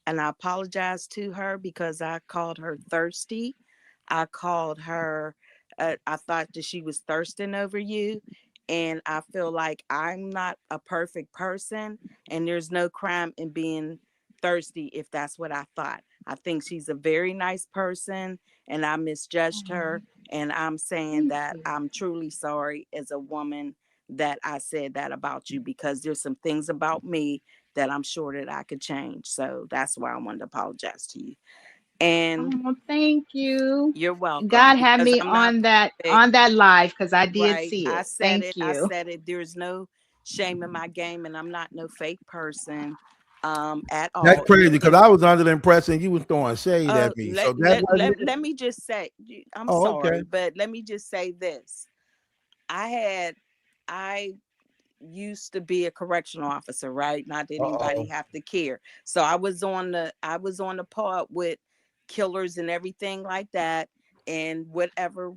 and I apologized to her because I called her thirsty. I called her, I thought that she was thirsting over you. And I feel like I'm not a perfect person, and there's no crime in being thirsty if that's what I thought. I think she's a very nice person, and I misjudged her. And I'm saying Thank that you. I'm truly sorry as a woman that I said that about you, because there's some things about me that I'm sure that I could change. So that's why I wanted to apologize to you. And Oh, thank you. you're welcome, God had because me I'm not perfect. on that live because I did Right. see I it. said Thank it. I you. said it. There's no shame in my game, and I'm not no fake person at That's all. And crazy because I was under the impression you was throwing shade at me. So that wasn't it? let me just say, I'm Oh, okay. sorry, but let me just say this. I had I used to be a correctional officer, right? Not that anybody Uh-oh. have to care. So I was on the part with killers and everything like that, and whatever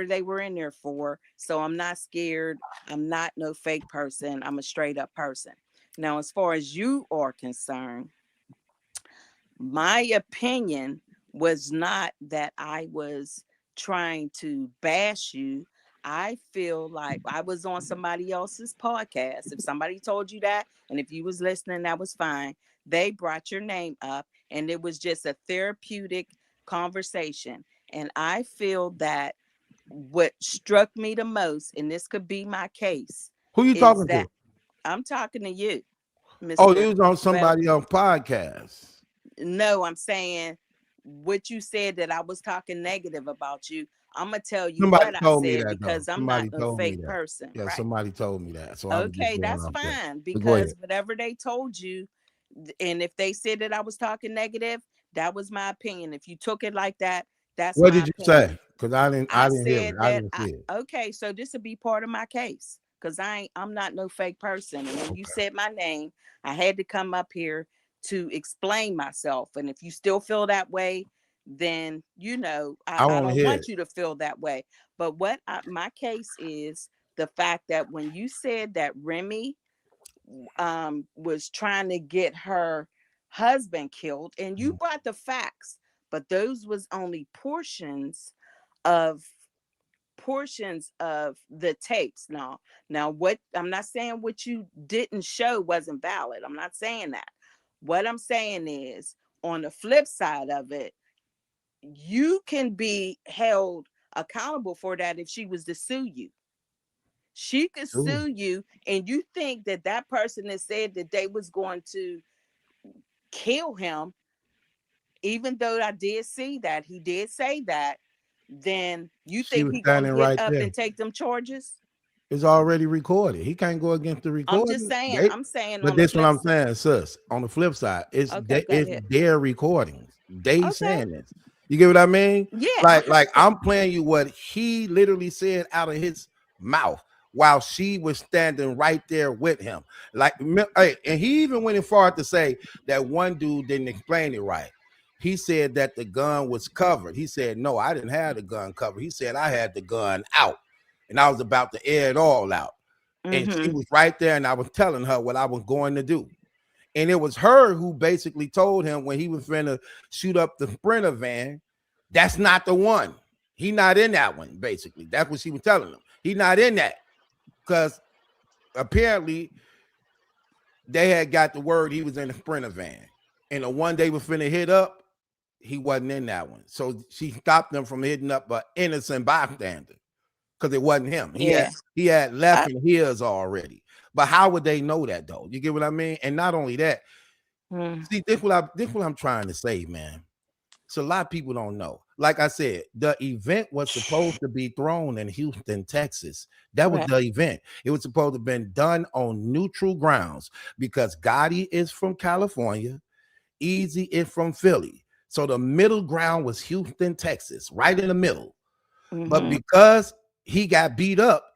they were in there for. So I'm not scared. I'm not no fake person. I'm a straight up person. Now, as far as you are concerned, my opinion was not that I was trying to bash you. I feel like I was on somebody else's podcast. If somebody told you that, and if you was listening, that was fine. They brought your name up, and it was just a therapeutic conversation. And I feel that what struck me the most, and this could be my case, Who you is talking that to? I'm talking to you, Oh, Mr. you was on Bell. somebody else podcast. No, I'm saying what you said, that I was talking negative about you. I'm gonna tell you Somebody what I told me said, that though. because I'm not Somebody a told me fake that. person, Yeah, right? somebody told me that. So I was just Okay, going that's off that. fine, But go ahead. because whatever they told you, and if they said that I was talking negative, that was my opinion. If you took it like that, that's What my did you opinion. say? Because I I didn't hear it. said I that didn't see it. okay, so this would be part of my case, because I'm not no fake person. And when you Okay. said my name, I had to come up here to explain myself. And if you still feel that way, then I I want to don't hear want it. you to feel that way. But my case is the fact that when you said that Remy was trying to get her husband killed, and you Mhm. brought the facts, but those was only of the tapes. Now what I'm not saying what you didn't show wasn't valid. I'm not saying that. What I'm saying is, on the flip side of it, you can be held accountable for that. If she was to sue you, she could Ooh. sue you, and you think that that person that said that they was going to kill him, even though I did see that he did say that, then you She think was he gonna standing get right up there. and take them charges? It's already recorded. He can't go against the I'm just recording. saying. I'm saying But on the this what flip I'm side. saying, sis. On the flip side, Okay, go it's ahead. their recordings. They Okay. saying this. You get what I mean? Yeah, I Like understand. I'm playing you what he literally said out of his mouth while she was standing right there with him. Hey, and he even went as far to say that one dude didn't explain it right. He said that the gun was covered. He said, no, I didn't have the gun covered. He said I had the gun out and I was about to air it all out. And she Mm-hmm. was right there, and I was telling her what I was going to do. And it was her who basically told him when he was finna shoot up the Sprinter van, that's not the one. He not in that one, basically. That's what she was telling him. He not in that. Because apparently they had got the word he was in the Sprinter van. And the one they were finna hit up, he wasn't in that one. So she stopped them from hitting up an innocent bystander because it wasn't him. Yeah. He had left I, in his already. But how would they know that though? You get what I mean? And not only that, mm, see, this what I'm trying to say, man. So a lot of people don't know. Like I said, the event was supposed to be thrown in Houston, Texas. That was right. the event. It was supposed to have been done on neutral grounds because Gotti is from California, Easy is from Philly. So the middle ground was Houston, Texas, right in the middle. But Mm-hmm. because he got beat up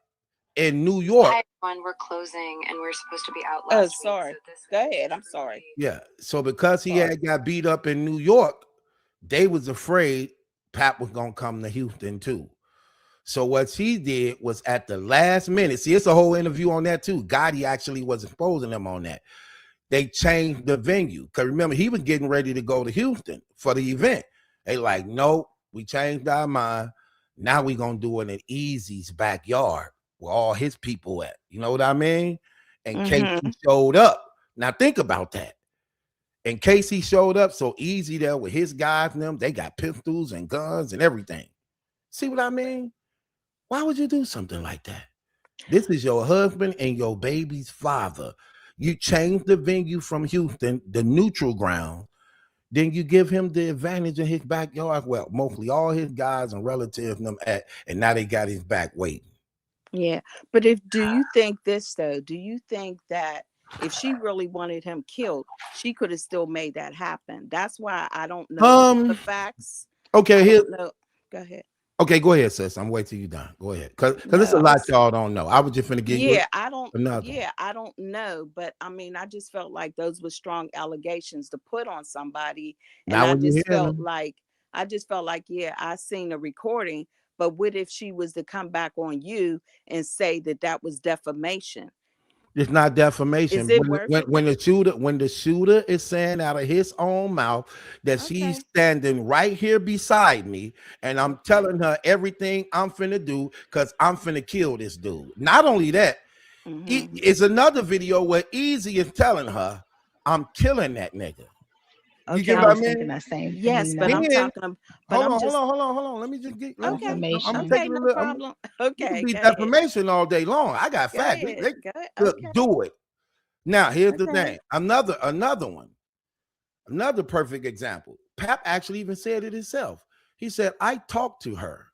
in New York. Hi everyone, we're closing and we're supposed to be out Oh, last week. sorry. So this Go week ahead. is I'm sorry. Yeah. So because he Sorry. had got beat up in New York, they was afraid Pat was gonna come to Houston too. So what she did was at the last minute. See, it's a whole interview on that too. Gotti actually was exposing them on that. they changed the venue. Because remember, he was getting ready to go to Houston for the event. They like, nope, we changed our mind. Now we gonna do it in Easy's backyard where all his people at. You know what I mean? In case he showed up. Now think about that. In case he showed up, so Easy there with his guys and them, they got pistols and guns and everything. See what I mean? Why would you do something like that? This is your husband and your baby's father. You change the venue from Houston, the neutral ground, then you give him the advantage in his backyard. Well, mostly all his guys and relatives and them at, and now they got his back waiting. Yeah. But do you think this though? Do you think that if she really wanted him killed, she could have still made that happen? That's why I don't know the facts. Okay, I don't know. Go ahead. Okay, go ahead, sis. I'm waiting till you done. Go ahead, because it's a lot y'all don't know. I was just finna get you. I don't know, but I mean, I just felt like those were strong allegations to put on somebody, and I just felt like yeah, I seen a recording, but what if she was to come back on you and say that was defamation? It's not defamation. Is it worth it? When the shooter is saying out of his own mouth that she's standing right here beside me, and I'm telling her everything I'm finna do because I'm finna kill this dude. Not only that, it's another video where Easy is telling her, "I'm killing that nigga." Okay, you get what I mean? That same yes, but I'm talking. Hold on. Let me just get defamation. I'm okay, no problem. Okay, be defamation all day long. I got facts. Look, do it. Now, here's the thing. Another one. Another perfect example. Pap actually even said it himself. He said, I talked to her.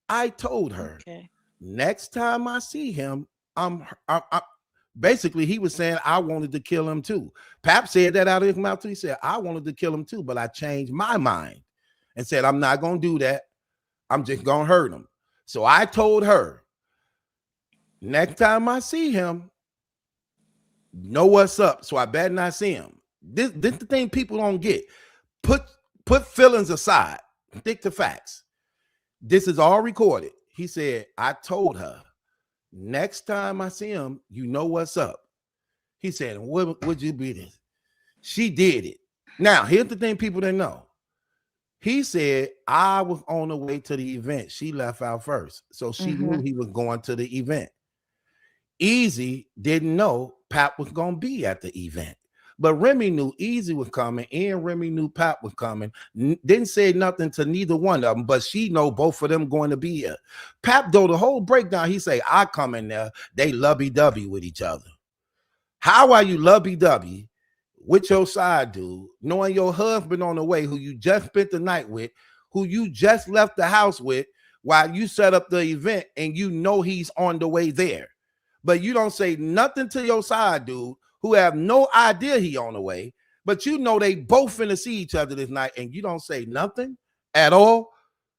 I told her, next time I see him, I'm basically, he was saying I wanted to kill him too. Pap said that out of his mouth too. He said, I wanted to kill him too, but I changed my mind and said, I'm not going to do that. I'm just going to hurt him. So I told her, next time I see him, know what's up. So I better not see him. This the thing people don't get. Put feelings aside. Stick to facts. This is all recorded. He said, I told her, next time I see him, you know what's up. He said, would you be this? She did it. Now, here's the thing people didn't know. He said, I was on the way to the event. She left out first. So she knew he was going to the event. Easy didn't know Pap was going to be at the event. But Remy knew Easy was coming, and Remy knew Pap was coming. Didn't say nothing to neither one of them, but she know both of them going to be here. Pap, though, the whole breakdown, he say, I come in there, they lovey-dovey with each other. How are you lovey-dovey with your side dude, knowing your husband on the way, who you just spent the night with, who you just left the house with, while you set up the event, and you know he's on the way there? But you don't say nothing to your side dude, who have no idea he on the way, but you know they both finna see each other this night, and you don't say nothing at all.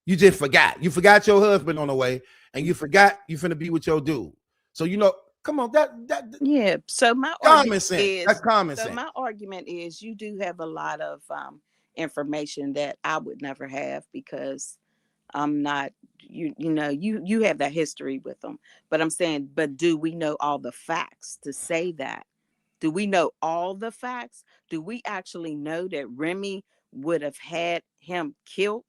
You just forgot. You forgot your husband on the way, and you forgot you finna be with your dude. So you know, come on, that yeah. So my common sense. That's common sense. So my argument is, you do have a lot of information that I would never have, because I'm not, you know, you have that history with them. But I'm saying, but do we know all the facts to say that? Do we know all the facts? Do we actually know that Remy would have had him killed?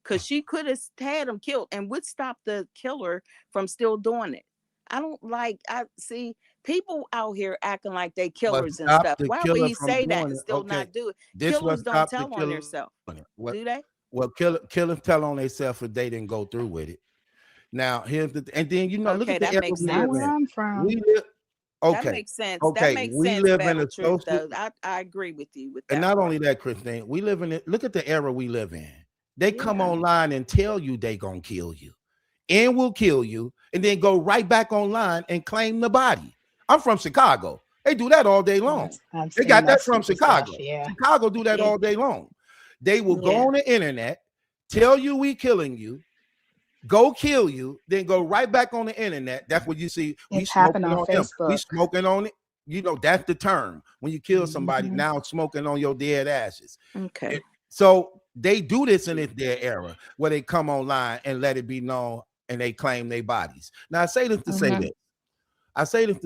Because she could have had him killed, and would stop the killer from still doing it. I see people out here acting like they killers and stuff. Why would he say that and still not do it? Killers don't tell on themselves. Do they? Well, killers tell on themselves if they didn't go through with it. Now, here's and then you know, look at the era we live in. Where I'm from. That makes sense. Okay, that makes we sense. live in a social. I agree with you with that. And not only that, Christine, we live in it. Look at the era we live in. They come online and tell you they gonna kill you, and will kill you, and then go right back online and claim the body. I'm from Chicago. They do that all day long. They got that from Chicago. Chicago do that all day long. They will go on the internet, tell you we killing you, go kill you, then go right back on the internet. That's what you see. It's happening on Facebook. We smoking on it. You know, that's the term. When you kill somebody, now smoking on your dead ashes. Okay. So they do this in their era, where they come online and let it be known, and they claim their bodies. Now, I say this to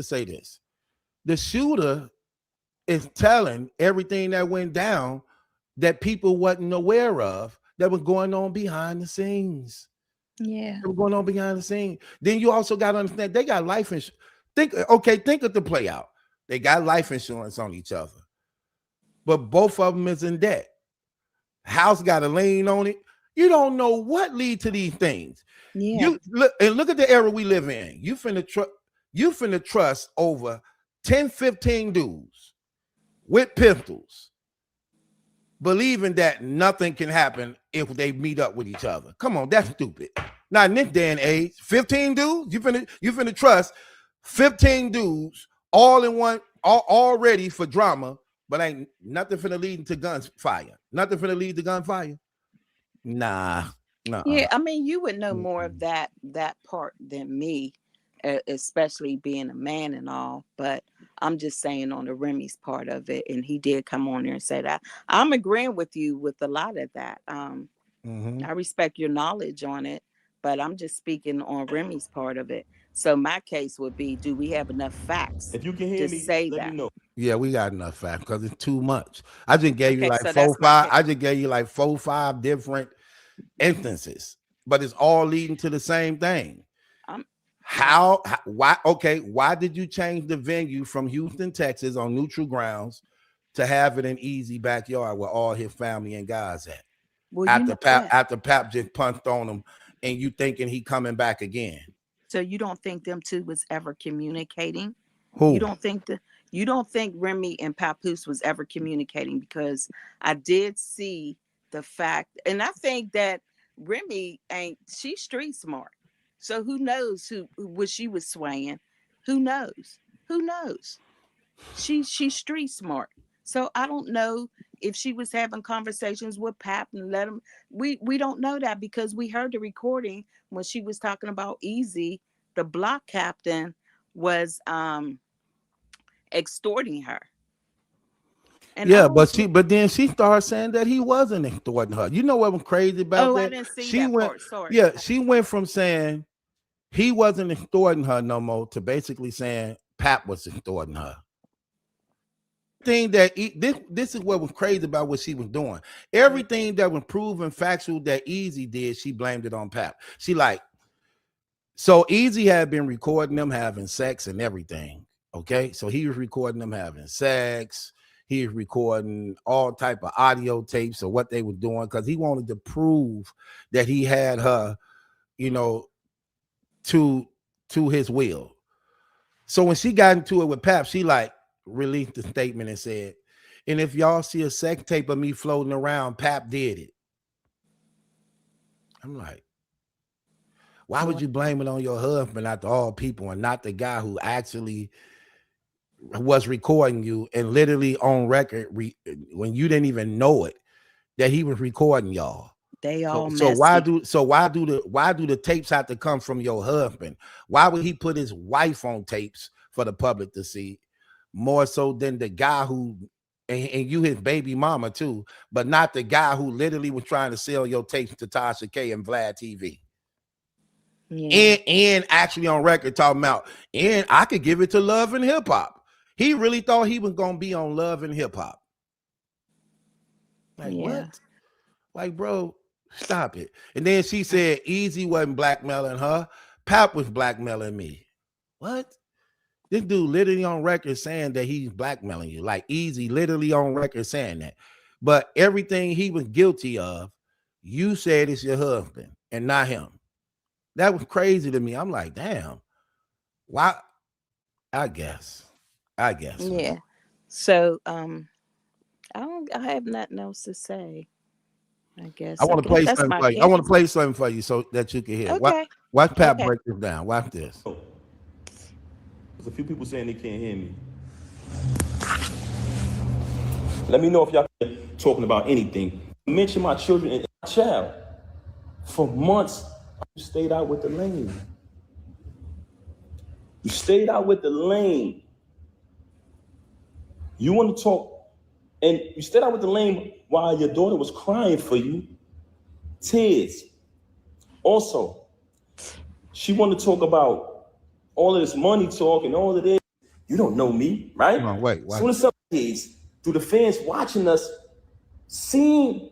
say this. The shooter is telling everything that went down that people wasn't aware of that was going on behind the scenes. Yeah. That was going on behind the scenes. Then you also got to understand they got life insurance. Think of the play out. They got life insurance on each other, but both of them is in debt. House got a lien on it. You don't know what lead to these things. Yeah. Look at the era we live in. You finna trust over 10, 15 dudes with pistols, believing that nothing can happen if they meet up with each other. Come on, that's stupid. Not in this day and age. 15 dudes, you finna trust 15 dudes all in one, all ready for drama, but ain't nothing finna lead to gunfire. Nothing finna lead to gunfire. Nah. Yeah, I mean, you would know more of that part than me, especially being a man and all. But I'm just saying on the Remy's part of it, and he did come on there and say that. I'm agreeing with you with a lot of that. I respect your knowledge on it, but I'm just speaking on Remy's part of it. So my case would be: do we have enough facts If you can hear to me, say let that? me know. Yeah, we got enough facts because it's too much. I just gave you Okay, like so 4, that's my 5. case. I just gave you like 4, 5 different instances, but it's all leading to the same thing. Why did you change the venue from Houston, Texas on neutral grounds to have it in Easy backyard where all his family and guys at? Well, after Pap just punched on him and you thinking he coming back again. So you don't think them two was ever communicating? Who? You don't think Remy and Papoose was ever communicating? Because I did see the fact, and I think that Remy she's street smart. So who knows what she was swaying? Who knows? She's street smart. So I don't know if she was having conversations with Pap and let him. We don't know that because we heard the recording when she was talking about Easy, the block captain was extorting her. And but then she started saying that he wasn't extorting her. You know what was crazy about that? I didn't see that part. Sorry. Yeah, she went from saying he wasn't extorting her no more to basically saying Pap was extorting her. This is what was crazy about what she was doing. Everything that was proven factual that Easy did, she blamed it on Pap. So Easy had been recording them having sex and everything. Okay, so he was recording them having sex. He was recording all type of audio tapes of what they were doing because he wanted to prove that he had her, to his will. So when she got into it with Pap, she released the statement and said, and if y'all see a sex tape of me floating around, Pap did it. I'm like, why would you blame it on your husband after all people and not the guy who actually was recording you and literally on record when you didn't even know it that he was recording y'all? They all so why do the tapes have to come from your husband? Why would he put his wife on tapes for the public to see more so than the guy who and you his baby mama too, but not the guy who literally was trying to sell your tapes to Tasha K and Vlad TV? Yeah. And actually on record talking about, and I could give it to Love and Hip Hop. He really thought he was gonna be on Love and Hip Hop. What? Like, bro, stop it. And then she said Easy wasn't blackmailing her. Pap was blackmailing me. What? This dude literally on record saying that he's blackmailing you. Like Easy literally on record saying that. But everything he was guilty of, you said it's your husband and not him. That was crazy to me. I'm like, damn. Why? I guess. Yeah. So I have nothing else to say. I guess I want to play something for you. I want to play something for you so that you can hear. Okay. Watch Pat break this down. Watch this. There's a few people saying they can't hear me. Let me know if y'all talking about anything. Mention my children and my child. For months, you stayed out with the lane. You stayed out with the lane. You want to talk, and you stayed out with the lane while your daughter was crying for you. Tears. Also, she wanted to talk about all of this money talk and all of this. You don't know me, right? Come on, wait. As soon as something decades through the fans watching us, seeing,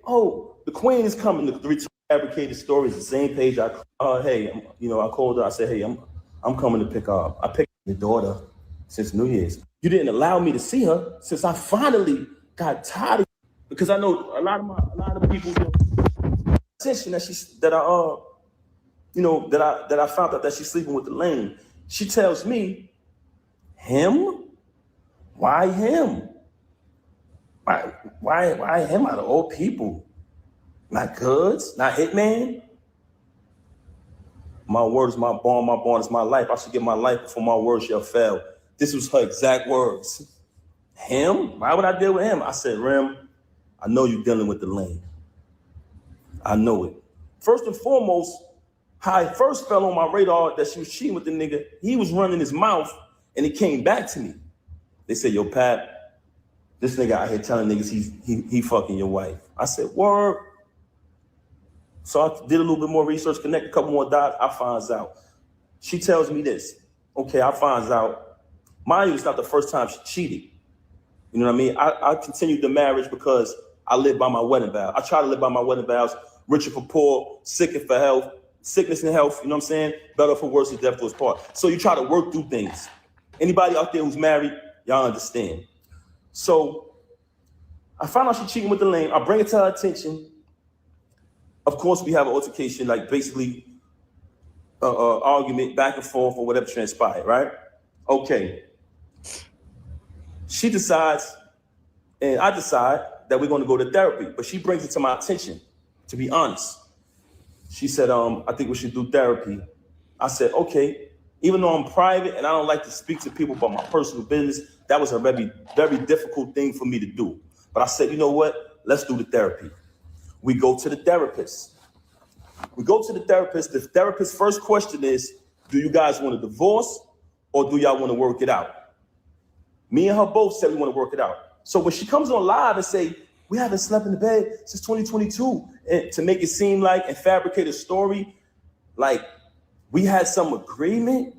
oh, the queen is coming. The three fabricated stories, the same page. I called her. I said, hey, I'm coming to pick her up. I picked your daughter since New Year's. You didn't allow me to see her since I finally got tired of you. Because I know a lot of people attention that I found out that she's sleeping with the lane. She tells me, him? Why him? Why him out of all people? Not Goods, not Hitman. My word is my bond is my life. I should give my life before my word shall fail. This was her exact words. Him? Why would I deal with him? I said, Rem, I know you're dealing with the lane. I know it. First and foremost, how I first fell on my radar that she was cheating with the nigga, he was running his mouth and it came back to me. They said, yo, Pat, this nigga out here telling niggas he fucking your wife. I said, word. So I did a little bit more research, connect a couple more dots. I finds out. She tells me this. Okay, I finds out. Mind you, it's not the first time she cheated. You know what I mean? I continued the marriage because I live by my wedding vow. I try to live by my wedding vows. Richer for poor, sicker for health, sickness and health. You know what I'm saying? Better for worse, death do us part. So you try to work through things. Anybody out there who's married, y'all understand. So I found out she's cheating with the lane. I bring it to her attention. Of course, we have an altercation, like basically argument back and forth or whatever transpired, right? Okay. She decides, and I decide that we're going to go to therapy, but she brings it to my attention, to be honest. She said, I think we should do therapy. I said, okay. Even though I'm private and I don't like to speak to people about my personal business, that was a very, very difficult thing for me to do. But I said, you know what? Let's do the therapy. We go to the therapist. The therapist's first question is, do you guys want a divorce or do y'all want to work it out? Me and her both said we want to work it out. So when she comes on live and say, we haven't slept in the bed since 2022, and to make it seem like and fabricate a story, like we had some agreement,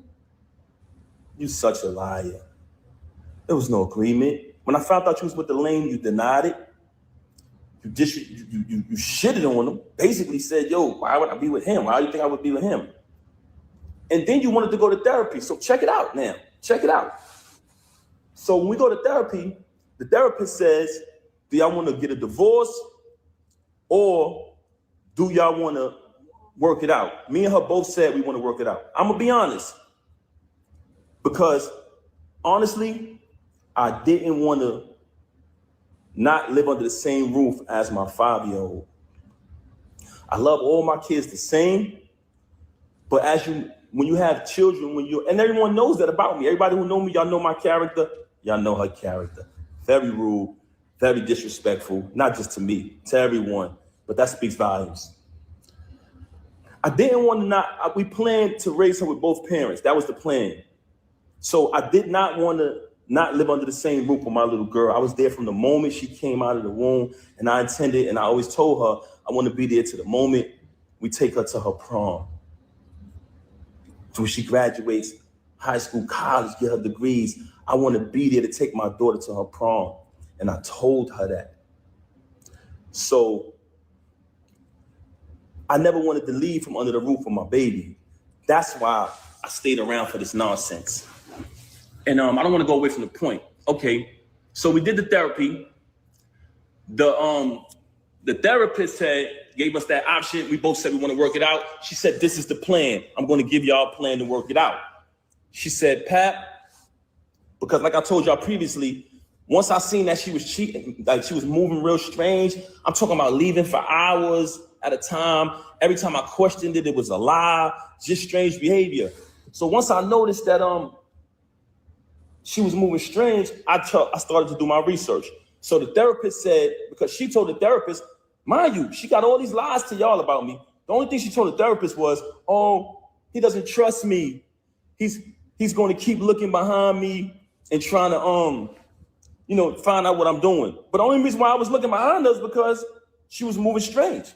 you such a liar. There was no agreement. When I found out you was with the lane, you denied it. You shitted on him, basically said, yo, why would I be with him? Why do you think I would be with him? And then you wanted to go to therapy. So check it out now. Check it out. So when we go to therapy, the therapist says, do y'all want to get a divorce or do y'all want to work it out? Me and her both said we want to work it out. I'm going to be honest. Because honestly, I didn't want to not live under the same roof as my 5-year-old. I love all my kids the same, but when you have children, and everyone knows that about me. Everybody who know me, y'all know my character. Y'all know her character. Very rude, very disrespectful, not just to me, to everyone, but that speaks volumes. I didn't want to we planned to raise her with both parents. That was the plan. So I did not want to not live under the same roof with my little girl. I was there from the moment she came out of the womb, and I intended, and I always told her, I want to be there to the moment we take her to her prom. So when she graduates high school, college, get her degrees, I want to be there to take my daughter to her prom. And I told her that. So I never wanted to leave from under the roof of my baby. That's why I stayed around for this nonsense. And I don't want to go away from the point. Okay, so we did the therapy. The therapist gave us that option. We both said we want to work it out. She said, this is the plan. I'm going to give y'all a plan to work it out. She said, Pat, because like I told y'all previously, once I seen that she was cheating, like she was moving real strange, I'm talking about leaving for hours at a time. Every time I questioned it, it was a lie, just strange behavior. So once I noticed that she was moving strange, I started to do my research. So the therapist said, because she told the therapist, mind you, she got all these lies to y'all about me. The only thing she told the therapist was, oh, he doesn't trust me. He's going to keep looking behind me and trying to, find out what I'm doing. But the only reason why I was looking behind her is because she was moving strange.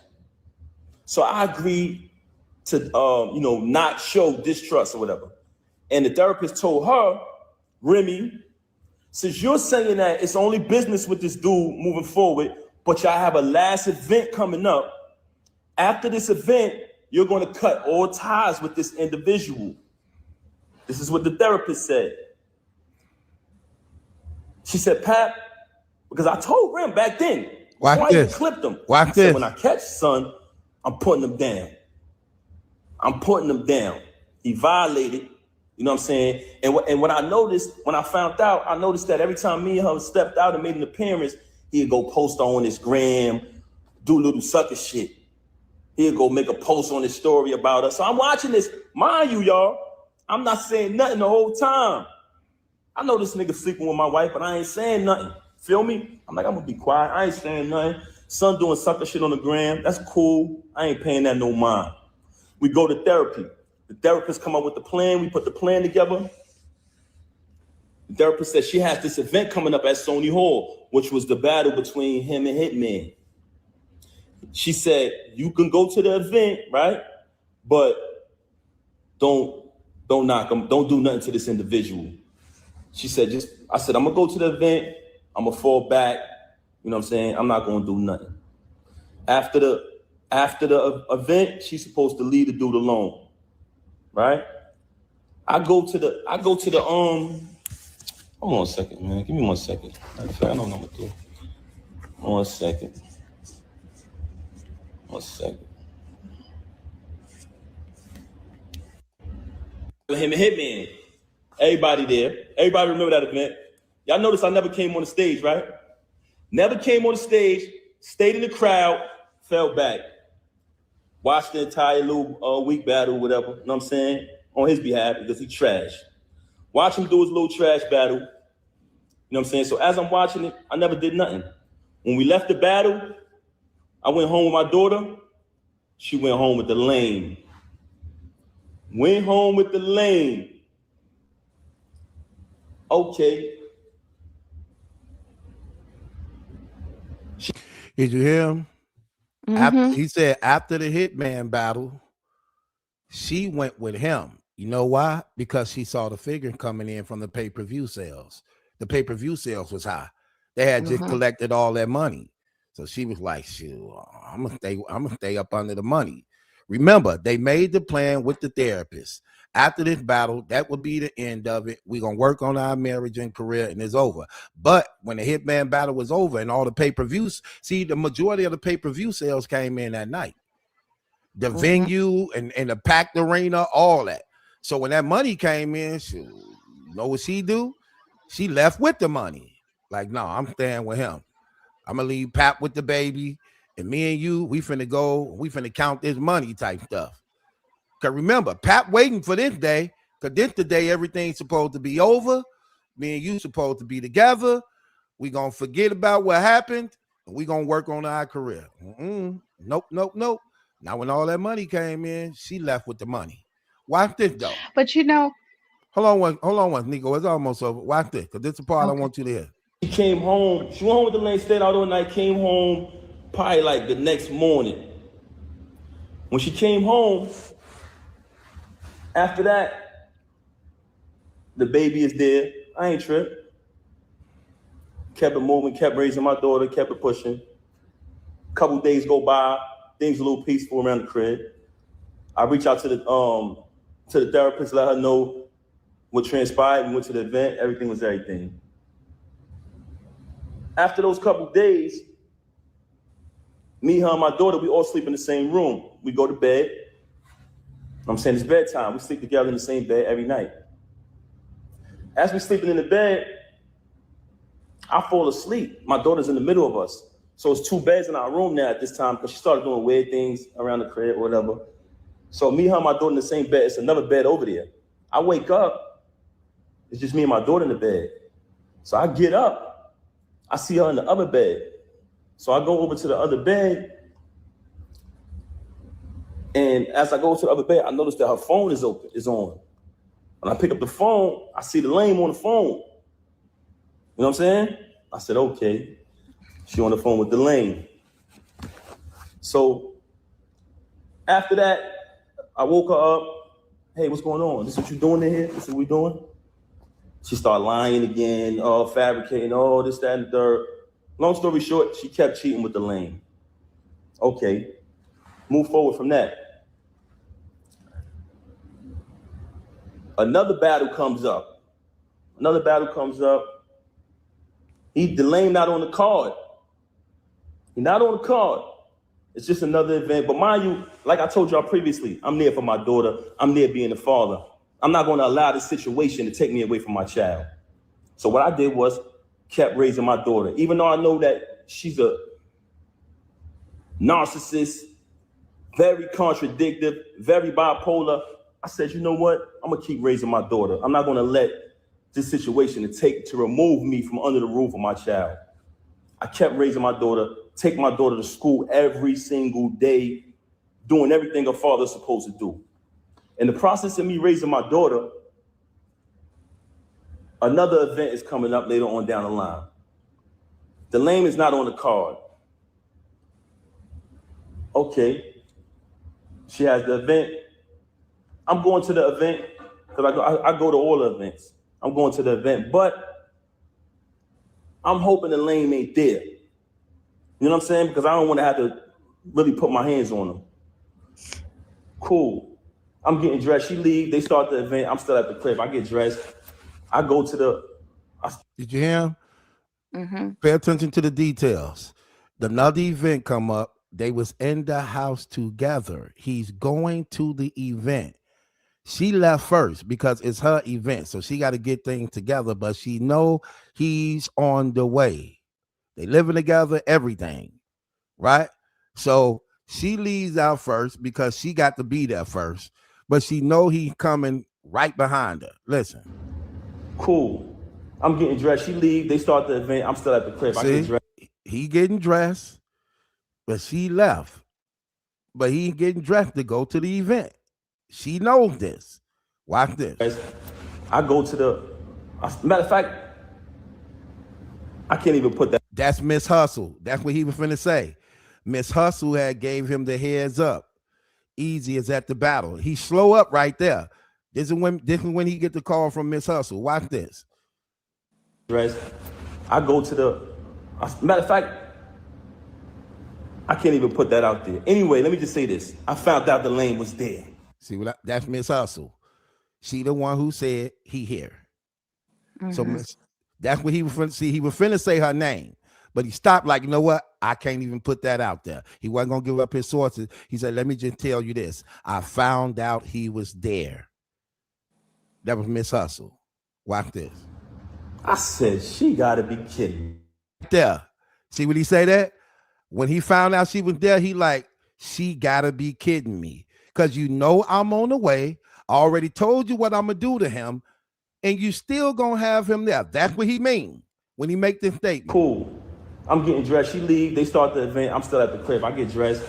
So I agreed to, not show distrust or whatever. And the therapist told her, Remy, since you're saying that it's only business with this dude moving forward, but y'all have a last event coming up, after this event, you're going to cut all ties with this individual. This is what the therapist said. She said, Pat, because I told Rem back then, before I even clipped him, I said, when I catch son, I'm putting him down. I'm putting him down. He violated, you know what I'm saying? And what I noticed, when I found out, I noticed that every time me and her stepped out and made an appearance, he'd go post on his gram, do little sucker shit. He'd go make a post on his story about us. So I'm watching this. Mind you, y'all, I'm not saying nothing the whole time. I know this nigga sleeping with my wife, but I ain't saying nothing. Feel me? I'm like, I'm gonna be quiet. I ain't saying nothing. Son doing sucker shit on the gram. That's cool. I ain't paying that no mind. We go to therapy. The therapist come up with the plan. We put the plan together. The therapist said she has this event coming up at Sony Hall, which was the battle between him and Hitman. She said, you can go to the event, right? But don't knock him. Don't do nothing to this individual. She said, I said, I'm gonna go to the event. I'm gonna fall back. You know what I'm saying? I'm not gonna do nothing. After the event, she's supposed to leave the dude alone, right? I go to the hold on a second, man. Give me 1 second. I don't know what I'm gonna do. 1 second. 1 second. Him and Hitman. Everybody there. Everybody remember that event. Y'all notice I never came on the stage, right? Never came on the stage, stayed in the crowd, fell back. Watched the entire little week battle, whatever, you know what I'm saying? On his behalf, because he trash. Watch him do his little trash battle. You know what I'm saying? So as I'm watching it, I never did nothing. When we left the battle, I went home with my daughter. She went home with the lame. Went home with the lame. Okay. Did you hear him? After, he said after the Hitman battle, she went with him. You know why? Because she saw the figure coming in from the pay-per-view sales. The pay-per-view sales was high. They had just collected all that money. So she was like, shoot, I'm gonna stay up under the money. Remember, they made the plan with the therapist. After this battle, that would be the end of it. We're going to work on our marriage and career, and it's over. But when the Hitman battle was over and all the pay-per-views, see, the majority of the pay-per-view sales came in that night. The venue and the packed arena, all that. So when that money came in, you know what she do? She left with the money. Like, no, I'm staying with him. I'm going to leave Pap with the baby, and me and you, we finna count this money type stuff. Because remember, Pap waiting for this day, because this the day everything's supposed to be over. Me and you supposed to be together. We going to forget about what happened, and we going to work on our career. Nope. Now, when all that money came in, she left with the money. Watch this, though. But you know. Hold on one, Nico. It's almost over. Watch this, because this is the part I want you to hear. She came home. She went home with the lane, stayed out all night, came home probably like the next morning. When she came home, after that, the baby is there. I ain't tripped. Kept it moving, kept raising my daughter, kept it pushing. Couple days go by, things a little peaceful around the crib. I reach out to the therapist, let her know what transpired. We went to the event, everything was everything. After those couple days, me, her, and my daughter, we all sleep in the same room. We go to bed. I'm saying it's bedtime. We sleep together in the same bed every night. As we're sleeping in the bed, I fall asleep. My daughter's in the middle of us. So it's 2 beds in our room now at this time because she started doing weird things around the crib or whatever. So me, her, and my daughter in the same bed. It's another bed over there. I wake up. It's just me and my daughter in the bed. So I get up. I see her in the other bed. So I go over to the other bed. And as I go to the other bed, I notice that her phone is on. When I pick up the phone, I see the lame on the phone. You know what I'm saying? I said, okay. She on the phone with the lame. So after that, I woke her up. Hey, what's going on? This is what you doing in here? This is what we doing? She started lying again, fabricating, this, that, and the third. Long story short, she kept cheating with the lame. Okay, move forward from that. Another battle comes up. The lame not on the card. He's not on the card. It's just another event. But mind you, like I told y'all previously, I'm there for my daughter. I'm there being the father. I'm not going to allow this situation to take me away from my child. So what I did was kept raising my daughter. Even though I know that she's a narcissist, very contradictory, very bipolar, I said, you know what? I'm going to keep raising my daughter. I'm not going to let this situation to remove me from under the roof of my child. I kept raising my daughter, take my daughter to school every single day, doing everything a father's supposed to do. In the process of me raising my daughter, another event is coming up later on down the line. The lame is not on the card. Okay. She has the event. I'm going to the event because I go to all the events. I'm going to the event, but I'm hoping the lame ain't there. You know what I'm saying? Because I don't want to have to really put my hands on them. Cool. I'm getting dressed. She leaves. They start the event. I'm still at the crib. I get dressed. I go to the. Did you hear him? Mm-hmm. Pay attention to the details. Another event come up. They was in the house together. He's going to the event. She left first because it's her event, so she got to get things together. But she know he's on the way. They living together, everything, right? So she leaves out first because she got to be there first. But she know he's coming right behind her. Listen. Cool. I'm getting dressed. She leaves. They start the event. I'm still at the crib. See, I get dressed. He getting dressed, but she left. But he getting dressed to go to the event. She knows this. Watch this. I go to the. Matter of fact, I can't even put that. That's Miss Hustle. That's what he was finna say. Miss Hustle had gave him the heads up. Easy is at the battle. He slow up right there. This is when he get the call from Miss Hustle. Watch this. I go to the. Matter of fact, I can't even put that out there. Anyway, let me just say this. I found out the lane was there. See what? That's Miss Hustle. She the one who said he here. Mm-hmm. So that's what he was finna see. He was finna say her name, but he stopped. Like, you know what? I can't even put that out there. He wasn't gonna give up his sources. He said, "Let me just tell you this. I found out he was there." That was Miss Hustle. Watch this. I said, she gotta be kidding. There. See what he say that? When he found out she was there, he like, she gotta be kidding me. Because you know I'm on the way. I already told you what I'm gonna do to him, and you still gonna have him there. That's what he mean when he make this statement. Cool. I'm getting dressed. She leave. They start the event. I'm still at the crib. I get dressed.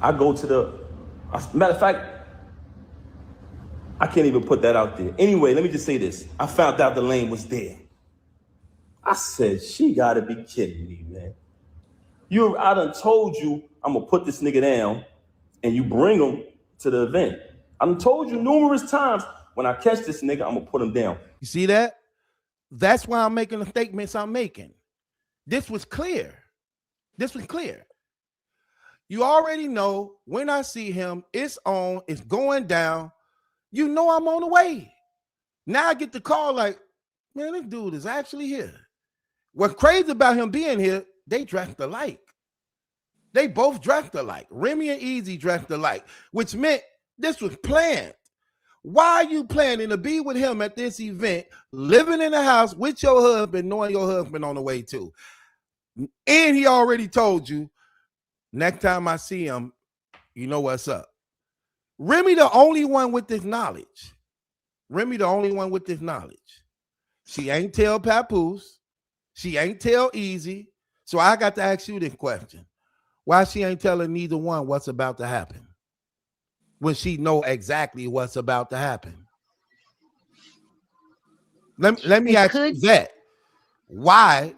I go to the. Matter of fact, I can't even put that out there. Anyway, let me just say this. I found out the lane was there. I said, she gotta be kidding me, man. I done told you I'm gonna put this nigga down and you bring him to the event. I done told you numerous times, when I catch this nigga, I'm gonna put him down. You see that? That's why I'm making the statements I'm making. This was clear. This was clear. You already know when I see him, it's on, it's going down. You know I'm on the way. Now I get the call like, man, this dude is actually here. What's crazy about him being here, they dressed alike. They both dressed alike. Remy and Easy dressed alike, which meant this was planned. Why are you planning to be with him at this event, living in the house with your husband, knowing your husband on the way too? And he already told you, next time I see him, you know what's up. Remy the only one with this knowledge. Remy the only one with this knowledge. She ain't tell Papoose. She ain't tell Easy. So I got to ask you this question. Why she ain't telling neither one what's about to happen when she know exactly what's about to happen? Let me ask you that. Why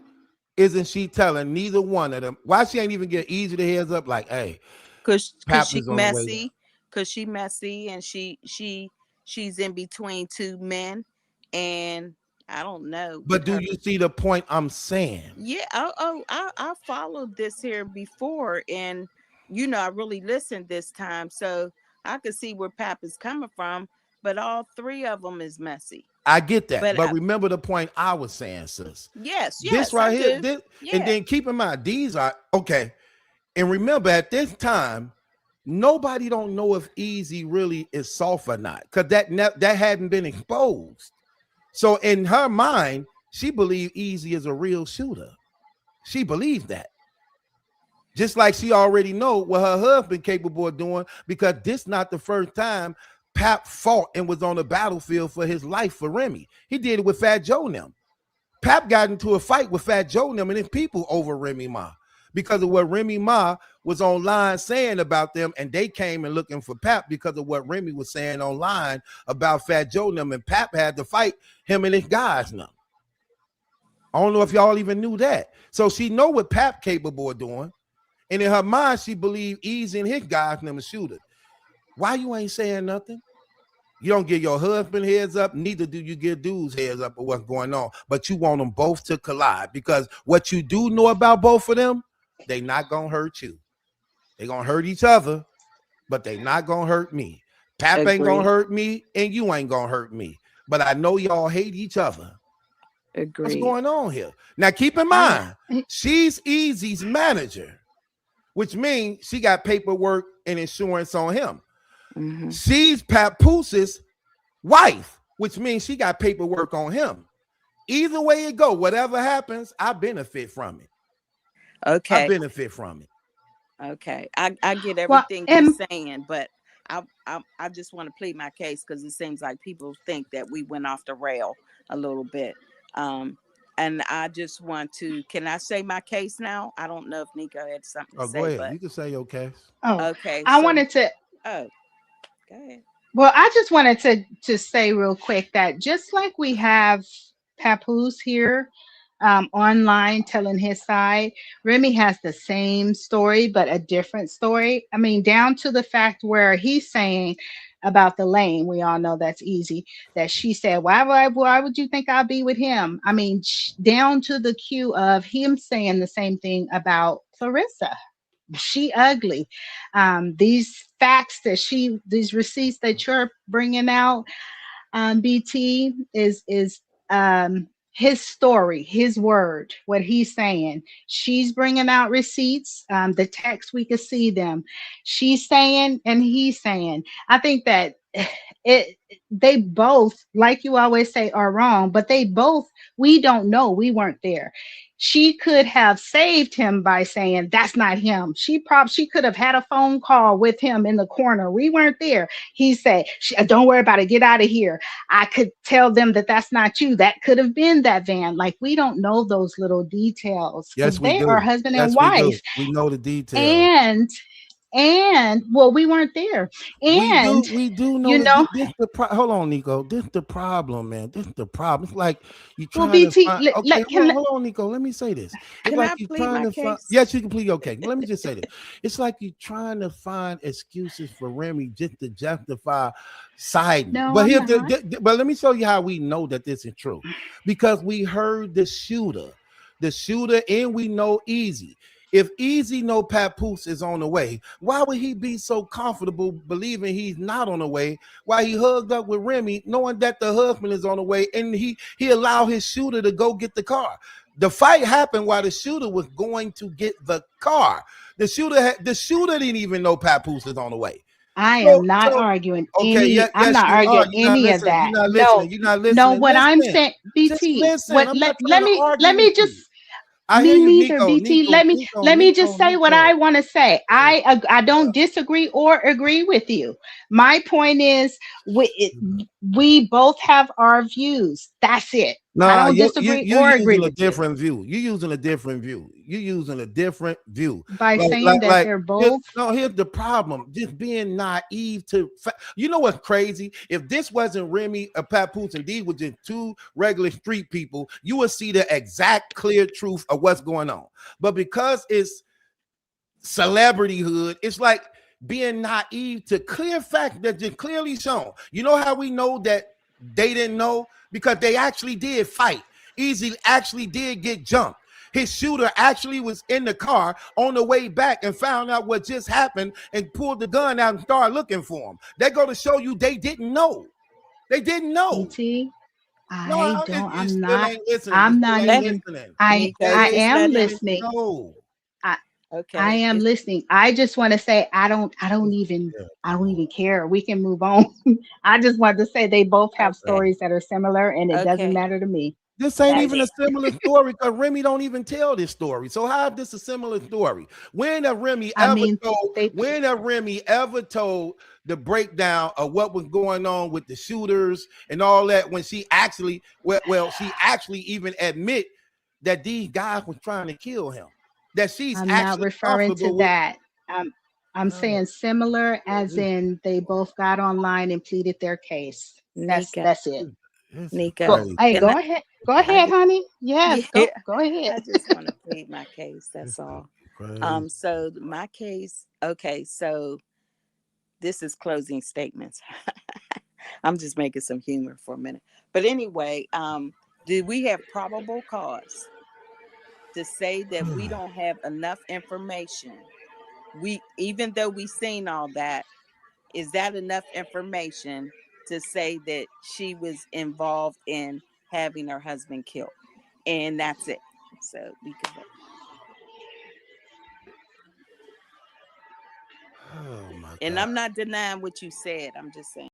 isn't she telling neither one of them? Why she ain't even get Easy the heads up like, hey, because she's messy, because she messy and she's in between two men, and I don't know But with do her. you see the point I'm saying? Yeah, I followed this here before, and I really listened this time, so I could see where Pap is coming from. But all three of them is messy. I get that. But But remember the point I was saying, sis. yes, This yes, I right here, do. this, and Yeah, then keep in mind, these are okay. And remember, at this time, nobody don't know if Easy really is soft or not, because that hadn't been exposed. So in her mind, she believed Easy is a real shooter. She believed that. Just like she already know what her husband capable of doing, because this not the first time Pap fought and was on the battlefield for his life for Remy. He did it with Fat Joe and them. Pap got into a fight with Fat Joe and them and his people over Remy Ma because of what Remy Ma was online saying about them, and they came and looking for Pap because of what Remy was saying online about Fat Joe and them, and Pap had to fight him and his guys now. I don't know if y'all even knew that. So she know what Pap capable of doing, and in her mind, she believed Easy and his guys and them a shooter. Why you ain't saying nothing? You don't give your husband heads up, neither do you give dudes heads up of what's going on. But you want them both to collide, because what you do know about both of them, they not gonna hurt you. They gonna hurt each other, but they not gonna hurt me. Pap ain't gonna agree, hurt me, and you ain't gonna hurt me. But I know y'all hate each other. What's agreed. going on here? Now keep in I mind, she's Easy's manager, which means she got paperwork and insurance on him. Hmm. She's Papoose's wife, which means she got paperwork on him. Either way it go, whatever happens, I benefit from it. I Okay, benefit from it. okay. I get well, everything you're and saying, but I just want to plead my case because it seems like people think that we went off the rail a little bit. Um, and I just want to. Can I say my case now? I don't know if Nico had something to Oh, go say, ahead. but You can say your case. oh, okay. I So, wanted to. oh, go ahead. Well, I just wanted to say real quick that just like we have Papoose here online telling his side, Remy has the same story but a different story. I mean, down to the fact where he's saying about the lane. We all know that's easy. That she said, why would you think I'll be with him? I mean, down to the cue of him saying the same thing about Clarissa. She ugly. These facts that these receipts that you're bringing out, BT, is his story, his word, what he's saying. She's bringing out receipts. The text, we could see them. She's saying and he's saying. I think that it they both, like you always say, are wrong, but they both, we don't know, we weren't there. She could have saved him by saying that's not him. She could have had a phone call with him in the corner. We weren't there. He said, don't worry about it, get out of here. I could tell them that that's not you. That could have been that van. Like, we don't know those little details Yes, because we they are do. husband and Yes, we do. wife. We know the details. And well, we weren't there. And We do know you that know, this the hold on, Nico. This the problem, man. This the problem. It's like you well, trying to BT, find. Okay, hold on, Nico. Let me say this. It's Can like I you plead trying my to find. case? Yes, you can plead. Okay, let me just say this. It's like you trying to find excuses for Remy just to justify siding. no, But I'm here, not. but let me show you how we know that this is true, because we heard the shooter, and we know Easy. If Easy know Papoose is on the way, why would he be so comfortable believing he's not on the way? Why he hugged up with Remy, knowing that the husband is on the way, and he allowed his shooter to go get the car. The fight happened while the shooter was going to get the car. The shooter didn't even know Papoose is on the way. I So, am not so arguing okay, any. I'm yes, not you are. arguing You're not any of listening. that. You're not No, listening. You're not no. listening. What I'm Listen, saying, just BT. listen. What? I'm Let not trying to argue let with me just. you. I hear Me you, neither, Nico, BT. Nico, Nico, Let me Nico, just say what I Nico. want to say. I don't disagree or agree with you. My point is, we both have our views. That's it. I Nah, don't you disagree you or agree using a with you different view. You using a different view. You using a different view. by saying that they're both. Here's the problem. Just being naive to you know what's crazy? If this wasn't Remy or Papoose and these were just two regular street people, you would see the exact clear truth of what's going on. But because it's celebrityhood, it's like being naive to clear fact that just clearly shown. You know how we know that they didn't know? Because they actually did fight. Easy actually did get jumped. His shooter actually was in the car on the way back and found out what just happened and pulled the gun out and started looking for him. They go to show you they didn't know. They didn't know. DT, No, you I'm still not, ain't listening. You I'm still not ain't Let even, listening. I, Nico, They I just am let him. didn't listening. know. I, I Okay. am listening. I just want to say I don't even care. We can move on. I just wanted to say they both have Okay. stories that are similar, and it doesn't Okay. matter to me. This ain't That's even a it. similar story because Remy don't even tell this story. So how is this a similar story? When have Remy I ever mean, told? they When have Remy ever told the breakdown of what was going on with the shooters and all that? When she actually, she actually even admit that these guys were trying to kill him. That she's I'm not actually referring to comfortable with. that. I'm saying similar as in they both got online and pleaded their case. Nico. That's it. This is Go, Nico. crazy. hey, Can go ahead. Go I ahead, just honey. Yes, yeah, go ahead. I just want to plead my case. This That's is all. crazy. So my case, okay, so this is closing statements. I'm just making some humor for a minute. But anyway, do we have probable cause to say that we don't have enough information? Even though we seen all that, is that enough information to say that she was involved in having her husband killed? And that's it. So we could vote. Oh my And God. I'm not denying what you said. I'm just saying.